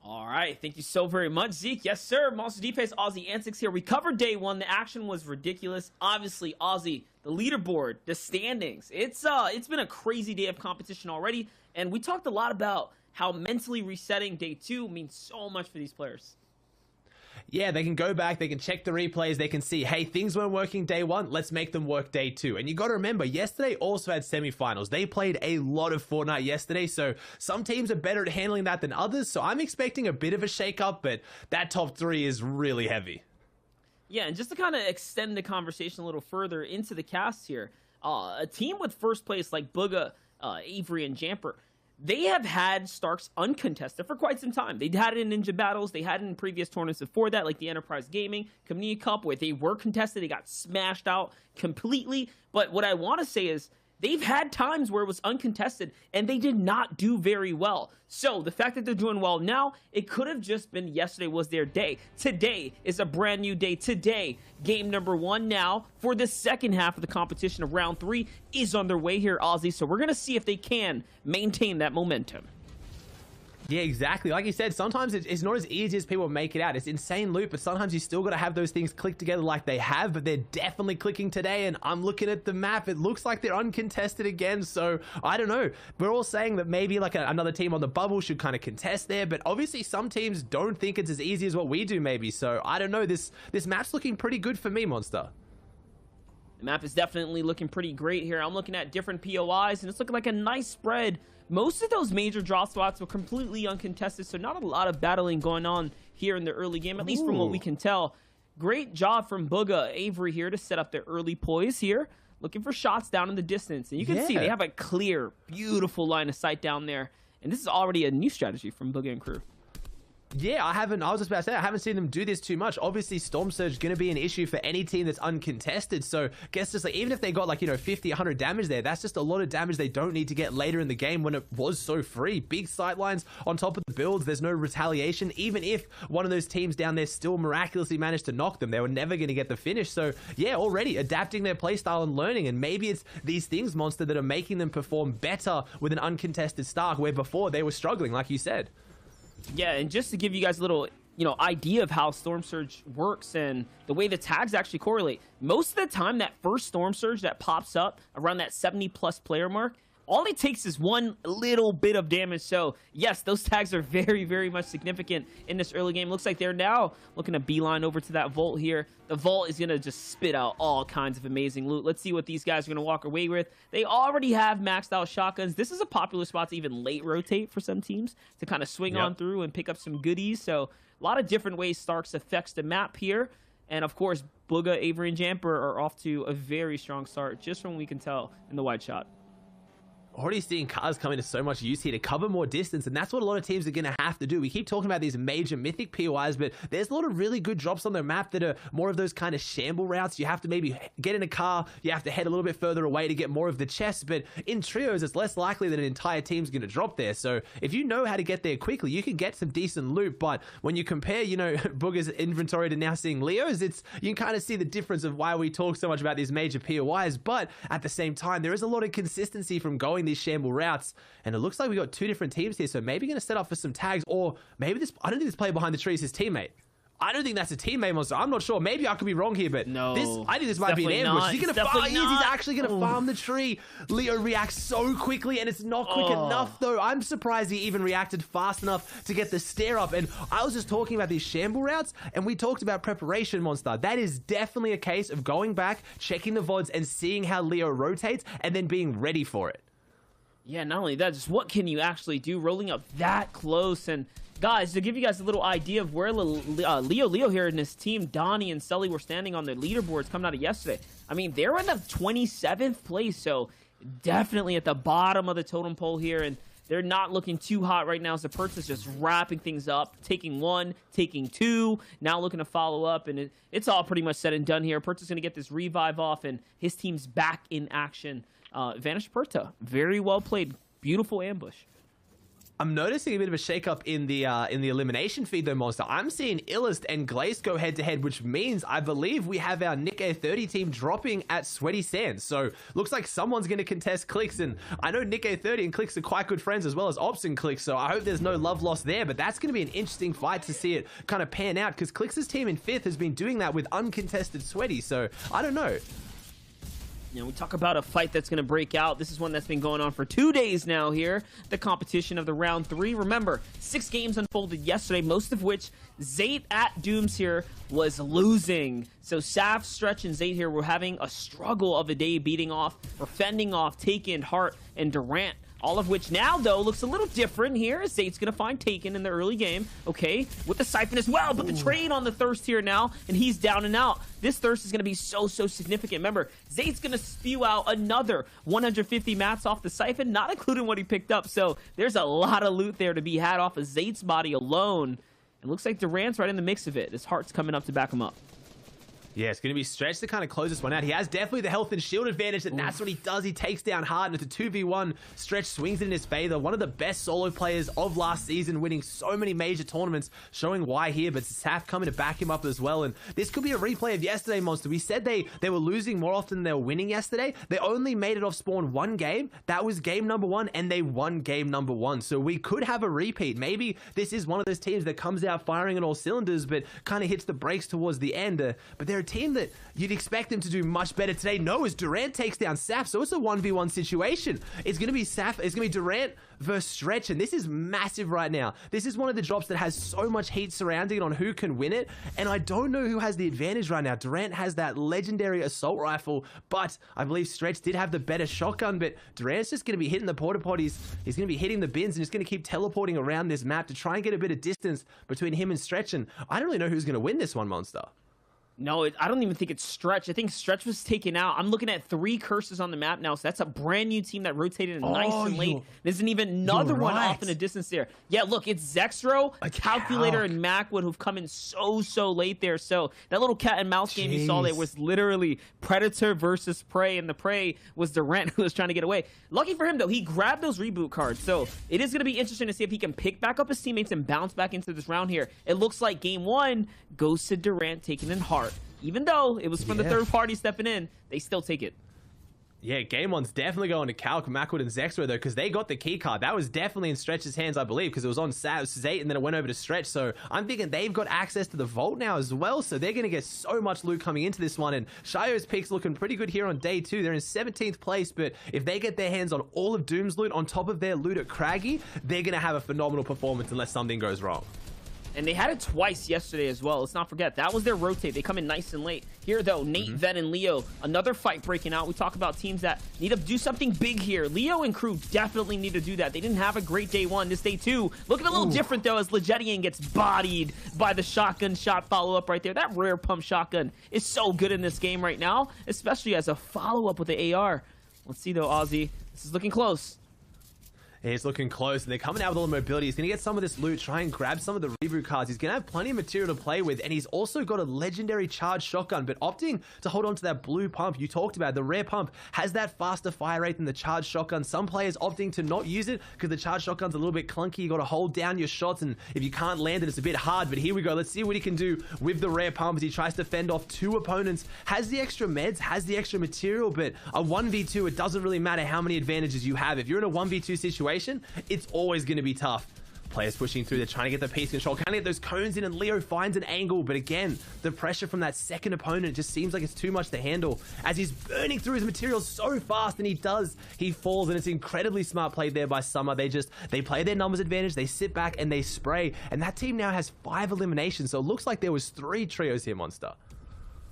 All right, thank you so very much, Zeke. Yes, sir. Monster D-Face, Aussie Antics here. We covered day 1. The action was ridiculous. Obviously, Aussie, the leaderboard, the standings. It's been a crazy day of competition already, and we talked a lot about how mentally resetting day 2 means so much for these players. Yeah, they can go back, they can check the replays, they can see, hey, things weren't working day 1, let's make them work day 2. And you got to remember, yesterday also had semifinals. They played a lot of Fortnite yesterday, so some teams are better at handling that than others, so I'm expecting a bit of a shake-up, but that top 3 is really heavy. Yeah, and just to kind of extend the conversation a little further into the cast here, a team with first place like Booga, Avery, and Jamper, they have had Starks uncontested for quite some time. They had it in Ninja Battles. They had it in previous tournaments before that, like the Enterprise Gaming Community Cup, where they were contested. They got smashed out completely. But what I want to say is they've had times where it was uncontested and they did not do very well. So the fact that they're doing well now, it could have just been yesterday was their day. Today is a brand new day. Today, game number 1 now for the second half of the competition of round 3 is underway here, Ozzy. So we're going to see if they can maintain that momentum. Yeah, exactly. Like you said, sometimes it's not as easy as people make it out. It's insane loot, but sometimes you still got to have those things click together like they have, but they're definitely clicking today, and I'm looking at the map. It looks like they're uncontested again, so I don't know. We're all saying that maybe like another team on the bubble should kind of contest there, but obviously some teams don't think it's as easy as what we do maybe, so I don't know. This map's looking pretty good for me, Monster. The map is definitely looking pretty great here. I'm looking at different POIs, and it's looking like a nice spread. Most of those major drop spots were completely uncontested, so not a lot of battling going on here in the early game, at least from what we can tell. Great job from Booga Avery here to set up their early poise here, looking for shots down in the distance. And you can see they have a clear, beautiful line of sight down there. And this is already a new strategy from Booga and crew. Yeah, I was just about to say, I haven't seen them do this too much. Obviously, Storm Surge is going to be an issue for any team that's uncontested. So, guess just like, even if they got like, 50, 100 damage there, that's just a lot of damage they don't need to get later in the game when it was so free. Big sightlines on top of the builds. There's no retaliation. Even if one of those teams down there still miraculously managed to knock them, they were never going to get the finish. So, yeah, already adapting their playstyle and learning. And maybe it's these things, Monster, that are making them perform better with an uncontested start, where before they were struggling, like you said. Yeah, and just to give you guys a little, idea of how Storm Surge works and the way the tags actually correlate. Most of the time, that first Storm Surge that pops up around that 70-plus player mark, all it takes is one little bit of damage. So, yes, those tags are very, very much significant in this early game. Looks like they're now looking to beeline over to that vault here. The vault is going to just spit out all kinds of amazing loot. Let's see what these guys are going to walk away with. They already have maxed out shotguns. This is a popular spot to even late rotate for some teams to kind of swing on through and pick up some goodies. So, a lot of different ways Starks affects the map here. And, of course, Booga, Avery, and Jamper are off to a very strong start, just from what we can tell in the wide shot. Already seeing cars come into so much use here to cover more distance, and that's what a lot of teams are going to have to do. We keep talking about these major mythic POIs, but there's a lot of really good drops on their map that are more of those kind of shamble routes. You have to maybe get in a car, you have to head a little bit further away to get more of the chest, but in trios, it's less likely that an entire team's going to drop there. So if you know how to get there quickly, you can get some decent loot, but when you compare, Booger's inventory to now seeing Leo's, you can kind of see the difference of why we talk so much about these major POIs, but at the same time, there is a lot of consistency from going these shamble routes, and it looks like we got two different teams here, so maybe going to set up for some tags, or maybe I don't think this player behind the tree is his teammate. I don't think that's a teammate, Monster. I'm not sure. Maybe I could be wrong here, but I think this might be an ambush. He's actually going to farm the tree. Leo reacts so quickly, and it's not quick enough, though. I'm surprised he even reacted fast enough to get the stare up. And I was just talking about these shamble routes, and we talked about preparation, Monster. That is definitely a case of going back, checking the VODs, and seeing how Leo rotates, and then being ready for it. Yeah, not only that, just what can you actually do rolling up that close? And guys, to give you guys a little idea of where Leo here and his team, Donnie and Sully, were standing on their leaderboards coming out of yesterday. I mean, they're in the 27th place, so definitely at the bottom of the totem pole here, and they're not looking too hot right now. So Pertz is just wrapping things up, taking one, taking two, now looking to follow up, and it's all pretty much said and done here. Pertz is going to get this revive off, and his team's back in action. Vanish Perta, very well played, beautiful ambush. I'm noticing a bit of a shakeup in the elimination feed though, Monster. I'm seeing Illest and Glaze go head to head, which means I believe we have our Nick A30 team dropping at Sweaty Sands. So looks like someone's going to contest Clicks, and I know Nick A30 and Clicks are quite good friends as well as Ops and Clicks, so I hope there's no love lost there, but that's going to be an interesting fight to see it kind of pan out, because Clicks' team in 5th has been doing that with uncontested Sweaty, so I don't know. We talk about a fight that's going to break out. This is one that's been going on for 2 days now here. The competition of the round 3. Remember, 6 games unfolded yesterday, most of which Zayt at Dooms here was losing. So Saf, Stretch, and Zayt here were having a struggle of a day, beating off or fending off Taken, Hart, and Durant. All of which now, though, looks a little different here. Zayt's going to find Taken in the early game, okay, with the Siphon as well, but the trade on the Thirst here now, and he's down and out. This Thirst is going to be so significant. Remember, Zayt's going to spew out another 150 mats off the Siphon, not including what he picked up, so there's a lot of loot there to be had off of Zayt's body alone. And looks like Durant's right in the mix of it. His Heart's coming up to back him up. Yeah, it's going to be Stretch to kind of close this one out. He has definitely the health and shield advantage, and that's what he does. He takes down hard, and it's a 2v1. Stretch swings it in his favor. One of the best solo players of last season, winning so many major tournaments, showing why here, but Saf coming to back him up as well. And this could be a replay of yesterday, Monster. We said they were losing more often than they were winning yesterday. They only made it off spawn one game. That was game number 1, and they won game number 1. So we could have a repeat. Maybe this is one of those teams that comes out firing on all cylinders, but kind of hits the brakes towards the end. But they're a team that you'd expect them to do much better today. No, as Durant takes down Saf, so it's a 1v1 situation. It's going to be Saf, it's going to be Durant versus Stretch, and this is massive right now. This is one of the drops that has so much heat surrounding it on who can win it, and I don't know who has the advantage right now. Durant has that legendary assault rifle, but I believe Stretch did have the better shotgun, but Durant's just going to be hitting the porta potties. He's going to be hitting the bins and just going to keep teleporting around this map to try and get a bit of distance between him and Stretch, and I don't really know who's going to win this one, Monster. No, I don't even think it's Stretch. I think Stretch was taken out. I'm looking at 3 curses on the map now, so that's a brand new team that rotated nice and late. There's even another one off in the distance there. Yeah, look, it's Zexro, Calculator, and Macwood who've come in so late there. So that little cat and mouse game you saw there was literally Predator versus Prey, and the Prey was Durant who was trying to get away. Lucky for him, though, he grabbed those reboot cards. So it is going to be interesting to see if he can pick back up his teammates and bounce back into this round here. It looks like game 1 goes to Durant, taking in heart. Even though it was from the third party stepping in, they still take it. Yeah, game 1's definitely going to Calc, Macwood, and Zexro, though, because they got the key card. That was definitely in Stretch's hands, I believe, because it was on Zate, and then it went over to Stretch. So I'm thinking they've got access to the vault now as well, so they're going to get so much loot coming into this one. And Shio's picks looking pretty good here on day 2. They're in 17th place, but if they get their hands on all of Doom's loot on top of their loot at Craggy, they're going to have a phenomenal performance unless something goes wrong. And they had it twice yesterday as well. Let's not forget. That was their rotate. They come in nice and late. Here, though, Nate, Ven, and Leo, another fight breaking out. We talk about teams that need to do something big here. Leo and crew definitely need to do that. They didn't have a great day 1. This day 2, looking a little different, though, as Legedian gets bodied by the shotgun shot follow-up right there. That rare pump shotgun is so good in this game right now, especially as a follow-up with the AR. Let's see, though, Ozzy. This is looking close. He's looking close, and they're coming out with all the mobility. He's going to get some of this loot, try and grab some of the reboot cards. He's going to have plenty of material to play with, and he's also got a legendary charged shotgun, but opting to hold on to that blue pump you talked about. The rare pump has that faster fire rate than the charged shotgun. Some players opting to not use it because the charged shotgun's a little bit clunky. You got to hold down your shots, and if you can't land it, it's a bit hard. But here we go. Let's see what he can do with the rare pump as he tries to fend off 2 opponents. Has the extra meds, has the extra material, but a 1v2, it doesn't really matter how many advantages you have. If you're in a 1v2 situation, it's always going to be tough. Players pushing through, they're trying to get the piece control, trying to get those cones in, and Leo finds an angle, but again, the pressure from that second opponent just seems like it's too much to handle as he's burning through his materials so fast, and he falls, and it's incredibly smart played there by Summer. They play their numbers advantage, they sit back, and they spray, and that team now has 5 eliminations, so it looks like there was 3 trios here, Monster.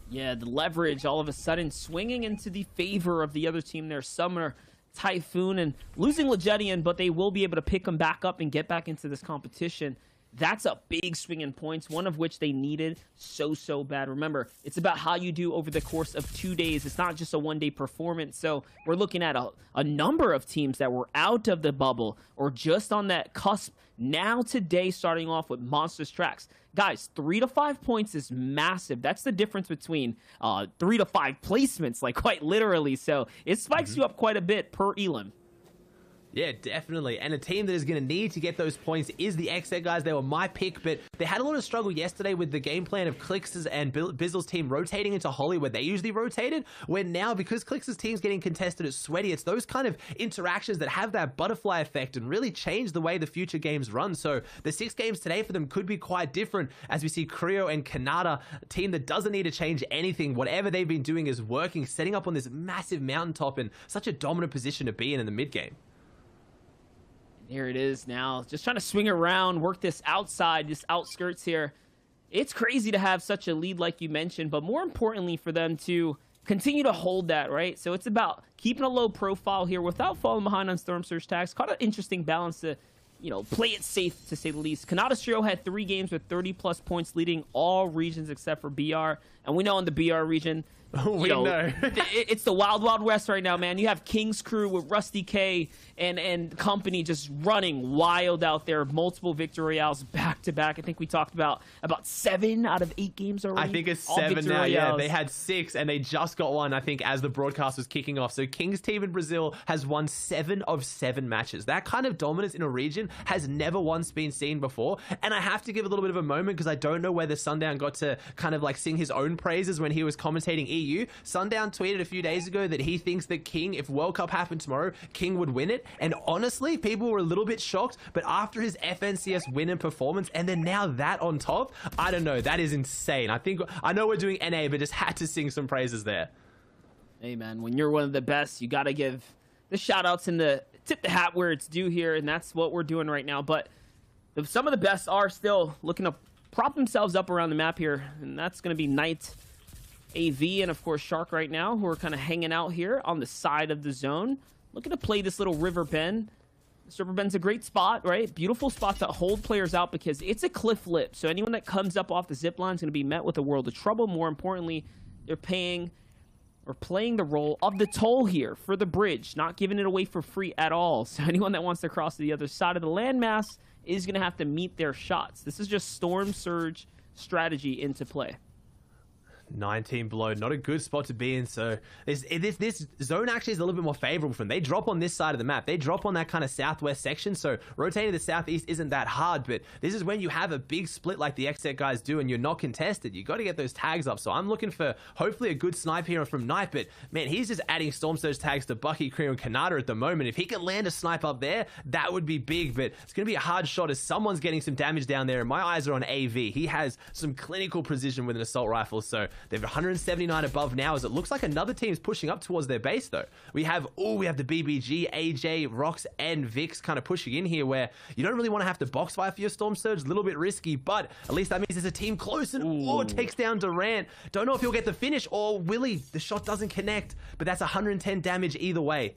Yeah, the leverage all of a sudden swinging into the favor of the other team there. Summer, Typhoon, and losing Legedian, but they will be able to pick them back up and get back into this competition. That's a big swing in points, one of which they needed so bad. Remember, it's about how you do over the course of 2 days. It's not just a one-day performance. So we're looking at a number of teams that were out of the bubble or just on that cusp now today, starting off with monstrous tracks. Guys, 3 to 5 points is massive. That's the difference between 3 to 5 placements, like quite literally. So it spikes you up quite a bit per elim. Yeah, definitely. And a team that is going to need to get those points is the XZ guys. They were my pick, but they had a lot of struggle yesterday with the game plan of Clix's and Bizzle's team rotating into Holly where they usually rotated, where now, because Clix's team's getting contested at Sweaty, it's those kind of interactions that have that butterfly effect and really change the way the future games run. So the 6 games today for them could be quite different as we see Creo and Kanata, a team that doesn't need to change anything. Whatever they've been doing is working, setting up on this massive mountaintop and such a dominant position to be in the mid game. Here it is now, just trying to swing around, work this outside, this outskirts here. It's crazy to have such a lead like you mentioned, but more importantly for them to continue to hold that, right? So it's about keeping a low profile here without falling behind on Storm Surge tags. Kind of interesting balance to, play it safe to say the least. Kanata's trio had 3 games with 30+ points, leading all regions except for BR. And we know in the BR region, we know. It's the wild, wild west right now, man. You have King's Crew with Rusty K and company just running wild out there. Multiple victory royales back to back. I think we talked about 7 out of 8 games already. I think it's 7 now. Yeah, they had 6 and they just got one, I think, as the broadcast was kicking off. So King's team in Brazil has won 7 of 7 matches. That kind of dominance in a region has never once been seen before. And I have to give a little bit of a moment because I don't know whether Sundown got to kind of like sing his own praises when he was commentating EU. Sundown tweeted a few days ago that he thinks that King, if World Cup happened tomorrow, King would win it. And honestly, people were a little bit shocked. But after his FNCS win and performance, and then now that on top, I don't know. That is insane. I know we're doing NA, but just had to sing some praises there. Hey, man, when you're one of the best, you got to give the shout-outs and the tip the hat where it's due here, and that's what we're doing right now. But some of the best are still looking to prop themselves up around the map here, and that's going to be Knight, AV, and of course Shark right now, who are kind of hanging out here on the side of the zone, looking to play this little river bend. This river bend's a great spot, right? Beautiful spot to hold players out because it's a cliff lip. So anyone that comes up off the zip line is going to be met with a world of trouble. More importantly, they're paying or playing the role of the toll here for the bridge, not giving it away for free at all. So anyone that wants to cross to the other side of the landmass is going to have to meet their shots. This is just Storm Surge strategy into play. 19 below, not a good spot to be in. So this zone actually is a little bit more favorable for them. They drop on this side of the map. They drop on that kind of southwest section. So rotating to the southeast isn't that hard. But this is when you have a big split like the XSET guys do and you're not contested. You got to get those tags up. So I'm looking for hopefully a good snipe here from Knight. But man, he's just adding Storm Surge tags to Bucky, Creo, and Kanata at the moment. If he can land a snipe up there, that would be big. But it's going to be a hard shot as someone's getting some damage down there. And my eyes are on AV. He has some clinical precision with an assault rifle. So they've 179 above now, as it looks like another team's pushing up towards their base though. We have the BBG, AJ, Rox, and Vix kind of pushing in here, where you don't really want to have to box fire for your Storm Surge. A little bit risky, but at least that means there's a team close, and takes down Durant. Don't know if he'll get the finish, or will he? The shot doesn't connect, but that's 110 damage either way.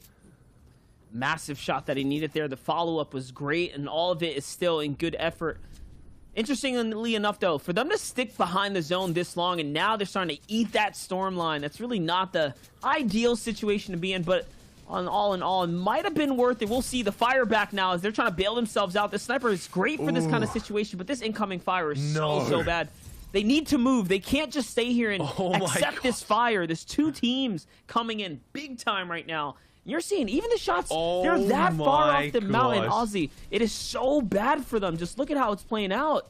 Massive shot that he needed there. The follow-up was great, and all of it is still in good effort. Interestingly enough, though, for them to stick behind the zone this long, and now they're starting to eat that storm line, that's really not the ideal situation to be in, but all in all, it might have been worth it. We'll see the fire back now as they're trying to bail themselves out. The sniper is great for this kind of situation, but this incoming fire is so bad. They need to move. They can't just stay here and accept this fire. There's 2 teams coming in big time right now. You're seeing even the shots, they're that far off the mountain, Aussie. It is so bad for them. Just look at how it's playing out.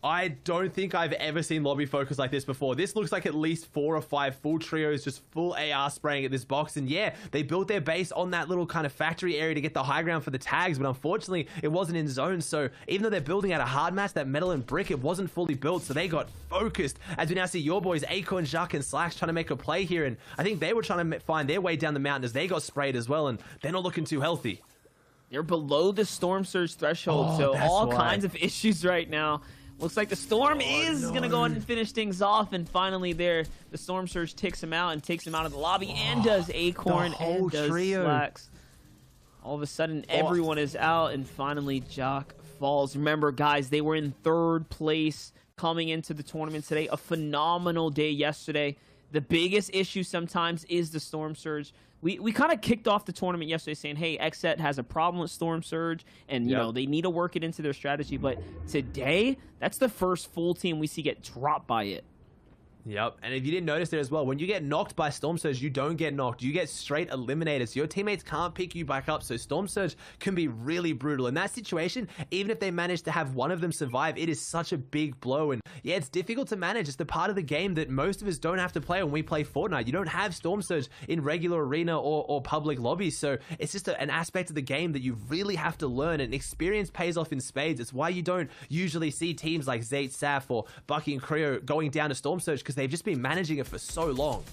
I don't think I've ever seen lobby focus like this before. This looks like at least 4 or 5 full trios, just full AR spraying at this box. And yeah, they built their base on that little kind of factory area to get the high ground for the tags, but unfortunately it wasn't in zone. So even though they're building out a hard match, that metal and brick, it wasn't fully built. So they got focused, as we now see your boys, Acorn, Jacques, and Slacks trying to make a play here. And I think they were trying to find their way down the mountain as they got sprayed as well. And they're not looking too healthy. They're below the Storm Surge threshold. So all kinds of issues right now. Looks like the Storm is going to go ahead and finish things off. And finally there, the Storm Surge takes him out and takes him out of the lobby. And does Acorn and does Slacks. All of a sudden, everyone is out. And finally, Jock falls. Remember, guys, they were in 3rd place coming into the tournament today. A phenomenal day yesterday. The biggest issue sometimes is the Storm Surge. We kind of kicked off the tournament yesterday saying, hey, XSET has a problem with Storm Surge, and, you know, they need to work it into their strategy. But today, that's the first full team we see get dropped by it. Yep, and if you didn't notice it as well, when you get knocked by Storm Surge, you don't get knocked. You get straight eliminated, so your teammates can't pick you back up, so Storm Surge can be really brutal. In that situation, even if they manage to have one of them survive, it is such a big blow, and yeah, it's difficult to manage. It's the part of the game that most of us don't have to play when we play Fortnite. You don't have Storm Surge in regular arena or public lobbies, so it's just an aspect of the game that you really have to learn, and experience pays off in spades. It's why you don't usually see teams like Zayt, Saf, or Bucky and Creo going down to Storm Surge, because they've just been managing it for so long.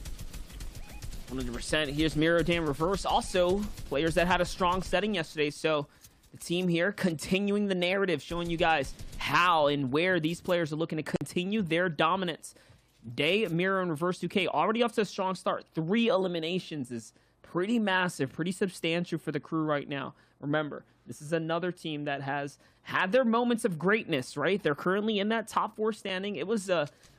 100%. Here's Miro Dan Reverse. Also, players that had a strong setting yesterday. So the team here continuing the narrative, showing you guys how and where these players are looking to continue their dominance. Day, Miro, and Reverse 2K already off to a strong start. 3 eliminations is pretty massive, pretty substantial for the crew right now. Remember, this is another team that has had their moments of greatness, right? They're currently in that top 4 standing. It was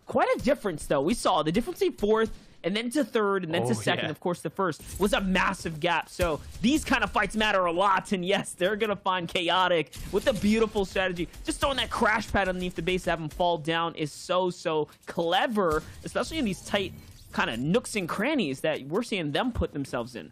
quite a difference, though. We saw the difference in 4th, and then to 3rd, and then to 2nd. Yeah. Of course, the 1st was a massive gap. So these kind of fights matter a lot. And yes, they're going to find Chaotic with a beautiful strategy. Just throwing that crash pad underneath the base to have him fall down is so clever, especially in these tight kind of nooks and crannies that we're seeing them put themselves in.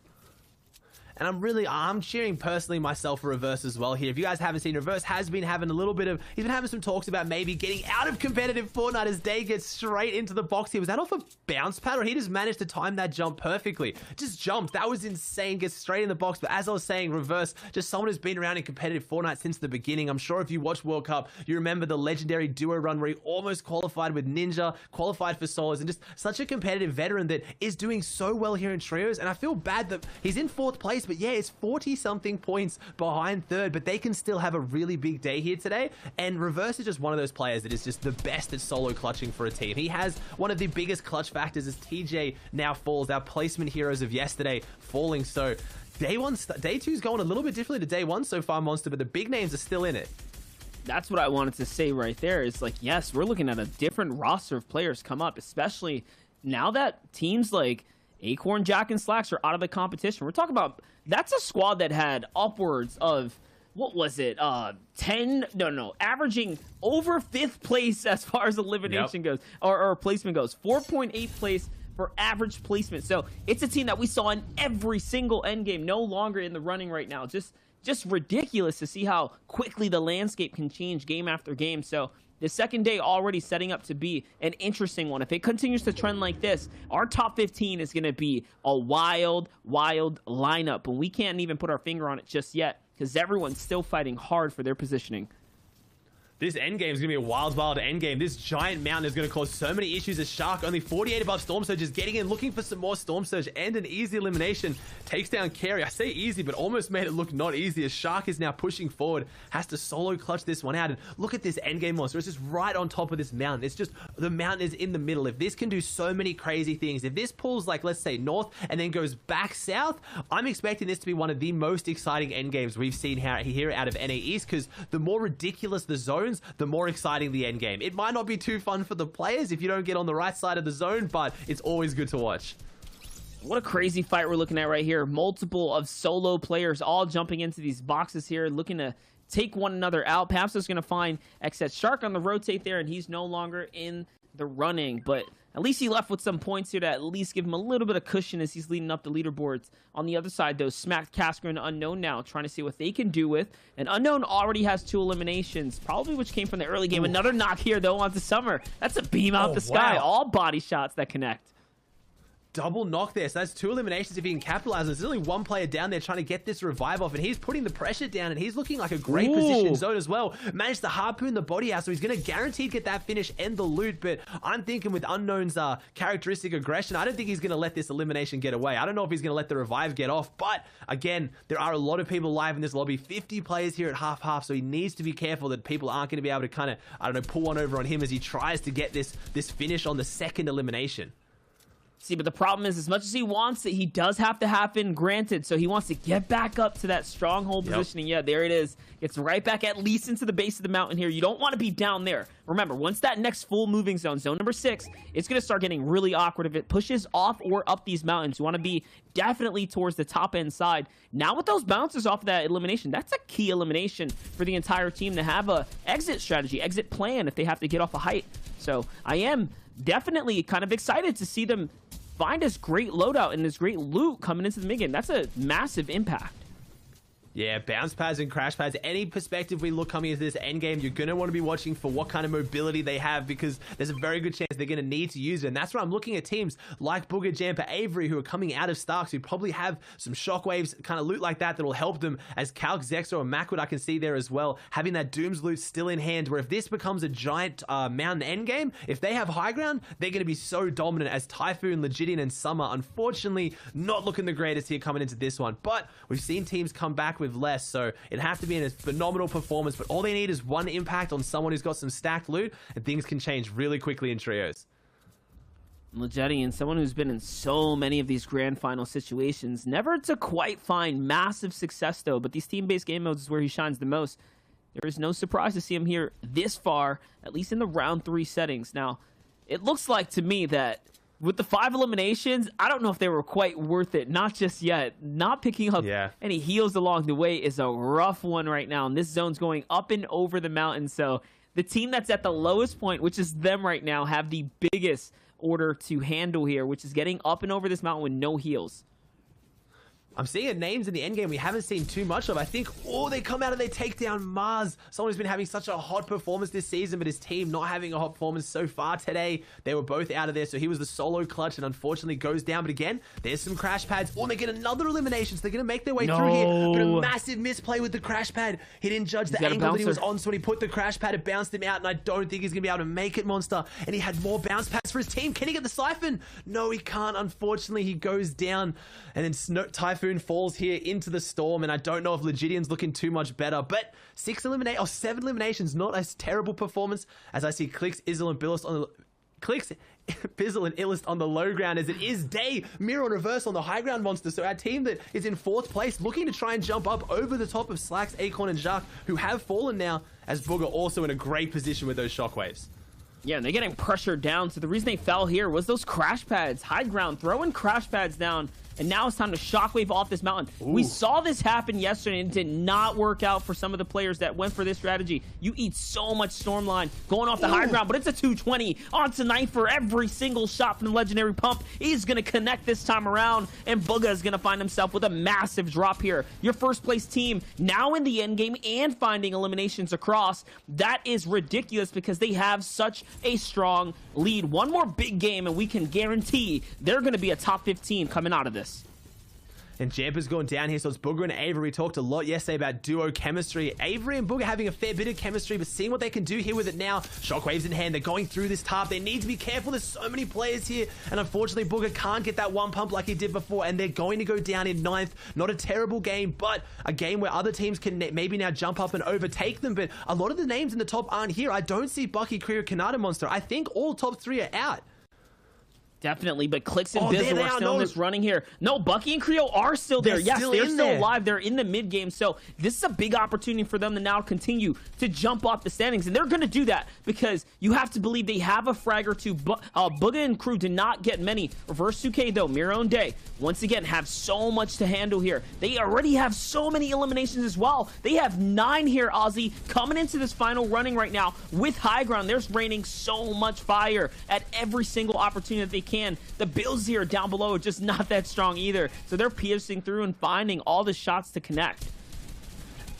And I'm cheering personally myself for Reverse as well here. If you guys haven't seen, Reverse has been having a little bit of, he's been having some talks about maybe getting out of competitive Fortnite as Day gets straight into the box here. Was that off a bounce pad, or he just managed to time that jump perfectly? Just jumped. That was insane. Gets straight in the box. But as I was saying, Reverse, just someone who's been around in competitive Fortnite since the beginning. I'm sure if you watch World Cup, you remember the legendary duo run where he almost qualified with Ninja, qualified for solos, and just such a competitive veteran that is doing so well here in trios. And I feel bad that he's in 4th place, but yeah, it's 40-something points behind 3rd, but they can still have a really big day here today. And Reverse is just one of those players that is just the best at solo clutching for a team. He has one of the biggest clutch factors as TJ now falls, our placement heroes of yesterday falling. So day 2's going a little bit differently to day 1 so far, Monster, but the big names are still in it. That's what I wanted to say right there. It's like, yes, we're looking at a different roster of players come up, especially now that teams like Acorn, Jack, and Slacks are out of the competition. We're talking about, that's a squad that had upwards of, what was it, averaging over 5th place as far as elimination goes, or placement goes. 4.8 place for average placement. So it's a team that we saw in every single endgame, no longer in the running right now. Just ridiculous to see how quickly the landscape can change game after game. So the second day already setting up to be an interesting one. If it continues to trend like this, our top 15 is going to be a wild lineup. But we can't even put our finger on it just yet because everyone's still fighting hard for their positioning. This endgame is going to be a wild endgame. This giant mountain is going to cause so many issues as Shark, only 48 above Storm Surge, is getting in, looking for some more Storm Surge, and an easy elimination. Takes down Carey. I say easy, but almost made it look not easy as Shark is now pushing forward, has to solo clutch this one out. And look at this endgame monster. It's just right on top of this mountain. It's just, the mountain is in the middle. If this can do so many crazy things, if this pulls like, let's say, north and then goes back south, I'm expecting this to be one of the most exciting endgames we've seen here out of NA East, because the more ridiculous the zones, the more exciting the end game. It might not be too fun for the players if you don't get on the right side of the zone, but it's always good to watch. What a crazy fight we're looking at right here. Multiple of solo players all jumping into these boxes here, looking to take one another out. Paps is going to find XS Shark on the rotate there, and he's no longer in the running, but at least he left with some points here to at least give him a little bit of cushion as he's leading up the leaderboards. On the other side, though, smacked Casper and Unknown now, trying to see what they can do with. And Unknown already has 2 eliminations, probably which came from the early game. Ooh. Another knock here, though, onto Summer. That's a beam out the sky. All body shots that connect. Double knock there, so that's 2 eliminations if he can capitalize. There's only 1 player down there trying to get this revive off, and he's putting the pressure down, and he's looking like a great position zone as well. Managed to harpoon the body out, so he's going to guaranteed get that finish and the loot, but I'm thinking with Unknown's characteristic aggression, I don't think he's going to let this elimination get away. I don't know if he's going to let the revive get off, but again, there are a lot of people live in this lobby, 50 players here at half, so he needs to be careful that people aren't going to be able to kind of, I don't know, pull one over on him as he tries to get this finish on the second elimination. See, but the problem is, as much as he wants it, he does have to happen, granted. So he wants to get back up to that stronghold positioning. Yeah, there it is. Gets right back at least into the base of the mountain here. You don't want to be down there. Remember, once that next full moving zone, zone number 6, it's going to start getting really awkward if it pushes off or up these mountains. You want to be definitely towards the top end side. Now with those bounces off of that elimination, that's a key elimination for the entire team to have a exit strategy, exit plan if they have to get off a height. So I am definitely kind of excited to see them find this great loadout and this great loot coming into the mid game. That's a massive impact. Yeah, bounce pads and crash pads. Any perspective we look coming into this end game, you're going to want to be watching for what kind of mobility they have, because there's a very good chance they're going to need to use it. And that's where I'm looking at teams like Booger, Jamper, Avery, who are coming out of Starks, who probably have some shockwaves, kind of loot like that will help them, as Calc, Zexo, and Macwood I can see there as well, having that Dooms loot still in hand, where if this becomes a giant mountain end game, if they have high ground, they're going to be so dominant, as Typhoon, Legidian, and Summer, unfortunately, not looking the greatest here coming into this one. But we've seen teams come back with less, so it'd have to be in a phenomenal performance, but all they need is one impact on someone who's got some stacked loot, and things can change really quickly in trios. Legedian, someone who's been in so many of these grand final situations, never to quite find massive success though, but these team-based game modes is where he shines the most. There is no surprise to see him here this far, at least in the round 3 settings. Now, it looks like to me that with the 5 eliminations, I don't know if they were quite worth it. Not just yet. Not picking up any heals along the way is a rough one right now, and this zone's going up and over the mountain, so the team that's at the lowest point, which is them right now, have the biggest order to handle here, which is getting up and over this mountain with no heals. I'm seeing names in the end game we haven't seen too much of. I think, they come out and they take down Mars. Someone who's been having such a hot performance this season, but his team not having a hot performance so far today. They were both out of there, so he was the solo clutch and unfortunately goes down. But again, there's some crash pads. They get another elimination, so they're going to make their way through here. But a massive misplay with the crash pad. He didn't judge the angle that he was on, so when he put the crash pad, it bounced him out, and I don't think he's going to be able to make it, Monster. And he had more bounce pads for his team. Can he get the siphon? No, he can't. Unfortunately, he goes down, and then Typhoon falls here into the storm, and I don't know if Legedian's looking too much better, but 7 eliminations, not a terrible performance, as I see Clicks, Izzle, and Billist on the Bizzle and Illest on the low ground, as it is Day, Miro and Reverse on the high ground, Monster. So our team that is in 4th place, looking to try and jump up over the top of Slacks, Acorn, and Jacques, who have fallen now, as Booger also in a great position with those shockwaves. Yeah, and they're getting pressured down, so the reason they fell here was those crash pads. High ground, throwing crash pads down, and now it's time to shockwave off this mountain. We saw this happen yesterday, and it did not work out for some of the players that went for this strategy. You eat so much Stormline going off the high ground, but it's a 220 on tonight for every single shot from the Legendary Pump. He's going to connect this time around, and Booga is going to find himself with a massive drop here. Your first place team now in the end game and finding eliminations across. That is ridiculous because they have such a strong lead. One more big game, and we can guarantee they're going to be a top 15 coming out of this. And Jampa's gone down here, so it's Booger and Avery. We talked a lot yesterday about duo chemistry. Avery and Booger having a fair bit of chemistry, but seeing what they can do here with it now. Shockwaves in hand, they're going through this top. They need to be careful. There's so many players here, and unfortunately, Booger can't get that one pump like he did before, and they're going to go down in 9th. Not a terrible game, but a game where other teams can maybe now jump up and overtake them, but a lot of the names in the top aren't here. I don't see Bucky, Creo, Kanata, Monster. I think all top 3 are out. Definitely, but Clicks and Bizzle are still in this running here. No, Bucky and Creo are still there. Yes, they're still alive. They're in the mid-game, so this is a big opportunity for them to now continue to jump off the standings, and they're going to do that because you have to believe they have a frag or two. Booga and Crew did not get many. Reverse 2K, though, Miro and Day, once again, have so much to handle here. They already have so many eliminations as well. They have 9 here, Ozzy, coming into this final running right now with high ground. They're raining so much fire at every single opportunity that they can. The builds here down below are just not that strong either, so they're piercing through and finding all the shots to connect.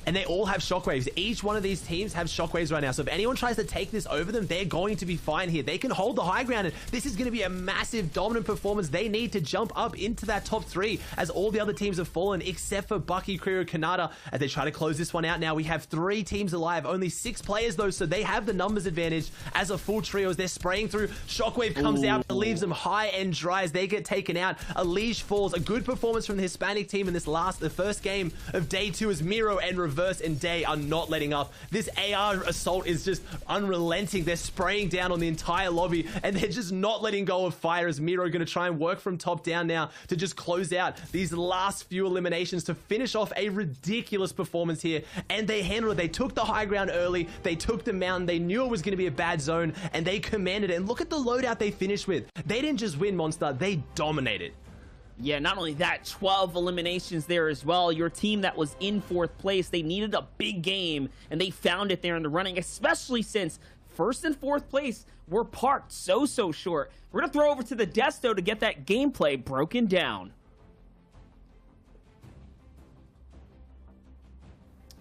And they all have shockwaves. Each one of these teams have shockwaves right now. So if anyone tries to take this over them, they're going to be fine here. They can hold the high ground, and this is going to be a massive dominant performance. They need to jump up into that top 3 as all the other teams have fallen, except for Bucky, Creo, Kanata, as they try to close this one out. Now we have 3 teams alive, only 6 players though, so they have the numbers advantage as a full trio as they're spraying through. Shockwave comes out, leaves them high and dry as they get taken out. Alige falls. A good performance from the Hispanic team in the first game of day 2 as Miro and Reverse and Day are not letting up. This AR assault is just unrelenting. They're spraying down on the entire lobby, and they're just not letting go of fire as Miro going to try and work from top down now to just close out these last few eliminations to finish off a ridiculous performance here. And they handled it. They took the high ground early. They took the mountain. They knew it was going to be a bad zone, and they commanded it. And look at the loadout they finished with. They didn't just win, Monster. They dominated. Yeah, not only that, 12 eliminations there as well. Your team that was in 4th place, they needed a big game, and they found it there in the running, especially since 1st and 4th place were parked so short. We're going to throw over to the Desto to get that gameplay broken down.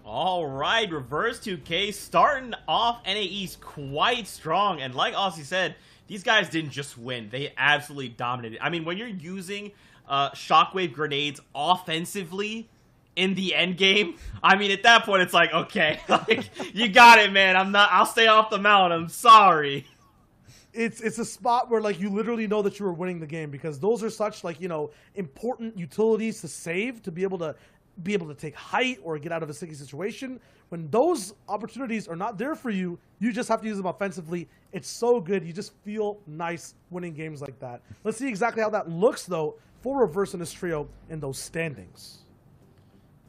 All right, Reverse 2K starting off NA East quite strong, and like Aussie said, these guys didn't just win, they absolutely dominated. I mean, when you're using shockwave grenades offensively in the end game, I mean, at that point it's like, okay, like, you got it, man. I'll stay off the mountain. I'm sorry. It's a spot where, like, you literally know that you were winning the game because those are such, like, you know, important utilities to save to be able to be able to take height or get out of a sticky situation. When those opportunities are not there for you, you just have to use them offensively. It's so good. You just feel nice winning games like that. Let's see exactly how that looks, though, for Reverse in this trio in those standings.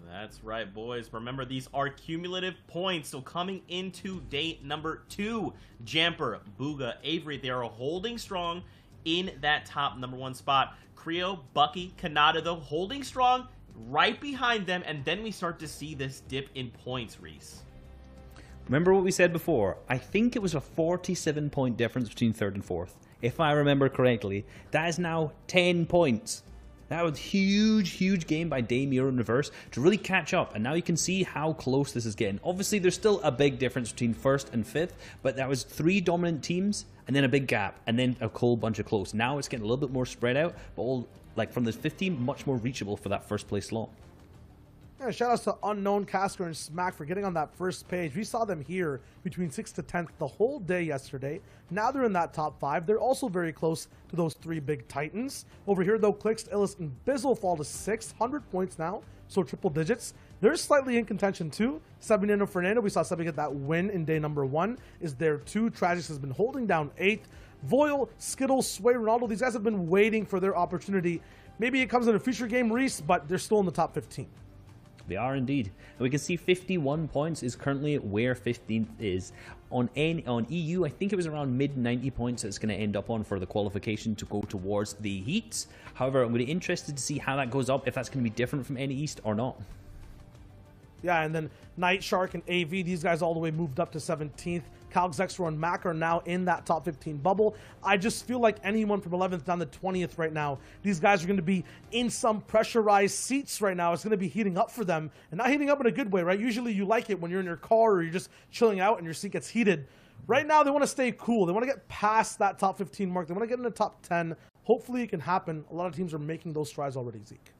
That's right, boys. Remember, these are cumulative points. So coming into day number 2, Jamper, Booga, Avery, they are holding strong in that top number 1 spot. Creo, Bucky, Kanata, though, holding strong right behind them. And then we start to see this dip in points, Reese. Remember what we said before? I think it was a 47-point difference between 3rd and 4th. If I remember correctly, that is now 10 points. That was huge game by Daymiro and Reverse to really catch up, and now you can see how close this is getting. Obviously, there's still a big difference between 1st and 5th, but that was 3 dominant teams, and then a big gap, and then a whole bunch of close. Now it's getting a little bit more spread out, but all, like from the 15, much more reachable for that 1st place slot. Yeah, shout outs to Unknown, Casker, and Smack for getting on that first page. We saw them here between 6th to 10th the whole day yesterday. Now they're in that top 5. They're also very close to those 3 big titans. Over here, though, Clicks, Illis, and Bizzle fall to 600 points now, so triple digits. They're slightly in contention, too. Sabinino Fernando, we saw Sebi get that win in day number 1, is there, too. Tragics has been holding down 8th. Voil, Skittles, Sway, Ronaldo, these guys have been waiting for their opportunity. Maybe it comes in a future game, Reese, but they're still in the top 15. They are indeed. And we can see 51 points is currently where 15th is. On EU, I think it was around mid-90 points that it's going to end up on for the qualification to go towards the heats. However, I'm really interested to see how that goes up, if that's going to be different from NA East or not. Yeah, and then Night Shark and AV, these guys all the way moved up to 17th. Calx, Xro, and Mac are now in that top 15 bubble. I just feel like anyone from 11th down to 20th right now, these guys are going to be in some pressurized seats right now. It's going to be heating up for them, and not heating up in a good way, right? Usually you like it when you're in your car or you're just chilling out and your seat gets heated. Right now they want to stay cool. They want to get past that top 15 mark. They want to get in the top 10. Hopefully it can happen. A lot of teams are making those strides already, Zeke.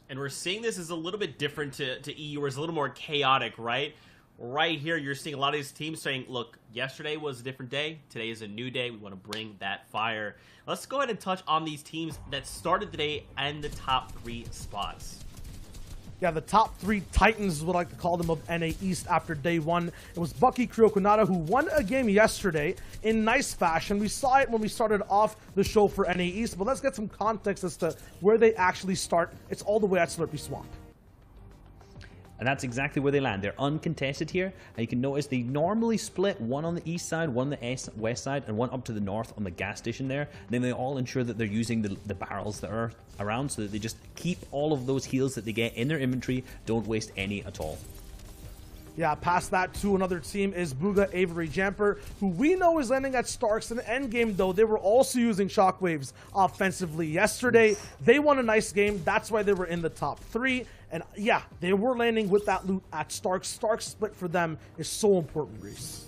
And we're seeing this is a little bit different to EU, where it's a little more chaotic, right? Right here, you're seeing a lot of these teams saying, look, yesterday was a different day. Today is a new day. We want to bring that fire. Let's go ahead and touch on these teams that started the day and the top 3 spots. Yeah, the top 3 Titans is what I like to call them of NA East after day 1. It was Bucky, Creo, Konata, who won a game yesterday in nice fashion. We saw it when we started off the show for NA East, but let's get some context as to where they actually start. It's all the way at Slurpee Swamp. And that's exactly where they land. They're uncontested here. And you can notice they normally split one on the east side, one on the west side, and one up to the north on the gas station there. And then they all ensure that they're using the barrels that are around, so that they just keep all of those heals that they get in their inventory. Don't waste any at all. Yeah, past that to another team is Booga, Avery, Jamper, who we know is landing at Starks in the endgame, though. They were also using Shockwaves offensively yesterday. They won a nice game. That's why they were in the top 3. And yeah, they were landing with that loot at Starks. Starks split for them is so important, Reese.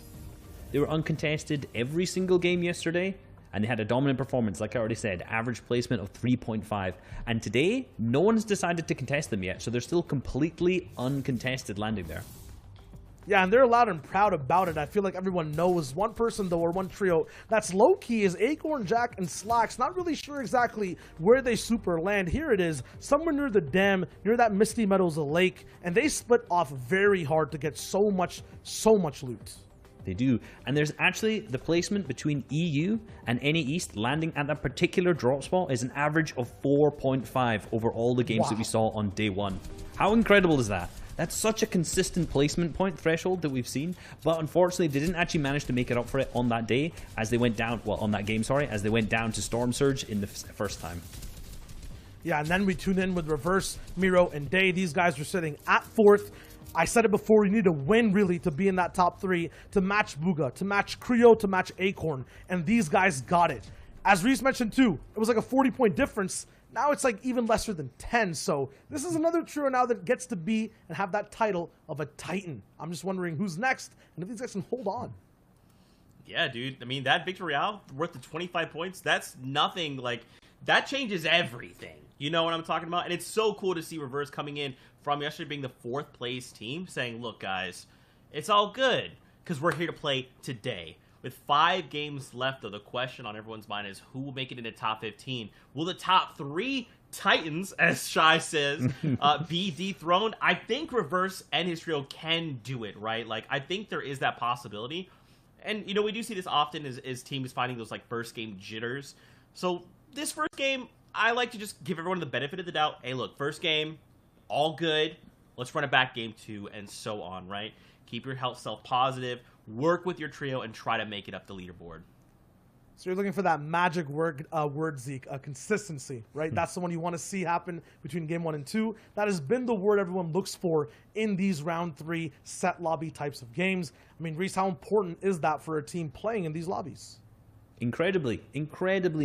They were uncontested every single game yesterday, and they had a dominant performance, like I already said, average placement of 3.5. And today, no one's decided to contest them yet, so they're still completely uncontested landing there. Yeah, and they're loud and proud about it. I feel like everyone knows. One person, though, or one trio that's low-key is Acorn, Jack, and Slacks. Not really sure exactly where they super land. Here it is, somewhere near the dam, near that Misty Meadows lake, and they split off very hard to get so much loot. They do. And there's actually the placement between EU and NA East landing at that particular drop spot is an average of 4.5 over all the games that we saw on day 1. How incredible is that? That's such a consistent placement point threshold that we've seen, but unfortunately they didn't actually manage to make it up for it on that day as they went down, well, on that game, sorry, as they went down to Storm Surge in the first time. Yeah, and then we tune in with Reverse, Miro, and Day. These guys are sitting at 4th. I said it before, you need to win, really, to be in that top 3, to match Booga, to match Creo, to match Acorn, and these guys got it. As Reese mentioned, too, it was like a 40-point difference. Now it's like even lesser than 10, so this is another trio now that gets to be and have that title of a Titan. I'm just wondering who's next, and if these guys can hold on. Yeah, dude. I mean, that Victory Royale worth the 25 points, that's nothing. Like, that changes everything. You know what I'm talking about? And it's so cool to see Reverse coming in from yesterday being the 4th place team saying, look, guys, it's all good because we're here to play today. With 5 games left, though, the question on everyone's mind is who will make it into top 15? Will the top 3 Titans, as Shy says, be dethroned? I think Reverse and his trio can do it, right? Like, I think there is that possibility. And, you know, we do see this often as teams finding those, like, first game jitters. So, this first game, I like to just give everyone the benefit of the doubt. Hey, look, first game, all good. Let's run it back game 2, and so on, right? Keep your self positive. Work with your trio and try to make it up the leaderboard. So you're looking for that magic word, Zeke, consistency, right? That's the one you want to see happen between game 1 and 2. That has been the word everyone looks for in these round 3 set lobby types of games. I mean, Reese, how important is that for a team playing in these lobbies? Incredibly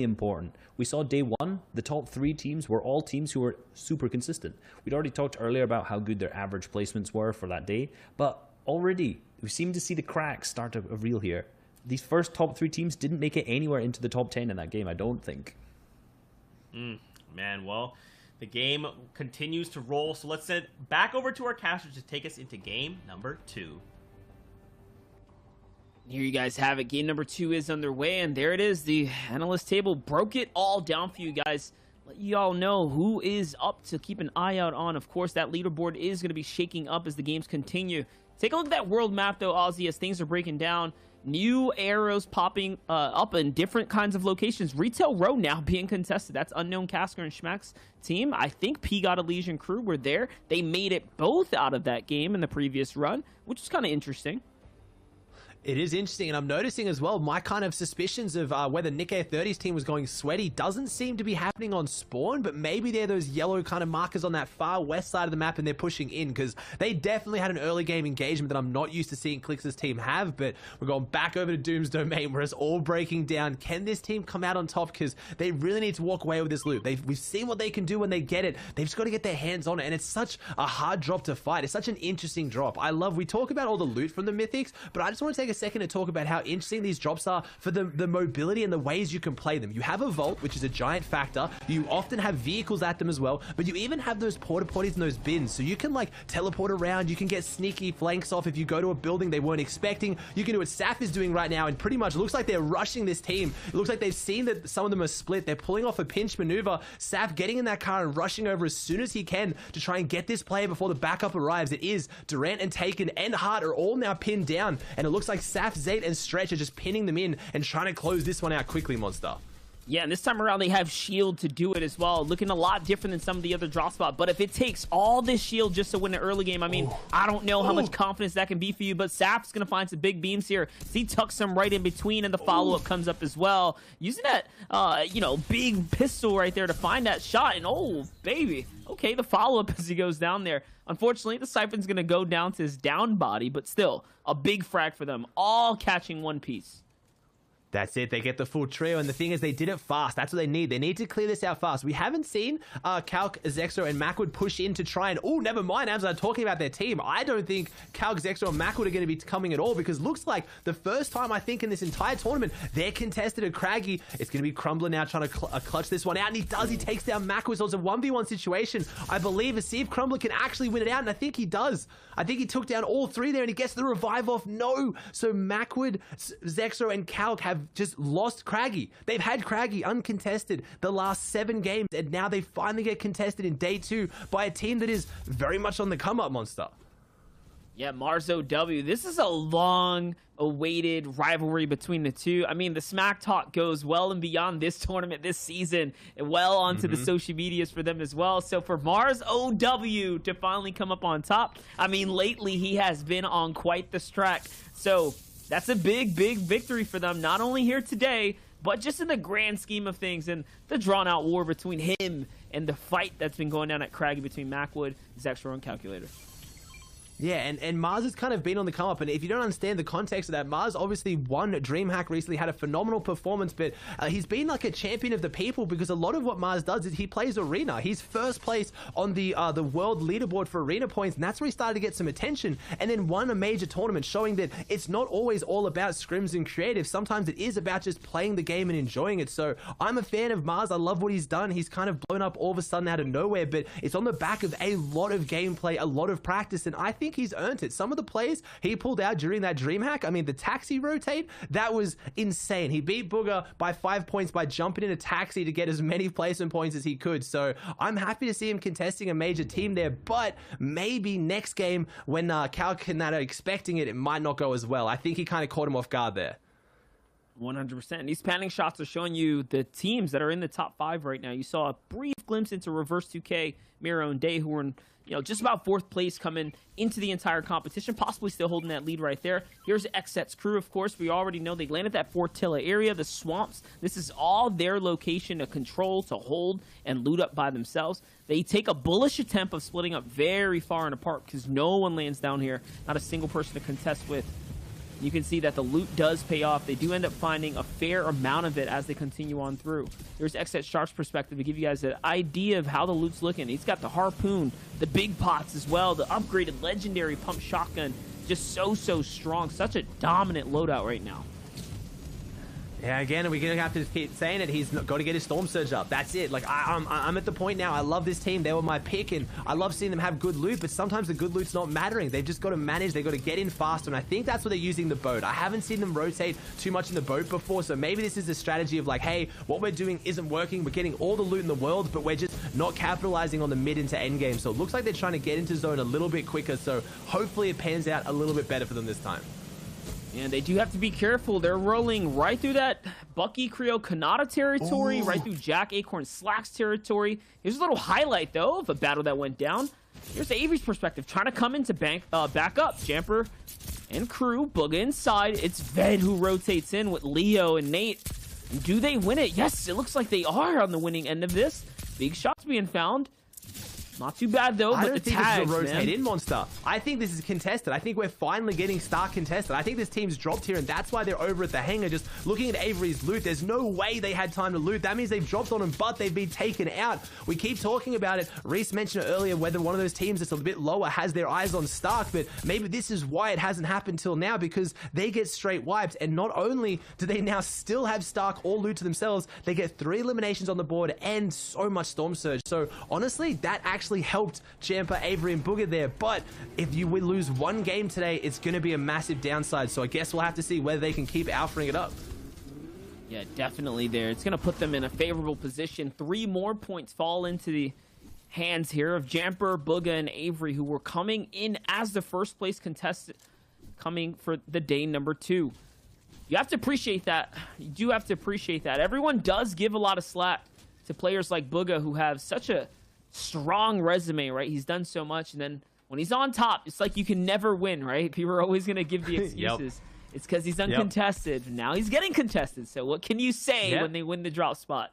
important. We saw day 1, the top 3 teams were all teams who were super consistent. We'd already talked earlier about how good their average placements were for that day, but already we seem to see the cracks start to reveal here. These first top 3 teams didn't make it anywhere into the top 10 in that game, I don't think. Man, well, the game continues to roll, so let's send back over to our casters to take us into game number 2. Here you guys have it. Game number 2 is underway, and there it is. The analyst table broke it all down for you guys. Let you all know who is up to keep an eye out on. Of course, that leaderboard is going to be shaking up as the games continue. Take a look at that world map, though, Ozzy, as things are breaking down. New arrows popping up in different kinds of locations. Retail Row now being contested. That's Unknown Casker and Schmack's team. I think P got a Legion crew were there. They made it both out of that game in the previous run, which is kind of interesting. It is interesting, and I'm noticing as well, my kind of suspicions of whether Nick A30's team was going sweaty doesn't seem to be happening on spawn, but maybe they're those yellow kind of markers on that far west side of the map and they're pushing in, because they definitely had an early game engagement that I'm not used to seeing Clix's team have. But we're going back over to Doom's Domain where it's all breaking down. Can this team come out on top? Because they really need to walk away with this loot. We've seen what they can do when they get it. They've just got to get their hands on it, and it's such a hard drop to fight. It's such an interesting drop. We talk about all the loot from the Mythics, but I just want to take a second to talk about how interesting these drops are for the mobility and the ways you can play them. You have a vault, which is a giant factor. You often have vehicles at them as well, but you even have those porta potties and those bins, so you can like teleport around. You can get sneaky flanks off if you go to a building they weren't expecting. You can do what Saf is doing right now, and pretty much looks like they're rushing this team. It looks like they've seen that some of them are split. They're pulling off a pinch maneuver. Saf getting in that car and rushing over as soon as he can to try and get this player before the backup arrives. It is Durant and Taken and Hart are all now pinned down, and it looks like Saf, Zayt, and Stretch are just pinning them in and trying to close this one out quickly, Monster. Yeah, and this time around they have shield to do it as well. Looking a lot different than some of the other drop spot. But if it takes all this shield just to win an early game, I mean, I don't know how much confidence that can be for you. But Saf's going to find some big beams here. He tucks them right in between, and the follow-up comes up as well. Using that, big pistol right there to find that shot. And, oh, baby. Okay, the follow-up as he goes down there. Unfortunately, the Siphon's going to go down to his down body, but still, a big frag for them. All catching one piece. That's it. They get the full trio, and the thing is, they did it fast. That's what they need. They need to clear this out fast. We haven't seen Calc, Zexo, and Macwood push in to try and... Oh, never mind. As I'm talking about their team, I don't think Calc, Zexo, and Macwood are going to be coming at all, because looks like the first time, I think, in this entire tournament, they're contested at Craggy. It's going to be Crumbler now trying to clutch this one out, and he does. He takes down Macwood. So it's a 1v1 situation, I believe, to see if Crumbler can actually win it out, and I think he does. I think he took down all 3 there, and he gets the revive off. No! So Macwood, Zexo, and Calc have just lost Craggy. They've had Craggy uncontested the last 7 games, and now they finally get contested in day 2 by a team that is very much on the come-up, Monster. Yeah, Mars OW. This is a long-awaited rivalry between the two. I mean, the smack talk goes well and beyond this tournament this season, and well onto the social medias for them as well. So for Mars OW to finally come up on top, I mean, lately he has been on quite the track. So that's a big, big victory for them, not only here today, but just in the grand scheme of things and the drawn-out war between him and the fight that's been going down at Craggy between Macwood, Zexro, and Calculator. Yeah, and Mars has kind of been on the come up, and if you don't understand the context of that, Mars obviously won DreamHack recently, had a phenomenal performance, but he's been like a champion of the people, because a lot of what Mars does is he plays Arena. He's first place on the world leaderboard for Arena points, and that's where he started to get some attention, and then won a major tournament, showing that it's not always all about scrims and creative. Sometimes it is about just playing the game and enjoying it. So I'm a fan of Mars. I love what he's done. He's kind of blown up all of a sudden out of nowhere, but it's on the back of a lot of gameplay, a lot of practice, and I think think he's earned it. Some of the plays he pulled out during that dream hack, I mean, the taxi rotate, that was insane. He beat Booger by 5 points by jumping in a taxi to get as many placement points as he could. So I'm happy to see him contesting a major team there, but maybe next game when Cal Kanata are expecting it, it might not go as well. I think he kind of caught him off guard there. 100%. These panning shots are showing you the teams that are in the top 5 right now. You saw a brief glimpse into Reverse 2K, Miro and Day, who were in, just about 4th place coming into the entire competition, possibly still holding that lead right there. Here's Xset's crew, of course. We already know they landed that Fortilla area, the swamps. This is all their location to control, to hold, and loot up by themselves. They take a bullish attempt of splitting up very far and apart because no one lands down here, not a single person to contest with. You can see that the loot does pay off. They do end up finding a fair amount of it as they continue on through. There's Xset Sharp's perspective to give you guys an idea of how the loot's looking. He's got the harpoon, the big pots as well, the upgraded legendary pump shotgun. Just so strong. Such a dominant loadout right now. Yeah, again, we're going to have to keep saying it. He's got to get his Storm Surge up. That's it. Like, I'm at the point now. I love this team. They were my pick, and I love seeing them have good loot, but sometimes the good loot's not mattering. They've just got to manage. They've got to get in faster, and I think that's what they're using the boat. I haven't seen them rotate too much in the boat before, so maybe this is a strategy of like, hey, what we're doing isn't working. We're getting all the loot in the world, but we're just not capitalizing on the mid into end game. So it looks like they're trying to get into zone a little bit quicker, so hopefully it pans out a little bit better for them this time. And they do have to be careful. They're rolling right through that Bucky Creo Kanata territory, right through Jack Acorn Slacks territory. Here's a little highlight, though, of a battle that went down. Here's Avery's perspective, trying to come into back up. Jamper and crew, Booga inside. It's Ved who rotates in with Leo and Nate. And do they win it? Yes, it looks like they are on the winning end of this. Big shots being found. Not too bad, though, but the tags, this is a rotate man. in monster. I think this is contested. I think we're finally getting Stark contested. I think this team's dropped here, and that's why they're over at the hangar just looking at Avery's loot. There's no way they had time to loot. That means they've dropped on him, but they've been taken out. We keep talking about it. Reese mentioned it earlier, whether one of those teams that's a bit lower has their eyes on Stark, but maybe this is why it hasn't happened till now, because they get straight wiped, and not only do they now still have Stark all loot to themselves, they get 3 eliminations on the board and so much Storm Surge. So honestly, that actually helped Champa, Avery, and Booger there, but if you lose one game today, it's going to be a massive downside, so I guess we'll have to see whether they can keep alphaing it up. Yeah, definitely there. It's going to put them in a favorable position. 3 more points fall into the hands here of Jamper, Booga, and Avery, who were coming in as the first place contestant, coming for the day number 2. You have to appreciate that. You do have to appreciate that. Everyone does give a lot of slack to players like Booga, who have such a strong resume, right? He's done so much, and then when he's on top, it's like you can never win, right? People are always going to give the excuses. It's because he's uncontested. Now he's getting contested, so what can you say when they win the drop spot?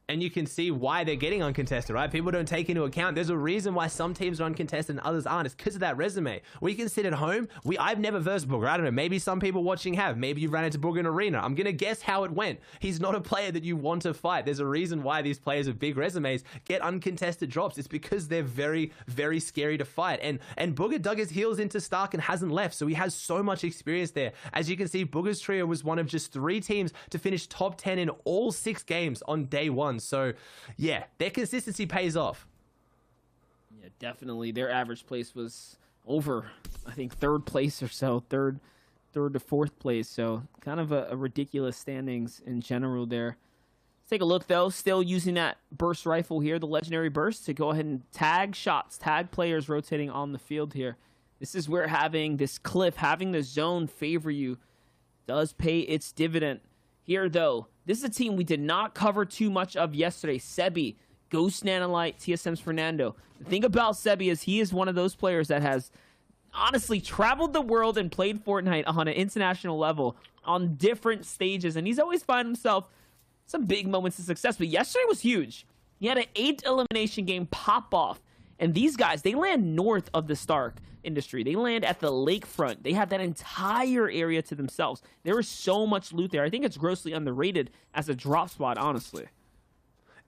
And you can see why they're getting uncontested, right? People don't take into account. There's a reason why some teams are uncontested and others aren't. It's because of that resume. We can sit at home. I've never versed Booger. I don't know. Maybe some people watching have. Maybe you ran into Booger in arena. I'm going to guess how it went. He's not a player that you want to fight. There's a reason why these players with big resumes get uncontested drops. It's because they're very, very scary to fight. And Booger dug his heels into Stark and hasn't left, so he has so much experience there. As you can see, Booger's trio was one of just 3 teams to finish top 10 in all 6 games on day 1. So, yeah, their consistency pays off. Yeah, definitely. Their average place was over, I think, 3rd place or so, third to 4th place. So, kind of a ridiculous standings in general there. Let's take a look, though. Still using that burst rifle here, the legendary burst, to go ahead and tag shots, tag players rotating on the field here. This is where having this cliff, having the zone favor you, does pay its dividend. Here, though, this is a team we did not cover too much of yesterday. Sebi, Ghost Nanolite, TSM's Fernando. The thing about Sebi is he is one of those players that has honestly traveled the world and played Fortnite on an international level on different stages, and he's always found himself some big moments of success. But yesterday was huge. He had an 8 elimination game pop off, and these guys, they land north of the Stark industry. They land at the lakefront. They have that entire area to themselves. There is so much loot there. I think it's grossly underrated as a drop spot, honestly.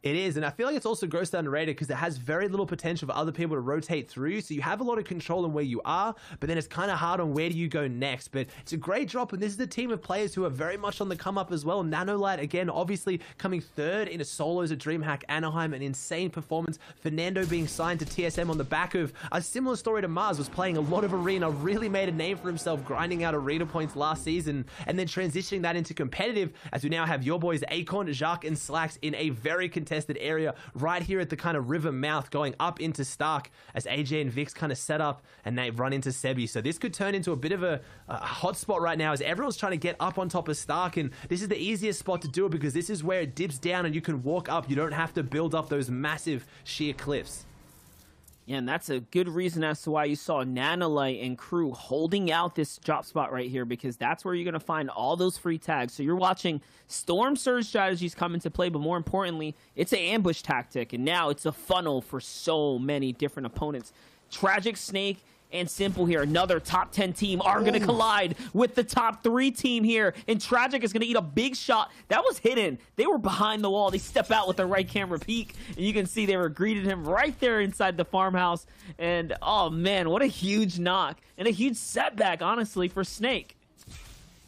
It is, and I feel like it's also grossly underrated because it has very little potential for other people to rotate through, so you have a lot of control on where you are, but then it's kind of hard on where do you go next. But it's a great drop, and this is a team of players who are very much on the come up as well. Nanolight, again, obviously coming third in a solos at DreamHack Anaheim, an insane performance. Fernando being signed to TSM on the back of a similar story to Mars, was playing a lot of Arena, really made a name for himself, grinding out Arena points last season, and then transitioning that into competitive, as we now have your boys Acorn, Jacques, and Slacks in a very contested area right here at the kind of river mouth going up into Stark as AJ and Vix kind of set up and they run into Sebi. So this could turn into a bit of a hot spot right now as everyone's trying to get up on top of Stark, and this is the easiest spot to do it because this is where it dips down and you can walk up. You don't have to build up those massive sheer cliffs. Yeah, and that's a good reason as to why you saw Nanolight and crew holding out this drop spot right here, because that's where you're going to find all those free tags. So you're watching Storm Surge strategies come into play, but more importantly, it's an ambush tactic, and now it's a funnel for so many different opponents. Tragic Snake and Simple here, another top 10 team, are going to collide with the top 3 team here, and Tragic is going to eat a big shot. That was hidden. They were behind the wall. They step out with the right camera peek, and you can see they were greeted him right there inside the farmhouse, and oh man, what a huge knock, and a huge setback, honestly, for Snake.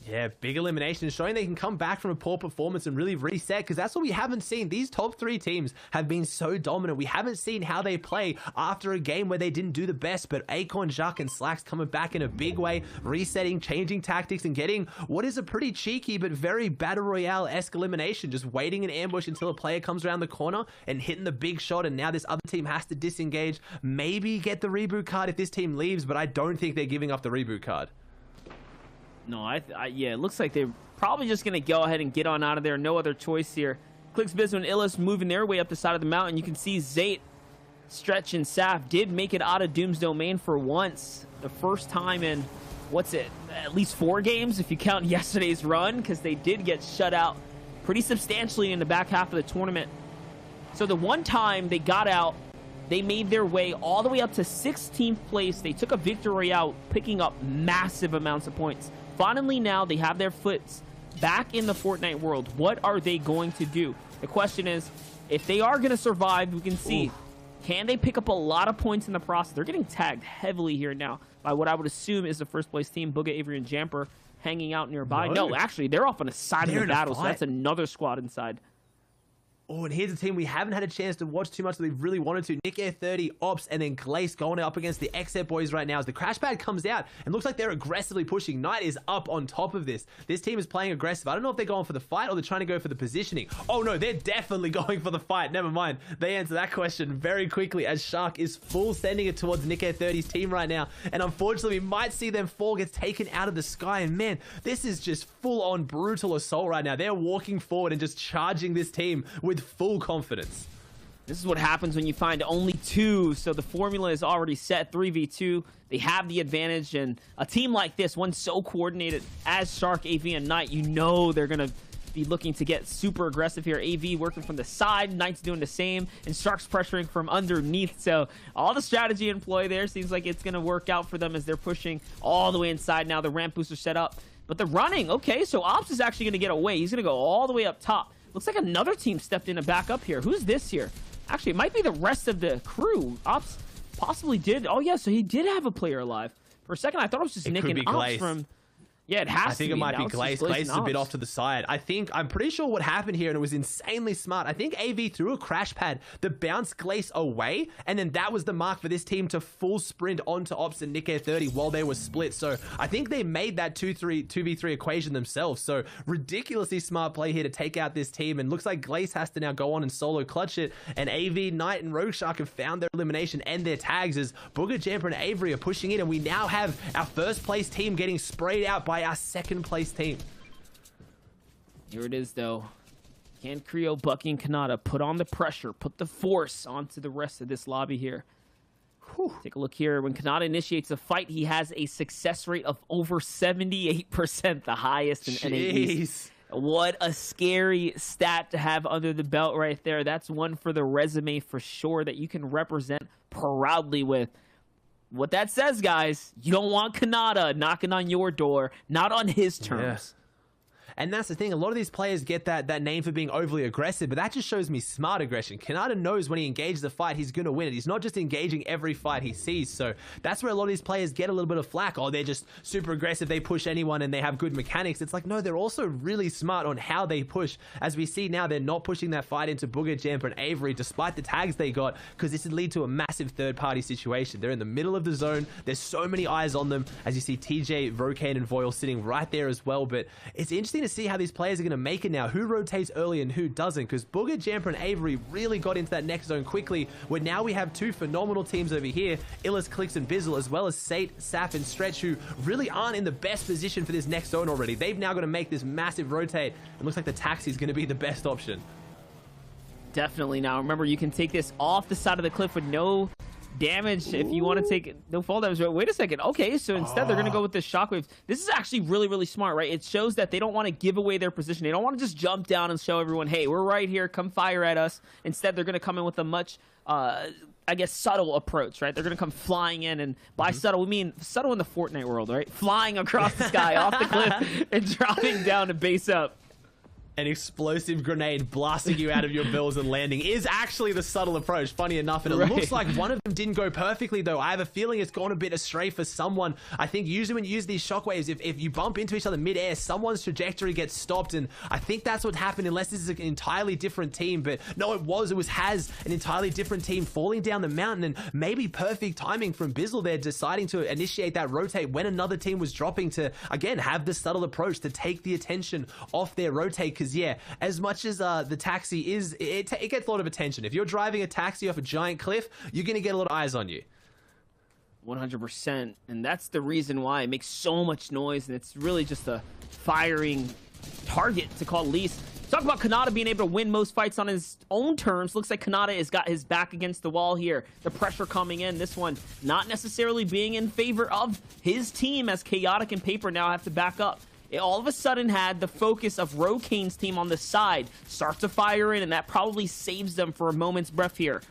Yeah, big elimination, showing they can come back from a poor performance and really reset, because that's what we haven't seen. These top 3 teams have been so dominant. We haven't seen how they play after a game where they didn't do the best, but Acorn, Jacques, and Slacks coming back in a big way, resetting, changing tactics, and getting what is a pretty cheeky but very Battle Royale-esque elimination, just waiting in ambush until a player comes around the corner and hitting the big shot, and now this other team has to disengage, maybe get the reboot card if this team leaves, but I don't think they're giving up the reboot card. No, yeah, it looks like they're probably just going to go ahead and get on out of there. No other choice here. Clicks, Bismo, and Illis moving their way up the side of the mountain. You can see Zayt, Stretch, and Saf did make it out of Doom's Domain for once. The first time in, what's it, at least 4 games if you count yesterday's run, because they did get shut out pretty substantially in the back half of the tournament. So the one time they got out, they made their way all the way up to 16th place. They took a victory out, picking up massive amounts of points. Finally, now they have their foots back in the Fortnite world. What are they going to do? The question is, if they are going to survive, we can see, can they pick up a lot of points in the process? They're getting tagged heavily here now by what I would assume is the first place team, Booga, Avery, and Jamper, hanging out nearby. No, actually, they're off on the side of the battle, so that's another squad inside. Oh, and here's a team we haven't had a chance to watch too much that we really wanted to. Nick Air 30, Ops, and then Glace going up against the XF boys right now as the crash pad comes out and looks like they're aggressively pushing. Knight is up on top of this. This team is playing aggressive. I don't know if they're going for the fight or they're trying to go for the positioning. Oh no, they're definitely going for the fight. Never mind. They answer that question very quickly as Shark is full sending it towards Nick Air 30's team right now. And unfortunately, we might see them fall, gets taken out of the sky. And man, this is just full on brutal assault right now. They're walking forward and just charging this team with full confidence. This is what happens when you find only 2. So the formula is already set, 3v2. They have the advantage, and a team like this, one so coordinated as Shark, AV, and Knight, you know they're going to be looking to get super aggressive here. AV working from the side, Knight's doing the same, and Shark's pressuring from underneath. So all the strategy in play there seems like it's going to work out for them as they're pushing all the way inside now. The ramp booster set up, but the running, okay, so Ops is actually going to get away. He's going to go all the way up top. Looks like another team stepped in to back up here. Who's this here? Actually, it might be the rest of the crew. Ops possibly did. Oh, yeah, so he did have a player alive. For a second, I thought it was just Nick and Ops from... Yeah, it has to be. I think it might be Glace. Glace is a bit off to the side. I'm pretty sure what happened here, and it was insanely smart. I think AV threw a crash pad that bounced Glace away, and then that was the mark for this team to full sprint onto Ops and Nick Air 30 while they were split. So I think they made that 2v3 equation themselves. So ridiculously smart play here to take out this team, and looks like Glace has to now go on and solo clutch it, and AV, Knight, and Rogue Shark have found their elimination and their tags as Booger, Jamper, and Avery are pushing in, and we now have our first place team getting sprayed out by our second place team. Here it is, though. Can Creo, Bucky, and Kanata put on the pressure, put the force onto the rest of this lobby here? Whew. Take a look here. When Kanata initiates a fight, he has a success rate of over 78%, the highest in NA East. What a scary stat to have under the belt right there. That's one for the resume for sure that you can represent proudly with. What that says, guys, you don't want Kanata knocking on your door, not on his terms. And that's the thing. A lot of these players get that name for being overly aggressive, but that just shows me smart aggression. Kanata knows when he engages the fight, he's going to win it. He's not just engaging every fight he sees. So that's where a lot of these players get a little bit of flack. Oh, they're just super aggressive. They push anyone and they have good mechanics. It's like, no, they're also really smart on how they push. As we see now, they're not pushing that fight into Booger, Jamper, and Avery, despite the tags they got, because this would lead to a massive third-party situation. They're in the middle of the zone. There's so many eyes on them. As you see, TJ, Rokane, and Voyle sitting right there as well. But it's interesting to see how these players are going to make it now. Who rotates early and who doesn't? Because Booger, Jamper, and Avery really got into that next zone quickly, where now we have two phenomenal teams over here, Illis, Clicks, and Bizzle, as well as Sate, Saf, and Stretch, who really aren't in the best position for this next zone already. They've now got to make this massive rotate. It looks like the taxi is going to be the best option. Definitely. Now, remember, you can take this off the side of the cliff with no damage if you want to take no fall damage. Wait a second. Okay, so instead they're going to go with the shockwave. This is actually really, really smart, right? It shows that they don't want to give away their position. They don't want to just jump down and show everyone, hey, we're right here, come fire at us. Instead, they're going to come in with a much I guess subtle approach, right? They're going to come flying in, and by subtle, we mean subtle in the Fortnite world, right? Flying across the sky off the cliff and dropping down to base up. An explosive grenade blasting you out of your bills and landing is actually the subtle approach, funny enough. And it looks like one of them didn't go perfectly, though. I have a feeling it's gone a bit astray for someone. I think usually when you use these shockwaves, if you bump into each other mid-air, someone's trajectory gets stopped. And I think that's what happened, unless this is an entirely different team. But no, it was Haz, an entirely different team, falling down the mountain. And maybe perfect timing from Bizzle there, deciding to initiate that rotate when another team was dropping to, again, have the subtle approach to take the attention off their rotate. Because yeah, as much as the taxi is, it gets a lot of attention. If you're driving a taxi off a giant cliff, you're going to get a lot of eyes on you. 100%. And that's the reason why it makes so much noise, and it's really just a firing target to call least. Talk about Kanata being able to win most fights on his own terms. Looks like Kanata has got his back against the wall here. The pressure coming in. This one not necessarily being in favor of his team, as Chaotic and Paper now have to back up. It all of a sudden had the focus of Rokane's team on the side start to fire in, and that probably saves them for a moment's breath here.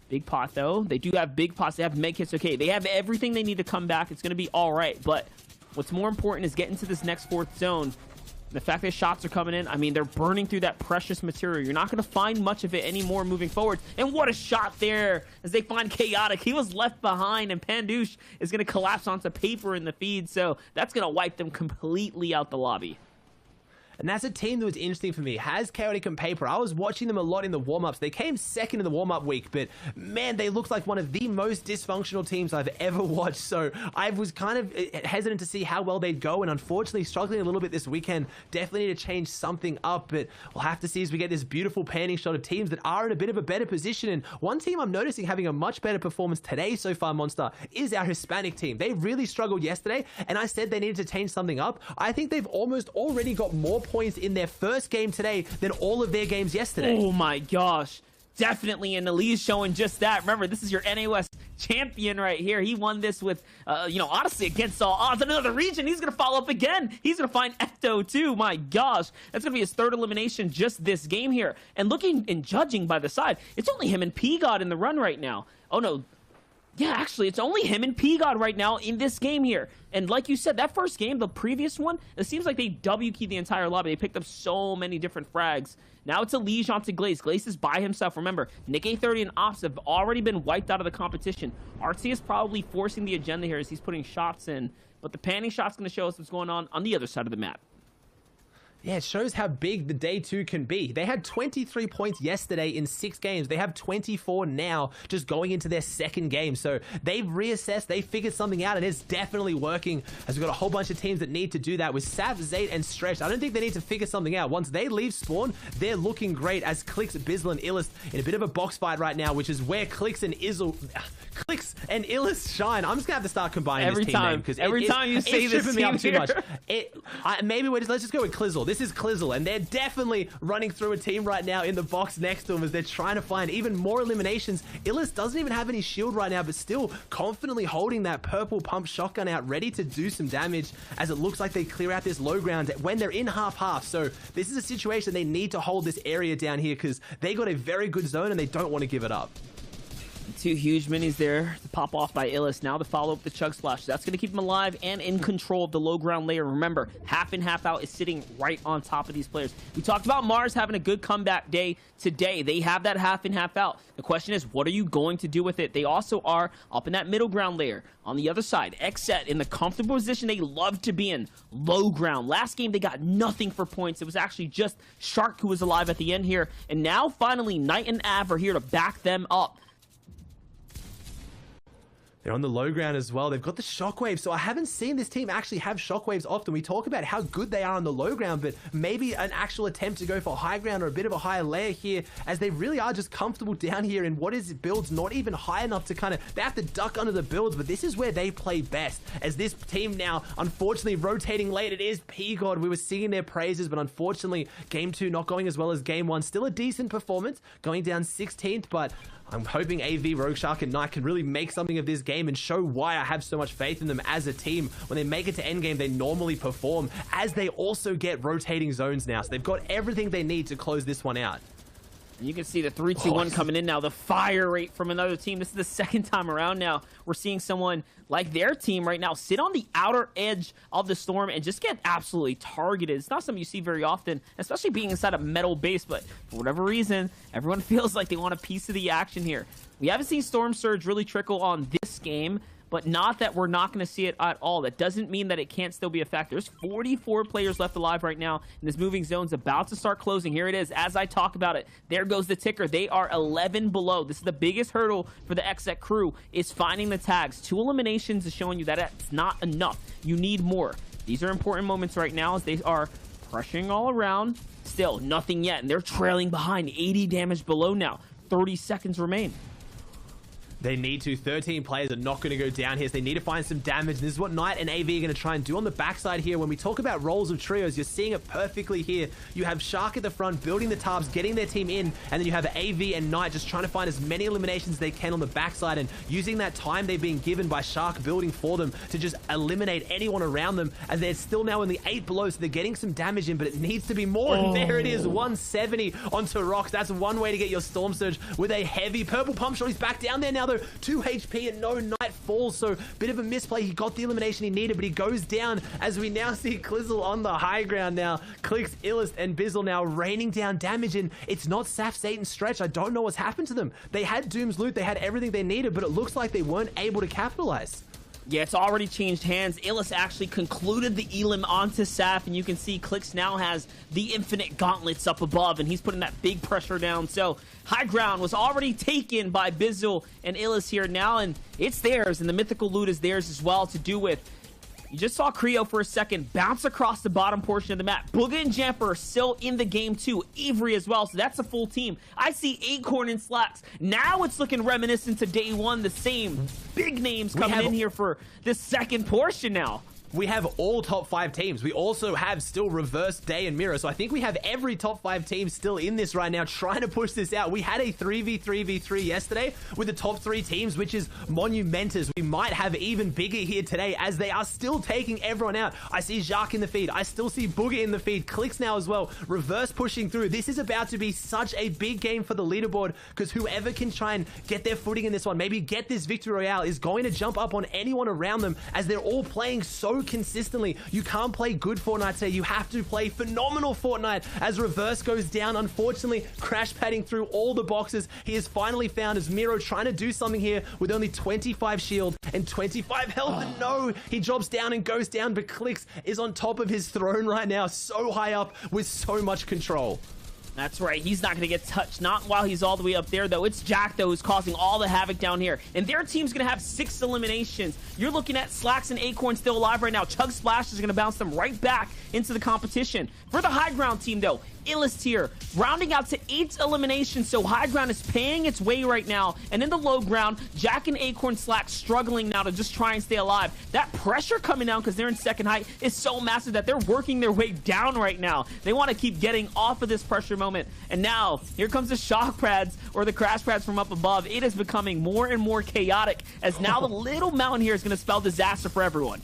Big pot, though. They do have big pots. They have medkits. Okay, they have everything they need to come back. It's going to be all right. But what's more important is getting to this next fourth zone. The fact that shots are coming in, I mean, they're burning through that precious material. You're not going to find much of it anymore moving forward. And what a shot there as they find Chaotic. He was left behind, and Pandoosh is going to collapse onto Paper in the feed. So that's going to wipe them completely out the lobby. And that's a team that was interesting for me. Haz, Chaotic, and Paper. I was watching them a lot in the warm-ups. They came second in the warm-up week, but man, they looked like one of the most dysfunctional teams I've ever watched. So I was kind of hesitant to see how well they'd go, and unfortunately struggling a little bit this weekend. Definitely need to change something up, but we'll have to see as we get this beautiful panning shot of teams that are in a bit of a better position. And one team I'm noticing having a much better performance today so far, Monster, is our Hispanic team. They really struggled yesterday, and I said they needed to change something up. I think they've almost already got more points in their first game today than all of their games yesterday. Oh my gosh. Definitely, and Ali's showing just that. Remember, this is your NAS champion right here. He won this with, honestly, against all odds. Another region, he's going to follow up again. He's going to find Ecto too. My gosh. That's going to be his third elimination just this game here. And looking and judging by the side, it's only him and P-God in the run right now. Oh no. Yeah, actually, it's only him and P-God right now in this game here. And like you said, that first game, the previous one, it seems like they W-keyed the entire lobby. They picked up so many different frags. Now it's Elige onto Glaze. Glaze is by himself. Remember, Nick A30 and Ops have already been wiped out of the competition. Artsy is probably forcing the agenda here as he's putting shots in. But the panning shot's going to show us what's going on the other side of the map. Yeah, it shows how big the day two can be. They had 23 points yesterday in 6 games. They have 24 now, just going into their second game. So they've reassessed, they figured something out, and it's definitely working, as we've got a whole bunch of teams that need to do that with Sav, Zate, and Stretch. I don't think they need to figure something out. Once they leave spawn, they're looking great as Clicks, Bizzle, and Illis in a bit of a box fight right now, which is where Clicks and Illis shine. I'm just gonna have to start combining this team name because every time you say this, tripping me up too much. Let's just go with Clizzle. This is Clizzle, and they're definitely running through a team right now in the box next to him as they're trying to find even more eliminations. Illis doesn't even have any shield right now, but still confidently holding that purple pump shotgun out, ready to do some damage as it looks like they clear out this low ground when they're in half-half. So this is a situation they need to hold this area down here because they got a very good zone and they don't want to give it up. Two huge minis there to pop off by Illis. Now to follow up the Chug Splash. That's going to keep him alive and in control of the low ground layer. Remember, half in, half out is sitting right on top of these players. We talked about Mars having a good comeback day today. They have that half in, half out. The question is, what are you going to do with it? They also are up in that middle ground layer. On the other side, Xset in the comfortable position they love to be in. Low ground. Last game, they got nothing for points. It was actually just Shark who was alive at the end here. And now, finally, Knight and Av are here to back them up. They're on the low ground as well. They've got the shockwaves. So I haven't seen this team actually have shockwaves often. We talk about how good they are on the low ground, but maybe an actual attempt to go for high ground or a bit of a higher layer here, as they really are just comfortable down here in what is builds not even high enough to kind of, they have to duck under the builds, but this is where they play best. As this team now, unfortunately, rotating late, it is P-God. We were singing their praises, but unfortunately, game 2 not going as well as game 1. Still a decent performance, going down 16th, but I'm hoping AV, Rogue Shark, and Knight can really make something of this game and show why I have so much faith in them as a team. When they make it to endgame, they normally perform, as they also get rotating zones now. So they've got everything they need to close this one out. You can see the 3-2-1 coming in now. The fire rate from another team. This is the second time around now. We're seeing someone like their team right now sit on the outer edge of the storm and just get absolutely targeted. It's not something you see very often, especially being inside a metal base, but for whatever reason, everyone feels like they want a piece of the action here. We haven't seen Storm Surge really trickle on this game, but not that we're not going to see it at all. That doesn't mean that it can't still be a factor. There's 44 players left alive right now, and this moving zone's about to start closing. Here it is. As I talk about it, there goes the ticker. They are 11 below. This is the biggest hurdle for the Xset crew, is finding the tags. 2 eliminations is showing you that it's not enough. You need more. These are important moments right now, as they are pressuring all around. Still, nothing yet, and they're trailing behind. 80 damage below now. 30 seconds remain. They need to. 13 players are not going to go down here, so they need to find some damage. And this is what Knight and AV are going to try and do on the backside here. When we talk about roles of trios, you're seeing it perfectly here. You have Shark at the front, building the tabs, getting their team in, and then you have AV and Knight just trying to find as many eliminations as they can on the backside, and using that time they've been given by Shark building for them to just eliminate anyone around them, as they're still now in the 8 below, so they're getting some damage in, but it needs to be more. And there it is, 170 onto Rocks. That's one way to get your Storm Surge with a heavy purple pump shot. He's back down there now, though. 2 HP and no Knight falls, so bit of a misplay. He got the elimination he needed, but he goes down, as we now see Clizzle on the high ground now. Clicks, Illist, and Bizzle now raining down damage, and it's not Saf, Satan, Stretch. I don't know what's happened to them. They had Doom's loot, they had everything they needed, but it looks like they weren't able to capitalize. Yeah, it's already changed hands. Illis actually concluded the elim onto Saf, and you can see Clicks now has the infinite gauntlets up above, and he's putting that big pressure down. So high ground was already taken by Bizzle and Illis here now, and it's theirs, and the mythical loot is theirs as well to do with. You just saw Creo for a second bounce across the bottom portion of the map. Booga and Jamper are still in the game too. Avery as well, so that's a full team. I see Acorn and Slacks. Now it's looking reminiscent to day 1. The same big names coming in here for this second portion now. We have all top 5 teams. We also have still Reverse, Day, and Mirror. So I think we have every top 5 team still in this right now, trying to push this out. We had a 3v3v3 yesterday with the top 3 teams, which is monumentous. We might have even bigger here today, as they are still taking everyone out. I see Jacques in the feed. I still see Booger in the feed. Clicks now as well. Reverse pushing through. This is about to be such a big game for the leaderboard, because whoever can try and get their footing in this one, maybe get this victory royale, is going to jump up on anyone around them, as they're all playing so consistently. You can't play good Fortnite today. You have to play phenomenal Fortnite, as Reverse goes down, unfortunately, crash padding through all the boxes. He is finally found, as Miro trying to do something here with only 25 shield and 25 health. And no, he drops down and goes down, but Clicks is on top of his throne right now, so high up with so much control. That's right. He's not going to get touched. Not while he's all the way up there, though. It's Jack, though, who's causing all the havoc down here. And their team's going to have 6 eliminations. You're looking at Slacks and Acorn still alive right now. Chug Splash is going to bounce them right back into the competition. For the high ground team, though, Illist here, rounding out to 8 eliminations, so high ground is paying its way right now. And in the low ground, Jack and Acorn Slack struggling now to just try and stay alive. That pressure coming down, because they're in second height, is so massive that they're working their way down right now. They want to keep getting off of this pressure moment. And now, here comes the shock pads, or the crash pads from up above. It is becoming more and more chaotic, as now the little mountain here is going to spell disaster for everyone.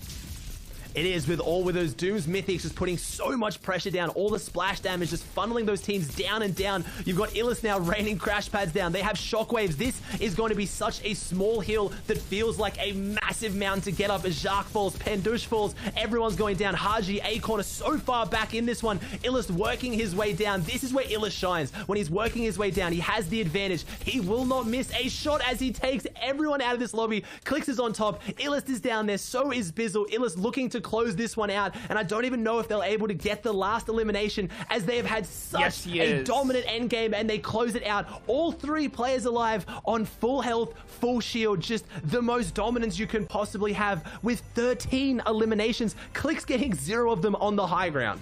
It is, with those Dooms Mythics just putting so much pressure down, all the splash damage just funneling those teams down and down. You've got Illus now raining crash pads down. They have shockwaves. This is going to be such a small hill that feels like a massive mountain to get up as Jacques falls, Pendush falls, everyone's going down. Haji, Acorn are so far back in this one. Illus working his way down. This is where Illus shines. When he's working his way down, he has the advantage. He will not miss a shot as he takes everyone out of this lobby. Clicks is on top. Illus is down there. So is Bizzle. Illus looking to close this one out. And I don't even know if they'll able to get the last elimination, as they have had such a dominant endgame, and they close it out. All 3 players alive on full health, full shield. Just the most dominance you can possibly have with 13 eliminations. Clicks getting 0 of them on the high ground.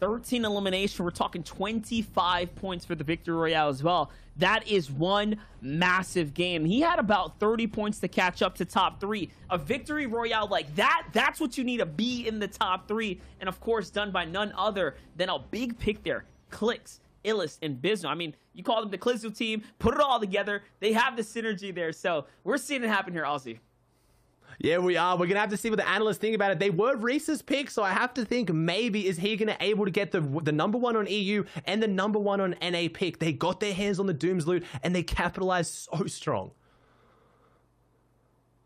13 elimination. We're talking 25 points for the Victory Royale as well. That is one massive game. He had about 30 points to catch up to top 3. A Victory Royale like that, that's what you need to be in the top 3. And of course, done by none other than a big pick there. Clicks, Illus, and Bizzle. I mean, you call them the Clizzle team, put it all together. They have the synergy there. So we're seeing it happen here, Aussie. Yeah, we are. We're going to have to see what the analysts think about it. They were Reese's pick, so I have to think maybe is he going to able to get the number 1 on EU and the number 1 on NA pick. They got their hands on the Dooms loot, and they capitalized so strong.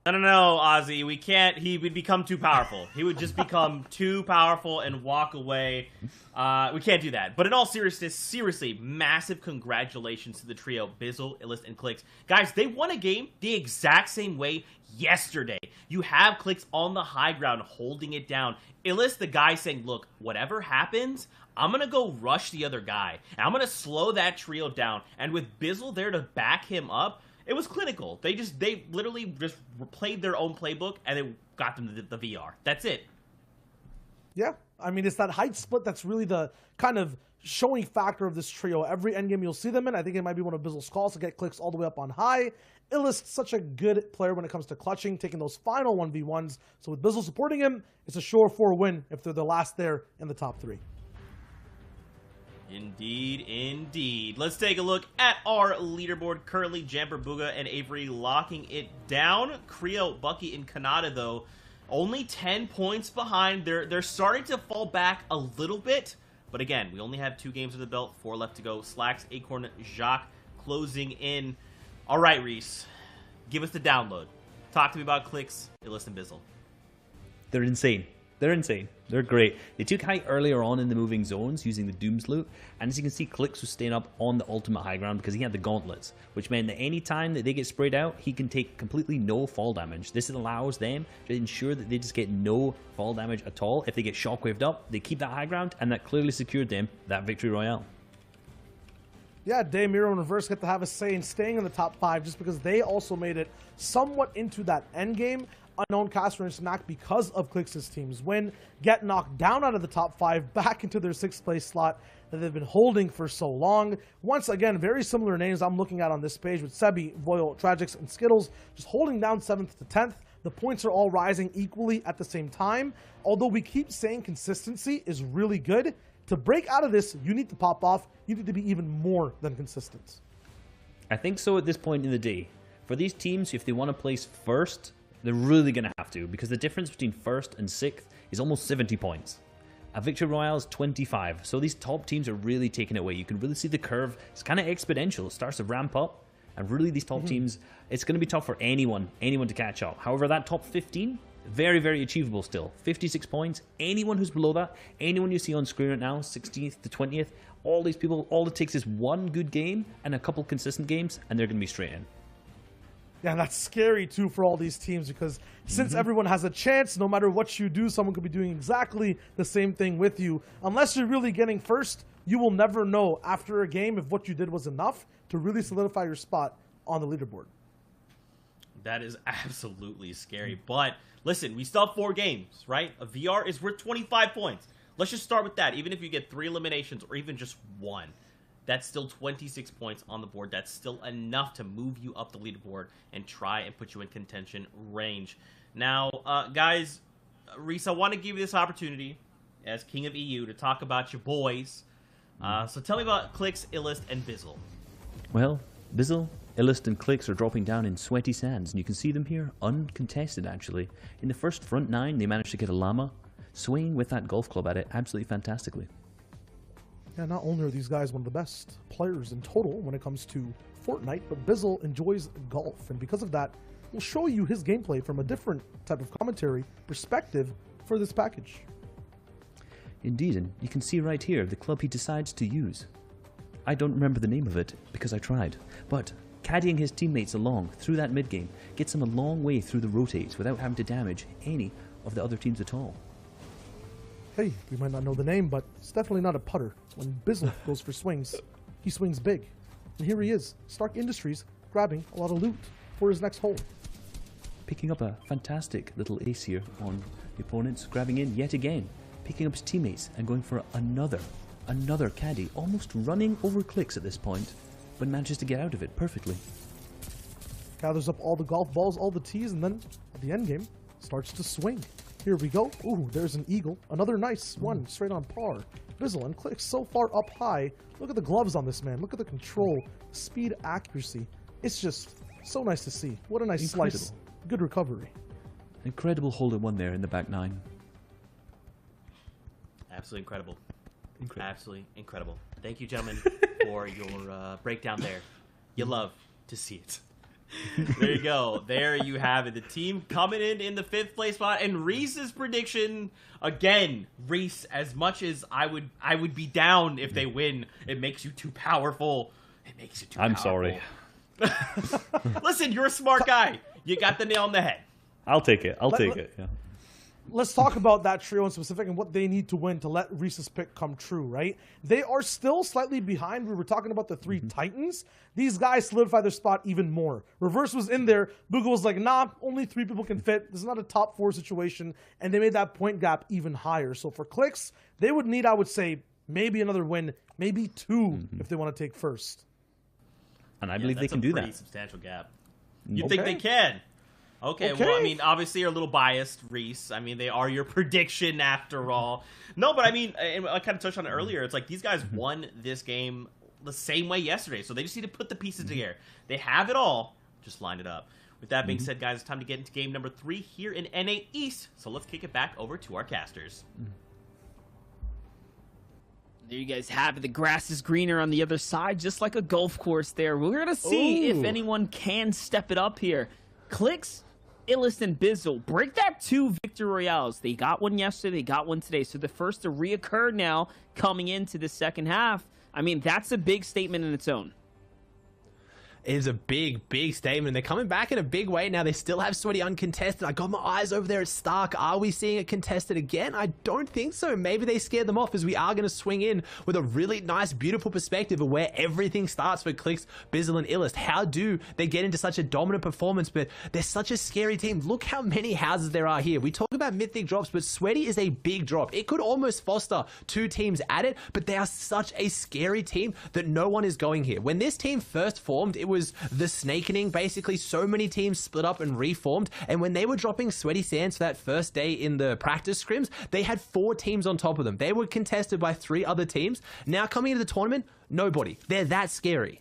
I don't know, Ozzy. We can't. He would become too powerful. He would just become too powerful and walk away. We can't do that. But in all seriousness, seriously, massive congratulations to the trio, Bizzle, Illus, and Clicks. Guys, they won a game the exact same way yesterday. You have Clicks on the high ground holding it down. Illus, the guy saying, look, whatever happens, I'm going to go rush the other guy. And I'm going to slow that trio down. And with Bizzle there to back him up, it was clinical. They literally just played their own playbook, and it got them the VR. That's it. Yeah, I mean, it's that height split that's really the kind of showing factor of this trio. Every endgame you'll see them in, I think it might be one of Bizzle's calls to get Clicks all the way up on high. Illus, such a good player when it comes to clutching, taking those final 1v1s. So with Bizzle supporting him, it's a sure 4 win if they're the last there in the top 3. Indeed, indeed. Let's take a look at our leaderboard. Currently, Jamper, Booga, and Avery locking it down. Creo, Bucky, and Kanata, though, only 10 points behind. They're starting to fall back a little bit. But again, we only have 2 games in the belt, 4 left to go. Slacks, Acorn, Jacques closing in. All right, Reese, give us the download. Talk to me about Clicks, Illus, and Bizzle. They're insane. They're insane. They're great. They took height earlier on in the moving zones using the Dooms loot, and as you can see, Clicks was staying up on the ultimate high ground because he had the gauntlets, which meant that any time that they get sprayed out, he can take completely no fall damage. This allows them to ensure that they just get no fall damage at all. If they get shockwaved up, they keep that high ground, and that clearly secured them that Victory Royale. Yeah, Day, Miro, and Reverse get to have a say in staying in the top 5 just because they also made it somewhat into that endgame. Unknown, Casper, and Snack because of Clicks' teams win, get knocked down out of the top 5 back into their 6th place slot that they've been holding for so long. Once again, very similar names I'm looking at on this page with Sebi, Voil, Tragics, and Skittles just holding down 7th to 10th. The points are all rising equally at the same time. Although we keep saying consistency is really good, to break out of this, you need to pop off. You need to be even more than consistent. I think so at this point in the day. For these teams, if they want to place first, they're really going to have to, because the difference between 1st and 6th is almost 70 points. A Victory Royale is 25, so these top teams are really taking it away. You can really see the curve. It's kind of exponential. It starts to ramp up, and really these top teams, it's going to be tough for anyone to catch up. However, that top 15, very, very achievable still. 56 points. Anyone who's below that, anyone you see on screen right now, 16th to 20th, all these people, all it takes is one good game and a couple consistent games, and they're going to be straight in. Yeah, that's scary too for all these teams because since everyone has a chance, no matter what you do, someone could be doing exactly the same thing with you. Unless you're really getting first, you will never know after a game if what you did was enough to really solidify your spot on the leaderboard. That is absolutely scary. But listen, we still have 4 games, right? A VR is worth 25 points. Let's just start with that. Even if you get 3 eliminations or even just 1. That's still 26 points on the board. That's still enough to move you up the leaderboard and try and put you in contention range. Now, guys, Reese, I want to give you this opportunity as King of EU to talk about your boys. So tell me about Clicks, Illust, and Bizzle. Well, Bizzle, Illust and Clicks are dropping down in sweaty sands, and you can see them here, uncontested actually. In the first front 9, they managed to get a llama, swinging with that golf club at it absolutely fantastically. Yeah, not only are these guys one of the best players in total when it comes to Fortnite, but Bizzle enjoys golf, and because of that, we'll show you his gameplay from a different type of commentary perspective for this package. Indeed, and you can see right here the club he decides to use. I don't remember the name of it because I tried, but caddying his teammates along through that mid-game gets him a long way through the rotates without having to damage any of the other teams at all. Hey, you might not know the name, but it's definitely not a putter. When Bizzle goes for swings, he swings big. And here he is, Stark Industries, grabbing a lot of loot for his next hole. Picking up a fantastic little ace here on the opponents, grabbing in yet again, picking up his teammates and going for another caddy, almost running over Clicks at this point, but manages to get out of it perfectly. Gathers up all the golf balls, all the tees, and then at the end game starts to swing. Here we go. Ooh, there's an eagle. Another nice one, straight on par. Bizzle and Clicks so far up high. Look at the gloves on this man. Look at the control, speed, accuracy. It's just so nice to see. What a nice slice. Good recovery. Incredible hole-in-one there in the back 9. Absolutely incredible. Absolutely incredible. Thank you, gentlemen, for your breakdown there. You love to see it. There you go. There you have it. The team coming in the 5th place spot, and Reese's prediction again. Reese, as much as I would be down if they win, it makes you too powerful. It makes you too I'm powerful. sorry. Listen, you're a smart guy. You got the nail on the head. I'll take it. I'll take it. Yeah. Let's talk about that trio in specific and what they need to win to let Reese's pick come true, right? They are still slightly behind. We were talking about the 3 Titans. These guys solidify their spot even more. Reverse was in there. Boogle was like, nah, only 3 people can fit. This is not a top 4 situation. And they made that point gap even higher. So for Clicks, they would need, I would say, maybe another win, maybe 2 if they want to take first. And I believe they can do that. That's a pretty substantial gap. You think they can? Okay, well, I mean, obviously you're a little biased, Reese. I mean, they are your prediction after all. No, but I mean, and I kind of touched on it earlier. It's like these guys won this game the same way yesterday, so they just need to put the pieces together. They have it all, just line it up. With that being said, guys, it's time to get into game number 3 here in NA East. So let's kick it back over to our casters. There you guys have it. The grass is greener on the other side, just like a golf course there. We're going to see if anyone can step it up here. Clicks, Illust, and Bizzle break that 2 victory royales. They got one yesterday, they got one today. So the first to reoccur now coming into the second half. I mean, that's a big statement in its own. Is a big statement. They're coming back in a big way now. They still have Sweaty uncontested. I got my eyes over there at Stark. Are we seeing it contested again? I don't think so. Maybe they scared them off, as we are going to swing in with a really nice, beautiful perspective of where everything starts for Clicks, Bizzle, and Illust. How do they get into such a dominant performance? But they're such a scary team. Look how many houses there are here. We talk about mythic drops, but Sweaty is a big drop. It could almost foster 2 teams at it, but they are such a scary team that no one is going here. When this team first formed, it was the snakening. Basically, so many teams split up and reformed, and when they were dropping Sweaty Sands for that first day in the practice scrims, they had 4 teams on top of them. They were contested by 3 other teams. Now coming into the tournament, nobody. They're that scary.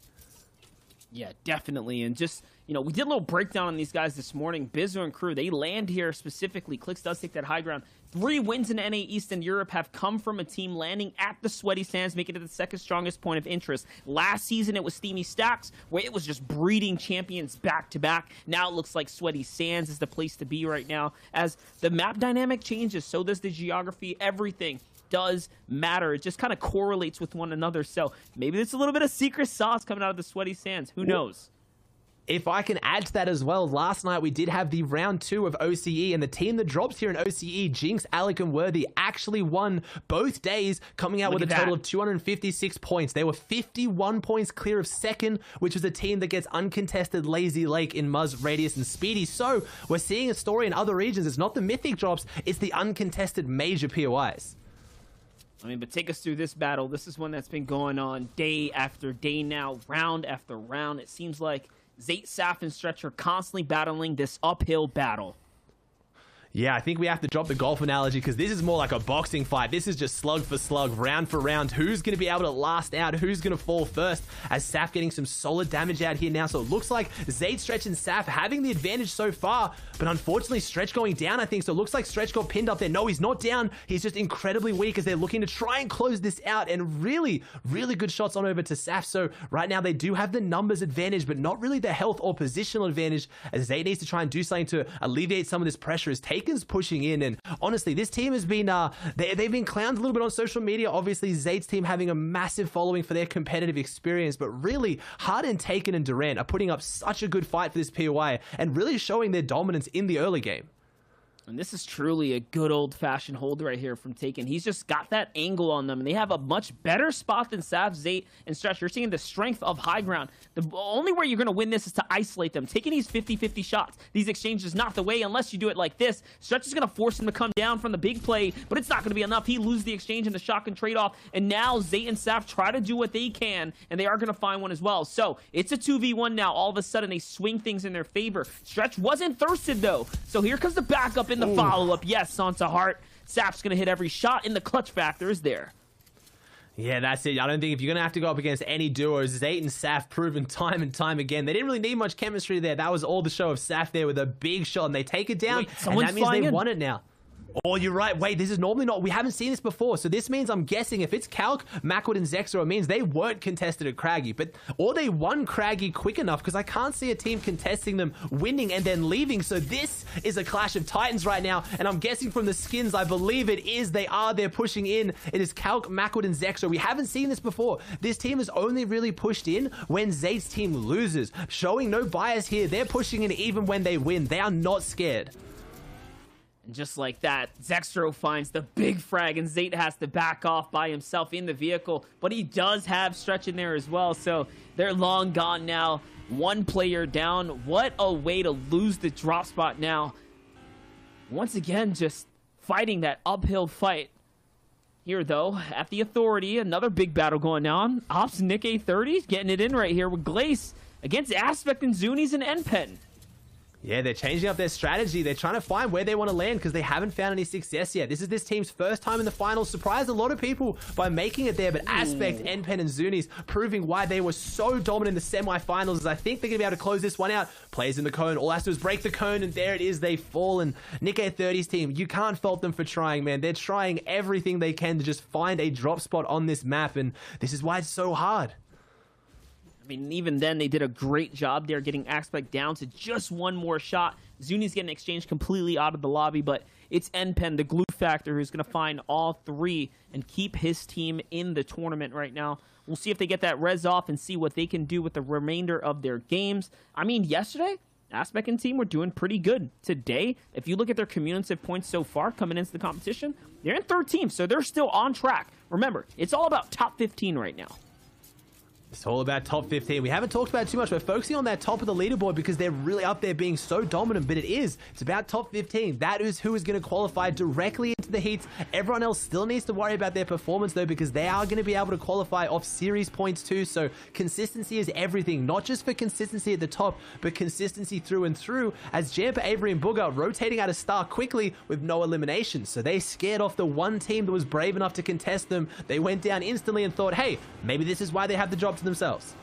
Yeah, definitely. And just, you know, we did a little breakdown on these guys this morning. Bizzle and crew, they land here specifically. Clicks does take that high ground. 3 wins in NA East and Europe have come from a team landing at the Sweaty Sands, making it the 2nd strongest point of interest. Last season, it was Steamy Stacks, where it was just breeding champions back-to-back. Now it looks like Sweaty Sands is the place to be right now. As the map dynamic changes, so does the geography, everything does matter. It just kind of correlates with one another. So maybe there's a little bit of secret sauce coming out of the Sweaty Sands. Who knows? If I can add to that as well, last night we did have the round 2 of OCE, and the team that drops here in OCE, Jinx, Alec, and Worthy, actually won both days, coming out with a total of 256 points. They were 51 points clear of second, which was a team that gets uncontested Lazy Lake in Muzz, Radius, and Speedy. So we're seeing a story in other regions. It's not the mythic drops, it's the uncontested major POIs. I mean, but take us through this battle. This is one that's been going on day after day now, round after round. It seems like Zayt, Saf, and Stretch are constantly battling this uphill battle. Yeah, I think we have to drop the golf analogy because this is more like a boxing fight. This is just slug for slug, round for round. Who's going to be able to last out? Who's going to fall first? As Saf getting some solid damage out here now. So it looks like Zayd, Stretch, and Saf having the advantage so far. But unfortunately, Stretch going down, I think. So it looks like Stretch got pinned up there. No, he's not down. He's just incredibly weak as they're looking to try and close this out. And really, really good shots on over to Saf. So right now they do have the numbers advantage, but not really the health or positional advantage. As Zayd needs to try and do something to alleviate some of this pressure. As Taken's pushing in, and honestly, this team has been they've been clowned a little bit on social media. Obviously, Zayd's team having a massive following for their competitive experience, but really, Harden, Taken, and Durant are putting up such a good fight for this POI and really showing their dominance in the early game. And this is truly a good old-fashioned hold right here from Taken. He's just got that angle on them, and they have a much better spot than Sav, Zayd, and Stretch. You're seeing the strength of high ground. The only way you're going to win this is to isolate them. Taking these 50-50 shots, these exchanges, not the way unless you do it like this. Stretch is going to force him to come down from the big play, but it's not going to be enough. He loses the exchange in the shotgun trade-off, and now Zayd and Sav try to do what they can, and they are going to find one as well. So it's a 2v1 now. All of a sudden, they swing things in their favor. Stretch wasn't thirsted, though, so here comes the backup in the follow-up. Yes, onto Hart. Saf's going to hit every shot, and the clutch factor is there. Yeah, that's it. I don't think if you're going to have to go up against any duos, Zayd and Saf proven time and time again. They didn't really need much chemistry there. That was all the show of Saf there with a big shot, and they take it down, and that means they won it now. Oh, you're right. Wait, this is normally not... We haven't seen this before, so this means, I'm guessing, if it's Calc, Macwood, and Zexro, it means they weren't contested at Craggy, or they won Craggy quick enough, because I can't see a team contesting them, winning, and then leaving, so this is a clash of titans right now, and I'm guessing from the skins, I believe it is. They're pushing in. It is Calc, Macwood, and Zexro. We haven't seen this before. This team has only really pushed in when Zayd's team loses, showing no bias here. They're pushing in even when they win. They are not scared. And just like that, Zexro finds the big frag, and Zayd has to back off by himself in the vehicle. But he does have Stretch in there as well, so they're long gone now. One player down. What a way to lose the drop spot now. Once again, just fighting that uphill fight. Here, though, at the Authority, another big battle going on. Ops Nick A30 getting it in right here with Glace against Aspect and Zunies and NPen. Yeah, they're changing up their strategy. They're trying to find where they want to land because they haven't found any success yet. This is this team's first time in the finals. Surprised a lot of people by making it there, but Aspect, NPen, and Zunies proving why they were so dominant in the semifinals. As I think they're going to be able to close this one out. Plays in the cone. All has to do is break the cone, and there it is. They fall. And Nick A30's team, you can't fault them for trying, man. They're trying everything they can to just find a drop spot on this map, and this is why it's so hard. I mean, even then, they did a great job there getting Aspect down to just one more shot. Zuni's getting exchanged completely out of the lobby, but it's NPen, the glue factor, who's going to find all three and keep his team in the tournament right now. We'll see if they get that res off and see what they can do with the remainder of their games. I mean, yesterday, Aspect and team were doing pretty good. Today, if you look at their cumulative points so far coming into the competition, they're in 13th, so they're still on track. Remember, it's all about top 15 right now. It's all about top 15. We haven't talked about it too much. We're focusing on that top of the leaderboard because they're really up there being so dominant, but it's about top 15. That is who is going to qualify directly into the heats. Everyone else still needs to worry about their performance, though, because they are going to be able to qualify off series points too. So consistency is everything, not just for consistency at the top, but consistency through and through, as Jamper, Avery, and Booger rotating out of star quickly with no elimination. So they scared off the one team that was brave enough to contest them. They went down instantly and thought, hey, maybe this is why they have the job to themselves.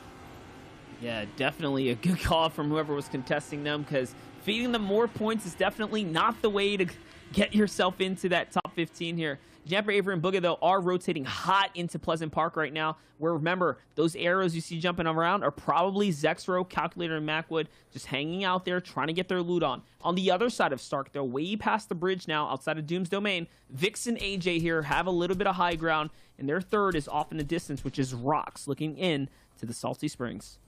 Yeah, definitely a good call from whoever was contesting them, because feeding them more points is definitely not the way to get yourself into that top 15 here. Jamper, Avery, and Booga, though, are rotating hot into Pleasant Park right now, where, remember, those arrows you see jumping around are probably Zexro, Calculator, and Macwood just hanging out there trying to get their loot on. On the other side of Stark, they're way past the bridge now, outside of Doom's Domain. Vix and AJ here have a little bit of high ground, and their third is off in the distance, which is Rocks, looking in to the Salty Springs.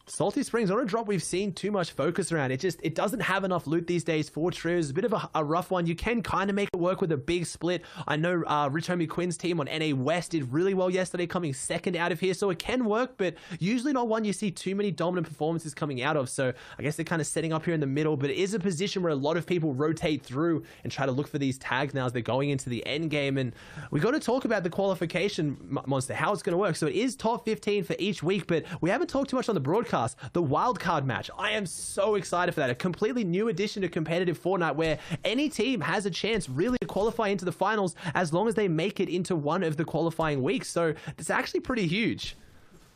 Salty Springs, not a drop we've seen too much focus around. It doesn't have enough loot these days for trios. A bit of a rough one. You can kind of make it work with a big split. I know Rich Homie Quinn's team on NA West did really well yesterday, coming second out of here, so it can work, but usually not one you see too many dominant performances coming out of. So I guess they're kind of setting up here in the middle, but it is a position where a lot of people rotate through and try to look for these tags now as they're going into the end game. And we got to talk about the qualification monster, how it's going to work. So it is top 15 for each week, but we haven't talked too much on the broadcast broadcast the wildcard match. I am so excited for that. A completely new addition to competitive Fortnite where any team has a chance really to qualify into the finals as long as they make it into one of the qualifying weeks. So it's actually pretty huge.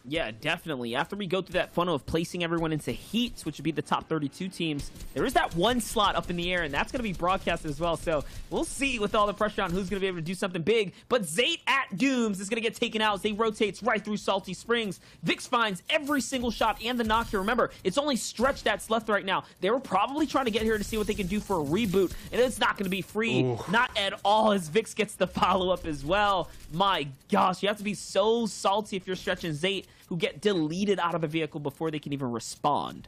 Yeah, definitely. After we go through that funnel of placing everyone into heats, which would be the top 32 teams, there is that one slot up in the air, and that's going to be broadcasted as well. So we'll see with all the pressure on who's going to be able to do something big. But Zayt at Dooms is going to get taken out as they rotates right through Salty Springs. Vix finds every single shot and the knock here. Remember, it's only Stretch that's left right now. They were probably trying to get here to see what they can do for a reboot, and it's not going to be free. Ooh. Not at all, as Vix gets the follow-up as well. My gosh, you have to be so salty if you're Stretch and Zayt, who get deleted out of a vehicle before they can even respond.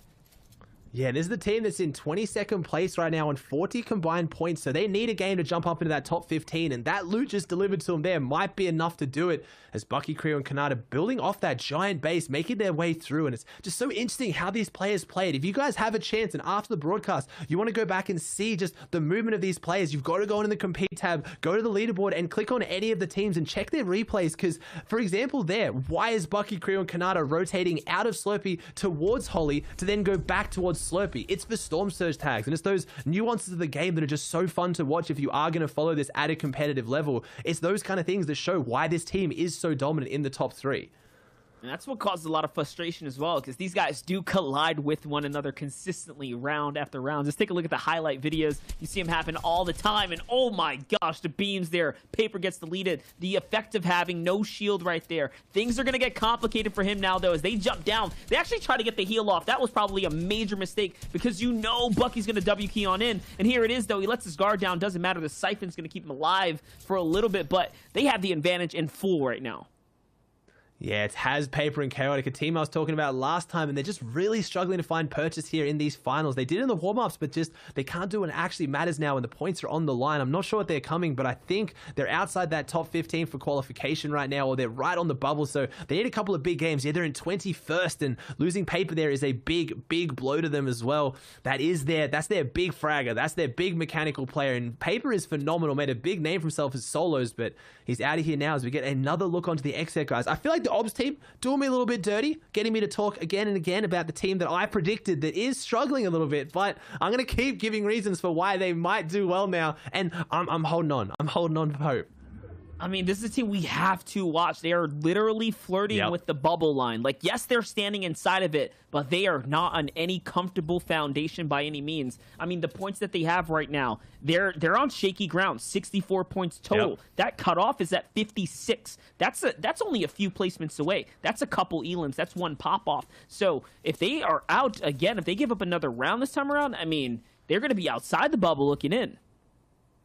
Yeah, this is the team that's in 22nd place right now on 40 combined points, so they need a game to jump up into that top 15, and that loot just delivered to them there might be enough to do it, as Bucky, Creo, and Kanata building off that giant base, making their way through, and it's just so interesting how these players played. If you guys have a chance, and after the broadcast, you want to go back and see just the movement of these players, you've got to go into the compete tab, go to the leaderboard, and click on any of the teams and check their replays, because, for example there, why is Bucky, Creo, and Kanata rotating out of Slurpee towards Holly to then go back towards Slurpee? It's the Storm Surge tags, and it's those nuances of the game that are just so fun to watch if you are going to follow this at a competitive level. It's those kind of things that show why this team is so dominant in the top 3. And that's what causes a lot of frustration as well, because these guys do collide with one another consistently round after round. Just take a look at the highlight videos. You see them happen all the time, and oh my gosh, the beams there. Paper gets deleted. The effect of having no shield right there. Things are going to get complicated for him now, though, as they jump down. They actually try to get the heal off. That was probably a major mistake, because you know Bucky's going to W key on in. And here it is, though. He lets his guard down. Doesn't matter. The Siphon's going to keep him alive for a little bit, but they have the advantage in full right now. Yeah, it's Has, Paper, and Chaotic, a team I was talking about last time, and they're just really struggling to find purchase here in these finals. They did in the warm-ups, but just they can't do what actually matters now when the points are on the line. I'm not sure what they're coming, but I think they're outside that top 15 for qualification right now, or they're right on the bubble, so they need a couple of big games. Yeah, they're in 21st, and losing Paper there is a big, big blow to them as well. That's their big fragger. That's their big mechanical player, and Paper is phenomenal, made a big name for himself as solos, but he's out of here now as we get another look onto the XZ guys. I feel like the Obs team doing me a little bit dirty, getting me to talk again and again about the team that I predicted that is struggling a little bit, but I'm going to keep giving reasons for why they might do well now, and I'm holding on. I'm holding on for hope. I mean, this is a team we have to watch. They are literally flirting with the bubble line. Like, yes, they're standing inside of it, but they are not on any comfortable foundation by any means. I mean, the points that they have right now, they're on shaky ground. 64 points total. Yep. That cutoff is at 56. That's only a few placements away. That's a couple elims. That's one pop off. So if they are out again, if they give up another round this time around, I mean, they're going to be outside the bubble looking in.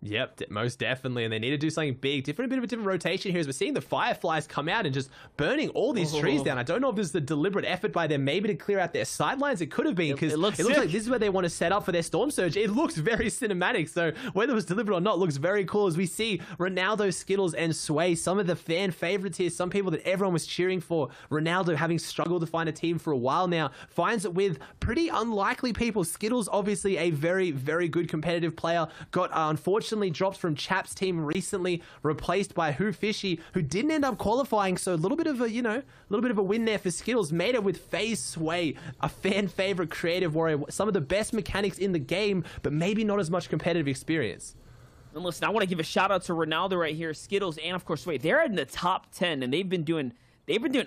Yep, most definitely, and they need to do something big. A bit of a different rotation here as we're seeing the Fireflies come out and just burning all these trees down. I don't know if this is a deliberate effort by them, maybe to clear out their sidelines. It could have been, because it looks like this is where they want to set up for their Storm Surge. It looks very cinematic, so whether it was deliberate or not, looks very cool as we see Ronaldo, Skittles, and Sway, some of the fan favorites here, some people that everyone was cheering for. Ronaldo, having struggled to find a team for a while now, finds it with pretty unlikely people. Skittles, obviously a very, very good competitive player, got unfortunately dropped from Chap's team recently, replaced by Who Fishy, who didn't end up qualifying. So a little bit of a win there for Skittles. Made it with FaZe Sway, a fan favorite creative warrior, some of the best mechanics in the game, but maybe not as much competitive experience. And listen, I want to give a shout out to Ronaldo right here, Skittles, and of course Sway. They're in the top 10, and they've been doing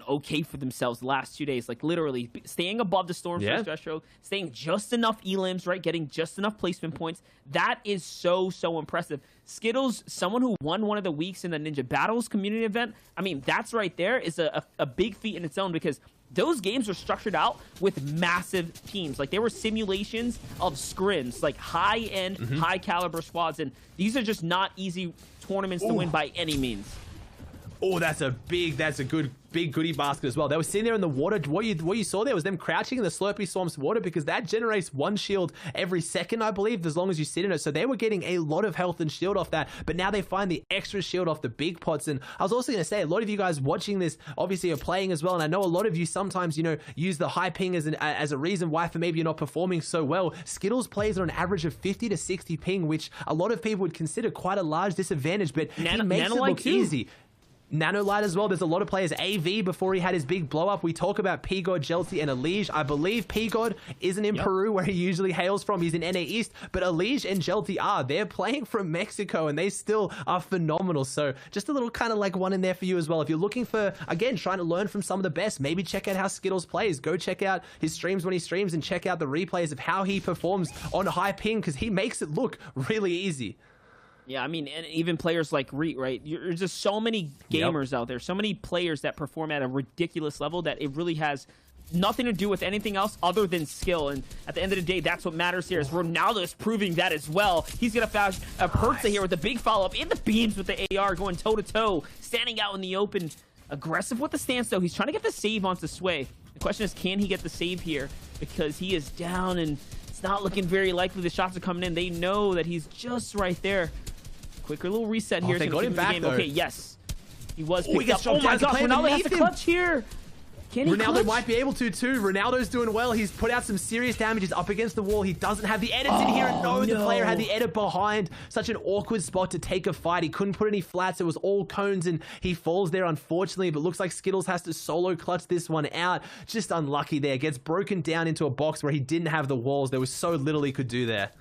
okay for themselves the last 2 days, like literally staying above the Storm Surge threshold, staying just enough elims, right? Getting just enough placement points. That is so impressive. Skittles, someone who won one of the weeks in the Ninja Battles community event, I mean, that's right there is a big feat in its own, because those games were structured out with massive teams. Like, they were simulations of scrims, like high-end, high-caliber squads, and these are just not easy tournaments to win by any means. Oh, that's a good big goodie basket as well. They were sitting there in the water. What you saw there was them crouching in the Slurpee Swamp's water, because that generates one shield every second, I believe, as long as you sit in it. So they were getting a lot of health and shield off that, but now they find the extra shield off the big pots. And I was also going to say, a lot of you guys watching this obviously are playing as well, and I know a lot of you sometimes, use the high ping as a reason why for maybe you're not performing so well. Skittles plays on an average of 50 to 60 ping, which a lot of people would consider quite a large disadvantage, but he makes it look easy. Nanolight as well. There's a lot of players. AV, before he had his big blow up, we talk about P-God, Jelty, and Elige. I believe P-God isn't in Peru, where he usually hails from. He's in NA East, but Elige and Jelty are. They're playing from Mexico, and they still are phenomenal. So just a little kind of like one in there for you as well. If you're looking for, again, trying to learn from some of the best, maybe check out how Skittles plays. Go check out his streams when he streams and check out the replays of how he performs on high ping, because he makes it look really easy. Yeah, I mean, and even players like Reet, right? There's just so many gamers out there, so many players that perform at a ridiculous level that it really has nothing to do with anything else other than skill. And at the end of the day, that's what matters here. Is Ronaldo is proving that as well. He's gonna foul Pertza here with a big follow-up in the beams with the AR, going toe-to-toe, standing out in the open. Aggressive with the stance, though. He's trying to get the save onto Sway. The question is, can he get the save here? Because he is down, and it's not looking very likely the shots are coming in. They know that he's just right there. Quicker little reset here. They got him back, though. Okay, yes. He was He picked gets up. dropped Oh my down to gosh, play Ronaldo has underneath to him. clutch here. Can he Ronaldo clutch? might be able to too. Ronaldo's doing well. He's put out some serious damage. He's up against the wall. He doesn't have the edits in here. And no, the player had the edit behind. Such an awkward spot to take a fight. He couldn't put any flats. It was all cones, and he falls there, unfortunately. But looks like Skittles has to solo clutch this one out. Just unlucky there. Gets broken down into a box where he didn't have the walls. There was so little he could do there.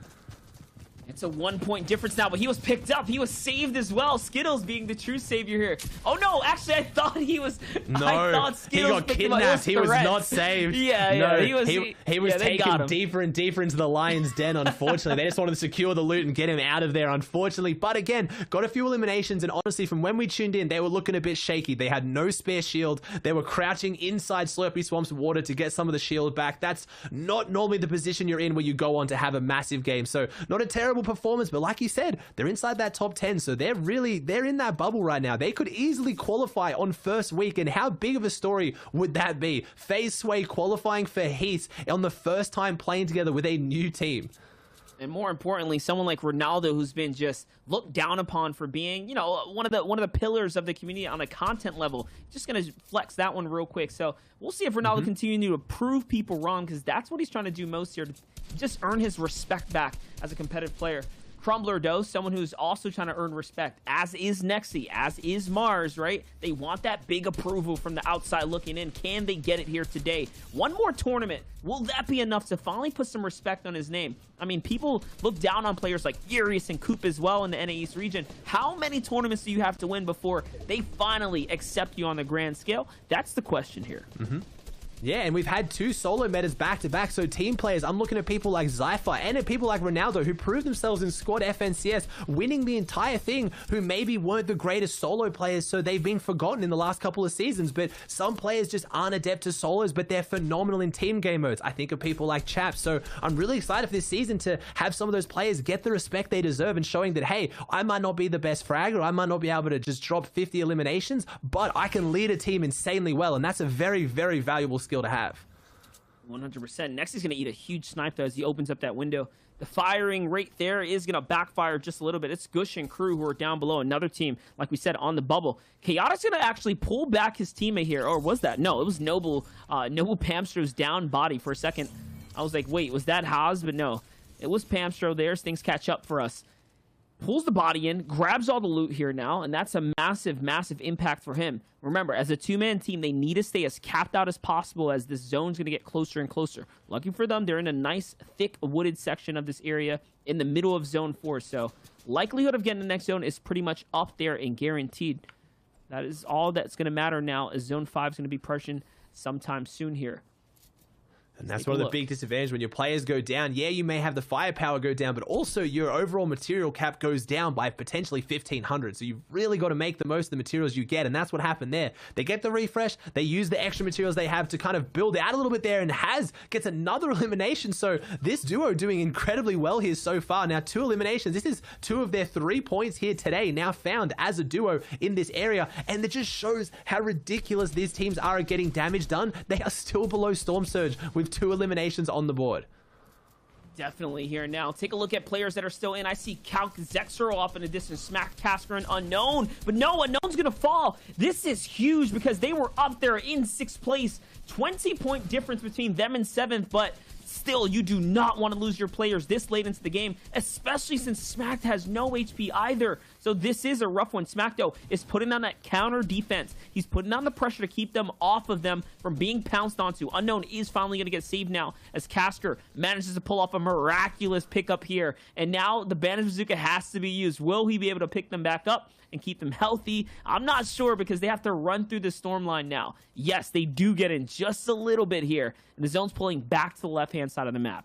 It's a 1 point difference now, but he was picked up. He was saved as well. Skittles being the true savior here. Oh no, actually I thought he was. No, I thought he Skittles got picked him up. kidnapped. He was Threats. not saved. Yeah, no, he was taken deeper and deeper into the lion's den, unfortunately. They just wanted to secure the loot and get him out of there, unfortunately. But again, got a few eliminations, and honestly, from when we tuned in, they were looking a bit shaky. They had no spare shield. They were crouching inside Slurpy Swamp's water to get some of the shield back. That's not normally the position you're in where you go on to have a massive game. So not a terrible performance, but like you said, they're inside that top 10, so they're in that bubble right now. They could easily qualify on first week, and how big of a story would that be? FaZe Sway qualifying for Heat on the first time playing together with a new team. And more importantly, someone like Ronaldo, who's been just looked down upon for being, you know, one of the pillars of the community on a content level. Just gonna flex that one real quick. So we'll see if Ronaldo continues to prove people wrong, because that's what he's trying to do most here, to just earn his respect back as a competitive player. Crumbler, though, someone who's also trying to earn respect, as is Nexy, as is Mars, right? They want that big approval from the outside looking in. Can they get it here today? One more tournament. Will that be enough to finally put some respect on his name? I mean, people look down on players like Furious and Coop as well in the NA East region. How many tournaments do you have to win before they finally accept you on the grand scale? That's the question here. Yeah, and we've had 2 solo metas back-to-back, so team players, I'm looking at people like Zypher and at people like Ronaldo, who proved themselves in squad FNCS, winning the entire thing, who maybe weren't the greatest solo players, so they've been forgotten in the last couple of seasons. But some players just aren't adept to solos, but they're phenomenal in team game modes. I think of people like Chaps, so I'm really excited for this season to have some of those players get the respect they deserve, and showing that, hey, I might not be the best fragger, I might not be able to just drop 50 eliminations, but I can lead a team insanely well, and that's a very, very valuable skill to have. 100%. Next, he's going to eat a huge snipe, though, as he opens up that window. The firing rate there is going to backfire just a little bit. It's Gush and Crew who are down below. Another team, like we said, on the bubble. Chaotic's going to actually pull back his teammate here. Or was that? No, it was Noble. Noble Pamstro's down body for a second. I was like, wait, was that Haas? But no, it was Pamstro there. Things catch up for us. Pulls the body in, grabs all the loot here now, and that's a massive, massive impact for him. Remember, as a 2-man team, they need to stay as capped out as possible as this zone's going to get closer and closer. Lucky for them, they're in a nice, thick, wooded section of this area in the middle of Zone 4, so likelihood of getting the next zone is pretty much up there and guaranteed. That is all that's going to matter now, as Zone 5 is going to be Prussian sometime soon here. And that's one of the big disadvantages when your players go down. Yeah, you may have the firepower go down, but also your overall material cap goes down by potentially 1,500. So you've really got to make the most of the materials you get, and that's what happened there. They get the refresh, they use the extra materials they have to kind of build out a little bit there, and Haz gets another elimination. So this duo doing incredibly well here so far. Now, 2 eliminations. This is 2 of their 3 points here today, now found as a duo in this area, and it just shows how ridiculous these teams are at getting damage done. They are still below Storm Surge with 2 eliminations on the board. Definitely here now. Take a look at players that are still in. I see Calc Zexero off in the distance. Smack Tasker and Unknown. But no, Unknown's going to fall. This is huge because they were up there in 6th place. 20-point difference between them and 7th, but still, you do not want to lose your players this late into the game, especially since Smacked has no HP either. So So this is a rough one. Smackdo is putting on that counter defense. He's putting on the pressure to keep them off of them from being pounced onto. Unknown is finally going to get saved now as Casker manages to pull off a miraculous pickup here. And now the Bandage Bazooka has to be used. Will he be able to pick them back up and keep them healthy? I'm not sure, because they have to run through the storm line now. Yes, they do get in just a little bit here, and the zone's pulling back to the left-hand side of the map.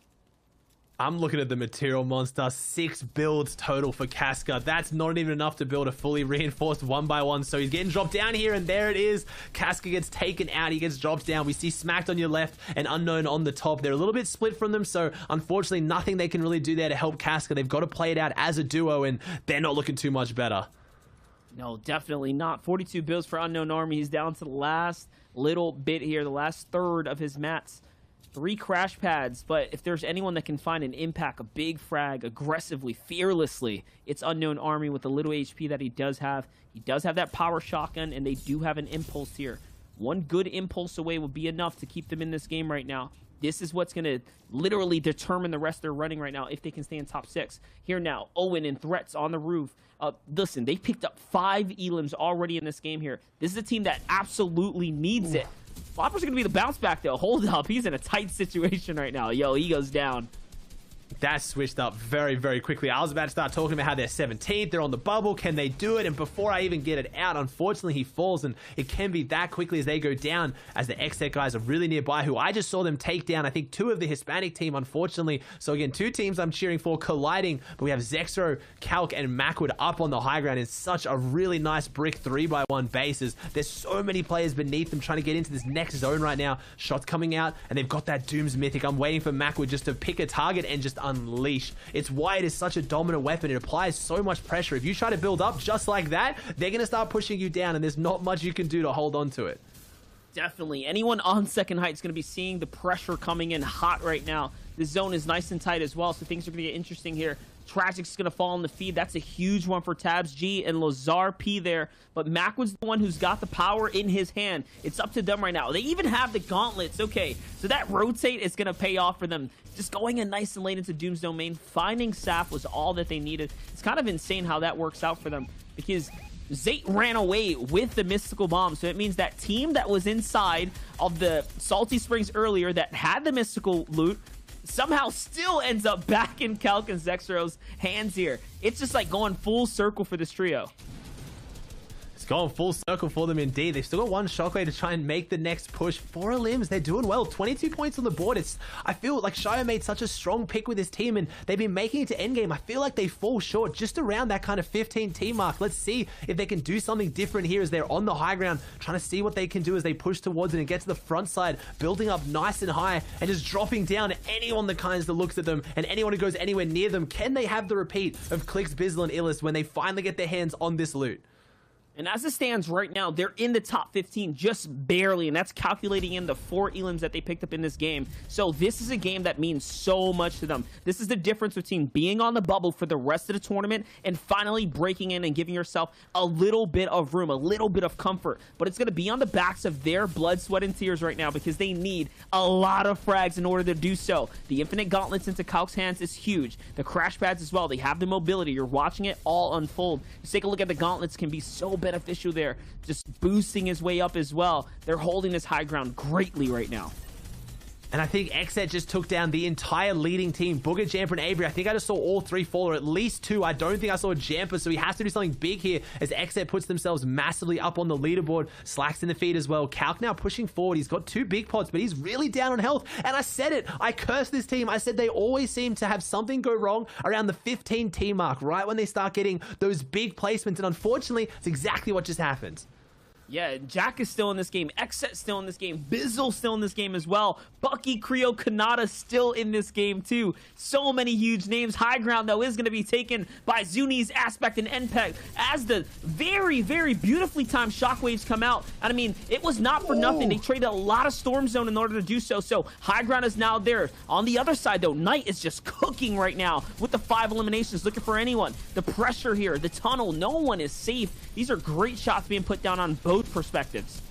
I'm looking at the material monster. 6 builds total for Casca. That's not even enough to build a fully reinforced 1x1. So he's getting dropped down here, and there it is. Casca gets taken out. He gets dropped down. We see Smacked on your left and Unknown on the top. They're a little bit split from them, so unfortunately nothing they can really do there to help Casca. They've got to play it out as a duo, and they're not looking too much better. No, definitely not. 42 builds for Unknown Army. He's down to the last little bit here, the last third of his mats. 3 crash pads, but if there's anyone that can find an impact, a big frag, aggressively, fearlessly, it's Unknown Army with the little HP that he does have. He does have that power shotgun, and they do have an impulse here. One good impulse away would be enough to keep them in this game right now. This is what's going to literally determine the rest they're running right now, if they can stay in top 6. Here now, Owen and Threats on the roof. Listen, they picked up 5 elims already in this game here. This is a team that absolutely needs it. Flopper's going to be the bounce back, though. Hold up. He's in a tight situation right now. Yo, he goes down. That switched up very, very quickly. I was about to start talking about how they're 17th. They're on the bubble. Can they do it? And before I even get it out, unfortunately, he falls. And it can be that quickly as they go down, as the XTech guys are really nearby, who I just saw them take down, I think, 2 of the Hispanic team, unfortunately. So again, 2 teams I'm cheering for colliding. But we have Zexro, Calc, and Macwood up on the high ground in such a really nice brick 3x1 bases. There's so many players beneath them trying to get into this next zone right now. Shots coming out, and they've got that Doom's Mythic. I'm waiting for Macwood just to pick a target and just unleash. It's why it is such a dominant weapon. It applies so much pressure. If you try to build up just like that, they're going to start pushing you down, and there's not much you can do to hold on to it. Definitely. Anyone on second height is going to be seeing the pressure coming in hot right now. The zone is nice and tight as well, so things are going to get interesting here. Tragic's going to fall in the feed. That's a huge one for Tabs G and Lazar P there. But Macwood's the one who's got the power in his hand. It's up to them right now. They even have the gauntlets. Okay, so that rotate is going to pay off for them. Just going in nice and late into Doom's domain. Finding Saf was all that they needed. It's kind of insane how that works out for them, because Zate ran away with the mystical bomb, so it means that team that was inside of the Salty Springs earlier that had the mystical loot somehow still ends up back in Calc and Zexro's hands here. It's just like going full circle for this trio. It's going full circle for them indeed. They've still got 1 shockwave to try and make the next push. 4 limbs, they're doing well. 22 points on the board. I feel like Shio made such a strong pick with his team, and they've been making it to endgame. I feel like they fall short just around that kind of 15 team mark. Let's see if they can do something different here as they're on the high ground, trying to see what they can do as they push towards it and get to the front side, building up nice and high and just dropping down anyone that kind of looks at them and anyone who goes anywhere near them. Can they have the repeat of Clicks, Bizzle, and Illis when they finally get their hands on this loot? And as it stands right now, they're in the top 15 just barely, and that's calculating in the 4 elims that they picked up in this game. So this is a game that means so much to them. This is the difference between being on the bubble for the rest of the tournament and finally breaking in and giving yourself a little bit of room, a little bit of comfort. But it's going to be on the backs of their blood, sweat, and tears right now, because they need a lot of frags in order to do so. The infinite gauntlets into Calc's hands is huge. The crash pads as well. They have the mobility. You're watching it all unfold. Just take a look at the gauntlets. Can be so beneficial there, just boosting his way up as well. They're holding this high ground greatly right now. And I think XZ just took down the entire leading team. Booger, Jamper, and Avery. I think I just saw all 3 fall, or at least 2. I don't think I saw Jamper, so he has to do something big here as XZ puts themselves massively up on the leaderboard. Slacks in the feed as well. Calc now pushing forward. He's got 2 big pots, but he's really down on health. And I said it. I cursed this team. I said they always seem to have something go wrong around the 15 team mark, right when they start getting those big placements. And unfortunately, it's exactly what just happened. Yeah, Jack is still in this game. Xset still in this game. Bizzle still in this game as well. Bucky, Creo, Kanata still in this game too. So many huge names. High ground, though, is going to be taken by Zuni's, Aspect, and NPEG as the very, very beautifully timed shockwaves come out. And I mean, it was not for nothing. They traded a lot of Storm Zone in order to do so. So high ground is now there. On the other side, though, Knight is just cooking right now with the 5 eliminations, looking for anyone. The pressure here, the tunnel, no one is safe. These are great shots being put down on both perspectives.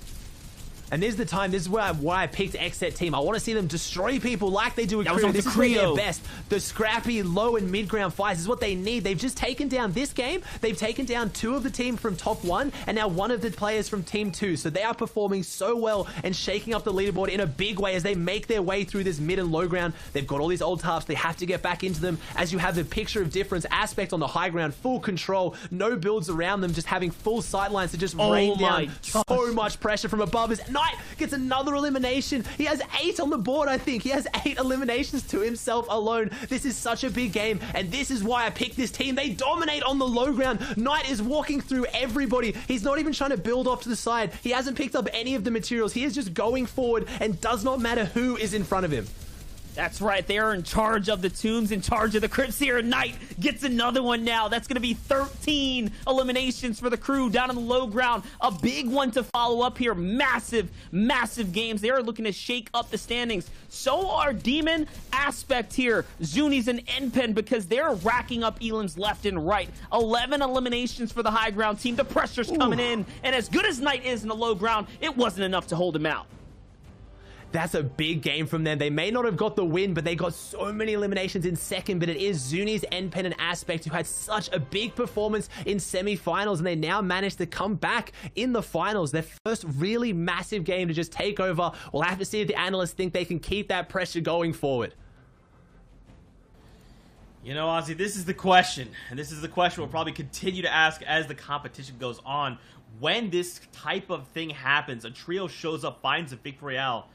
And this is the time, this is why I picked Xset team. I want to see them destroy people like they do at That was Creo. on This the is where they're Creo. best. The scrappy low and mid ground fights is what they need. They've just taken down this game. They've taken down 2 of the team from top 1 and now 1 of the players from team 2. So they are performing so well and shaking up the leaderboard in a big way as they make their way through this mid and low ground. They've got all these old tarps. They have to get back into them as you have the picture of difference aspect on the high ground, full control, no builds around them, just having full sight lines to just rain my down so much pressure from above. As Knight gets another elimination. He has 8 on the board, I think. He has 8 eliminations to himself alone. This is such a big game, and this is why I picked this team. They dominate on the low ground. Knight is walking through everybody. He's not even trying to build off to the side. He hasn't picked up any of the materials. He is just going forward and does not matter who is in front of him. That's right. They are in charge of the tombs, in charge of the crypts here. Knight gets another one now. That's going to be 13 eliminations for the crew down on the low ground. A big one to follow up here. Massive, massive games. They are looking to shake up the standings. So are Demon, Aspect here, Zuni's, and NPen because they're racking up elims left and right. 11 eliminations for the high ground team. The pressure's coming in. And as good as Knight is in the low ground, it wasn't enough to hold him out. That's a big game from them. They may not have got the win, but they got so many eliminations in second. But it is Zuni's, NPen, and Aspect who had such a big performance in semifinals, and they now managed to come back in the finals. Their first really massive game to just take over. We'll have to see if the analysts think they can keep that pressure going forward. You know, Ozzy, this is the question, and this is the question we'll probably continue to ask as the competition goes on. When this type of thing happens, a trio shows up, finds a victory royale.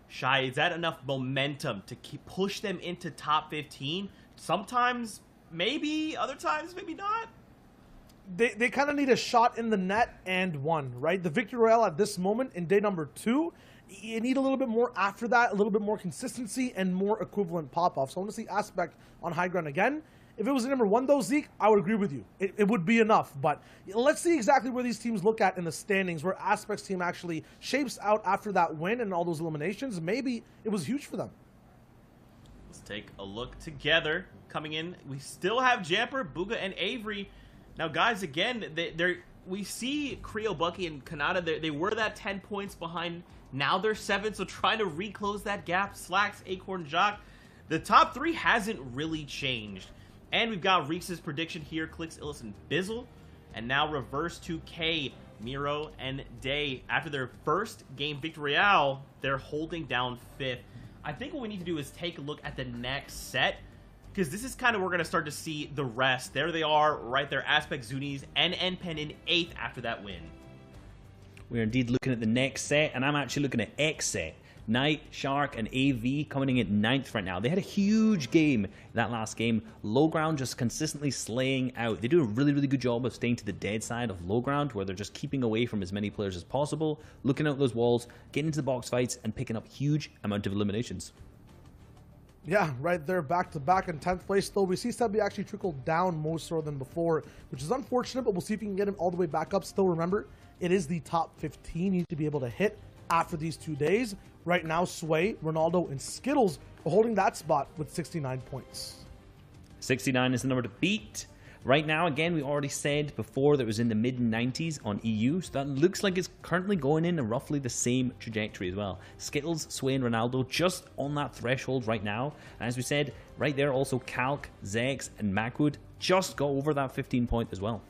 Shy, is that enough momentum to push them into top 15? Sometimes, maybe. Other times, maybe not. They kind of need a shot in the net and one, right? The victory royale at this moment in day number 2, you need a little bit more after that, a little bit more consistency and more equivalent pop-off. So I want to see Aspect on high ground again. If it was number 1 though, Zeke, I would agree with you. It would be enough. But let's see exactly where these teams look at in the standings, where Aspect's team actually shapes out after that win and all those eliminations. Maybe it was huge for them. Let's take a look together. Coming in, we still have Jamper, Booga, and Avery. Now, guys, again, we see Creo, Bucky, and Kanata. They were that 10 points behind. Now they're 7, so trying to reclose that gap. Slacks, Acorn, Jock. The top 3 hasn't really changed. And we've got Reese's prediction here, Clicks, Illis, and Bizzle. And now reverse to K, Miro, and Day. After their first game victory royale, they're holding down 5th. I think what we need to do is take a look at the next set, because this is kind of where we're going to start to see the rest. There they are, right there, Aspect, Zuni's, and NPen in 8th after that win. We're indeed looking at the next set, and I'm actually looking at X set. Knight, Shark, and AV coming in at 9th right now. They had a huge game that last game. Low ground just consistently slaying out. They do a really, really good job of staying to the dead side of low ground, where they're just keeping away from as many players as possible, looking out those walls, getting into the box fights, and picking up huge amount of eliminations. Yeah, right there, back-to-back in 10th place. Though we see Sebi actually trickle down more so than before, which is unfortunate, but we'll see if we can get him all the way back up. Still, remember, it is the top 15 you need to be able to hit after these 2 days. Right now, Sway, Ronaldo, and Skittles are holding that spot with 69 points. 69 is the number to beat. Right now, again, we already said before that it was in the mid-90s on EU, so that looks like it's currently going in roughly the same trajectory as well. Skittles, Sway, and Ronaldo just on that threshold right now. And as we said, right there also Calc, Zex, and Macwood just go over that 15 point as well.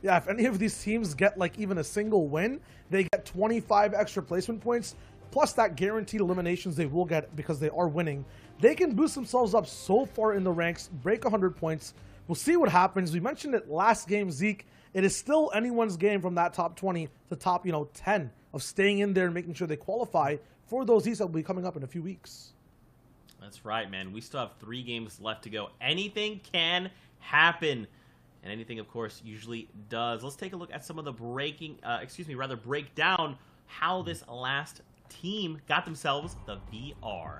Yeah, if any of these teams get like even a single win, they get 25 extra placement points, plus that guaranteed eliminations they will get because they are winning. They can boost themselves up so far in the ranks, break 100 points. We'll see what happens. We mentioned it last game, Zeke. It is still anyone's game from that top 20 to top, 10 of staying in there and making sure they qualify for those East that will be coming up in a few weeks. That's right, man. We still have 3 games left to go. Anything can happen. And anything, of course, usually does. Let's take a look at some of the break down how this last team got themselves the VR.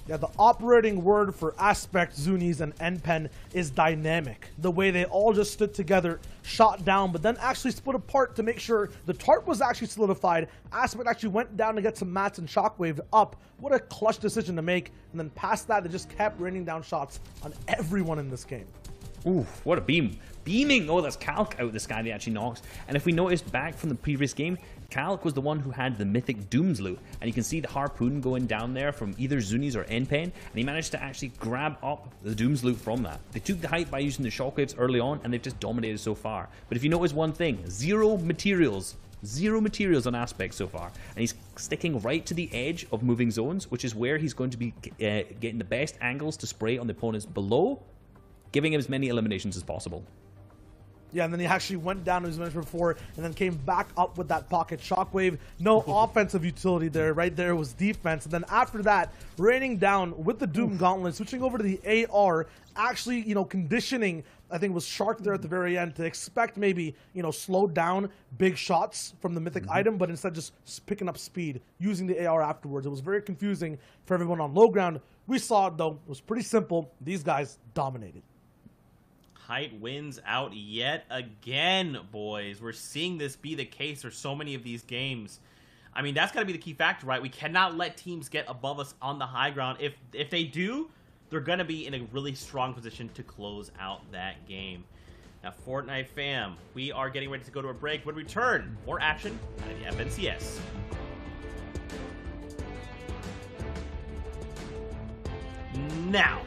Yeah, the operating word for Aspect, Zuni's, and NPen is dynamic. The way they all just stood together, shot down, but then actually split apart to make sure the tarp was actually solidified. Aspect actually went down to get some mats and shockwaved up. What a clutch decision to make. And then past that, they just kept raining down shots on everyone in this game. Ooh, what a beam. Beaming! Oh, that's Calc out of the sky that actually knocks. And if we notice back from the previous game, Calc was the one who had the mythic Dooms loot. And you can see the harpoon going down there from either Zuni's or Enpen. And he managed to actually grab up the Dooms loot from that. They took the height by using the shockwaves early on, and they've just dominated so far. But if you notice one thing, zero materials on aspect so far, and he's sticking right to the edge of moving zones, which is where he's going to be getting the best angles to spray on the opponents below, giving him as many eliminations as possible. Yeah, and then he actually went down, as mentioned before, and then came back up with that pocket shockwave. No offensive utility there. Right there was defense. And then after that, raining down with the Doom Gauntlet, switching over to the AR, actually, you know, conditioning, I think, was Shark there at the very end to expect maybe, you know, slow down big shots from the mythic item, but instead just picking up speed using the AR afterwards. It was very confusing for everyone on low ground. We saw it, though. It was pretty simple. These guys dominated. Height wins out yet again, boys. We're seeing this be the case for so many of these games. I mean, that's got to be the key factor, right? We cannot let teams get above us on the high ground. If they do, they're going to be in a really strong position to close out that game. Now, Fortnite fam, we are getting ready to go to a break. When we return, more action at the FNCS. Now.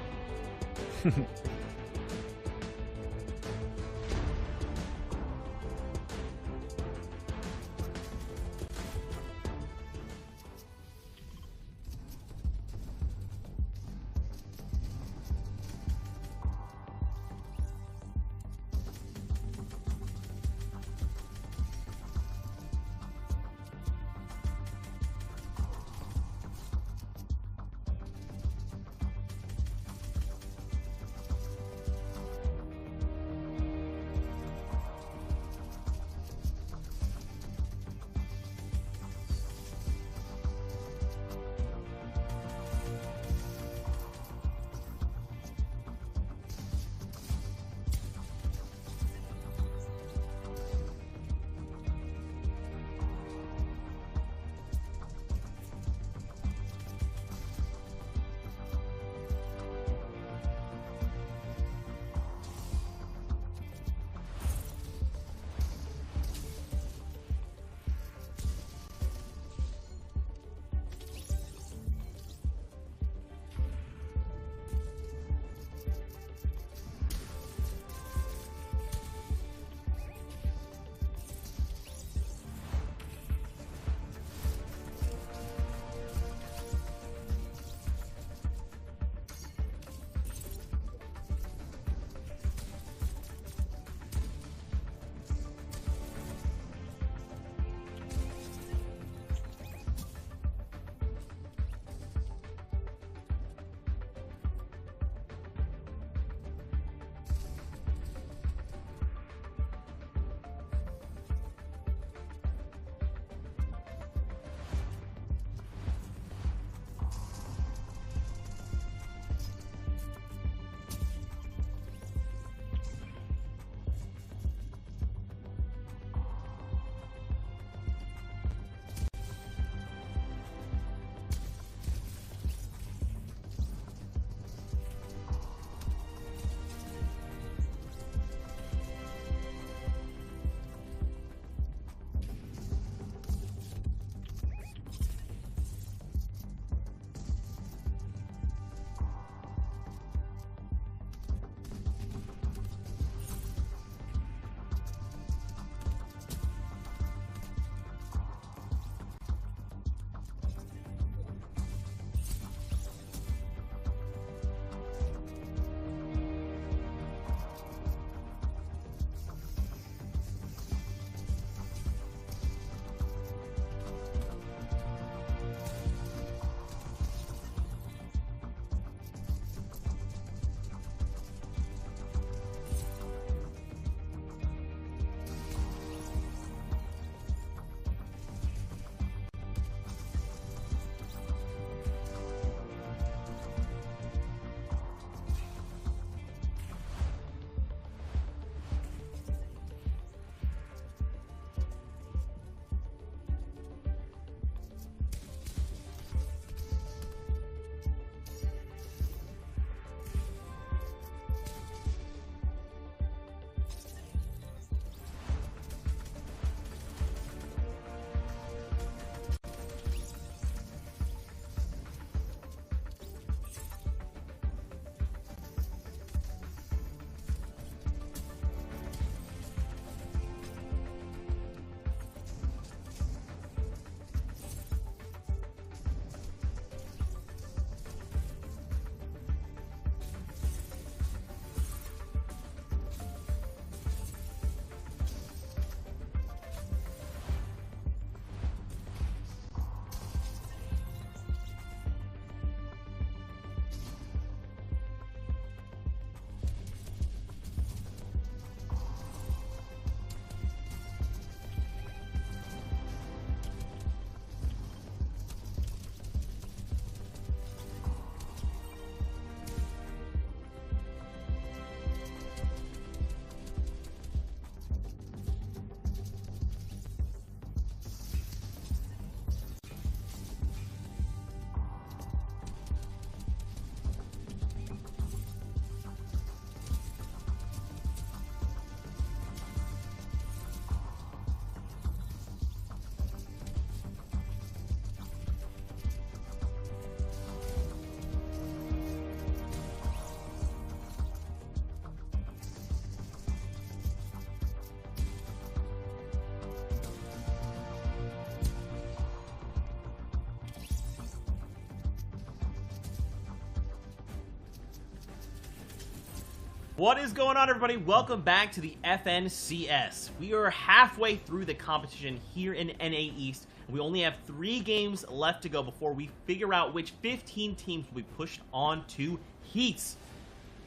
What is going on, everybody? Welcome back to the FNCS. We are halfway through the competition here in NA East. We only have 3 games left to go before we figure out which 15 teams will be pushed on to heats.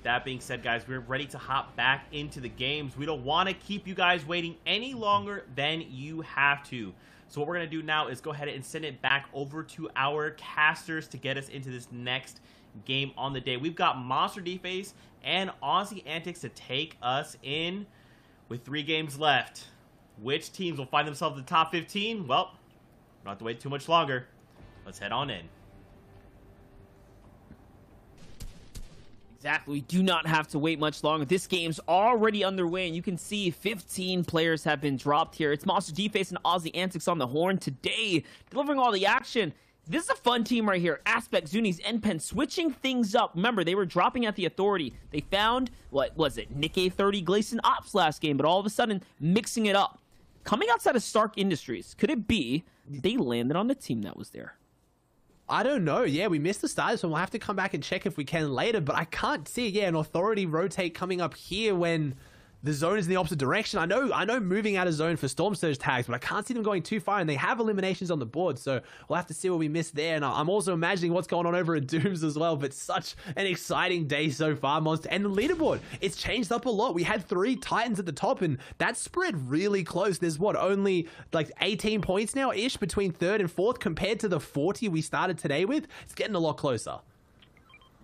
That being said, guys, we're ready to hop back into the games. We don't want to keep you guys waiting any longer than you have to. So what we're going to do now is go ahead and send it back over to our casters to get us into this next game on the day. We've got Monster Deface and Aussie Antics to take us in with 3 games left. Which teams will find themselves in the top 15? Well, we don't have to wait too much longer. Let's head on in. Exactly. We do not have to wait much longer. This game's already underway, and you can see 15 players have been dropped here. It's Monster Deface and Aussie Antics on the horn today, delivering all the action. This is a fun team right here. Aspect, Zuni's, NPen switching things up. Remember, they were dropping at the Authority. They found, what was it, Nick A30 Gleason Ops last game, but all of a sudden, mixing it up. Coming outside of Stark Industries, could it be they landed on the team that was there? I don't know. Yeah, we missed the start, so we'll have to come back and check if we can later, but I can't see, an Authority rotate coming up here when the zone is in the opposite direction. I know moving out of zone for Storm Surge tags, but I can't see them going too far, and they have eliminations on the board, so we'll have to see what we missed there. And I'm also imagining what's going on over at Dooms as well, but such an exciting day so far, Monster. And the leaderboard, it's changed up a lot. We had 3 Titans at the top, and that's spread really close. There's only like 18 points now-ish between 3rd and 4th compared to the 40 we started today with. It's getting a lot closer.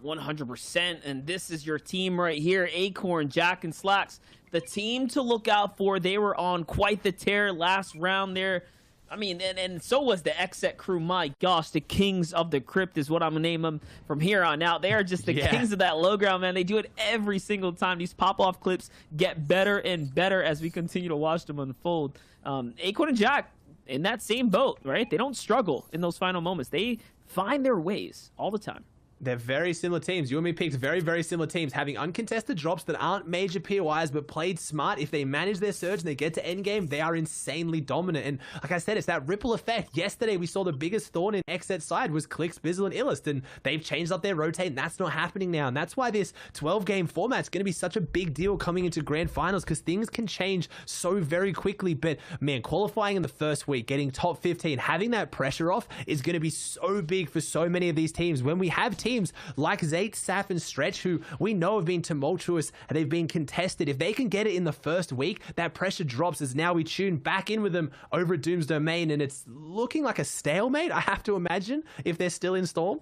100%, and this is your team right here, Acorn, Jack, and Slacks. The team to look out for. They were on quite the tear last round there. I mean, and so was the Exet crew. My gosh, the Kings of the Crypt is what I'm going to name them from here on out. They are just the kings of that low ground, man. They do it every single time. These pop-off clips get better and better as we continue to watch them unfold. Acorn and Jack in that same boat, right? They don't struggle in those final moments. They find their ways all the time. They're very similar teams. You and me picked very, very similar teams, having uncontested drops that aren't major POIs, but played smart. If they manage their surge and they get to endgame, they are insanely dominant. And like I said, it's that ripple effect. Yesterday, we saw the biggest thorn in Xzet's side was Clix, Bizzle, and Illust, and they've changed up their rotate, and that's not happening now. And that's why this 12-game format is going to be such a big deal coming into grand finals, because things can change so very quickly. But man, qualifying in the first week, getting top 15, having that pressure off is going to be so big for so many of these teams. When we have teams like Zayt, Saf, and Stretch, who we know have been tumultuous, and they've been contested. If they can get it in the first week, that pressure drops as now we tune back in with them over at Doom's Domain, and it's looking like a stalemate, I have to imagine, if they're still in Storm.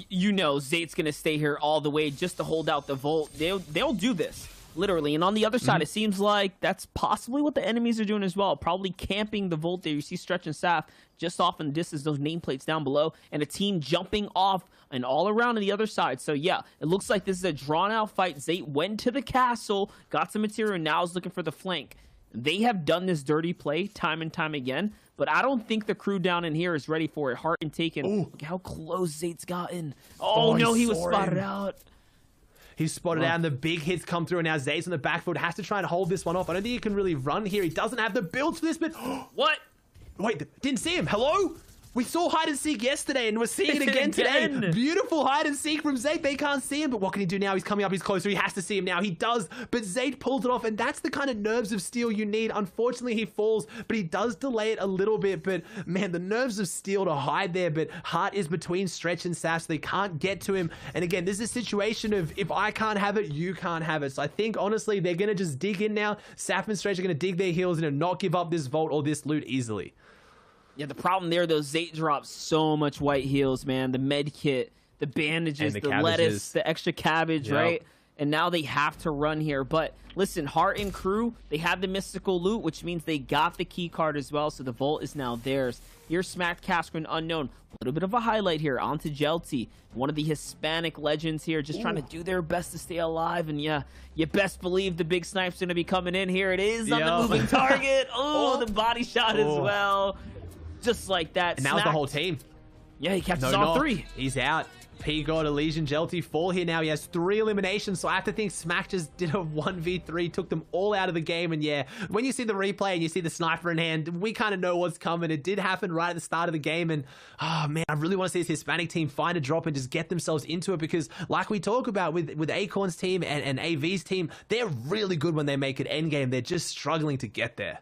You know Zayt's going to stay here all the way just to hold out the Volt. They'll do this. Literally. And on the other side, it seems like that's possibly what the enemies are doing as well. Probably camping the Volt there. You see Stretch and Saf just off in the distance, those nameplates down below, and a team jumping off and all around on the other side. So yeah, it looks like this is a drawn-out fight. Zayt went to the castle, got some material, and now is looking for the flank. They have done this dirty play time and time again, but I don't think the crew down in here is ready for it. Heart and Taken. Look how close Zayt's gotten. Oh no, he was spotted out. He's spotted out, and the big hits come through, and now Zayt's on the back foot, has to try and hold this one off. I don't think he can really run here. He doesn't have the build for this, but... What? Wait, didn't see him. Hello? We saw hide and seek yesterday, and we're seeing it again today. Beautiful hide and seek from Zayt. They can't see him, but what can he do now? He's coming up, he's closer. He has to see him now. He does, but Zayt pulls it off, and that's the kind of nerves of steel you need. Unfortunately, he falls, but he does delay it a little bit. But man, the nerves of steel to hide there, but Heart is between Stretch and Saf, so they can't get to him. And again, this is a situation of if I can't have it, you can't have it. So I think, honestly, they're going to just dig in now. Saf and Stretch are going to dig their heels and not give up this Vault or this loot easily. Yeah, the problem there, though, Zayt drops so much white heals, man. The med kit, the bandages, the lettuce, the extra cabbage, right? And now they have to run here. But listen, Heart and crew, they have the mystical loot, which means they got the key card as well, so the Vault is now theirs. Here's Smacked Cascarin Unknown. A little bit of a highlight here onto Jelty, one of the Hispanic legends here, just trying to do their best to stay alive. And yeah, you best believe the big snipe's going to be coming in. Here it is on the moving target. Oh, the body shot as well. Just like that. And that was the whole team. Yeah, he catches all 3. He's out. P-God, Elysian, Jelty fall here now. He has 3 eliminations, so I have to think Smack just did a 1v3, took them all out of the game. And yeah, when you see the replay and you see the sniper in hand, we kind of know what's coming. It did happen right at the start of the game. And oh man, I really want to see this Hispanic team find a drop and just get themselves into it, because like we talk about with Acorn's team and AV's team, they're really good when they make it endgame. They're just struggling to get there.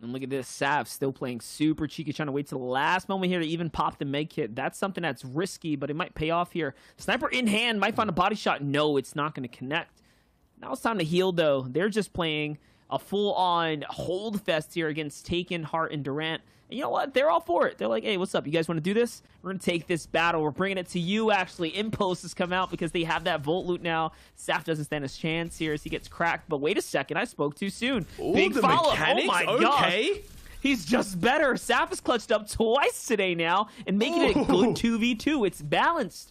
And look at this, Sav still playing super cheeky, trying to wait till the last moment here to even pop the med kit. That's something that's risky, but it might pay off here. Sniper in hand, might find a body shot. No, it's not going to connect. Now it's time to heal, though. They're just playing a full-on hold fest here against Taken, Hart, and Durant. And you know what? They're all for it. They're like, hey, what's up? You guys want to do this? We're going to take this battle. We're bringing it to you, actually. Impost has come out because they have that Volt loot now. Saf doesn't stand a chance here as he gets cracked. But wait a second. I spoke too soon. Ooh, Big follow-up. Mechanics? Oh, my okay. gosh. He's just better. Saf has clutched up twice today now and making it a good 2v2. It's balanced.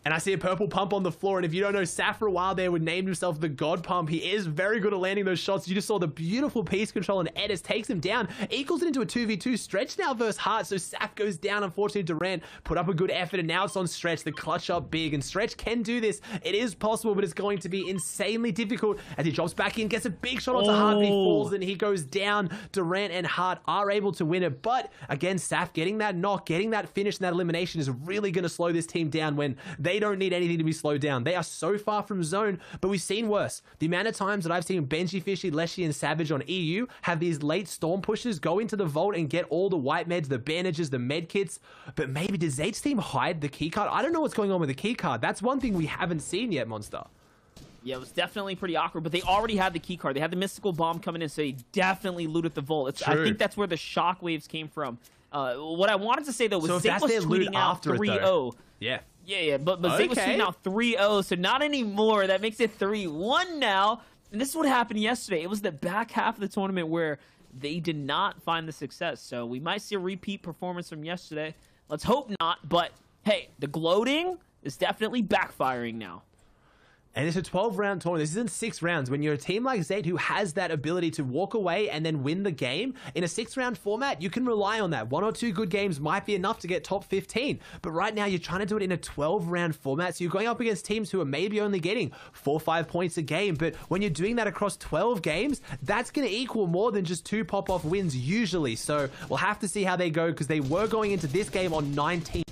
And I see a purple pump on the floor. And if you don't know, Saf for a while there would name himself the God Pump. He is very good at landing those shots. You just saw the beautiful piece control, and Edis takes him down. Equals it into a 2v2. Stretch now versus Hart. So Saf goes down. Unfortunately, Durant put up a good effort, and now it's on Stretch. The clutch up big, and Stretch can do this. It is possible, but it's going to be insanely difficult as he drops back in, gets a big shot onto Hart, and he falls, and he goes down. Durant and Hart are able to win it. But again, Saf getting that knock, getting that finish, and that elimination is really going to slow this team down when they don't need anything to be slowed down. They are so far from zone, but we've seen worse. The amount of times that I've seen Benji, Fishy, Leshy, and Savage on EU have these late storm pushes go into the vault and get all the white meds, the bandages, the med kits. But maybe does Zate's team hide the keycard? I don't know what's going on with the keycard. That's one thing we haven't seen yet, Monster. Yeah, it was definitely pretty awkward, but they already had the key card. They had the mystical bomb coming in, so they definitely looted the vault. I think that's where the shockwaves came from. What I wanted to say, though, was so Zate was tweeting out 3-0. Yeah. Yeah, but Zate was tweeting out 3-0, so not anymore. That makes it 3-1 now. And this is what happened yesterday. It was the back half of the tournament where they did not find the success. So we might see a repeat performance from yesterday. Let's hope not, but hey, the gloating is definitely backfiring now. And it's a 12-round tournament. This isn't 6 rounds. When you're a team like Zate who has that ability to walk away and then win the game, in a 6-round format, you can rely on that. 1 or 2 good games might be enough to get top 15. But right now, you're trying to do it in a 12-round format, so you're going up against teams who are maybe only getting 4 or 5 points a game. But when you're doing that across 12 games, that's going to equal more than just 2 pop-off wins usually. So we'll have to see how they go, because they were going into this game on 19.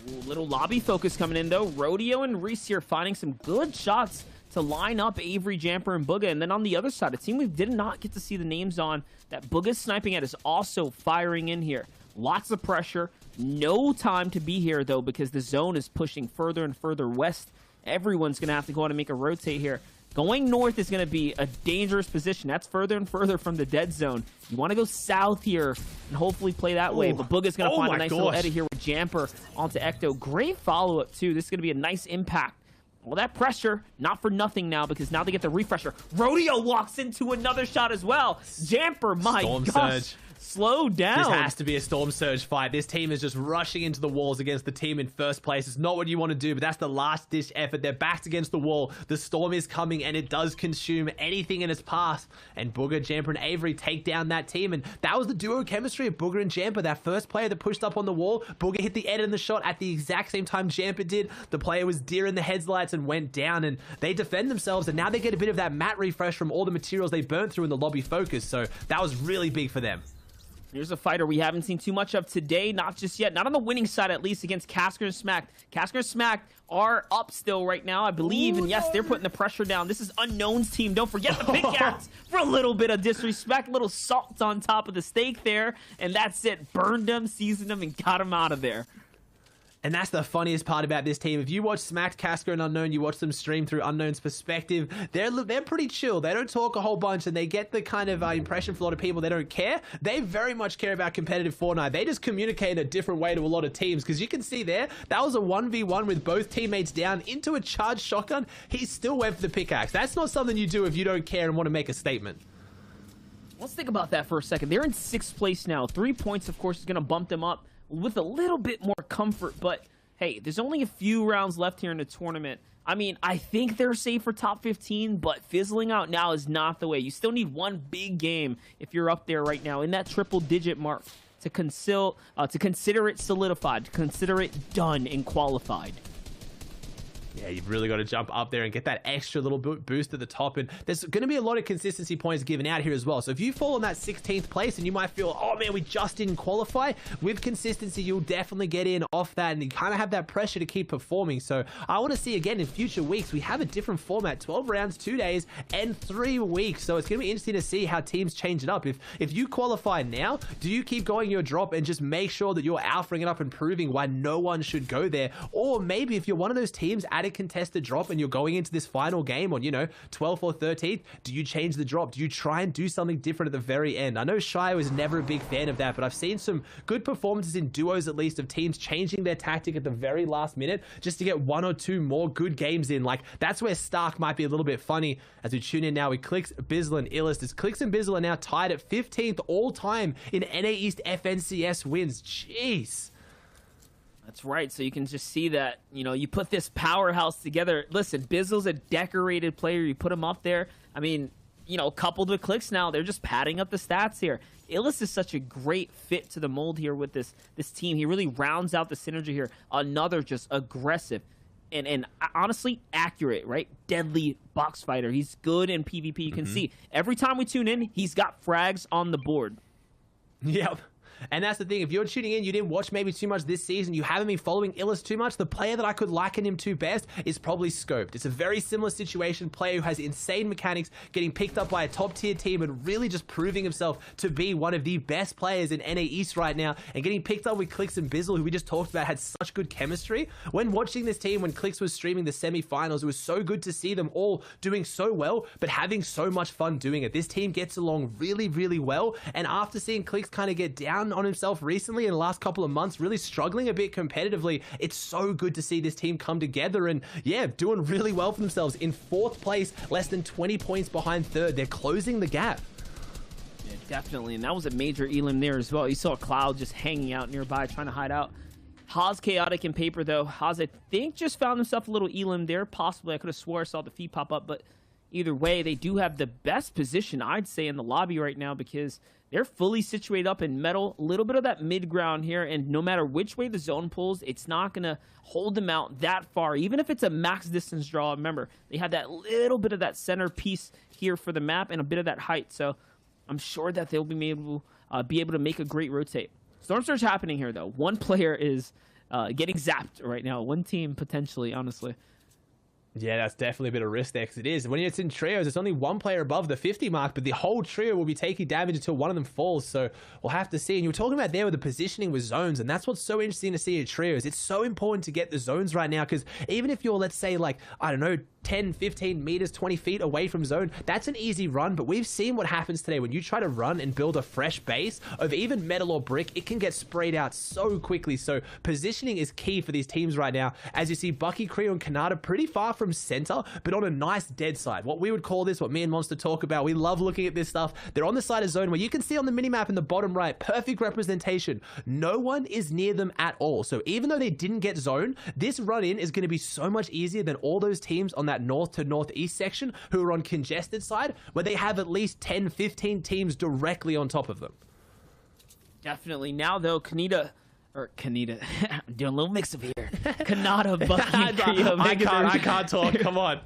Ooh, little lobby focus coming in, though. Rodeo and Reese here finding some good shots to line up Avery, Jamper, and Booga. And then on the other side, a team we did not get to see the names on that Booga's sniping at is also firing in here. Lots of pressure. No time to be here, though, because the zone is pushing further and further west. Everyone's going to have to go out and make a rotate here. Going north is going to be a dangerous position. That's further and further from the dead zone. You want to go south here and hopefully play that way. But Booga's going to find a nice little edit here with Jamper onto Ecto. Great follow-up, too. This is going to be a nice impact. Well, that pressure, not for nothing now, because now they get the refresher. Rodeo walks into another shot as well. Jamper, my gosh. Slow down. This has to be a Storm Surge fight. This team is just rushing into the walls against the team in first place. It's not what you want to do, but that's the last-ditch effort. They're backed against the wall. The storm is coming, and it does consume anything in its path. And Booga, Jamper, and Avery take down that team. And that was the duo chemistry of Booga and Jamper. That first player that pushed up on the wall, Booga hit the edit in the shot at the exact same time Jamper did. The player was deer in the headlights and went down, and they defend themselves, and now they get a bit of that matte refresh from all the materials they burnt through in the lobby focus. So that was really big for them. Here's a fighter we haven't seen too much of today, not just yet. Not on the winning side, at least, against Casker and Smack. Casker and Smack are up still right now, I believe. And yes, they're putting the pressure down. This is Unknown's team. Don't forget the pickaxe for a little bit of disrespect. Little salt on top of the steak there. And that's it. Burned them, seasoned them, and got them out of there. And that's the funniest part about this team. If you watch Smacked, Casca, and Unknown, you watch them stream through Unknown's perspective, they're pretty chill. They don't talk a whole bunch, and they get the kind of impression for a lot of people they don't care. They very much care about competitive Fortnite. They just communicate in a different way to a lot of teams, because you can see there, that was a 1v1 with both teammates down into a charged shotgun. He still went for the pickaxe. That's not something you do if you don't care and want to make a statement. Let's think about that for a second. They're in 6th place now. 3 points, of course, is going to bump them up with a little bit more comfort, but hey, there's only a few rounds left here in the tournament. I mean, I think they're safe for top 15, but fizzling out now is not the way. You still need one big game if you're up there right now in that triple-digit mark. to consider it solidified, to consider it done and qualified. Yeah, you've really got to jump up there and get that extra little boost at the top. And there's going to be a lot of consistency points given out here as well. So if you fall in that 16th place and you might feel, oh man, we just didn't qualify, with consistency, you'll definitely get in off that. And you kind of have that pressure to keep performing. So I want to see again in future weeks, we have a different format, 12 rounds, 2 days and 3 weeks. So it's going to be interesting to see how teams change it up. If you qualify now, do you keep going your drop and just make sure that you're alphaing it up and proving why no one should go there? Or maybe if you're one of those teams at a contested drop and you're going into this final game on, 12th or 13th, do you change the drop? Do you try and do something different at the very end? I know Shia was never a big fan of that, but I've seen some good performances in duos, at least, of teams changing their tactic at the very last minute just to get 1 or 2 more good games in. Like, that's where Stark might be a little bit funny. As we tune in now with Clix, Bizzle, and Illust, as Clix and Bizzle are now tied at 15th all time in NA East FNCS wins. Jeez. That's right. So you can just see that, you put this powerhouse together. Listen, Bizzle's a decorated player. You put him up there. I mean, coupled with Clicks now, they're just padding up the stats here. Illis is such a great fit to the mold here with this team. He really rounds out the synergy here. Another just aggressive and honestly accurate, right? Deadly box fighter. He's good in PvP. You can see every time we tune in, he's got frags on the board. Yep. And that's the thing. If you're tuning in, you didn't watch maybe too much this season, you haven't been following Illis too much, the player that I could liken him to best is probably Scoped. It's a very similar situation. Player who has insane mechanics, getting picked up by a top tier team and really just proving himself to be one of the best players in NA East right now, and getting picked up with Clix and Bizzle, who we just talked about had such good chemistry. When watching this team, when Clix was streaming the semi-finals, it was so good to see them all doing so well, but having so much fun doing it. This team gets along really, really well, and after seeing Clix kind of get down on himself recently in the last couple of months, really struggling a bit competitively, it's so good to see this team come together and doing really well for themselves. In 4th place, less than 20 points behind 3rd. They're closing the gap. Yeah, definitely. And that was a major elim there as well. You saw Cloud just hanging out nearby, trying to hide out. Haas chaotic in paper though. Haas, I think, just found himself a little elim there. Possibly, I could have swore I saw the feed pop up, but either way, they do have the best position, I'd say, in the lobby right now, because they're fully situated up in metal. A little bit of that mid ground here, and no matter which way the zone pulls, it's not going to hold them out that far. Even if it's a max distance draw, remember, they have that little bit of that center piece here for the map and a bit of that height. So I'm sure that they'll be able to make a great rotate. Storm Surge happening here, though. One player is getting zapped right now. One team, potentially, honestly. Yeah, that's definitely a bit of risk there, because it is. When it's in trios, it's only one player above the 50 mark, but the whole trio will be taking damage until one of them falls, so we'll have to see. And you were talking about there with the positioning with zones, and that's what's so interesting to see in trios. It's so important to get the zones right now, because even if you're, let's say, like, I don't know, 10, 15 meters, 20 feet away from zone, that's an easy run, but we've seen what happens today. When you try to run and build a fresh base of even metal or brick, it can get sprayed out so quickly. So positioning is key for these teams right now. As you see, Bucky, Creo, and Kanata pretty far from center, but on a nice dead side. What we would call this, what me and Monster talk about, we love looking at this stuff. They're on the side of zone where you can see on the minimap in the bottom right, perfect representation. No one is near them at all. So even though they didn't get zone, this run in is going to be so much easier than all those teams on that north to northeast section who are on congested side, where they have at least 10, 15 teams directly on top of them. Definitely. Now, though, Kanita, I'm doing a little mix of here. Kanata, Bucky, and Creo. I can't talk. Come on.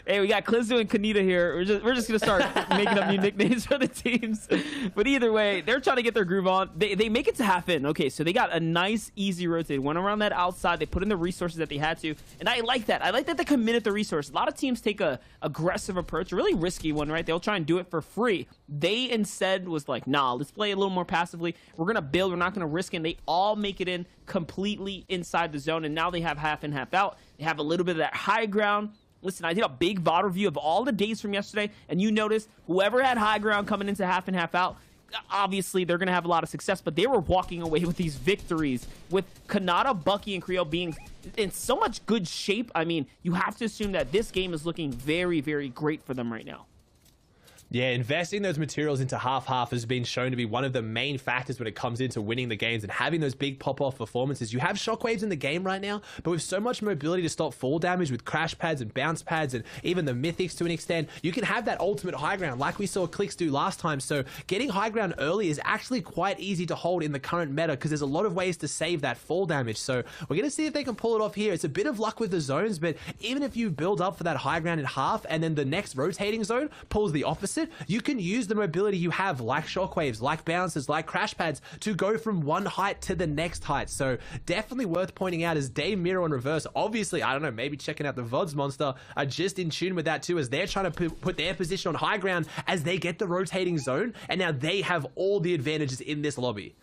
Hey, we got Clizzo and Kanita here. We're just gonna start making up new nicknames for the teams. But either way, they're trying to get their groove on. They make it to half in. Okay, so they got a nice, easy rotate. Went around that outside. They put in the resources that they had to, and I like that. I like that they committed the resource. A lot of teams take a aggressive approach, a really risky one, right? They'll try and do it for free. They instead was like, nah, let's play a little more passively. We're gonna build. We're not gonna risk. And they all make it in completely inside the zone, and now they have half in, half out. They have a little bit of that high ground. Listen, I did a big VOD review of all the days from yesterday, and you notice whoever had high ground coming into half in, half out, obviously they're going to have a lot of success, but they were walking away with these victories, with Kanata, Bucky, and Creo being in so much good shape. I mean, you have to assume that this game is looking very, very great for them right now. Yeah, investing those materials into half-half has been shown to be one of the main factors when it comes into winning the games and having those big pop-off performances. You have shockwaves in the game right now, but with so much mobility to stop fall damage with crash pads and bounce pads and even the mythics to an extent, you can have that ultimate high ground like we saw Clix do last time. So getting high ground early is actually quite easy to hold in the current meta because there's a lot of ways to save that fall damage. So we're going to see if they can pull it off here. It's a bit of luck with the zones, but even if you build up for that high ground in half and then the next rotating zone pulls the opposite, you can use the mobility you have like shockwaves, like bounces, like crash pads to go from one height to the next height. So definitely worth pointing out is Day Miro in reverse. Obviously, I don't know, maybe checking out the VODs monster are just in tune with that too as they're trying to put their position on high ground as they get the rotating zone and now they have all the advantages in this lobby.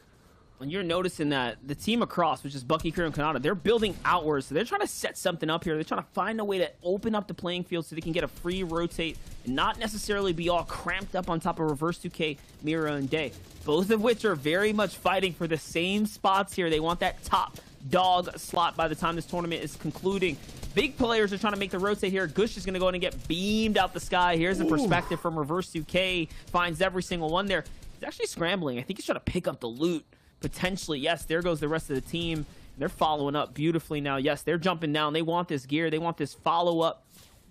And you're noticing that the team across, which is Bucky, Kira, and Kanata, they're building outwards. So they're trying to set something up here. They're trying to find a way to open up the playing field so they can get a free rotate and not necessarily be all cramped up on top of Reverse 2K, Mira, and Day. Both of which are very much fighting for the same spots here. They want that top dog slot by the time this tournament is concluding. Big players are trying to make the rotate here. Gush is going to go in and get beamed out the sky. Here's the perspective from Reverse 2K. Finds every single one there. He's actually scrambling. I think he's trying to pick up the loot. Potentially, yes, there goes the rest of the team. They're following up beautifully now. Yes, they're jumping down. They want this gear. They want this follow-up,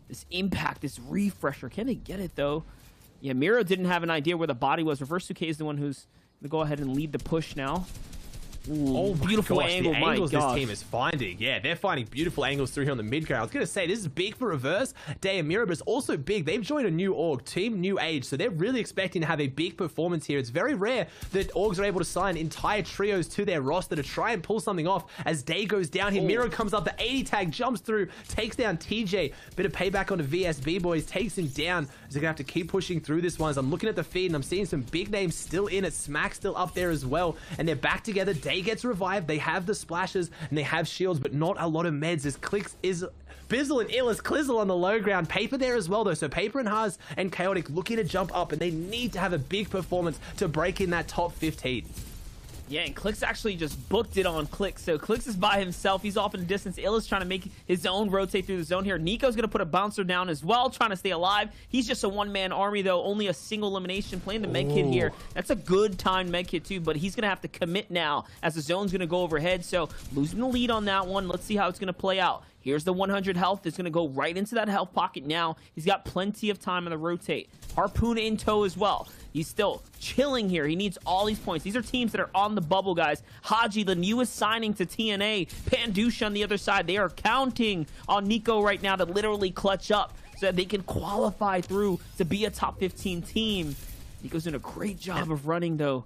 this impact, this refresher. Can they get it, though? Yeah, Miro didn't have an idea where the body was. Reverse 2K is the one who's going to go ahead and lead the push now. Ooh, oh, beautiful gosh, angle. The angles my this team is finding. Yeah, they're finding beautiful angles through here on the mid ground. I was going to say, this is big for Reverse, Day and Miro, but it's also big. They've joined a new org, Team New Age, so they're really expecting to have a big performance here. It's very rare that orgs are able to sign entire trios to their roster to try and pull something off as Day goes down here. Miro comes up, the 80 tag jumps through, takes down TJ. Bit of payback on the VSB boys, takes him down. They're going to have to keep pushing through this one. As I'm looking at the feed and I'm seeing some big names still in it. Smack still up there as well, and they're back together. Day gets revived. They have the splashes and they have shields, but not a lot of meds as Clix is Bizzle and Illis Clizzle on the low ground. Paper there as well though, so Paper and Haas and Chaotic looking to jump up and they need to have a big performance to break in that top 15. Yeah, and Clix actually just booked it on Clix. So Clix is by himself. He's off in the distance. Illa's trying to make his own rotate through the zone here. Nico's going to put a bouncer down as well, trying to stay alive. He's just a one-man army, though. Only a single elimination. Playing the medkit here. That's a good timed medkit, too, but he's going to have to commit now as the zone's going to go overhead. So losing the lead on that one. Let's see how it's going to play out. Here's the 100 health. It's going to go right into that health pocket now. He's got plenty of time on the rotate. Harpoon in tow as well. He's still chilling here. He needs all these points. These are teams that are on the bubble, guys. Haji, the newest signing to TNA. Pandusha on the other side. They are counting on Nico right now to literally clutch up so that they can qualify through to be a top 15 team. Nico's doing a great job of running, though.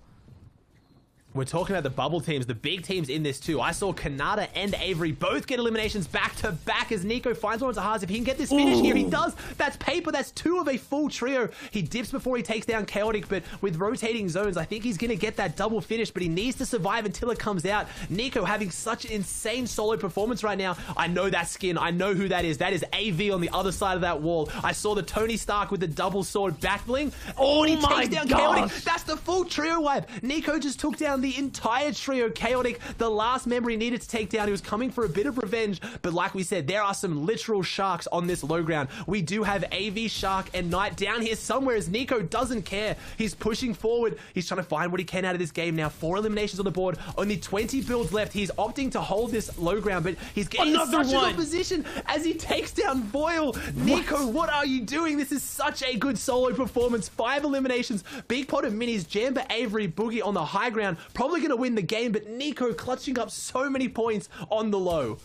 We're talking about the bubble teams, the big teams in this too. I saw Kanata and Avery both get eliminations back to back as Nico finds one to Haas. If he can get this finish here, he does. That's Paper. That's two of a full trio. He dips before he takes down Chaotic, but with rotating zones, I think he's going to get that double finish, but he needs to survive until it comes out. Nico having such an insane solo performance right now. I know that skin. I know who that is. That is AV on the other side of that wall. I saw the Tony Stark with the double sword back bling. Oh, and he takes down Chaotic. That's the full trio wipe. Nico just took down the entire trio. Chaotic, the last member he needed to take down. He was coming for a bit of revenge, but like we said, there are some literal sharks on this low ground. We do have AV, Shark, and Knight down here somewhere as Nico doesn't care. He's pushing forward. He's trying to find what he can out of this game now. 4 eliminations on the board. Only 20 builds left. He's opting to hold this low ground, but he's getting in such a good position as he takes down Voil. Nico, what are you doing? This is such a good solo performance. 5 eliminations. Big pot of minis. Jamba, Avery, Boogie on the high ground. Probably going to win the game, but Nico clutching up so many points on the low.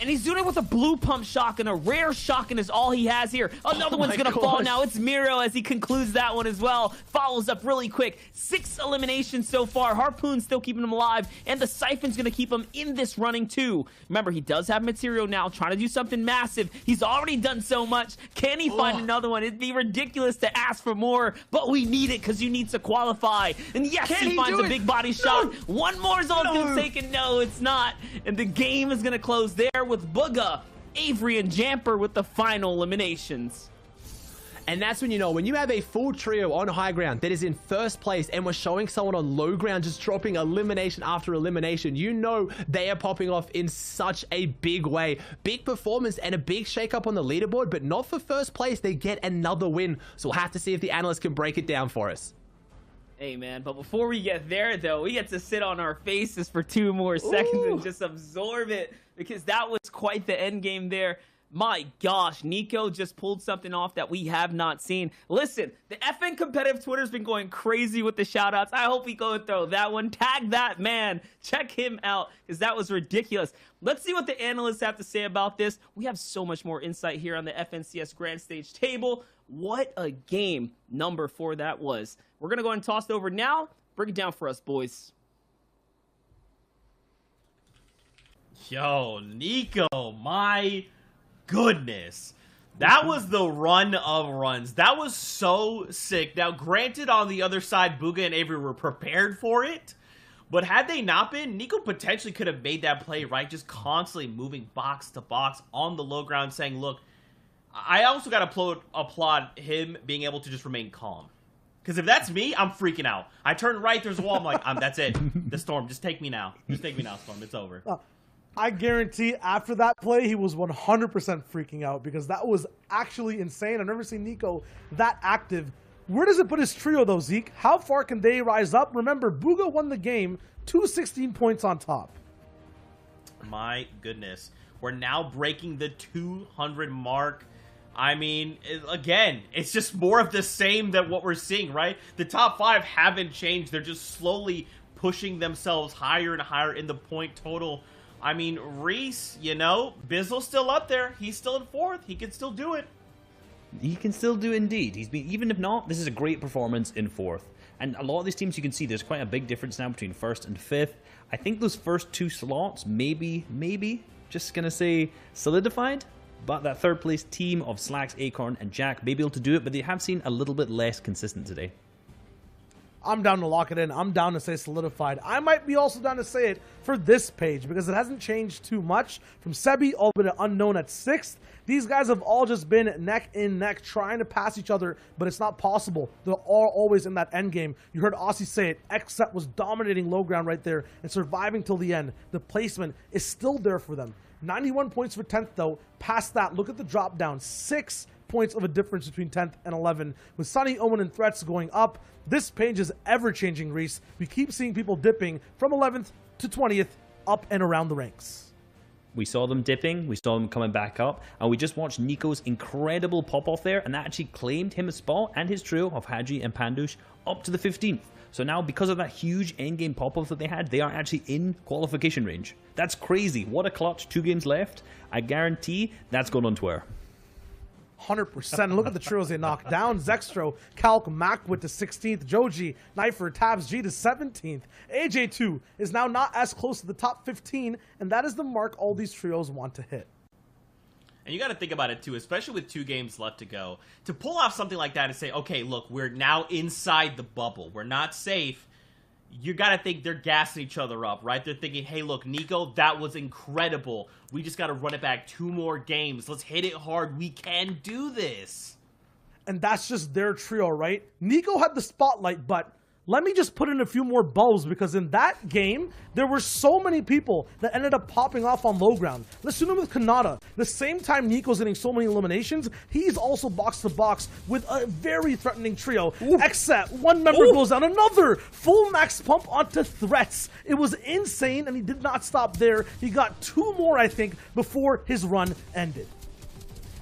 And he's doing it with a blue pump shotgun. A rare shotgun is all he has here. Another one's going to fall now. It's Miro as he concludes that one as well. Follows up really quick. 6 eliminations so far. Harpoon's still keeping him alive. And the Siphon's going to keep him in this running too. Remember, he does have material now. Trying to do something massive. He's already done so much. Can he find another one? It'd be ridiculous to ask for more. But we need it because you need to qualify. And yes, he finds a big body shot. One more is all it's going to take. And no, it's not. And the game is going to close there with Booga, Avery, and Jamper with the final eliminations. And that's when you know, when you have a full trio on high ground that is in first place and we're showing someone on low ground just dropping elimination after elimination, you know they are popping off in such a big way. Big performance and a big shake-up on the leaderboard, but not for first place. They get another win. So we'll have to see if the analyst can break it down for us. Hey, man, but before we get there, though, we get to sit on our faces for 2 more seconds and just absorb it, because that was quite the end game there. My gosh, Nico just pulled something off that we have not seen. Listen, the FN competitive Twitter's been going crazy with the shout-outs. I hope we go and throw that one. Tag that man. Check him out, because that was ridiculous. Let's see what the analysts have to say about this. We have so much more insight here on the FNCS Grand Stage table. What a game number 4 that was. We're going to go ahead and toss it over now. Break it down for us, boys. Yo, Nico, my goodness. That was the run of runs. That was so sick. Now, granted, on the other side, Bugha and Avery were prepared for it. But had they not been, Nico potentially could have made that play, right? Just constantly moving box to box on the low ground, saying, look, I also got to applaud him being able to just remain calm. Because if that's me, I'm freaking out. I turn right, there's a wall, I'm like, that's it. The Storm, just take me now. Just take me now, Storm. It's over. I guarantee after that play, he was 100% freaking out, because that was actually insane. I've never seen Nico that active. Where does it put his trio, though, Zeke? How far can they rise up? Remember, Bugha won the game, 216 points on top. My goodness. We're now breaking the 200 mark. I mean, again, it's just more of the same than what we're seeing, right? The top 5 haven't changed. They're just slowly pushing themselves higher and higher in the point total. I mean, Reese, you know, Bizzle's still up there. He's still in 4th. He can still do it. He can still do it indeed. He's been, even if not, this is a great performance in 4th. And a lot of these teams, you can see there's quite a big difference now between 1st and 5th. I think those first 2 slots, maybe, just gonna say solidified. But that 3rd place team of Slacks, Acorn, and Jack may be able to do it, but they have seen a little bit less consistent today. I'm down to lock it in. I'm down to say solidified. I might be also down to say it for this page, because it hasn't changed too much. From Sebi all the way to Unknown at 6th. These guys have all just been neck in neck trying to pass each other, but it's not possible. They're all always in that end game. You heard Aussie say it. Xset was dominating low ground right there and surviving till the end. The placement is still there for them. 91 points for 10th, though. Past that, look at the drop down. 6 points of a difference between 10th and 11. With Sunny, Owen, and Threats going up, this page is ever-changing, Reese. We keep seeing people dipping from 11th to 20th up and around the ranks. We saw them dipping, we saw them coming back up, and we just watched Nico's incredible pop-off there, and that actually claimed him a spot and his trio of Haji and Pandush up to the 15th. So now, because of that huge endgame pop-off that they had, they are actually in qualification range. That's crazy. What a clutch. 2 games left. I guarantee that's going on Twitter. 100%. Look at the trios they knocked down. Zextro, Calc, Macwit to 16th. Joji, Knifer, Tabs G to 17th. AJ2 is now not as close to the top 15, and that is the mark all these trios want to hit. And you got to think about it, too, especially with 2 games left to go. To pull off something like that and say, okay, look, we're now inside the bubble. We're not safe. You got to think they're gassing each other up, right? They're thinking, hey, look, Nico, that was incredible. We just got to run it back 2 more games. Let's hit it hard. We can do this. And that's just their trio, right? Nico had the spotlight, but let me just put in a few more bulbs, because in that game, there were so many people that ended up popping off on low ground. Let's do it with Kanata. The same time Nico's getting so many eliminations, he's also box to box with a very threatening trio. Xset, 1 member goes down, another full max pump onto Threats. It was insane, and he did not stop there. He got 2 more, I think, before his run ended.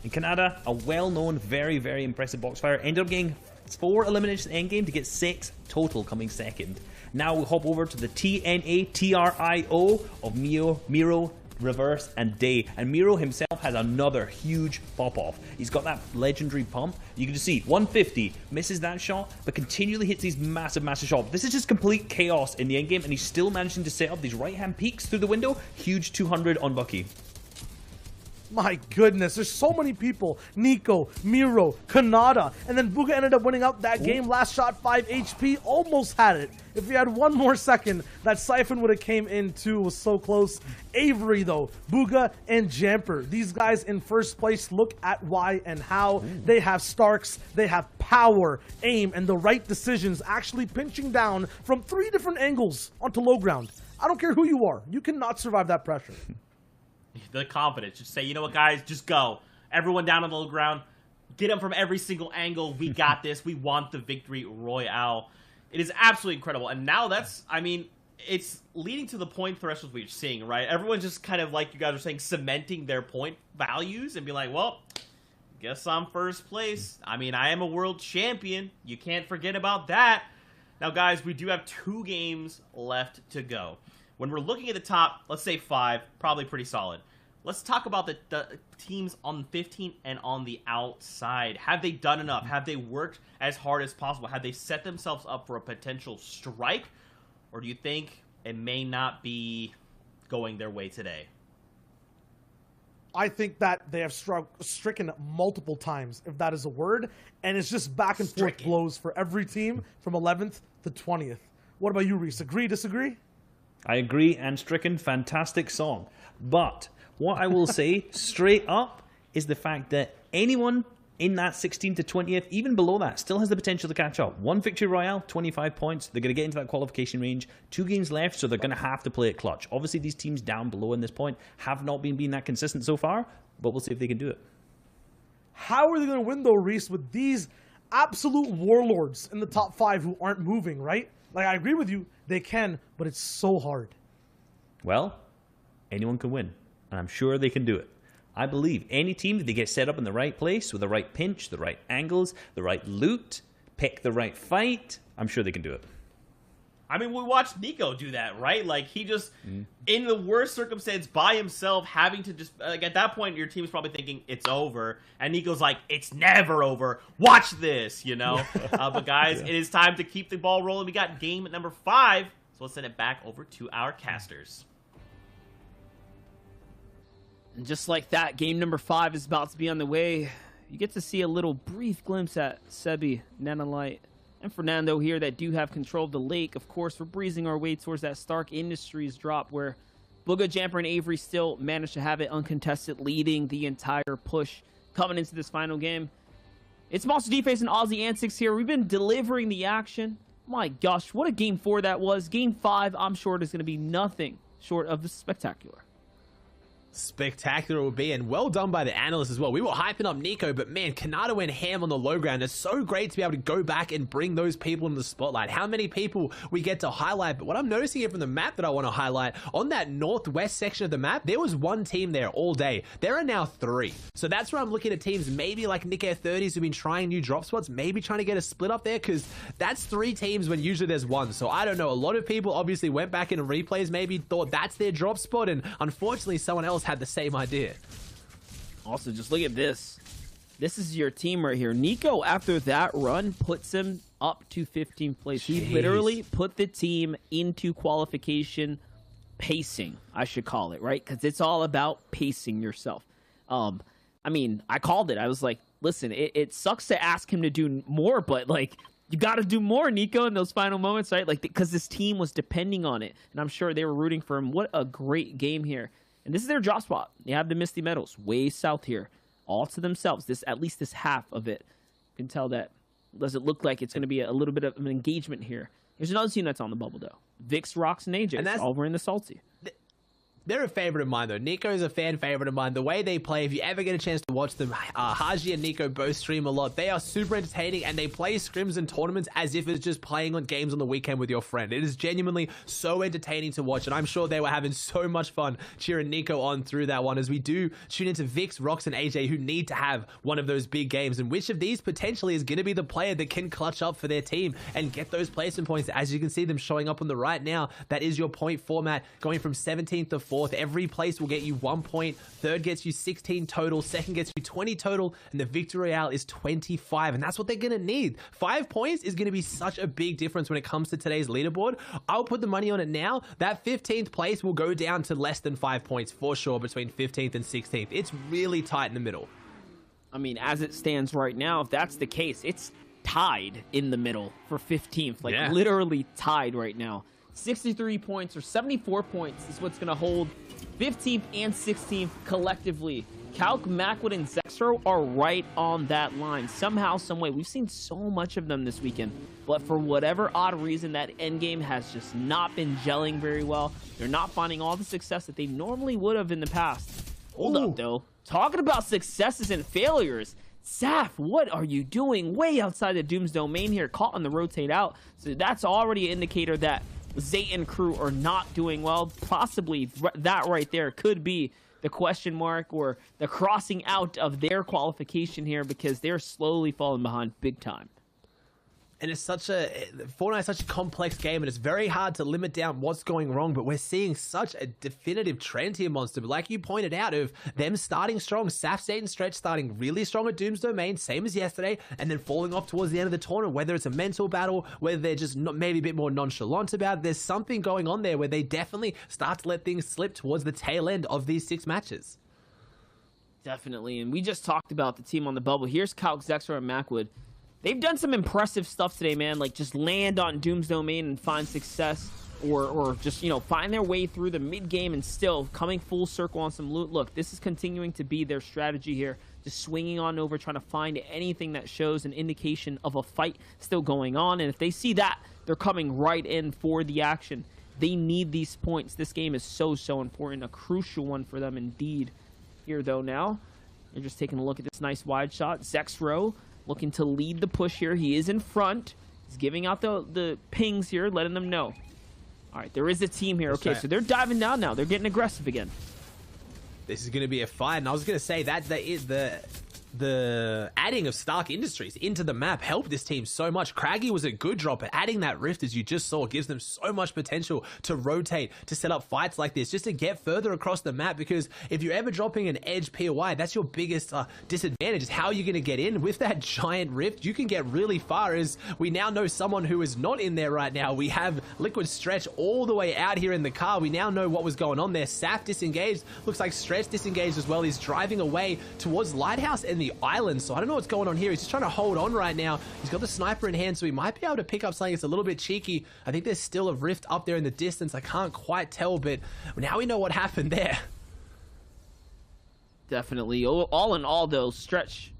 In Canada, a well-known, very, very impressive boxfire, ended up getting 4 eliminations endgame to get 6 total, coming second. Now we hop over to the TNA TRIO of Miro, Reverse, and Day. And Miro himself has another huge pop-off. He's got that legendary pump. You can just see 150, misses that shot, but continually hits these massive, massive shots. This is just complete chaos in the endgame, and he's still managing to set up these right-hand peaks through the window. Huge 200 on Bucky. My goodness, there's so many people. Nico, Miro, Kanata, and then Bugha ended up winning out that game. Last shot, 5 HP, almost had it. If he had one more second, that Siphon would have came in too. It was so close. Avery though, Bugha and Jamper, these guys in first place. Look at why and how. They have Starks, they have power, aim, and the right decisions, actually pinching down from 3 different angles onto low ground. I don't care who you are, you cannot survive that pressure. The confidence. Just say, you know what, guys? Just go. Everyone down on the low ground. Get them from every single angle. We got this. We want the victory royale. It is absolutely incredible. And now that's, I mean, it's leading to the point thresholds we're seeing, right? Everyone's just kind of, like you guys are saying, cementing their point values and be like, well, guess I'm first place. I mean, I am a world champion. You can't forget about that. Now, guys, we do have 2 games left to go. When we're looking at the top, let's say 5, probably pretty solid. Let's talk about the teams on 15 and on the outside. Have they done enough? Have they worked as hard as possible? Have they set themselves up for a potential strike? Or do you think it may not be going their way today? I think that they have stricken multiple times, if that is a word, and it's just back and forth blows for every team from 11th to 20th. What about you, Reese? Agree, disagree? I agree, and Stricken, fantastic song. But what I will say straight up is the fact that anyone in that 16th to 20th, even below that, still has the potential to catch up. 1 victory royale, 25 points. They're going to get into that qualification range. 2 games left, so they're going to have to play it clutch. Obviously, these teams down below in this point have not been being that consistent so far, but we'll see if they can do it. How are they going to win, though, Reese, with these absolute warlords in the top 5 who aren't moving, right? Like, I agree with you, they can, but it's so hard. Well, anyone can win, and I'm sure they can do it. I believe any team, if they get set up in the right place, with the right pinch, the right angles, the right loot, pick the right fight, I'm sure they can do it. I mean, we watched Nico do that, right? Like, he just, in the worst circumstance, by himself, having to just, like, at that point, your team's probably thinking, it's over. And Nico's like, it's never over. Watch this, you know? But, guys, it is time to keep the ball rolling. We got game number 5, so let's send it back over to our casters. And just like that, game number 5 is about to be on the way. You get to see a little brief glimpse at Sebi, Nanolite, and Fernando here that do have control of the lake. Of course, we're breezing our way towards that Stark Industries drop where Bugha, Jamper, and Avery still managed to have it uncontested, leading the entire push coming into this final game. It's Monster D facing Aussie Antics here. We've been delivering the action. My gosh, what a game 4 that was. Game 5, I'm sure it is going to be nothing short of the spectacular. Spectacular it will be, and well done by the analysts as well. We were hyping up Nico, but man, Kanata went ham on the low ground. It's so great to be able to go back and bring those people into the spotlight. How many people we get to highlight, but what I'm noticing here from the map that I want to highlight, on that northwest section of the map, there was 1 team there all day. There are now 3. So that's where I'm looking at teams maybe like Nick Air 30s who've been trying new drop spots, maybe trying to get a split up there, because that's 3 teams when usually there's 1. So I don't know. A lot of people obviously went back into replays, maybe thought that's their drop spot, and unfortunately someone else had the same idea. Also, just look at this. This is your team right here. Nico, after that run, puts him up to 15th place. He literally put the team into qualification pacing, I should call it, right? Because it's all about pacing yourself. I mean, I called it. I was like, listen, it sucks to ask him to do more, but like, you got to do more, Nico, in those final moments, right? Like, because this team was depending on it, and I'm sure they were rooting for him. What a great game here. And this is their drop spot. They have the Misty Meadows way south here, all to themselves. At least this half of it. You can tell that. Does it look like it's going to be a little bit of an engagement here? Here's another team that's on the bubble, though. Vix, Rocks, and AJ. And that's over in the Salty. They're a favorite of mine, though. Nico's a fan favorite of mine. The way they play, if you ever get a chance to watch them, Haji and Nico both stream a lot. They are super entertaining, and they play scrims and tournaments as if it's just playing on games on the weekend with your friend. It is genuinely so entertaining to watch, and I'm sure they were having so much fun cheering Nico on through that one, as we do tune into Vix, Rox, and AJ, who need to have one of those big games, and which of these potentially is going to be the player that can clutch up for their team and get those placement points. As you can see them showing up on the right now, that is your point format, going from 17th to fourth. Every place will get you 1 point. Third gets you 16 total. Second gets you 20 total. And the Victory Royale is 25. And that's what they're going to need. 5 points is going to be such a big difference when it comes to today's leaderboard. I'll put the money on it now. That 15th place will go down to less than 5 points for sure between 15th and 16th. It's really tight in the middle. I mean, as it stands right now, if that's the case, it's tied in the middle for 15th. Like, literally tied right now. 63 points or 74 points is what's going to hold 15th and 16th collectively. Calc, Macwood, and Zexro are right on that line. Somehow, someway. We've seen so much of them this weekend. But for whatever odd reason, that endgame has just not been gelling very well. They're not finding all the success that they normally would have in the past. Hold up, though. Talking about successes and failures. Saf, what are you doing way outside the Doom's domain here? Caught on the rotate out. So that's already an indicator that Zay and crew are not doing well. Possibly that right there could be the question mark or the crossing out of their qualification here, because they're slowly falling behind big time. And it's Fortnite is such a complex game, and it's very hard to limit down what's going wrong, but we're seeing such a definitive trend here, Monster. But like you pointed out, of them starting strong, Saf, State, and Stretch starting really strong at Doom's Domain, same as yesterday, and then falling off towards the end of the tournament, whether it's a mental battle, whether they're just maybe a bit more nonchalant about it. There's something going on there where they definitely start to let things slip towards the tail end of these 6 matches. Definitely, and we just talked about the team on the bubble. Here's Calc, Zexro, and Macwood. They've done some impressive stuff today, man. Like, just land on Doom's Domain and find success, or just, you know, find their way through the mid-game and still coming full circle on some loot. Look, this is continuing to be their strategy here. Just swinging on over, trying to find anything that shows an indication of a fight still going on. And if they see that, they're coming right in for the action. They need these points. This game is so, so important. A crucial one for them indeed. Here, though, now, they're just taking a look at this nice wide shot. Zexro looking to lead the push here. He is in front. He's giving out the pings here, letting them know. All right, there is a team here. Okay, so they're diving down now. They're getting aggressive again. This is going to be a fight. And I was going to say that the adding of Stark Industries into the map helped this team so much. Craggy was a good drop, but adding that rift, as you just saw, gives them so much potential to rotate, to set up fights like this, just to get further across the map. Because if you're ever dropping an edge POI, that's your biggest disadvantage, is how you're going to get in. With that giant rift, you can get really far, as we now know someone who is not in there right now. We have Liquid Stretch all the way out here in the car. We now know what was going on there. Saf disengaged. Looks like Stretch disengaged as well. He's driving away towards Lighthouse and the island, so I don't know what's going on here. He's just trying to hold on right now. He's got the sniper in hand, so he might be able to pick up something that's a little bit cheeky. I think there's still a rift up there in the distance. I can't quite tell, but now we know what happened there. Definitely. All in all, though, Stretch,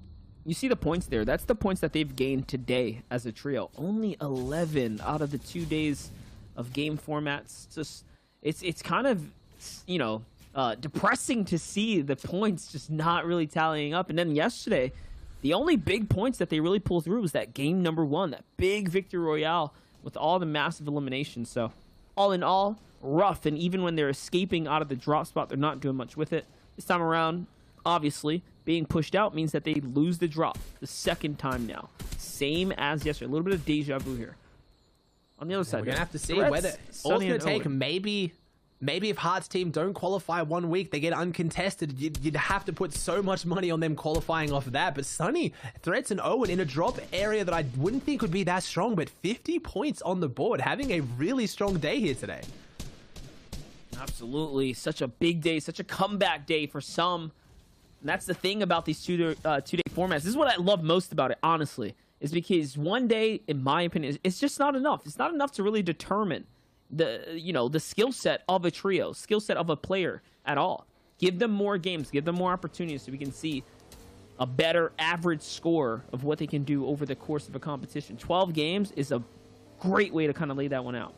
you see the points there. That's the points that they've gained today as a trio. Only 11 out of the 2 days of game formats. Just it's kind of, you know, depressing to see the points just not really tallying up. And then yesterday, the only big points that they really pulled through was that game number 1, that big victory royale with all the massive eliminations. So all in all, rough. And even when they're escaping out of the drop spot, they're not doing much with it. This time around, obviously, being pushed out means that they lose the drop the second time now. Same as yesterday. A little bit of deja vu here. On the other side, we're going to have to see whether all it's going to take, maybe if Hearts team don't qualify 1 week, they get uncontested, you'd have to put so much money on them qualifying off of that. But Sunny, Threats and Owen in a drop area that I wouldn't think would be that strong, but 50 points on the board, having a really strong day here today. Absolutely. Such a big day, such a comeback day for some. And that's the thing about these two-day formats. This is what I love most about it, honestly, is because one day, in my opinion, it's just not enough. It's not enough to really determine the skill set of a trio, skill set of a player at all. Give them more games, give them more opportunities, so we can see a better average score of what they can do over the course of a competition. 12 games is a great way to kind of lay that one out.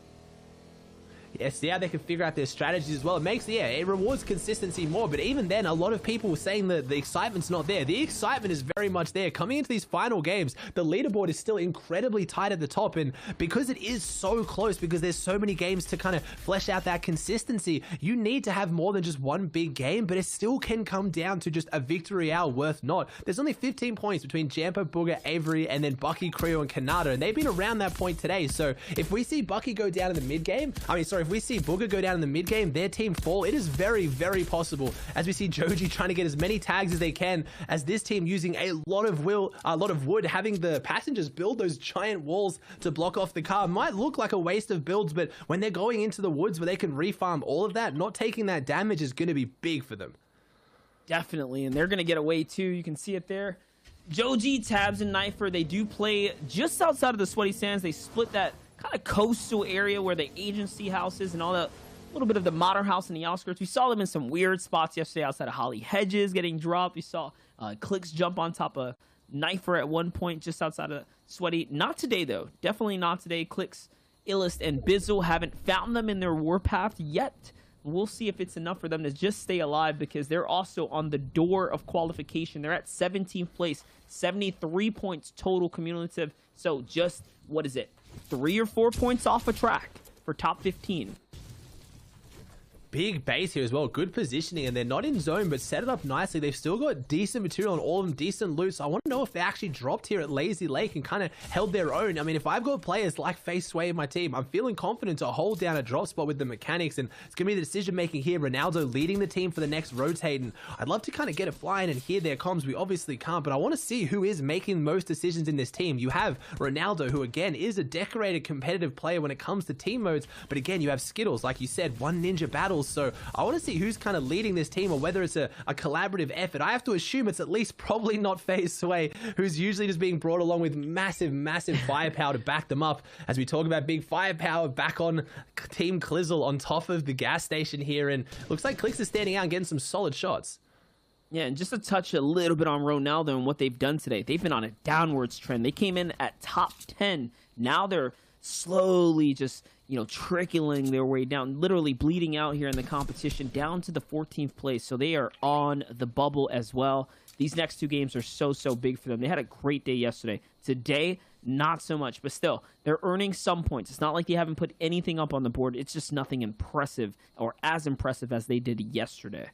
Yeah, see how they can figure out their strategies as well. It rewards consistency more, but even then, a lot of people were saying that the excitement's not there. The excitement is very much there. Coming into these final games, the leaderboard is still incredibly tight at the top, and because it is so close, because there's so many games to kind of flesh out that consistency, you need to have more than just one big game, but it still can come down to just a victory hour worth not. There's only 15 points between Jampo, Booger, Avery, and then Bucky, Creo, and Kanata, and they've been around that point today, so if we see Bucky go down in the mid game, if if we see Booger go down in the mid game, their team fall, it is very, very possible. As we see Joji trying to get as many tags as they can, as this team using a lot of wood, having the passengers build those giant walls to block off the car. Might look like a waste of builds, but when they're going into the woods where they can refarm all of that, not taking that damage is going to be big for them. Definitely, and they're going to get away too. You can see it there. Joji, Tabs, and Knifer, they do play just outside of the Sweaty Sands. They split that kind of coastal area where the agency house is and all that, a little bit of the modern house in the outskirts. We saw them in some weird spots yesterday outside of Holly Hedges getting dropped. We saw Clicks jump on top of Knifer at one point just outside of Sweaty. Not today, though. Definitely not today. Clicks, Illest, and Bizzle haven't found them in their warpath yet. We'll see if it's enough for them to just stay alive, because they're also on the door of qualification. They're at 17th place, 73 points total cumulative. So just, 3 or 4 points off a track for top 15. Big base here as well. Good positioning, and they're not in zone, but set it up nicely. They've still got decent material on all of them, decent loot. So I want to know if they actually dropped here at Lazy Lake and kind of held their own. I mean, if I've got players like Face Sway in my team, I'm feeling confident to hold down a drop spot with the mechanics, and it's going to be the decision making here. Ronaldo leading the team for the next rotate, and I'd love to kind of get a flying and hear their comms. We obviously can't, but I want to see who is making most decisions in this team. You have Ronaldo, who again is a decorated competitive player when it comes to team modes, but again, you have Skittles, like you said, one ninja battles. So I want to see who's kind of leading this team, or whether it's a collaborative effort. I have to assume it's at least probably not FaZe Sway, who's usually just being brought along with massive firepower to back them up. As we talk about big firepower back on Team Clizzle on top of the gas station here, and looks like Clicks is standing out and getting some solid shots. Yeah, and just to touch a little bit on Ronaldo and what they've done today. They've been on a downwards trend. They came in at top 10. Now they're slowly just, trickling their way down, literally bleeding out here in the competition, down to the 14th place. So they are on the bubble as well. These next two games are so big for them. They had a great day yesterday. Today, not so much, but still, they're earning some points. It's not like they haven't put anything up on the board. It's just nothing impressive, or as impressive as they did yesterday.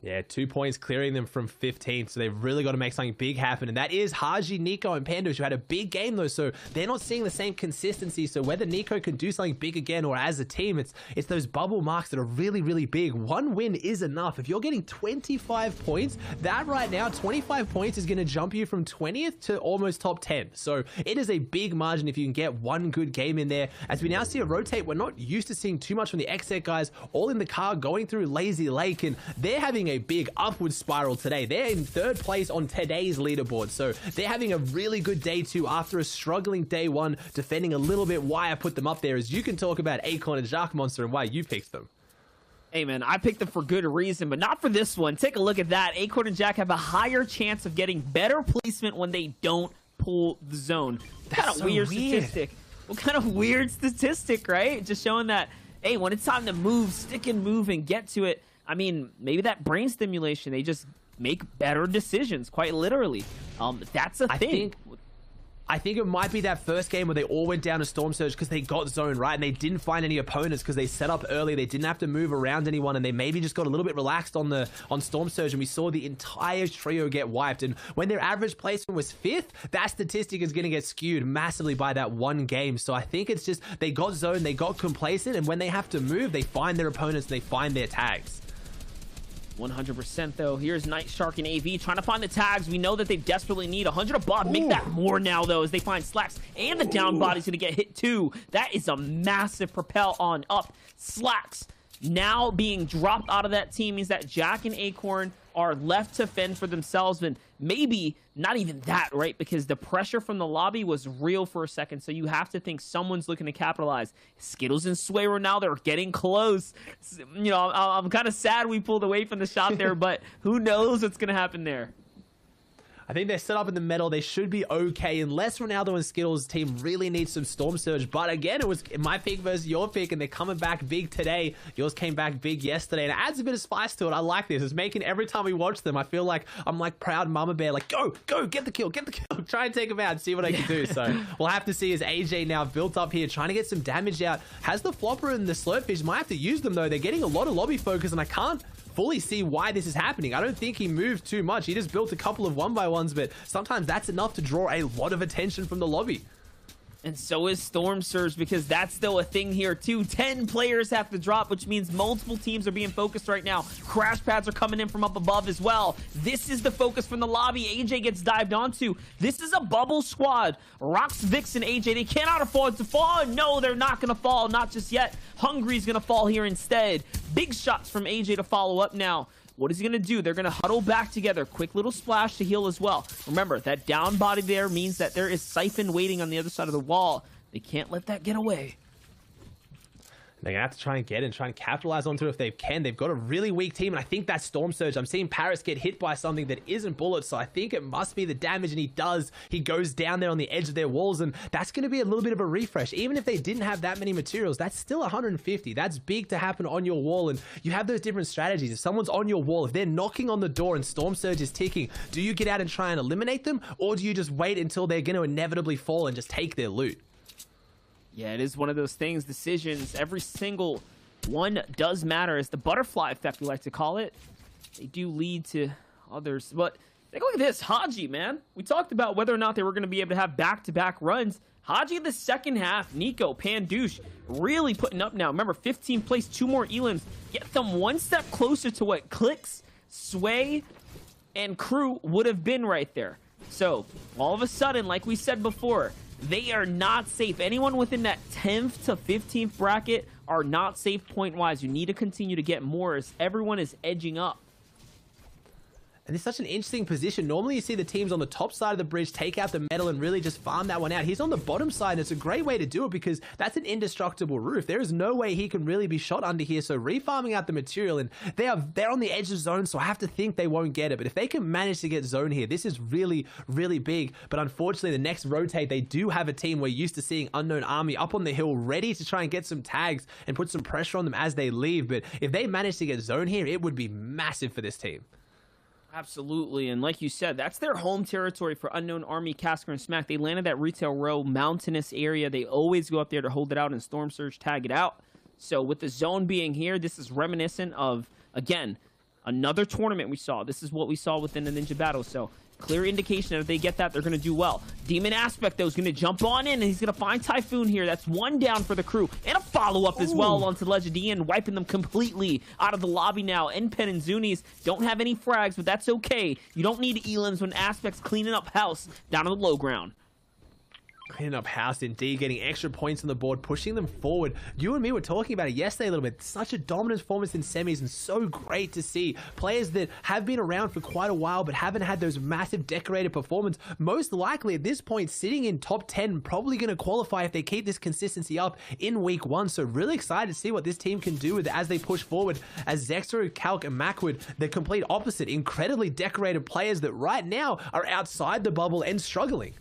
Yeah, 2 points clearing them from 15th, so they've really got to make something big happen, and that is Haji, Nico, and Pandos, who had a big game, though, so they're not seeing the same consistency. So whether Nico can do something big again, or as a team, it's those bubble marks that are really big. One win is enough. If you're getting 25 points, that right now, 25 points is going to jump you from 20th to almost top 10. So it is a big margin if you can get one good game in there. As we now see a rotate, we're not used to seeing too much from the XZ guys, all in the car going through Lazy Lake, and they're having a big upward spiral today. They're in 3rd place on today's leaderboard, so they're having a really good day 2 after a struggling day 1, defending a little bit why I put them up there, as you can talk about Acorn and Jacques Monster and why you picked them. Hey man, I picked them for good reason, but not for this one. Take a look at that. Acorn and Jack have a higher chance of getting better placement when they don't pull the zone. What kind of weird statistic? What kind of weird statistic, right? Just showing that, hey, when it's time to move, stick and move and get to it. I mean, maybe that brain stimulation, they just make better decisions, quite literally. That's a thing. I think it might be that first game where they all went down to Storm Surge because they got zoned, right? And they didn't find any opponents because they set up early. They didn't have to move around anyone, and they maybe just got a little bit relaxed on Storm Surge, and we saw the entire trio get wiped. And when their average placement was 5th, that statistic is going to get skewed massively by that one game. So I think it's just they got zoned, they got complacent, and when they have to move, they find their opponents and they find their tags. 100% though. Here's Night Shark and AV trying to find the tags. We know that they desperately need 100 above. Make that more now though, as they find Slacks, and the down body's gonna get hit too. That is a massive propel on up. Slacks now being dropped out of that team means that Jack and Acorn are left to fend for themselves, and maybe not even that, right? Because the pressure from the lobby was real for a second, so you have to think someone's looking to capitalize. Skittles and Sway now, they're getting close. I'm kind of sad we pulled away from the shot there, but who knows what's going to happen there. I think they're set up in the middle. They should be okay, unless Ronaldo and Skittles' team really needs some Storm Surge. But again, it was my pick versus your pick, and they're coming back big today. Yours came back big yesterday, and it adds a bit of spice to it. I like this. It's making every time we watch them, I feel like I'm like proud mama bear, like, go, get the kill. Try and take him out and see what I can do. So we'll have to see as AJ now built up here, trying to get some damage out. Has the Flopper and the Slurpfish. Might have to use them, though. They're getting a lot of lobby focus, and I can't fully see why this is happening. I don't think he moved too much. He just built a couple of 1x1s, but sometimes that's enough to draw a lot of attention from the lobby. And so is Storm Surge, because that's still a thing here too. 10 players have to drop, which means multiple teams are being focused right now. Crash pads are coming in from up above as well. This is the focus from the lobby. AJ gets dived onto. This is a bubble squad. Rox, Vix, and AJ, they cannot afford to fall. No, they're not going to fall. Not just yet. Hungry's going to fall here instead. Big shots from AJ to follow up now. What is he going to do? They're going to huddle back together. Quick little splash to heal as well. Remember, that down body there means that there is Siphon waiting on the other side of the wall. They can't let that get away. They're going to have to try and get and try and capitalize onto it if they can. They've got a really weak team, and I think that's Storm Surge. I'm seeing Paris get hit by something that isn't bullets, so I think it must be the damage, and he does. He goes down there on the edge of their walls, and that's going to be a little bit of a refresh. Even if they didn't have that many materials, that's still 150. That's big to happen on your wall, and you have those different strategies. If someone's on your wall, if they're knocking on the door and Storm Surge is ticking, do you get out and try and eliminate them, or do you just wait until they're going to inevitably fall and just take their loot? Yeah, it is one of those things, decisions. Every single one does matter. It's the butterfly effect, we like to call it. They do lead to others. But take a look at this. Haji, man. We talked about whether or not they were going to be able to have back-to-back runs. Haji in the second half. Nico, Pandouche, really putting up now. Remember, 15th place, 2 more elims. Get them one step closer to what Clicks, Sway, and Crew would have been right there. So, all of a sudden, like we said before, they are not safe. Anyone within that 10th to 15th bracket are not safe point-wise. You need to continue to get more as everyone is edging up. And it's such an interesting position. Normally you see the teams on the top side of the bridge take out the metal and really just farm that one out. He's on the bottom side, and it's a great way to do it because that's an indestructible roof. There is no way he can really be shot under here. So refarming out the material, and they're on the edge of zone, so I have to think they won't get it. But if they can manage to get zone here, this is really, really big. But unfortunately, the next rotate, they do have a team we're used to seeing Unknown Army up on the hill ready to try and get some tags and put some pressure on them as they leave. But if they manage to get zone here, it would be massive for this team. Absolutely, and like you said, that's their home territory for Unknown Army, Casker, and Smack. They landed that retail row, mountainous area. They always go up there to hold it out and Storm Surge tag it out. So with the zone being here, this is reminiscent of, again, another tournament we saw. This is what we saw within the Ninja Battle. So clear indication that if they get that, they're going to do well. Demon Aspect, though, is going to jump on in, and he's going to find Typhoon here. That's one down for the crew. And a follow-up as well onto Legend Ian, wiping them completely out of the lobby now. Npen and Zunis don't have any frags, but that's okay. You don't need elims when Aspect's cleaning up house down on the low ground. Cleaning up house indeed, getting extra points on the board, pushing them forward. You and me were talking about it yesterday a little bit. Such a dominant performance in semis, and so great to see players that have been around for quite a while but haven't had those massive decorated performance. Most likely at this point sitting in top 10, probably going to qualify if they keep this consistency up in week 1. So really excited to see what this team can do with as they push forward. As Zexro, Calc, and Macwood, the complete opposite, incredibly decorated players that right now are outside the bubble and struggling.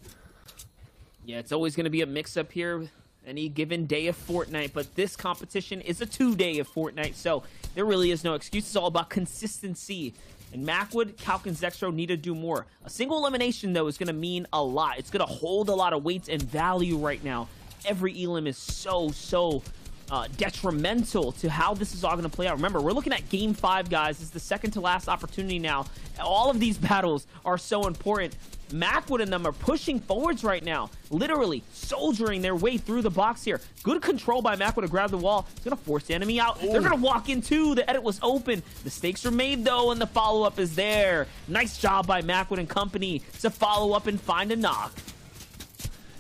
Yeah, it's always going to be a mix-up here any given day of Fortnite, but this competition is a 2-day of Fortnite, so there really is no excuse. It's all about consistency. And Macwood, Calc, and Zexro need to do more. A single elimination, though, is going to mean a lot. It's going to hold a lot of weight and value right now. Every elim is so detrimental to how this is all going to play out. Remember, we're looking at Game 5, guys. It's the second to last opportunity now. All of these battles are so important. Macwood and them are pushing forwards right now, literally soldiering their way through the box here. Good control by Macwood to grab the wall. It's going to force the enemy out. They're going to walk in too. The edit was open. The stakes are made though, and the follow-up is there. Nice job by Macwood and company to follow up and find a knock.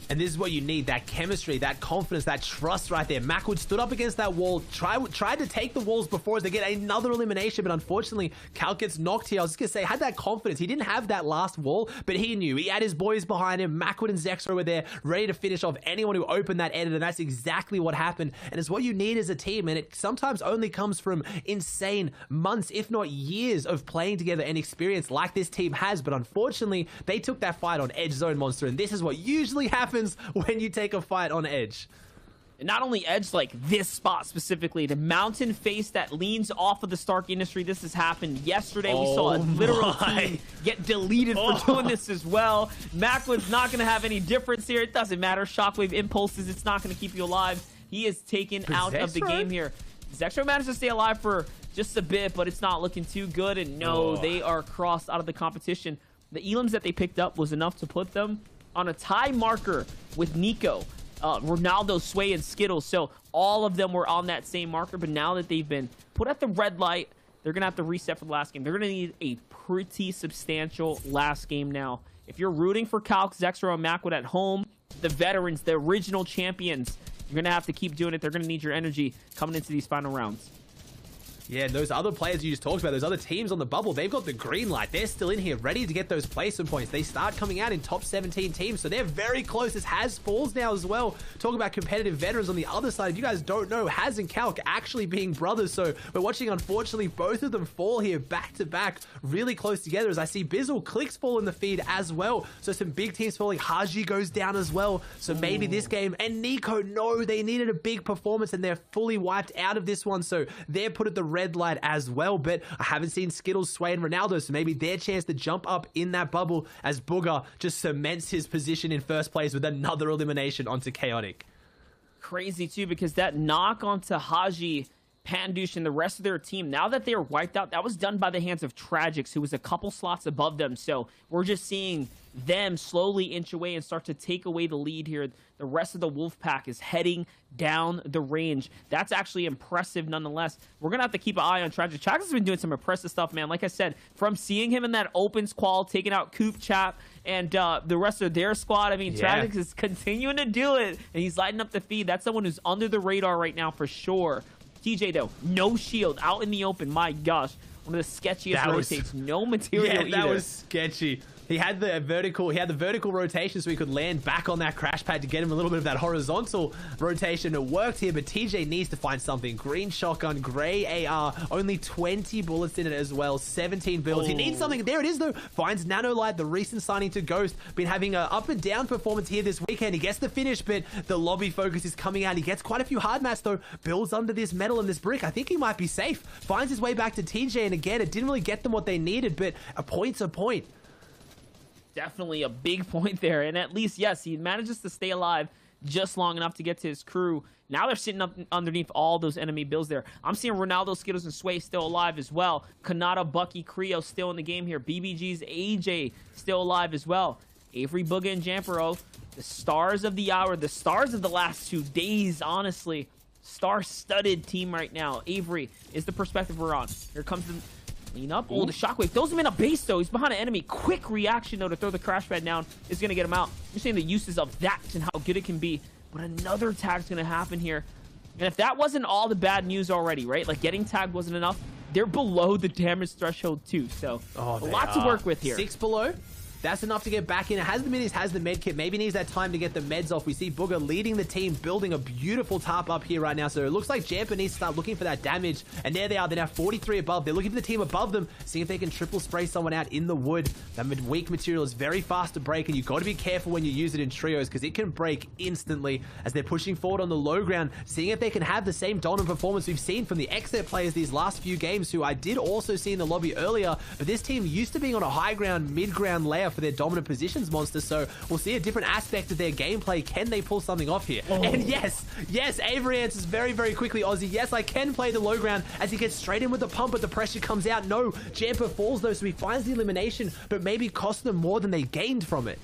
And this is what you need, that chemistry, that confidence, that trust right there. Macwood stood up against that wall, tried to take the walls before as they get another elimination, but unfortunately, Cal gets knocked here. I was just going to say, had that confidence. He didn't have that last wall, but he knew. He had his boys behind him. Macwood and Zexro were there, ready to finish off anyone who opened that edit, and that's exactly what happened. And it's what you need as a team, and it sometimes only comes from insane months, if not years, of playing together and experience like this team has. But unfortunately, they took that fight on Edge Zone Monster, and this is what usually happens when you take a fight on Edge. And not only Edge, like this spot specifically, the mountain face that leans off of the Stark Industry. This has happened yesterday. We saw a literal team get deleted for doing this as well. Macwood's not going to have any difference here. It doesn't matter. Shockwave impulses, it's not going to keep you alive. He is taken out of the game here. Zexro managed to stay alive for just a bit, but it's not looking too good. And no, they are crossed out of the competition. The elims that they picked up was enough to put them on a tie marker with Nico. Ronaldo, Sway, and Skittles. So all of them were on that same marker, but now that they've been put at the red light, they're going to have to reset for the last game. They're going to need a pretty substantial last game now. If you're rooting for Calc, Zexro, and Macwood at home, the veterans, the original champions, you're going to have to keep doing it. They're going to need your energy coming into these final rounds. Yeah, and those other players you just talked about, those other teams on the bubble, they've got the green light. They're still in here, ready to get those placement points. They start coming out in top 17 teams, so they're very close. As Haz falls now as well. Talking about competitive veterans on the other side. If you guys don't know, Haz and Calc actually being brothers, so we're watching, unfortunately, both of them fall here back to back, really close together. As I see Bizzle, Clicks fall in the feed as well. So some big teams falling. Haji goes down as well. So maybe this game, and Nico, no, they needed a big performance, and they're fully wiped out of this one, so they're put at the red light as well. But I haven't seen Skittles, Sway, and Ronaldo, so maybe their chance to jump up in that bubble as Booger just cements his position in first place with another elimination onto Chaotic. Crazy too, because that knock onto Haji, Pandush, and the rest of their team, now that they're wiped out, that was done by the hands of Tragics, who was a couple slots above them. So we're just seeing them slowly inch away and start to take away the lead here. The rest of the Wolf Pack is heading down the range. That's actually impressive nonetheless. We're going to have to keep an eye on Tragic. Tragic has been doing some impressive stuff, man. Like I said, from seeing him in that open squall, taking out Coop Chap and the rest of their squad, I mean, Tragic is continuing to do it, and he's lighting up the feed. That's someone who's under the radar right now for sure. TJ, though, no shield, out in the open. My gosh, one of the sketchiest rotates. No material that was sketchy. He had the vertical rotation so he could land back on that crash pad to get him a little bit of that horizontal rotation. It worked here, but TJ needs to find something. Green shotgun, gray AR, only 20 bullets in it as well, 17 builds. He needs something. There it is, though. Finds Nanolight, the recent signing to Ghost. Been having an up and down performance here this weekend. He gets the finish, but the lobby focus is coming out. He gets quite a few hard mats, though. Builds under this metal and this brick. I think he might be safe. Finds his way back to TJ, and again, it didn't really get them what they needed, but a point's a point. Definitely a big point there. And at least, yes, he manages to stay alive just long enough to get to his crew. Now they're sitting up underneath all those enemy builds there. I'm seeing Ronaldo, Skittles, and Sway still alive as well. Kanata, Bucky, Creo still in the game here. BBG's AJ still alive as well. Avery, Booga, and Jampero, the stars of the hour, the stars of the last 2 days, honestly. Star-studded team right now. Avery is the perspective we're on. Here comes the lean up. Oh, the shockwave throws him in a base, though. He's behind an enemy. Quick reaction, though, to throw the crash pad down is going to get him out. You're seeing the uses of that and how good it can be. But another tag's going to happen here. And if that wasn't all the bad news already, right? Like, getting tagged wasn't enough. They're below the damage threshold, too. So, a lot to work with here. 6 below. That's enough to get back in. It has the minis, has the med kit. Maybe needs that time to get the meds off. We see Booger leading the team, building a beautiful top up here right now. So it looks like Jamper needs to start looking for that damage. And there they are. They're now 43 above. They're looking for the team above them, seeing if they can triple spray someone out in the wood. That weak material is very fast to break, and you've got to be careful when you use it in trios because it can break instantly as they're pushing forward on the low ground, seeing if they can have the same dominant performance we've seen from the XZ players these last few games, who I did also see in the lobby earlier. But this team used to being on a high ground, mid ground layer for their dominant position monster, so we'll see a different aspect of their gameplay. Can they pull something off here? And yes, Avery answers very, very quickly, Aussie. Yes, I can play the low ground as he gets straight in with the pump, but the pressure comes out. No, Jamper falls though, so he finds the elimination, but maybe cost them more than they gained from it.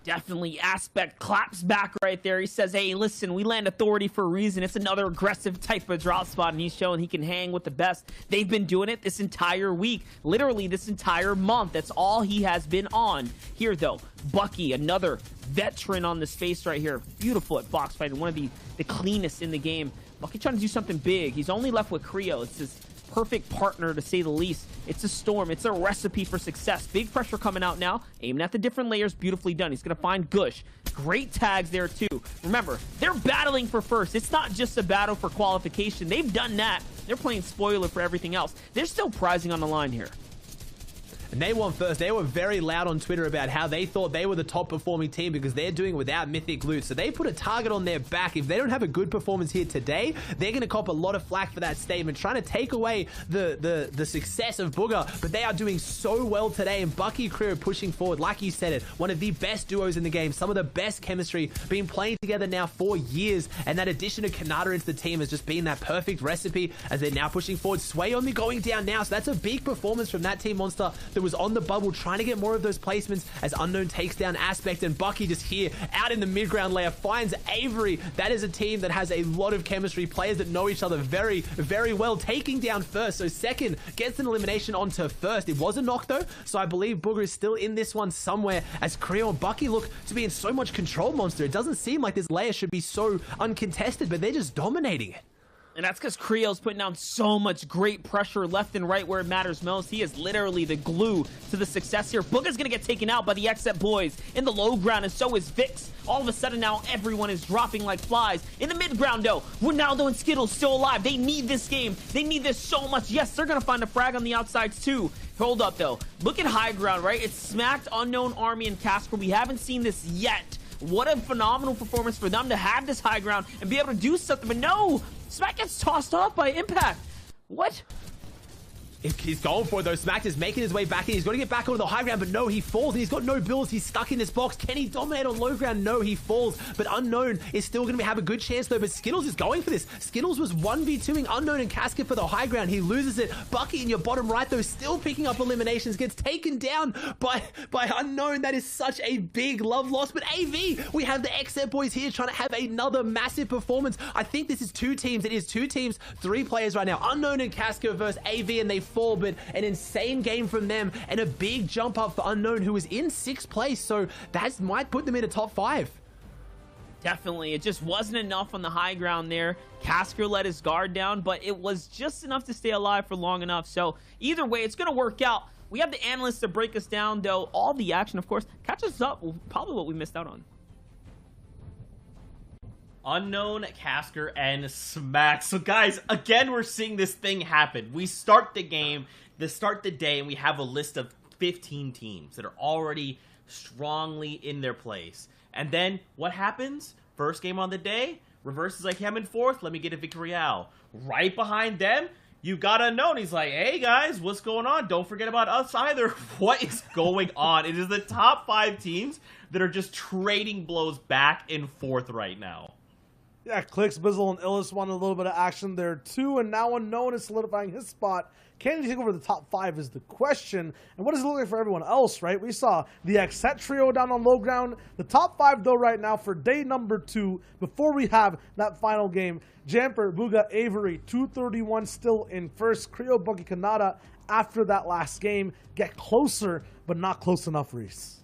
Definitely Aspect claps back right there. He says, hey, listen, we land authority for a reason. It's another aggressive type of drop spot, and he's showing he can hang with the best. They've been doing it this entire week, literally this entire month. That's all he has been on. Here, though, Bucky, another veteran on the space right here. Beautiful at box fighting, one of the cleanest in the game. Bucky trying to do something big. He's only left with Creo. It's his perfect partner, to say the least. It's a storm. It's a recipe for success. Big pressure coming out now. Aiming at the different layers. Beautifully done. He's going to find Gush. Great tags there, too. Remember, they're battling for first. It's not just a battle for qualification. They've done that. They're playing spoiler for everything else. They're still prizing on the line here. And they won first. They were very loud on Twitter about how they thought they were the top performing team because they're doing it without mythic loot. So they put a target on their back. If they don't have a good performance here today, they're going to cop a lot of flack for that statement, trying to take away the success of Booger. But they are doing so well today, and Bucky Creo pushing forward. Like you said it, one of the best duos in the game, some of the best chemistry, been playing together now for years. And that addition of Kanata into the team has just been that perfect recipe as they're now pushing forward. Sway only going down now, so that's a big performance from that team monster that was on the bubble, trying to get more of those placements as Unknown takes down Aspect, and Bucky just here out in the mid-ground layer finds Avery. That is a team that has a lot of chemistry, players that know each other very, very well, taking down first. So second gets an elimination onto first. It was a knock though, so I believe Booger is still in this one somewhere, as Creo and Bucky look to be in so much control, Monster. It doesn't seem like this layer should be so uncontested, but they're just dominating it. And that's because Creo's putting down so much great pressure left and right where it matters most. He is literally the glue to the success here. Booger's going to get taken out by the XZ boys in the low ground, and so is Vix. All of a sudden now, everyone is dropping like flies. In the mid ground, though, Ronaldo and Skittles still alive. They need this game. They need this so much. Yes, they're going to find a frag on the outsides, too. Hold up, though. Look at high ground, right? It's smacked Unknown, Army, and Casper. We haven't seen this yet. What a phenomenal performance for them to have this high ground and be able to do something. But no, Smack gets tossed off by Impact. What? He's going for it though. Smack is making his way back in. He's got to get back onto the high ground, but no, he falls. And he's got no builds. He's stuck in this box. Can he dominate on low ground? No, he falls. But Unknown is still going to have a good chance though. But Skittles is going for this. Skittles was 1v2ing Unknown and Casket for the high ground. He loses it. Bucky in your bottom right though, still picking up eliminations, gets taken down by Unknown. That is such a big love loss. But AV, we have the XZ boys here trying to have another massive performance. I think this is two teams. It is two teams, three players right now. Unknown and Casket versus AV, and they fall, but an insane game from them and a big jump up for Unknown, who is in 6th place, so that might put them in a top 5. Definitely. It just wasn't enough on the high ground there. Casker let his guard down, but it was just enough to stay alive for long enough. So either way, it's going to work out. We have the analysts to break us down, though. All the action, of course, catches up with probably what we missed out on. Unknown, Casker, and Smack. So guys, again, we're seeing this thing happen. We start the game, start the day, and we have a list of 15 teams that are already strongly in their place. And then what happens? First game on the day, Reverse is like, hey, I'm in 4th, let me get a Victory Royale. Right behind them, you got Unknown. He's like, hey guys, what's going on? Don't forget about us either. What is going on? It is the top 5 teams that are just trading blows back and forth right now. Yeah, Clicks, Bizzle, and Illis wanted a little bit of action there too, and now Unknown is solidifying his spot. Can he take over the top 5 is the question, and what does it look like for everyone else, right? We saw the XZ trio down on low ground. The top 5, though, right now for day number 2, before we have that final game, Jamper, Booga, Avery, 231 still in first. Creo, Bucky, Kanata, after that last game, get closer, but not close enough, Reese.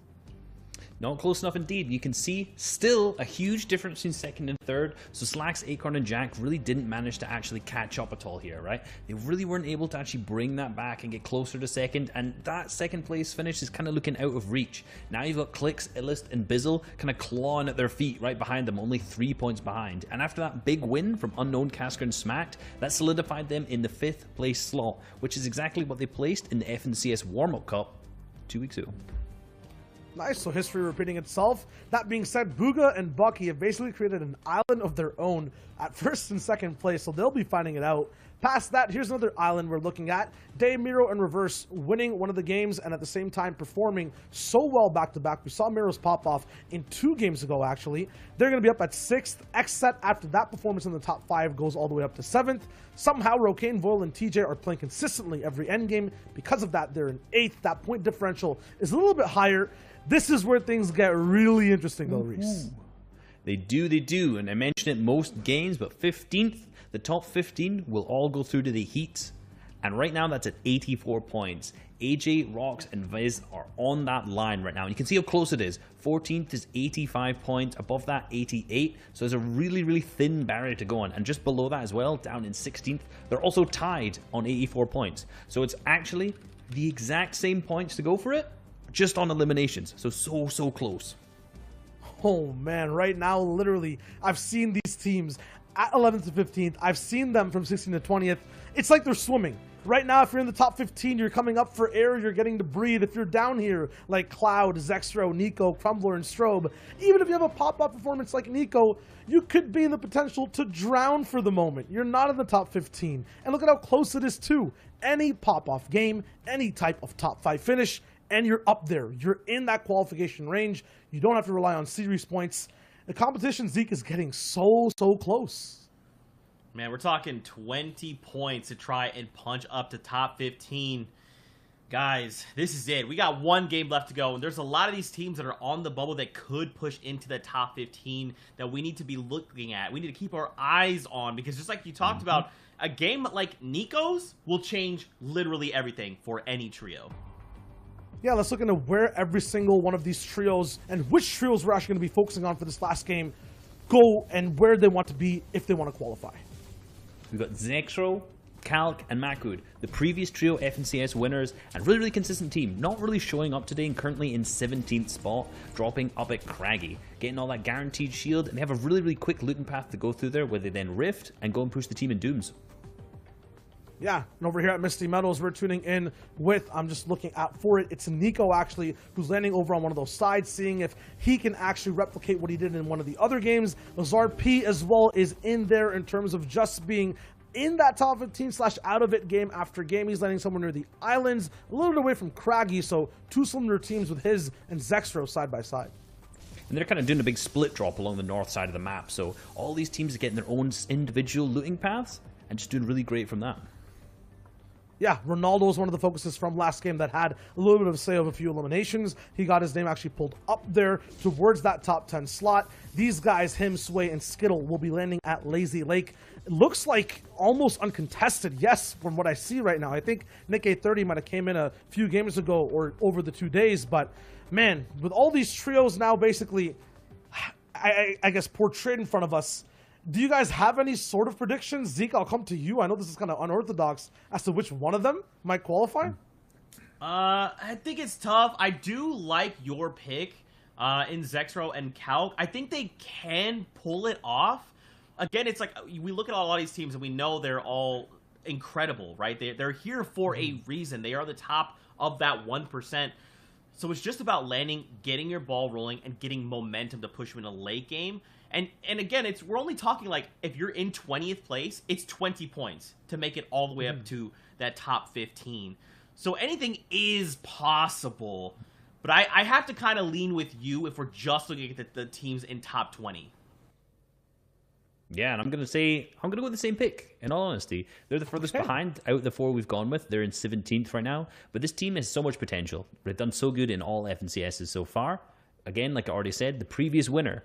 Not close enough indeed. You can see still a huge difference between 2nd and 3rd. So Slacks, Acorn, and Jack really didn't manage to actually catch up at all here, right? They really weren't able to actually bring that back and get closer to 2nd. And that 2nd place finish is kind of looking out of reach. Now you've got Clicks, Illist, and Bizzle kind of clawing at their feet right behind them, only 3 points behind. And after that big win from Unknown, Casker, and Smacked, that solidified them in the 5th place slot, which is exactly what they placed in the FNCS Warm-Up Cup 2 weeks ago. Nice, so history repeating itself. That being said, Booga and Bucky have basically created an island of their own at 1st and 2nd place, so they'll be finding it out. Past that, here's another island we're looking at. Day, Miro, and Reverse winning one of the games and at the same time performing so well back-to-back. We saw Miro's pop off in 2 games ago, actually. They're going to be up at 6th. XZ, after that performance in the top 5, goes all the way up to 7th. Somehow, Rokane, Voil, and TJ are playing consistently every endgame. Because of that, they're in 8th. That point differential is a little bit higher. This is where things get really interesting, though, Reese. They do. And I mentioned it most games, but 15th, the top 15 will all go through to the Heat. And right now, that's at 84 points. AJ, Rox, and Viz are on that line right now. And you can see how close it is. 14th is 85 points. Above that, 88. So there's a really, really thin barrier to go on. And just below that as well, down in 16th, they're also tied on 84 points. So it's actually the exact same points to go for it, just on eliminations. So close. Oh man, right now, literally, I've seen these teams at 11th to 15th. I've seen them from 16th to 20th. It's like they're swimming. Right now, if you're in the top 15, you're coming up for air, you're getting to breathe. If you're down here, like Cloud, Zextro, Nico, Crumbler, and Strobe, even if you have a pop-up performance like Nico, you could be in the potential to drown for the moment. You're not in the top 15. And look at how close it is, too. Any pop-off game, any type of top 5 finish, and you're up there. You're in that qualification range. You don't have to rely on series points. The competition, Zeke, is getting so close. Man, we're talking 20 points to try and punch up to top 15. Guys, this is it. We got one game left to go, and there's a lot of these teams that are on the bubble that could push into the top 15 that we need to be looking at. We need to keep our eyes on, because just like you talked about, a game like Nico's will change literally everything for any trio. Yeah, let's look into where every single one of these trios and which trios we're actually going to be focusing on for this last game go and where they want to be if they want to qualify. We've got Zexro, Calc, and Makud, the previous trio FNCS winners, and really consistent team, not really showing up today and currently in 17th spot, dropping up at Craggy, getting all that guaranteed shield, and they have a really quick looting path to go through there where they then rift and go and push the team in Dooms. Yeah, and over here at Misty Meadows, we're tuning in with, I'm just looking out for it, it's Nico actually, who's landing over on one of those sides, seeing if he can actually replicate what he did in one of the other games. Lazar P as well is in there in terms of just being in that top 15 / out of it game after game. He's landing somewhere near the islands, a little bit away from Craggy, so two similar teams with his and Zexro side by side. And they're kind of doing a big split drop along the north side of the map, so all these teams are getting their own individual looting paths and just doing really great from that. Yeah, Ronaldo is one of the focuses from last game that had a little bit of a say of a few eliminations. He got his name actually pulled up there towards that top 10 slot. These guys, him, Sway, and Skittle, will be landing at Lazy Lake. It looks like almost uncontested, yes, from what I see right now. I think Nick A30 might have came in a few games ago or over the 2 days, but man, with all these trios now basically, I guess, portrayed in front of us, do you guys have any sort of predictions? Zeke, I'll come to you. I know this is kind of unorthodox as to which one of them might qualify. I think it's tough. I do like your pick in Zexro and Calc. I think they can pull it off. Again, it's like we look at a lot of these teams and we know they're all incredible, right? They're here for a reason. They are the top of that 1%. So it's just about landing, getting your ball rolling, and getting momentum to push you in a late game. And again, we're only talking like if you're in 20th place, it's 20 points to make it all the way up to that top 15. So anything is possible. But I have to kind of lean with you if we're just looking at the teams in top 20. Yeah, and I'm going to go with the same pick, in all honesty. They're the furthest behind out of the 4 we've gone with. They're in 17th right now. But this team has so much potential. They've done so good in all FNCSs so far. Again, like I already said, the previous winner.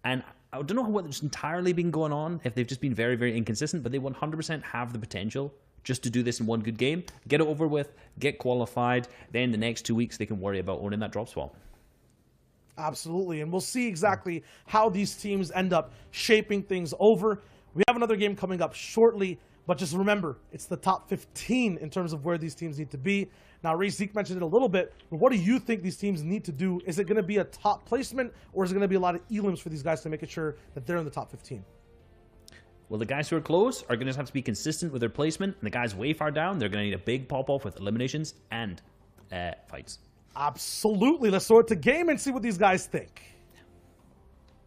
And I don't know what's entirely been going on, if they've just been very inconsistent, but they 100% have the potential just to do this in one good game, get it over with, get qualified, then the next 2 weeks they can worry about owning that drop spot. Absolutely, and we'll see exactly how these teams end up shaping things over. We have another game coming up shortly, but just remember, it's the top 15 in terms of where these teams need to be. Now, Ray, Zeke mentioned it a little bit, but what do you think these teams need to do? Is it going to be a top placement, or is it going to be a lot of elims for these guys to make sure that they're in the top 15? Well, the guys who are close are going to have to be consistent with their placement, and the guys way far down, they're going to need a big pop-off with eliminations and fights. Absolutely. Let's throw it to game and see what these guys think.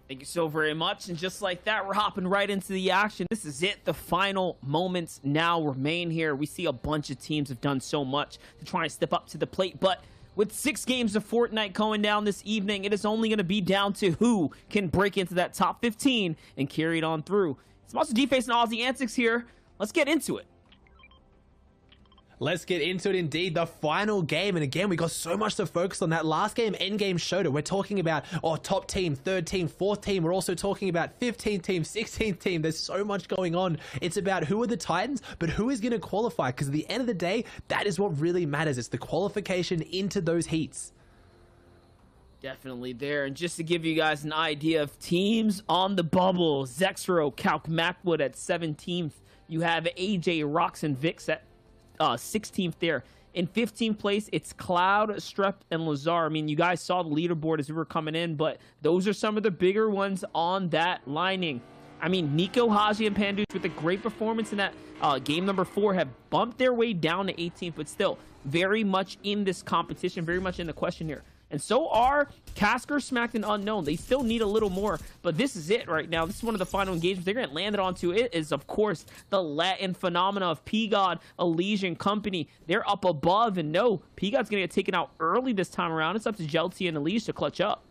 Thank you so very much. And just like that, we're hopping right into the action. This is it. The final moments now remain here. We see a bunch of teams have done so much to try and step up to the plate. But with 6 games of Fortnite going down this evening, it is only going to be down to who can break into that top 15 and carry it on through. It's Monster D-Face and Aussie Antics here. Let's get into it. Let's get into it indeed, the final game. And again, we got so much to focus on. That last game, Endgame, showed it. We're talking about, top team, 3rd team, 4th team. We're also talking about 15th team, 16th team. There's so much going on. It's about who are the Titans, but who is going to qualify? Because at the end of the day, that is what really matters. It's the qualification into those heats. Definitely there. And just to give you guys an idea of teams on the bubble, Zexro, Calc, Macwood at 17th. You have AJ, Rox, and Vix at 16th there. In 15th place, it's Cloud, Strep, and Lazar. I mean, you guys saw the leaderboard as we were coming in, but those are some of the bigger ones on that lining. I mean, Nico, Haji, and Panduch with a great performance in that game number 4 have bumped their way down to 18th, but still very much in this competition, very much in the question here. And so are Casker, Smacked, and Unknown. They still need a little more, but this is it right now. This is one of the final engagements. They're going to land it onto. It is, of course, the Latin phenomena of P-God, Elysian Company. They're up above, and no, P-God's going to get taken out early this time around. It's up to Jelty and Elise to clutch up.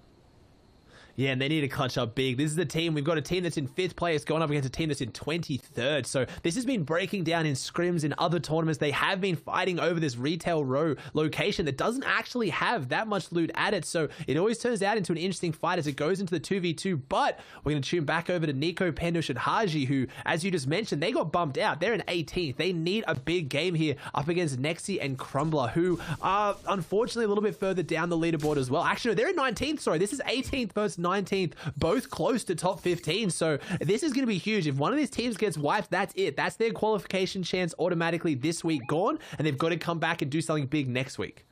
Yeah, and they need to clutch up big. This is a team, we've got a team that's in 5th place going up against a team that's in 23rd. So this has been breaking down in scrims in other tournaments. They have been fighting over this retail row location that doesn't actually have that much loot at it. So it always turns out into an interesting fight as it goes into the 2v2. But we're going to tune back over to Nico, Pendush, and Haji, who, as you just mentioned, they got bumped out. They're in 18th. They need a big game here up against Nexi and Crumbler, who are unfortunately a little bit further down the leaderboard as well. Actually, no, they're in 19th. Sorry, this is 18th versus 19th, both close to top 15. So this is going to be huge. If one of these teams gets wiped, that's it. That's their qualification chance automatically this week gone, and they've got to come back and do something big next week.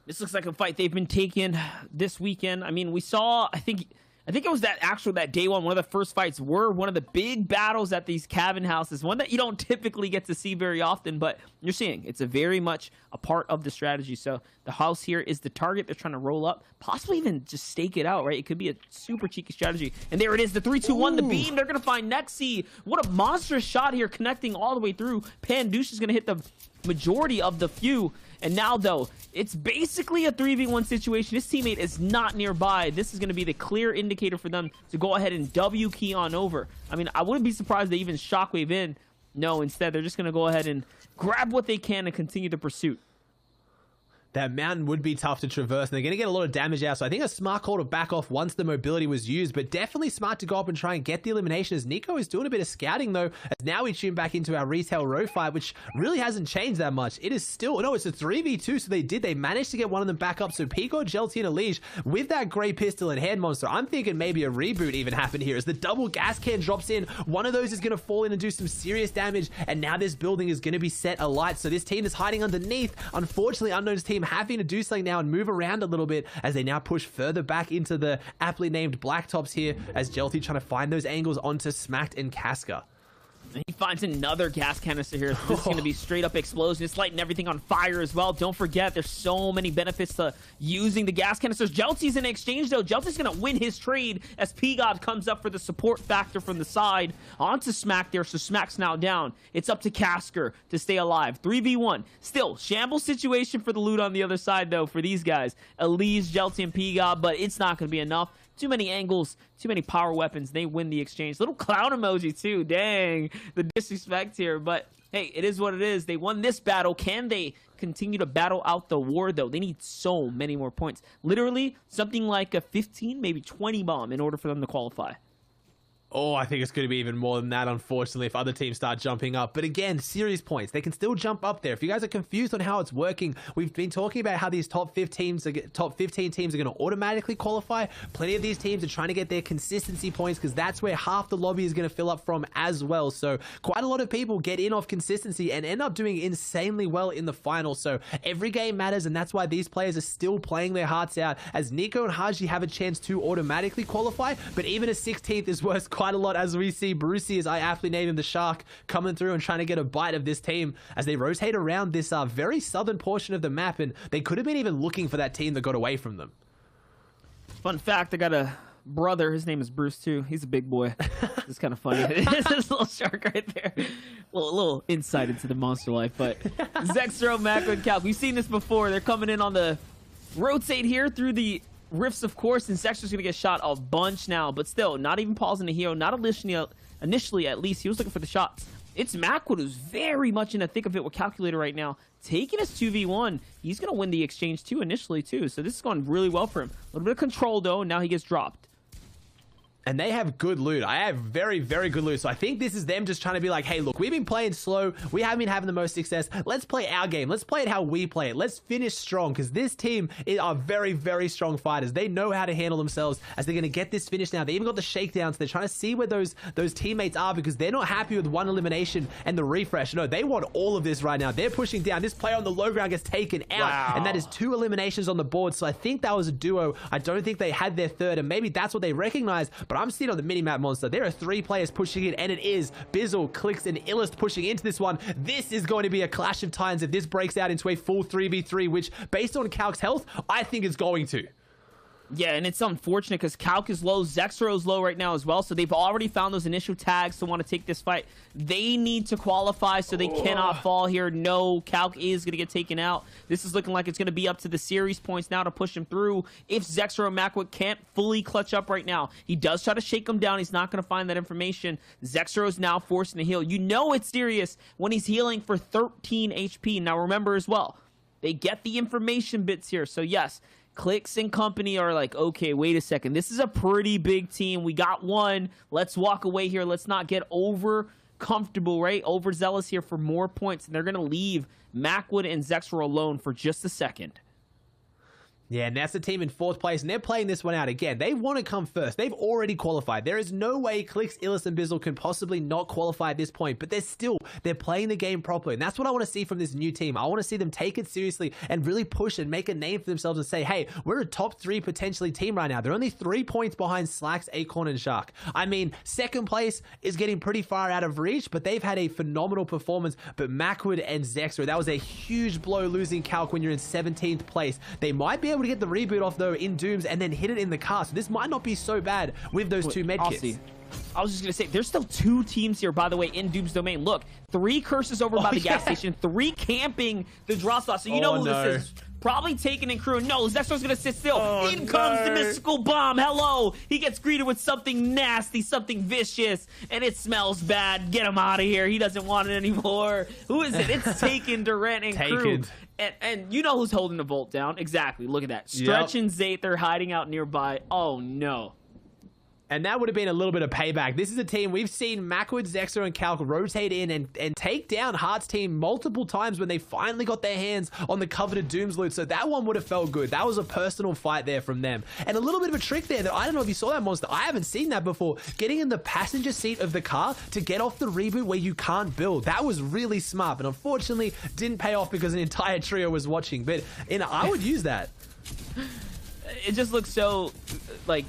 This looks like a fight they've been taking this weekend. I mean, we saw, I think it was that day one of the first fights were one of the big battles at these cabin houses, one that you don't typically get to see very often, but you're seeing it's a very much a part of the strategy. So the house here is the target. They're trying to roll up, possibly even just stake it out, right? It could be a super cheeky strategy. And there it is, the 3-2-1, the beam. They're going to find Nexi. What a monstrous shot here, connecting all the way through. Pandush is going to hit the majority of the few. And now, though, it's basically a 3v1 situation. His teammate is not nearby. This is going to be the clear indicator for them to go ahead and W key on over. I mean, I wouldn't be surprised they even shockwave in. No, instead, they're just going to go ahead and grab what they can and continue the pursuit. That mountain would be tough to traverse, and they're going to get a lot of damage out. So I think a smart call to back off once the mobility was used, but definitely smart to go up and try and get the elimination, as Nico is doing a bit of scouting, though, as now we tune back into our retail row fight, which really hasn't changed that much. It is still, no, it's a 3v2, so they managed to get one of them back up. So Pico, Jelty, and Elige with that gray pistol and head monster. I'm thinking maybe a reboot even happened here, as the double gas can drops in. One of those is going to fall in and do some serious damage, and now this building is going to be set alight. So this team is hiding underneath. Unfortunately, Unknown's team having to do something now and move around a little bit as they now push further back into the aptly named Blacktops here, as Jelty trying to find those angles onto Smacked and Casca. He finds another gas canister here. So this is going to be straight up explosion. It's lighting everything on fire as well. Don't forget, there's so many benefits to using the gas canisters. Jelty's in exchange, though. Jelty's going to win his trade as P-God comes up for the support factor from the side onto Smack there. So Smack's now down. It's up to Casker to stay alive. 3v1. Still, shambles situation for the loot on the other side, though, for these guys. Elise, Jelty, and P-God, but it's not going to be enough. Too many angles, too many power weapons. They win the exchange. Little clown emoji, too. Dang, the disrespect here. But, hey, it is what it is. They won this battle. Can they continue to battle out the war, though? They need so many more points. Literally, something like a 15, maybe 20 bomb in order for them to qualify. Oh, I think it's going to be even more than that, unfortunately, if other teams start jumping up. But again, series points. They can still jump up there. If you guys are confused on how it's working, we've been talking about how these top 15 teams are going to automatically qualify. Plenty of these teams are trying to get their consistency points, because that's where half the lobby is going to fill up from as well. So quite a lot of people get in off consistency and end up doing insanely well in the final. So every game matters, and that's why these players are still playing their hearts out, as Nico and Haji have a chance to automatically qualify. But even a 16th is worth quite a lot, as we see Brucey, as I aptly named him, the Shark, coming through and trying to get a bite of this team as they rotate around this very southern portion of the map, and they could have been even looking for that team that got away from them. Fun fact, I got a brother. His name is Bruce, too. He's a big boy. It's kind of funny. It's this little shark right there. Well, a little insight into the monster life. But Zexro, Mako, and Calc, we've seen this before. They're coming in on the rotate here through the rifts, of course, and Zexro's going to get shot a bunch now. But still, not even pausing the hero. Not initially, at least. He was looking for the shots. It's Macwood, who's very much in the thick of it with Calculator right now, taking us 2v1. He's going to win the exchange, too, initially, too. So this is going really well for him. A little bit of control, though, and now he gets dropped. And they have good loot. I have very, very good loot. So I think this is them just trying to be like, hey, look, we've been playing slow. We haven't been having the most success. Let's play our game. Let's play it how we play it. Let's finish strong, because this team are very, very strong fighters. They know how to handle themselves as they're going to get this finish now. They even got the shakedowns. They're trying to see where those teammates are, because they're not happy with one elimination and the refresh. No, they want all of this right now. They're pushing down. This player on the low ground gets taken out. Wow. And that is 2 eliminations on the board. So I think that was a duo. I don't think they had their third, and maybe that's what they recognize. But I'm seeing on the minimap monster, there are 3 players pushing in, and it is Bizzle, Clicks, and Illust pushing into this one. This is going to be a clash of titans if this breaks out into a full 3v3, which, based on Calc's health, I think is going to. Yeah, and it's unfortunate because Calc is low, Zexro is low right now as well, so they've already found those initial tags to want to take this fight. They need to qualify, so they cannot fall here. No, Calc is going to get taken out. This is looking like it's going to be up to the series points now to push him through if Zexro and Macwood can't fully clutch up right now. He does try to shake him down. He's not going to find that information. Zexro is now forcing to heal. You know it's serious when he's healing for 13 HP. Now remember as well, they get the information bits here, so yes, Clicks and company are like, okay, wait a second. This is a pretty big team. We got one. Let's walk away here. Let's not get over comfortable, right? Overzealous here for more points. And they're going to leave Macwood and Zexro alone for just a second. Yeah, and that's the team in 4th place, and they're playing this one out again. They want to come first. They've already qualified. There is no way Clicks, Illis, and Bizzle can possibly not qualify at this point, but they're playing the game properly, and that's what I want to see from this new team. I want to see them take it seriously and really push and make a name for themselves and say, hey, we're a top 3 potentially team right now. They're only 3 points behind Slacks, Acorn, and Shark. I mean, 2nd place is getting pretty far out of reach, but they've had a phenomenal performance. But Macwood and Zexro, that was a huge blow losing Calc when you're in 17th place. They might be able to get the reboot off though in Dooms and then hit it in the car, so this might not be so bad with those 2 medkits. I was just gonna say, there's still 2 teams here, by the way, in Doom's domain. Look, 3 curses over by the gas station, 3 camping the draw spot, so you know who this is. Probably taken in crew. No, Zexro's gonna sit still. In comes the mystical bomb. Hello. He gets greeted with something nasty, something vicious, and it smells bad. Get him out of here. He doesn't want it anymore. Who is it? It's Taken, Durant, and crew. And you know who's holding the vault down. Exactly. Look at that. Stretch and Zayt, they're hiding out nearby. Oh, no. And that would have been a little bit of payback. This is a team we've seen Macwood, Zexro, and Calc rotate in and take down Heart's team multiple times when they finally got their hands on the coveted Dooms loot. So that one would have felt good. That was a personal fight there from them. And a little bit of a trick there that I don't know if you saw that, Monster. I haven't seen that before. Getting in the passenger seat of the car to get off the reboot where you can't build. That was really smart, but unfortunately didn't pay off because an entire trio was watching. But I would use that. It just looks so, like,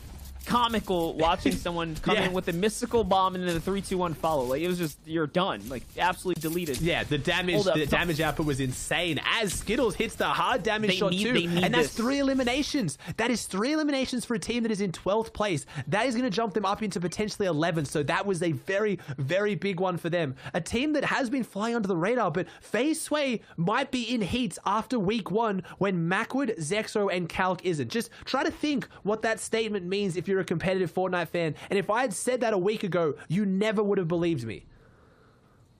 comical watching someone come in with a mystical bomb and then the 3-2-1 follow. Like, it was just, you're done. Like, absolutely deleted. Yeah, the damage output was insane as Skittles hits the hard damage shot too. And that's 3 eliminations. That is 3 eliminations for a team that is in 12th place. That is going to jump them up into potentially 11th. So that was a very, very big one for them. A team that has been flying under the radar, but FaZe Sway might be in heats after week 1 when Macwood, Zexro, and Calc isn't. Just try to think what that statement means if you're a competitive Fortnite fan, and if I had said that a week ago, you never would have believed me.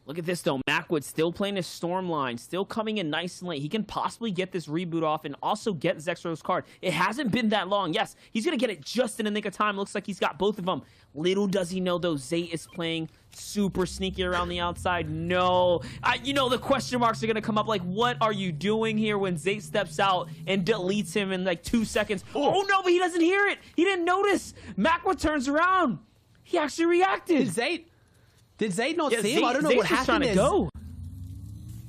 Look at this, though. Macwood still playing his storm line, still coming in nice and late. He can possibly get this reboot off and also get Zexro's card. It hasn't been that long. Yes, he's going to get it just in a nick of time. Looks like he's got both of them. Little does he know, though, Zayt is playing super sneaky around the outside. No. You know, the question marks are going to come up like, what are you doing here when Zayt steps out and deletes him in like 2 seconds? Oh, no, but he doesn't hear it. He didn't notice. Macwood turns around. He actually reacted. Did Zayt not see him? I don't know what happened there.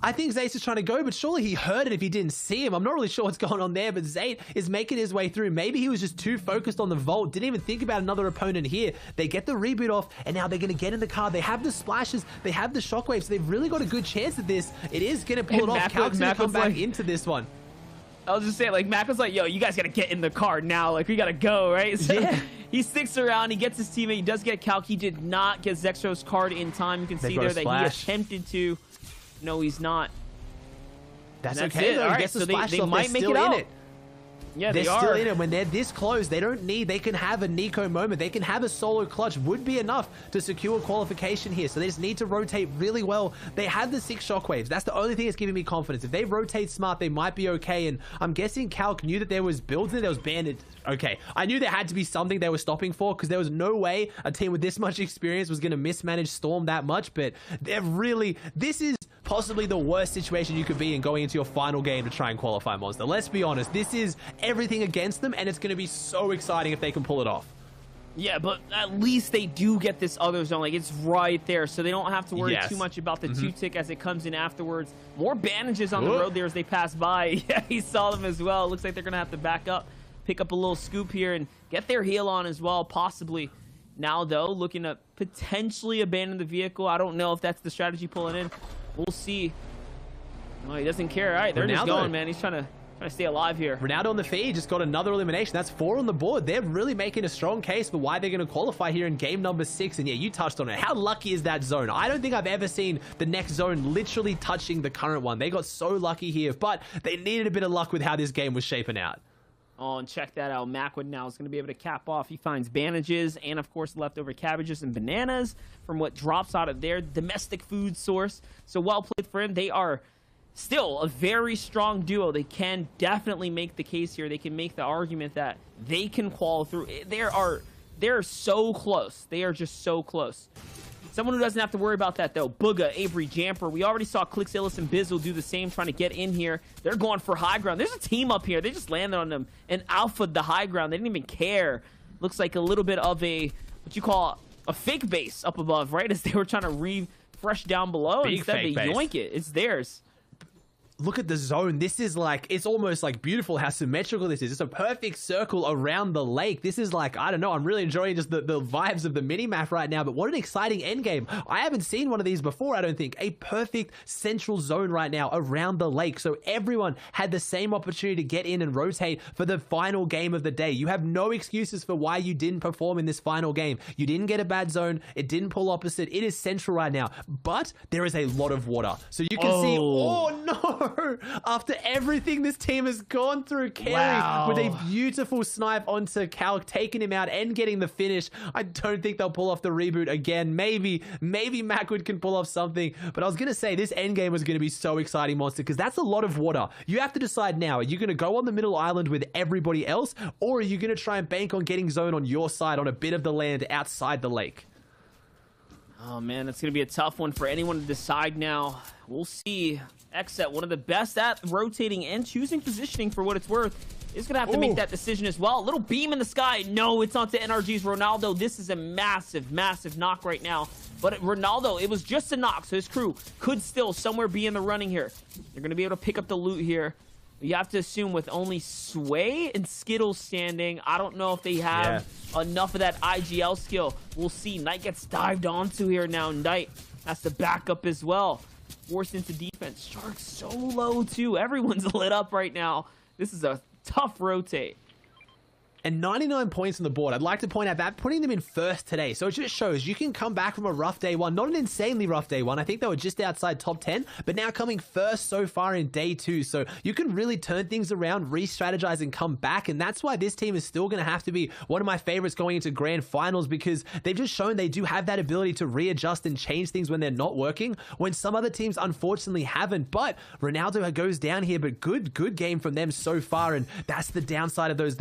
I think Zayt is trying to go, but surely he heard it if he didn't see him. I'm not really sure what's going on there, but Zayt is making his way through. Maybe he was just too focused on the vault, didn't even think about another opponent here. They get the reboot off, and now they're going to get in the car. They have the splashes, they have the shockwaves. They've really got a good chance at this. It is going to pull it off. Calc's going to come back into this one. I was just saying, like, Mac was like, yo, you guys got to get in the car now. Like, we got to go, right? So yeah. He sticks around. He gets his teammate. He does get Calc. He did not get Zexro's card in time. You can see there that he attempted to. No, he's not. That's okay, though. All right, so they might make it out. Yeah, they're still in it. When they're this close, they can have a Nico moment. They can have a solo clutch. Would be enough to secure qualification here. So they just need to rotate really well. They have the 6 shockwaves. That's the only thing that's giving me confidence. If they rotate smart, they might be okay. And I'm guessing Calc knew that there was builds there. There was banded. Okay, I knew there had to be something they were stopping for because there was no way a team with this much experience was going to mismanage Storm that much. But this is possibly the worst situation you could be in going into your final game to try and qualify, Monster. Let's be honest. This is everything against them, and it's going to be so exciting if they can pull it off. Yeah, but at least they do get this other zone. Like, it's right there, so they don't have to worry too much about the 2-tick as it comes in afterwards. More bandages on the road there as they pass by. Yeah, he saw them as well. Looks like they're going to have to back up, pick up a little scoop here, and get their heal on as well, possibly. Now, though, looking to potentially abandon the vehicle. I don't know if that's the strategy pulling in. We'll see. Oh, he doesn't care. All right, they're just going, man. He's trying Trying to stay alive here. Ronaldo on the feed just got another elimination. That's 4 on the board. They're really making a strong case for why they're going to qualify here in game number 6. And yeah, you touched on it. How lucky is that zone? I don't think I've ever seen the next zone literally touching the current one. They got so lucky here, but they needed a bit of luck with how this game was shaping out. Oh, and check that out. Macwood now is going to be able to cap off. He finds bandages and, of course, leftover cabbages and bananas from what drops out of their domestic food source. So well played for him. They are still a very strong duo. They can definitely make the case here. They can make the argument that they can qualify through. They're so close. They are just so close. Someone who doesn't have to worry about that, though, Booga, Avery, Jamper. We already saw Clicks, Illis, and Bizzle do the same, trying to get in here. They're going for high ground. There's a team up here. They just landed on them and alpha'd the high ground. They didn't even care. Looks like a little bit of what you call a fake base up above, right? As they were trying to refresh down below. Big Instead, they fake base. yoink it. It's theirs. Look at the zone. This is like, it's almost like beautiful how symmetrical this is. It's a perfect circle around the lake. This is like, I don't know, I'm really enjoying just the vibes of the mini-map right now, but what an exciting endgame. I haven't seen one of these before, I don't think. A perfect central zone right now around the lake. So everyone had the same opportunity to get in and rotate for the final game of the day. You have no excuses for why you didn't perform in this final game. You didn't get a bad zone. It didn't pull opposite. It is central right now, but there is a lot of water. So you can see, oh no! After everything this team has gone through, Carey with a beautiful snipe onto Calc, taking him out and getting the finish. I don't think they'll pull off the reboot again. Maybe Macwood can pull off something. But I was going to say, this endgame was going to be so exciting, Monster, because that's a lot of water. You have to decide now, are you going to go on the middle island with everybody else, or are you going to try and bank on getting zone on your side on a bit of the land outside the lake? Oh, man, that's going to be a tough one for anyone to decide now. We'll see. Xset, one of the best at rotating and choosing positioning for what it's worth, is going to have to make that decision as well. A little beam in the sky. No, it's onto NRG's Ronaldo. This is a massive, massive knock right now. But Ronaldo, it was just a knock, so his crew could still somewhere be in the running here. They're going to be able to pick up the loot here. You have to assume with only Sway and Skittles standing, I don't know if they have enough of that IGL skill. We'll see. Knight gets dived onto here now. Knight has to back up as well. Forced into defense. Shark's so low, too. Everyone's lit up right now. This is a tough rotate. And 99 points on the board. I'd like to point out that putting them in first today. So it just shows you can come back from a rough day one. Not an insanely rough day one. I think they were just outside top 10, but now coming first so far in day 2. So you can really turn things around, re-strategize, and come back. And that's why this team is still going to have to be one of my favorites going into grand finals, because they've just shown they do have that ability to readjust and change things when they're not working, when some other teams unfortunately haven't. But Ronaldo goes down here, but good game from them so far. And that's the downside of those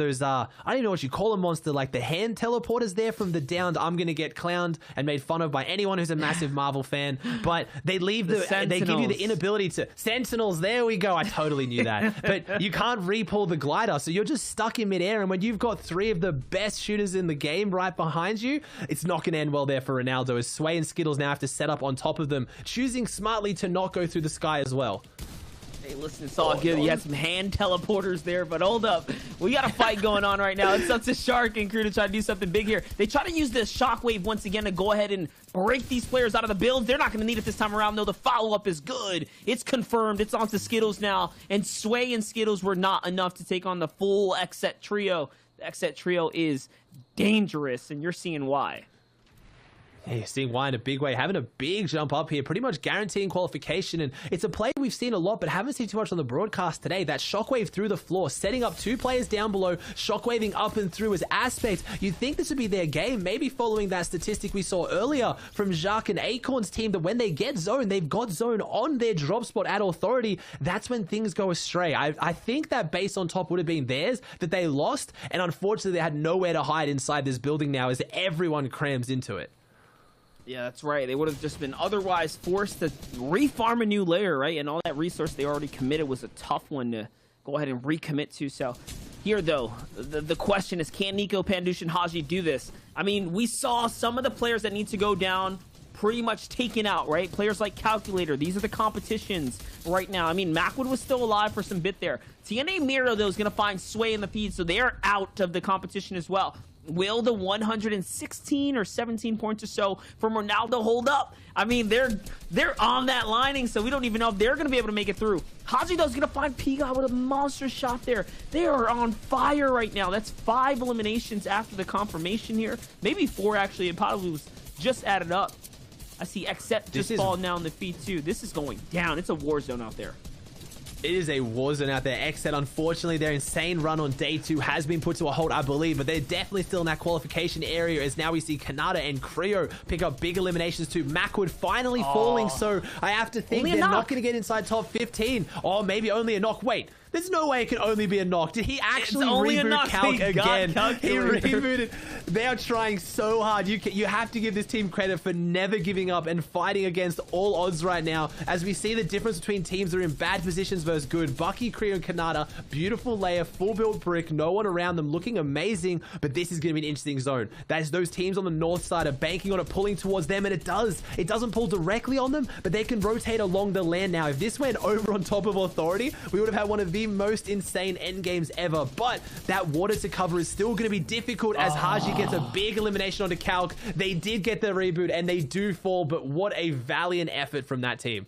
I don't even know what you call a Monster, like the hand teleporters there from the downed. I'm going to get clowned and made fun of by anyone who's a massive Marvel fan, but they leave they give you the inability to... Sentinels, there we go. I totally knew that. But you can't re-pull the glider, so you're just stuck in midair, and when you've got 3 of the best shooters in the game right behind you, it's not going to end well there for Ronaldo, as Sway and Skittles now have to set up on top of them, choosing smartly to not go through the sky as well. Hey, listen, it's all good. You had some hand teleporters there, but hold up. We got a fight going on right now. It's up to Shark and crew to try to do something big here. They try to use the shockwave once again to go ahead and break these players out of the builds. They're not going to need it this time around, though. The follow-up is good. It's confirmed. It's on to Skittles now, and Sway and Skittles were not enough to take on the full Xset trio. The Xset trio is dangerous, and you're seeing why. Yeah, you're seeing why in a big way, having a big jump up here, pretty much guaranteeing qualification. And it's a play we've seen a lot, but haven't seen too much on the broadcast today. That shockwave through the floor, setting up 2 players down below, shockwaving up and through as Aspect. You'd think this would be their game, maybe following that statistic we saw earlier from Jacques and Acorn's team, that when they get zone, they've got zone on their drop spot at Authority. That's when things go astray. I think that base on top would have been theirs, that they lost, and unfortunately they had nowhere to hide inside this building now as everyone crams into it. Yeah, that's right. They would have just been otherwise forced to refarm a new layer, right? And all that resource they already committed was a tough one to go ahead and recommit to. So here, though, the question is, can Nico, Pandush, and Haji do this? I mean, we saw some of the players that need to go down pretty much taken out, right? Players like Calculator. These are the competitions right now. I mean, Macwood was still alive for some bit there. TNA Miro, though, is going to find Sway in the feed, so they are out of the competition as well. Will the 116 or 17 points or so from Ronaldo hold up? I mean, they're on that lining, so we don't even know if they're going to be able to make it through. Haji, though, is going to find Piga with a monster shot there. They are on fire right now. That's 5 eliminations after the confirmation here. Maybe 4, actually. It probably was just added up. I see Xset just falling down the feet, too. This is going down. It's a war zone out there. It is a war zone out there. Xset, unfortunately, their insane run on day 2 has been put to a halt, I believe, but they're definitely still in that qualification area, as now we see Kanata and Creo pick up big eliminations too. Macwood finally falling, so I have to think they're not going to get inside top 15, or maybe only a knock. Wait, there's no way it can only be a knock. Did he actually reboot Calc again? He rebooted. They are trying so hard. You have to give this team credit for never giving up and fighting against all odds right now, as we see the difference between teams that are in bad positions versus good. Bucky, Creo, and Kanata, beautiful layer, full build brick, no one around them, looking amazing, but this is going to be an interesting zone. Those teams on the north side are banking on it, pulling towards them, and it doesn't pull directly on them, but they can rotate along the land now. If this went over on top of Authority, we would have had one of the most insane end games ever, but that water to cover is still going to be difficult, as Haji gets a big elimination onto Calc. They did get the reboot, and they do fall, but what a valiant effort from that team.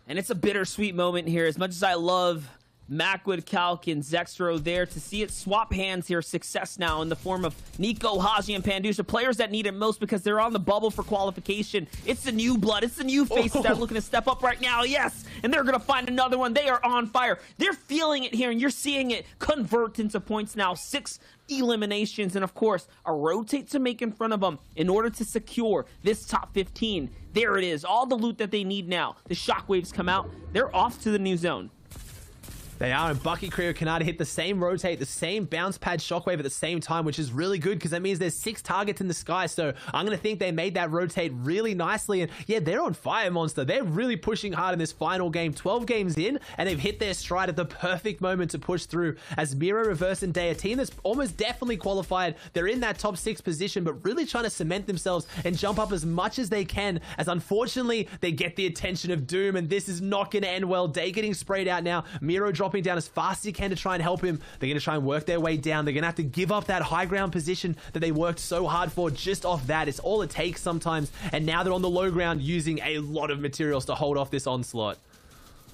And it's a bittersweet moment here. As much as I love Macwood, Calc, and Zextro there, to see it swap hands here, success now in the form of Nico, Haji, and Pandusha, players that need it most because they're on the bubble for qualification. It's the new blood. It's the new faces that are looking to step up right now. Yes, and they're going to find another one. They are on fire. They're feeling it here, and you're seeing it convert into points now. 6 eliminations, and of course, a rotate to make in front of them in order to secure this top 15. There it is. All the loot that they need now. The shockwaves come out. They're off to the new zone. They are, and Bucky, Creo, Kanata hit the same rotate, the same bounce pad shockwave at the same time, which is really good because that means there's 6 targets in the sky. So I'm going to think they made that rotate really nicely. And yeah, they're on fire, Monster. They're really pushing hard in this final game. 12 games in, and they've hit their stride at the perfect moment to push through. As Miro, Reverse, and Day, a team that's almost definitely qualified, they're in that top 6 position, but really trying to cement themselves and jump up as much as they can, as unfortunately, they get the attention of Doom, and this is not going to end well. Day getting sprayed out now. Miro dropping down as fast as he can to try and help him. They're going to try and work their way down. They're going to have to give up that high ground position that they worked so hard for just off that. It's all it takes sometimes. And now they're on the low ground using a lot of materials to hold off this onslaught.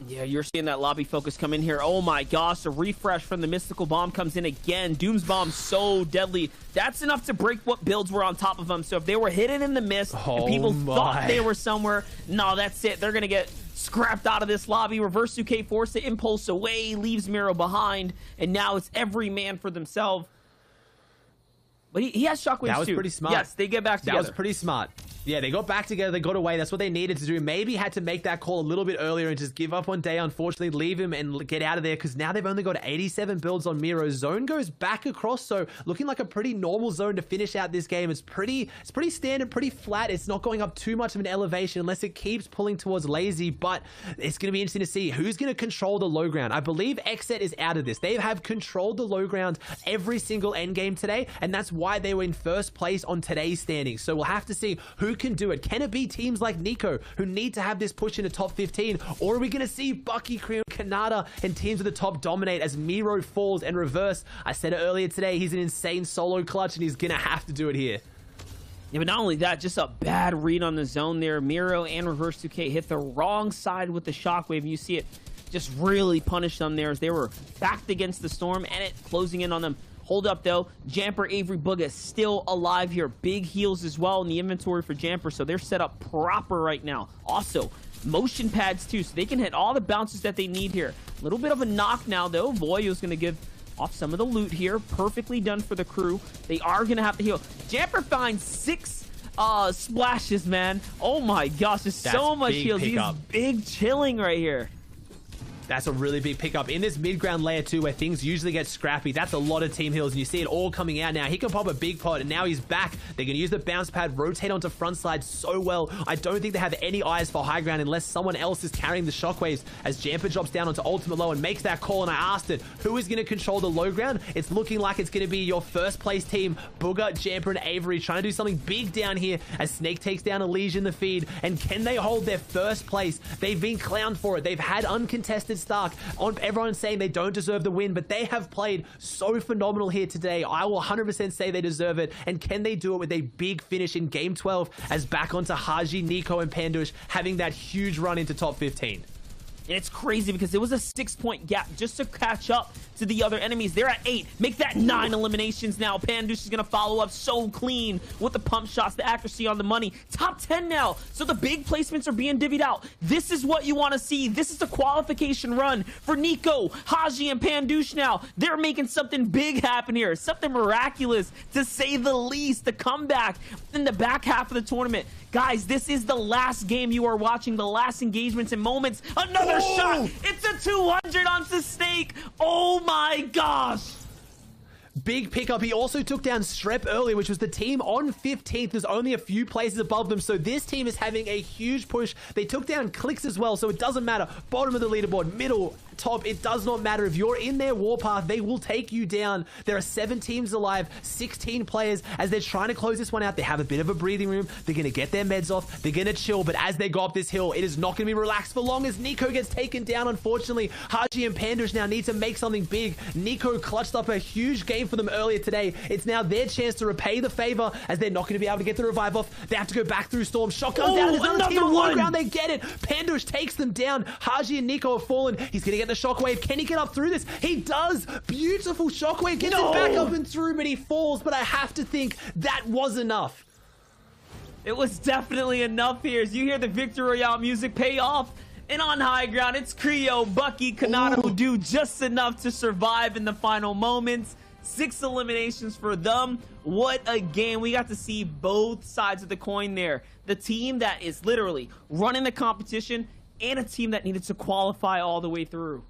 Yeah, you're seeing that lobby focus come in here. Oh my gosh, a refresh from the Mystical Bomb comes in again. Doom's Bomb so deadly. That's enough to break what builds were on top of them. So if they were hidden in the mist and people thought they were somewhere, no, that's it. They're going to get scrapped out of this lobby. Reverse 2K force the impulse away, leaves Miro behind, and now it's every man for themselves. But he has shockwaves too. That was pretty smart. Yes, they get back together. That was pretty smart. Yeah, they got back together, they got away. That's what they needed to do. Maybe had to make that call a little bit earlier and just give up on Day, unfortunately, leave him and get out of there, because now they've only got 87 builds on Miro. Zone goes back across, so looking like a pretty normal zone to finish out this game. It's pretty standard, pretty flat. It's not going up too much of an elevation unless it keeps pulling towards Lazy, but it's going to be interesting to see who's going to control the low ground. I believe Xset is out of this. They have controlled the low ground every single endgame today, and that's why they were in first place on today's standings. So we'll have to see who can do it. Can it be teams like Nico who need to have this push into top 15, or are we going to see Bucky, Creo, Kanata, and teams at the top dominate as Miro falls and Reverse? I said it earlier today, he's an insane solo clutch, and he's going to have to do it here. Yeah, but not only that, just a bad read on the zone there. Miro and Reverse 2K hit the wrong side with the shockwave. You see it just really punish them there as they were backed against the storm and it closing in on them. Hold up, though. Jamper, Avery, Booga still alive here. Big heals as well in the inventory for Jamper, so they're set up proper right now. Also, motion pads, too, so they can hit all the bounces that they need here. A little bit of a knock now, though. Voyo's going to give off some of the loot here. Perfectly done for the crew. They are going to have to heal. Jamper finds 6 splashes, man. Oh, my gosh. There's so much heals. He's big chilling right here. That's a really big pickup in this mid-ground layer too, where things usually get scrappy. That's a lot of team heals, and you see it all coming out now. He can pop a big pot, and now he's back. They're going to use the bounce pad, rotate onto front side so well. I don't think they have any eyes for high ground unless someone else is carrying the shockwaves, as Jamper drops down onto ultimate low and makes that call. And I asked it, who is going to control the low ground? It's looking like it's going to be your first place team, Booga, Jamper, and Avery, trying to do something big down here as Snake takes down Elysian in the feed. And can they hold their first place? They've been clowned for it. They've had uncontested Stark. Everyone's saying they don't deserve the win, but they have played so phenomenal here today. I will 100% say they deserve it. And can they do it with a big finish in Game 12 as back onto Haji, Nico, and Pandush having that huge run into top 15? And it's crazy because it was a 6-point gap just to catch up to the other enemies. They're at 8. Make that 9 eliminations now. Pandush is going to follow up so clean with the pump shots, the accuracy on the money. Top 10 now. So the big placements are being divvied out. This is what you want to see. This is the qualification run for Nico, Haji, and Pandush now. They're making something big happen here. Something miraculous, to say the least. The comeback in the back half of the tournament. Guys, this is the last game you are watching, the last engagements and moments. Another shot. It's a 200 onto Snake. Oh my gosh. Big pickup. He also took down Strep earlier, which was the team on 15th. There's only a few places above them, so this team is having a huge push. They took down Clicks as well, so it doesn't matter. Bottom of the leaderboard, middle, top, it does not matter. If you're in their warpath, they will take you down. There are 7 teams alive, 16 players. As they're trying to close this one out, they have a bit of a breathing room. They're going to get their meds off. They're going to chill, but as they go up this hill, it is not going to be relaxed for long as Nico gets taken down, unfortunately. Haji and Pandush now need to make something big. Nico clutched up a huge game for them earlier today. It's now their chance to repay the favor as they're not going to be able to get the revive off. They have to go back through Storm. Shotgun down. There's another team on low ground. They get it. Pandush takes them down. Haji and Nico have fallen. He's going to get the shockwave. Can he get up through this? He does. Beautiful shockwave. Gets it back up and through, but he falls. But I have to think that was enough. It was definitely enough here. As you hear the Victory Royale music pay off. And on high ground, it's Creo, Bucky, Kanata who do just enough to survive in the final moments. 6 eliminations for them. What a game. We got to see both sides of the coin there. The team that is literally running the competition and a team that needed to qualify all the way through.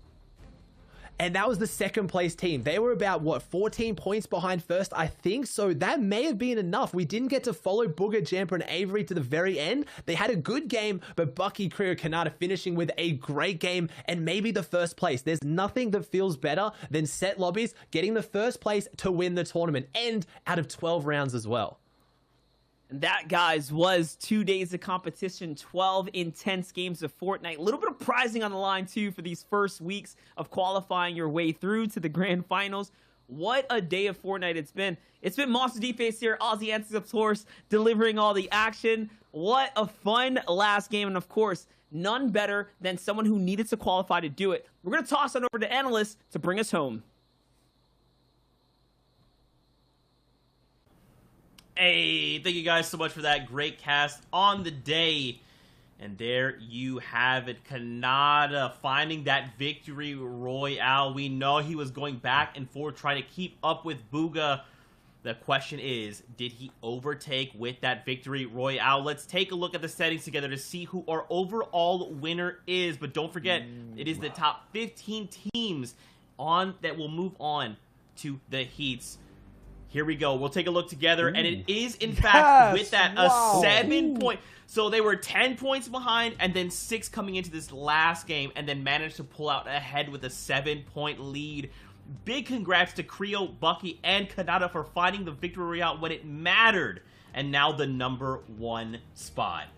And that was the second place team. They were about, what, 14 points behind first, I think. So that may have been enough. We didn't get to follow Booger, Jamper, and Avery to the very end. They had a good game, but Bucky, Creo, Kanata finishing with a great game and maybe the first place. There's nothing that feels better than set lobbies, getting the first place to win the tournament, and out of 12 rounds as well. And that, guys, was 2 days of competition, 12 intense games of Fortnite. A little bit of prizing on the line, too, for these first weeks of qualifying your way through to the grand finals. What a day of Fortnite it's been. It's been Monster D-Face here, Aussie Antics, of course, delivering all the action. What a fun last game. And, of course, none better than someone who needed to qualify to do it. We're going to toss it over to Analyst to bring us home. Hey, thank you guys so much for that great cast on the day. And there you have it. Kanata finding that victory royale. We know he was going back and forth trying to keep up with Booga. The question is, did he overtake with that victory royale? Let's take a look at the settings together to see who our overall winner is. But don't forget, it is the top 15 teams that will move on to the heats. Here we go. We'll take a look together, and it is, in fact, with that, a 7-point. So they were 10 points behind, and then 6 coming into this last game, and then managed to pull out ahead with a 7-point lead. Big congrats to Creo, Bucky, and Kanata for finding the victory royale when it mattered, and now the #1 spot.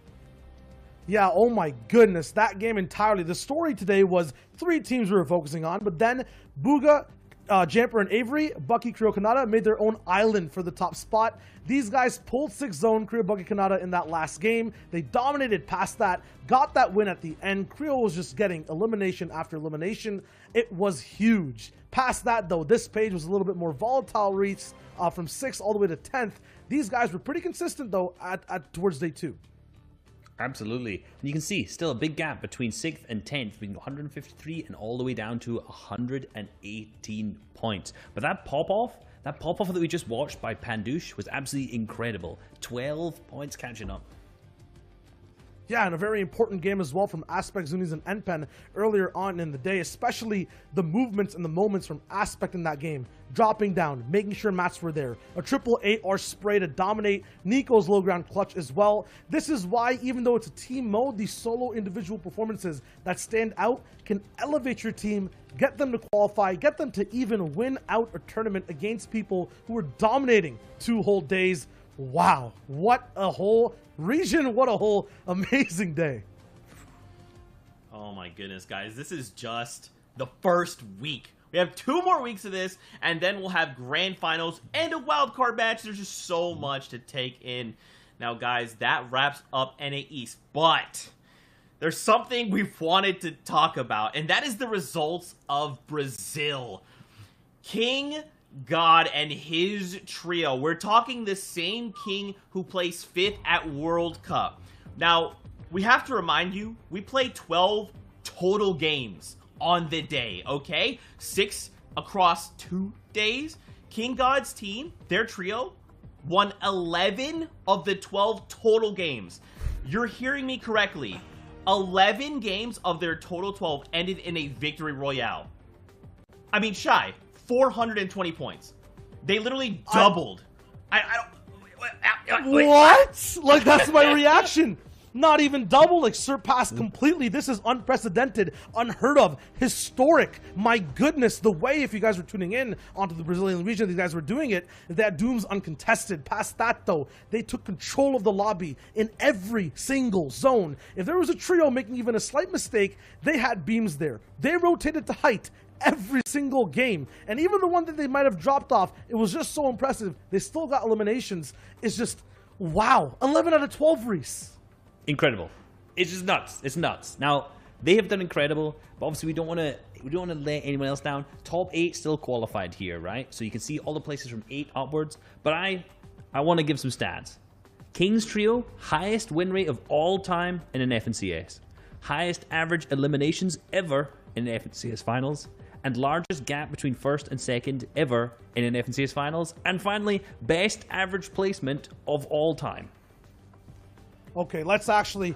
Yeah, oh my goodness, that game entirely. The story today was 3 teams we were focusing on, but then Booga, Jamper, and Avery, Bucky, Creo, Kanata made their own island for the top spot. These guys pulled 6 zone, Creo, Bucky, Kanata in that last game. They dominated past that, got that win at the end. Creo was just getting elimination after elimination. It was huge. Past that, though, this page was a little bit more volatile reach from 6th all the way to 10th. These guys were pretty consistent, though, towards day 2. Absolutely. And you can see still a big gap between 6th and 10th, being 153 and all the way down to 118 points. But that pop-off that we just watched by Pandush was absolutely incredible. 12 points catching up. Yeah, and a very important game as well from Aspect, Zunies, and NPen earlier on in the day, especially the movements and the moments from Aspect in that game. Dropping down, making sure mats were there. A triple AR spray to dominate. Nico's low ground clutch as well. This is why, even though it's a team mode, these solo individual performances that stand out can elevate your team, get them to qualify, get them to even win out a tournament against people who are dominating 2 whole days. Wow, what a whole region, what a whole amazing day. Oh my goodness, guys. This is just the first week. We have 2 more weeks of this, and then we'll have grand finals and a wild card match. There's just so much to take in. Now, guys, that wraps up NA East, but there's something we've wanted to talk about, and that is the results of Brazil. King, God, and his trio. We're talking the same King who placed 5th at World Cup. Now, we have to remind you, we played 12 total games on the day, okay? 6 across 2 days. King God's team, their trio, won 11 of the 12 total games. You're hearing me correctly. 11 games of their total 12 ended in a victory royale. I mean, Shy, 420 points. They literally doubled. I don't... What? Like, that's my reaction. Not even double, like surpassed completely. This is unprecedented, unheard of, historic. My goodness, the way, if you guys were tuning in onto the Brazilian region, these guys were doing it, that Doom's uncontested. Past that, though, they took control of the lobby in every single zone. If there was a trio making even a slight mistake, they had beams there. They rotated to height every single game. And even the one that they might have dropped off, it was just so impressive. They still got eliminations. It's just, wow. 11 out of 12, Reese. Incredible. It's just nuts. It's nuts. Now, they have done incredible, but obviously we don't want to let anyone else down. Top 8 still qualified here, right? So you can see all the places from 8 upwards, but I want to give some stats. King's Trio, highest win rate of all time in an FNCS. Highest average eliminations ever in an FNCS finals, and largest gap between first and second ever in an FNCS finals, and finally, best average placement of all time. Okay, let's actually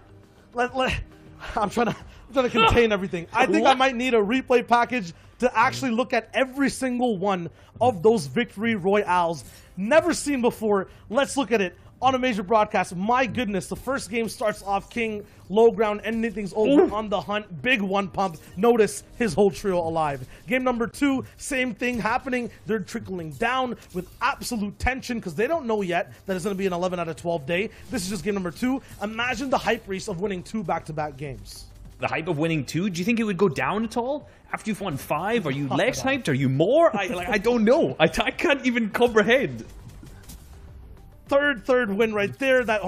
I'm trying to contain everything. I think I might need a replay package to actually look at every single one of those victory royales. Never seen before. Let's look at it on a major broadcast. My goodness, the first game starts off King, low ground, ending things over on the hunt. Big one pump. Notice his whole trio alive. Game number 2, same thing happening. They're trickling down with absolute tension because they don't know yet that it's going to be an 11 out of 12 day. This is just game number 2. Imagine the hype, Reese, of winning 2 back-to-back games. The hype of winning 2? Do you think it would go down at all? After you've won 5? Are you less hyped? Are you more? I don't know. I can't even comprehend. Third win right there. That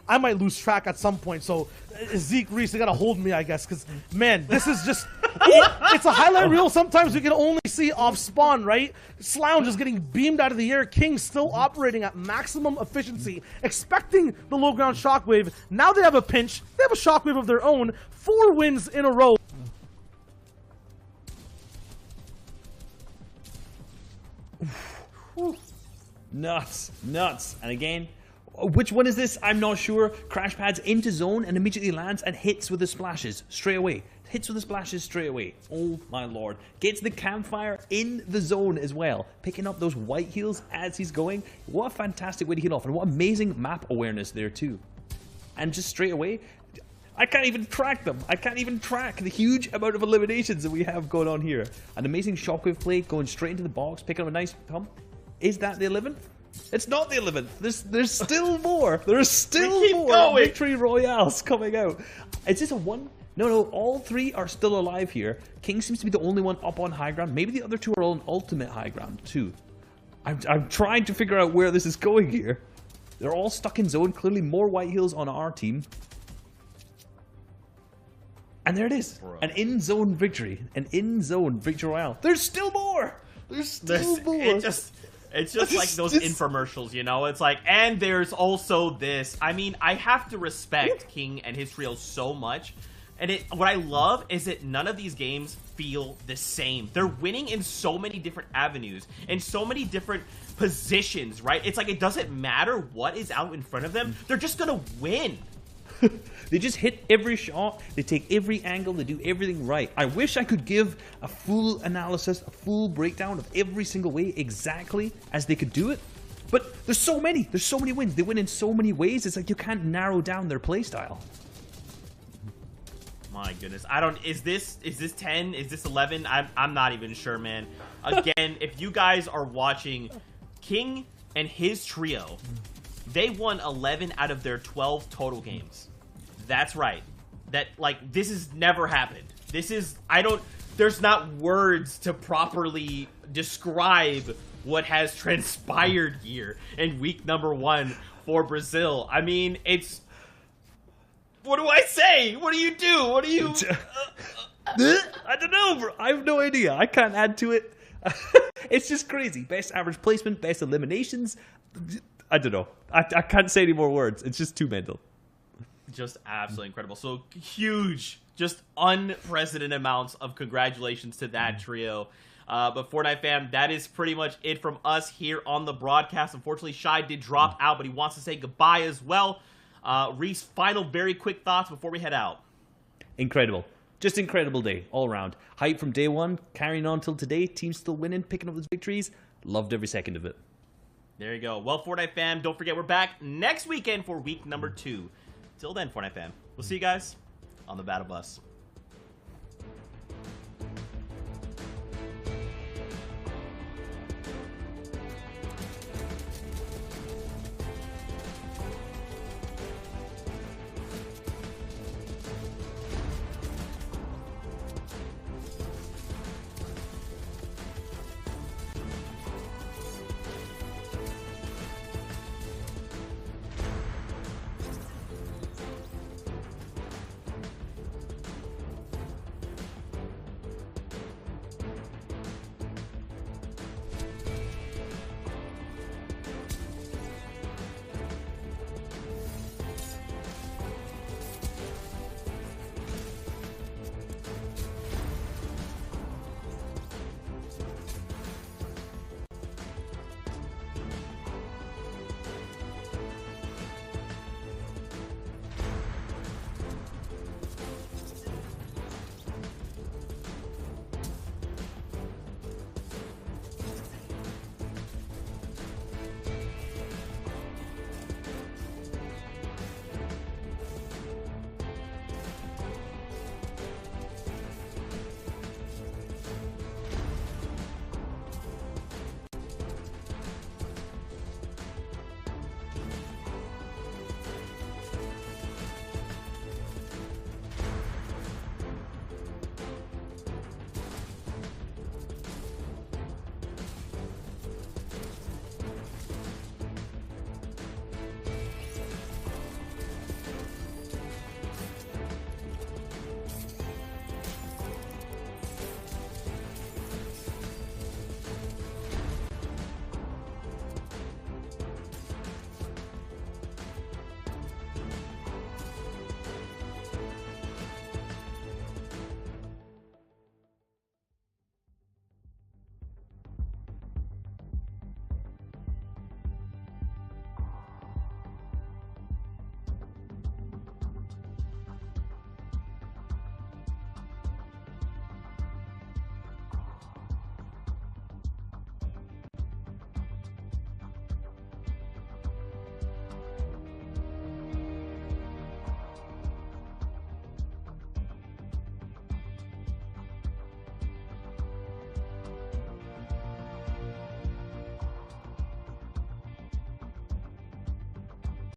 I might lose track at some point. So Zeke, Reese, they gotta hold me, I guess, because man, this is just it's a highlight reel. Sometimes we can only see off spawn, right? Slouch is getting beamed out of the air. King still operating at maximum efficiency, expecting the low ground shockwave. Now they have a pinch. They have a shockwave of their own. 4 wins in a row. Nuts. And again, which one is this? I'm not sure. Crash pads into zone and immediately lands and hits with the splashes straight away. Oh my lord. Gets the campfire in the zone as well. Picking up those white heals as he's going. What a fantastic way to heal off. And what amazing map awareness there too. And just straight away, I can't even track them. I can't even track the huge amount of eliminations that we have going on here. An amazing shockwave play going straight into the box. Picking up a nice pump. Is that the 11th? It's not the 11th. There's still more. There's still more victory royales coming out. Is this a 1? No, all 3 are still alive here. King seems to be the only one up on high ground. Maybe the other 2 are all on ultimate high ground too. I'm trying to figure out where this is going here. They're all stuck in zone. Clearly more white heals on our team. And there it is. Bro. An in-zone victory. An in-zone victory royale. There's still more. It's just like those infomercials, you know? It's like, and there's also this. I mean, I have to respect King and his trio so much. And what I love is that none of these games feel the same. They're winning in so many different avenues, in so many different positions, right? It's like it doesn't matter what is out in front of them. They're just gonna win. They just hit every shot, they take every angle, they do everything right. I wish I could give a full analysis, a full breakdown of every single way exactly as they could do it. But there's so many wins. They win in so many ways, it's like you can't narrow down their playstyle. My goodness. Is this 10? Is this 11? I'm not even sure, man. Again, if you guys are watching King and his trio, they won 11 out of their 12 total games. That's right. that, like, this has never happened. This is, there's not words to properly describe what has transpired here in week number 1 for Brazil. I mean, it's, what do I say? What do you do? What do you... I don't know, bro. I have no idea. I can't add to it. It's just crazy. Best average placement, best eliminations. I don't know. I can't say any more words. It's just too mental. Just absolutely incredible. So huge, just unprecedented amounts of congratulations to that trio. But Fortnite fam, that is pretty much it from us here on the broadcast. Unfortunately, Shy did drop out, but he wants to say goodbye as well. Reese, final very quick thoughts before we head out. Incredible. Just incredible day all around. Hype from day one, carrying on till today. Team still winning, picking up those victories. Loved every second of it. There you go. Well, Fortnite fam, don't forget we're back next weekend for week number 2. Till then, Fortnite fam, we'll see you guys on the Battle Bus.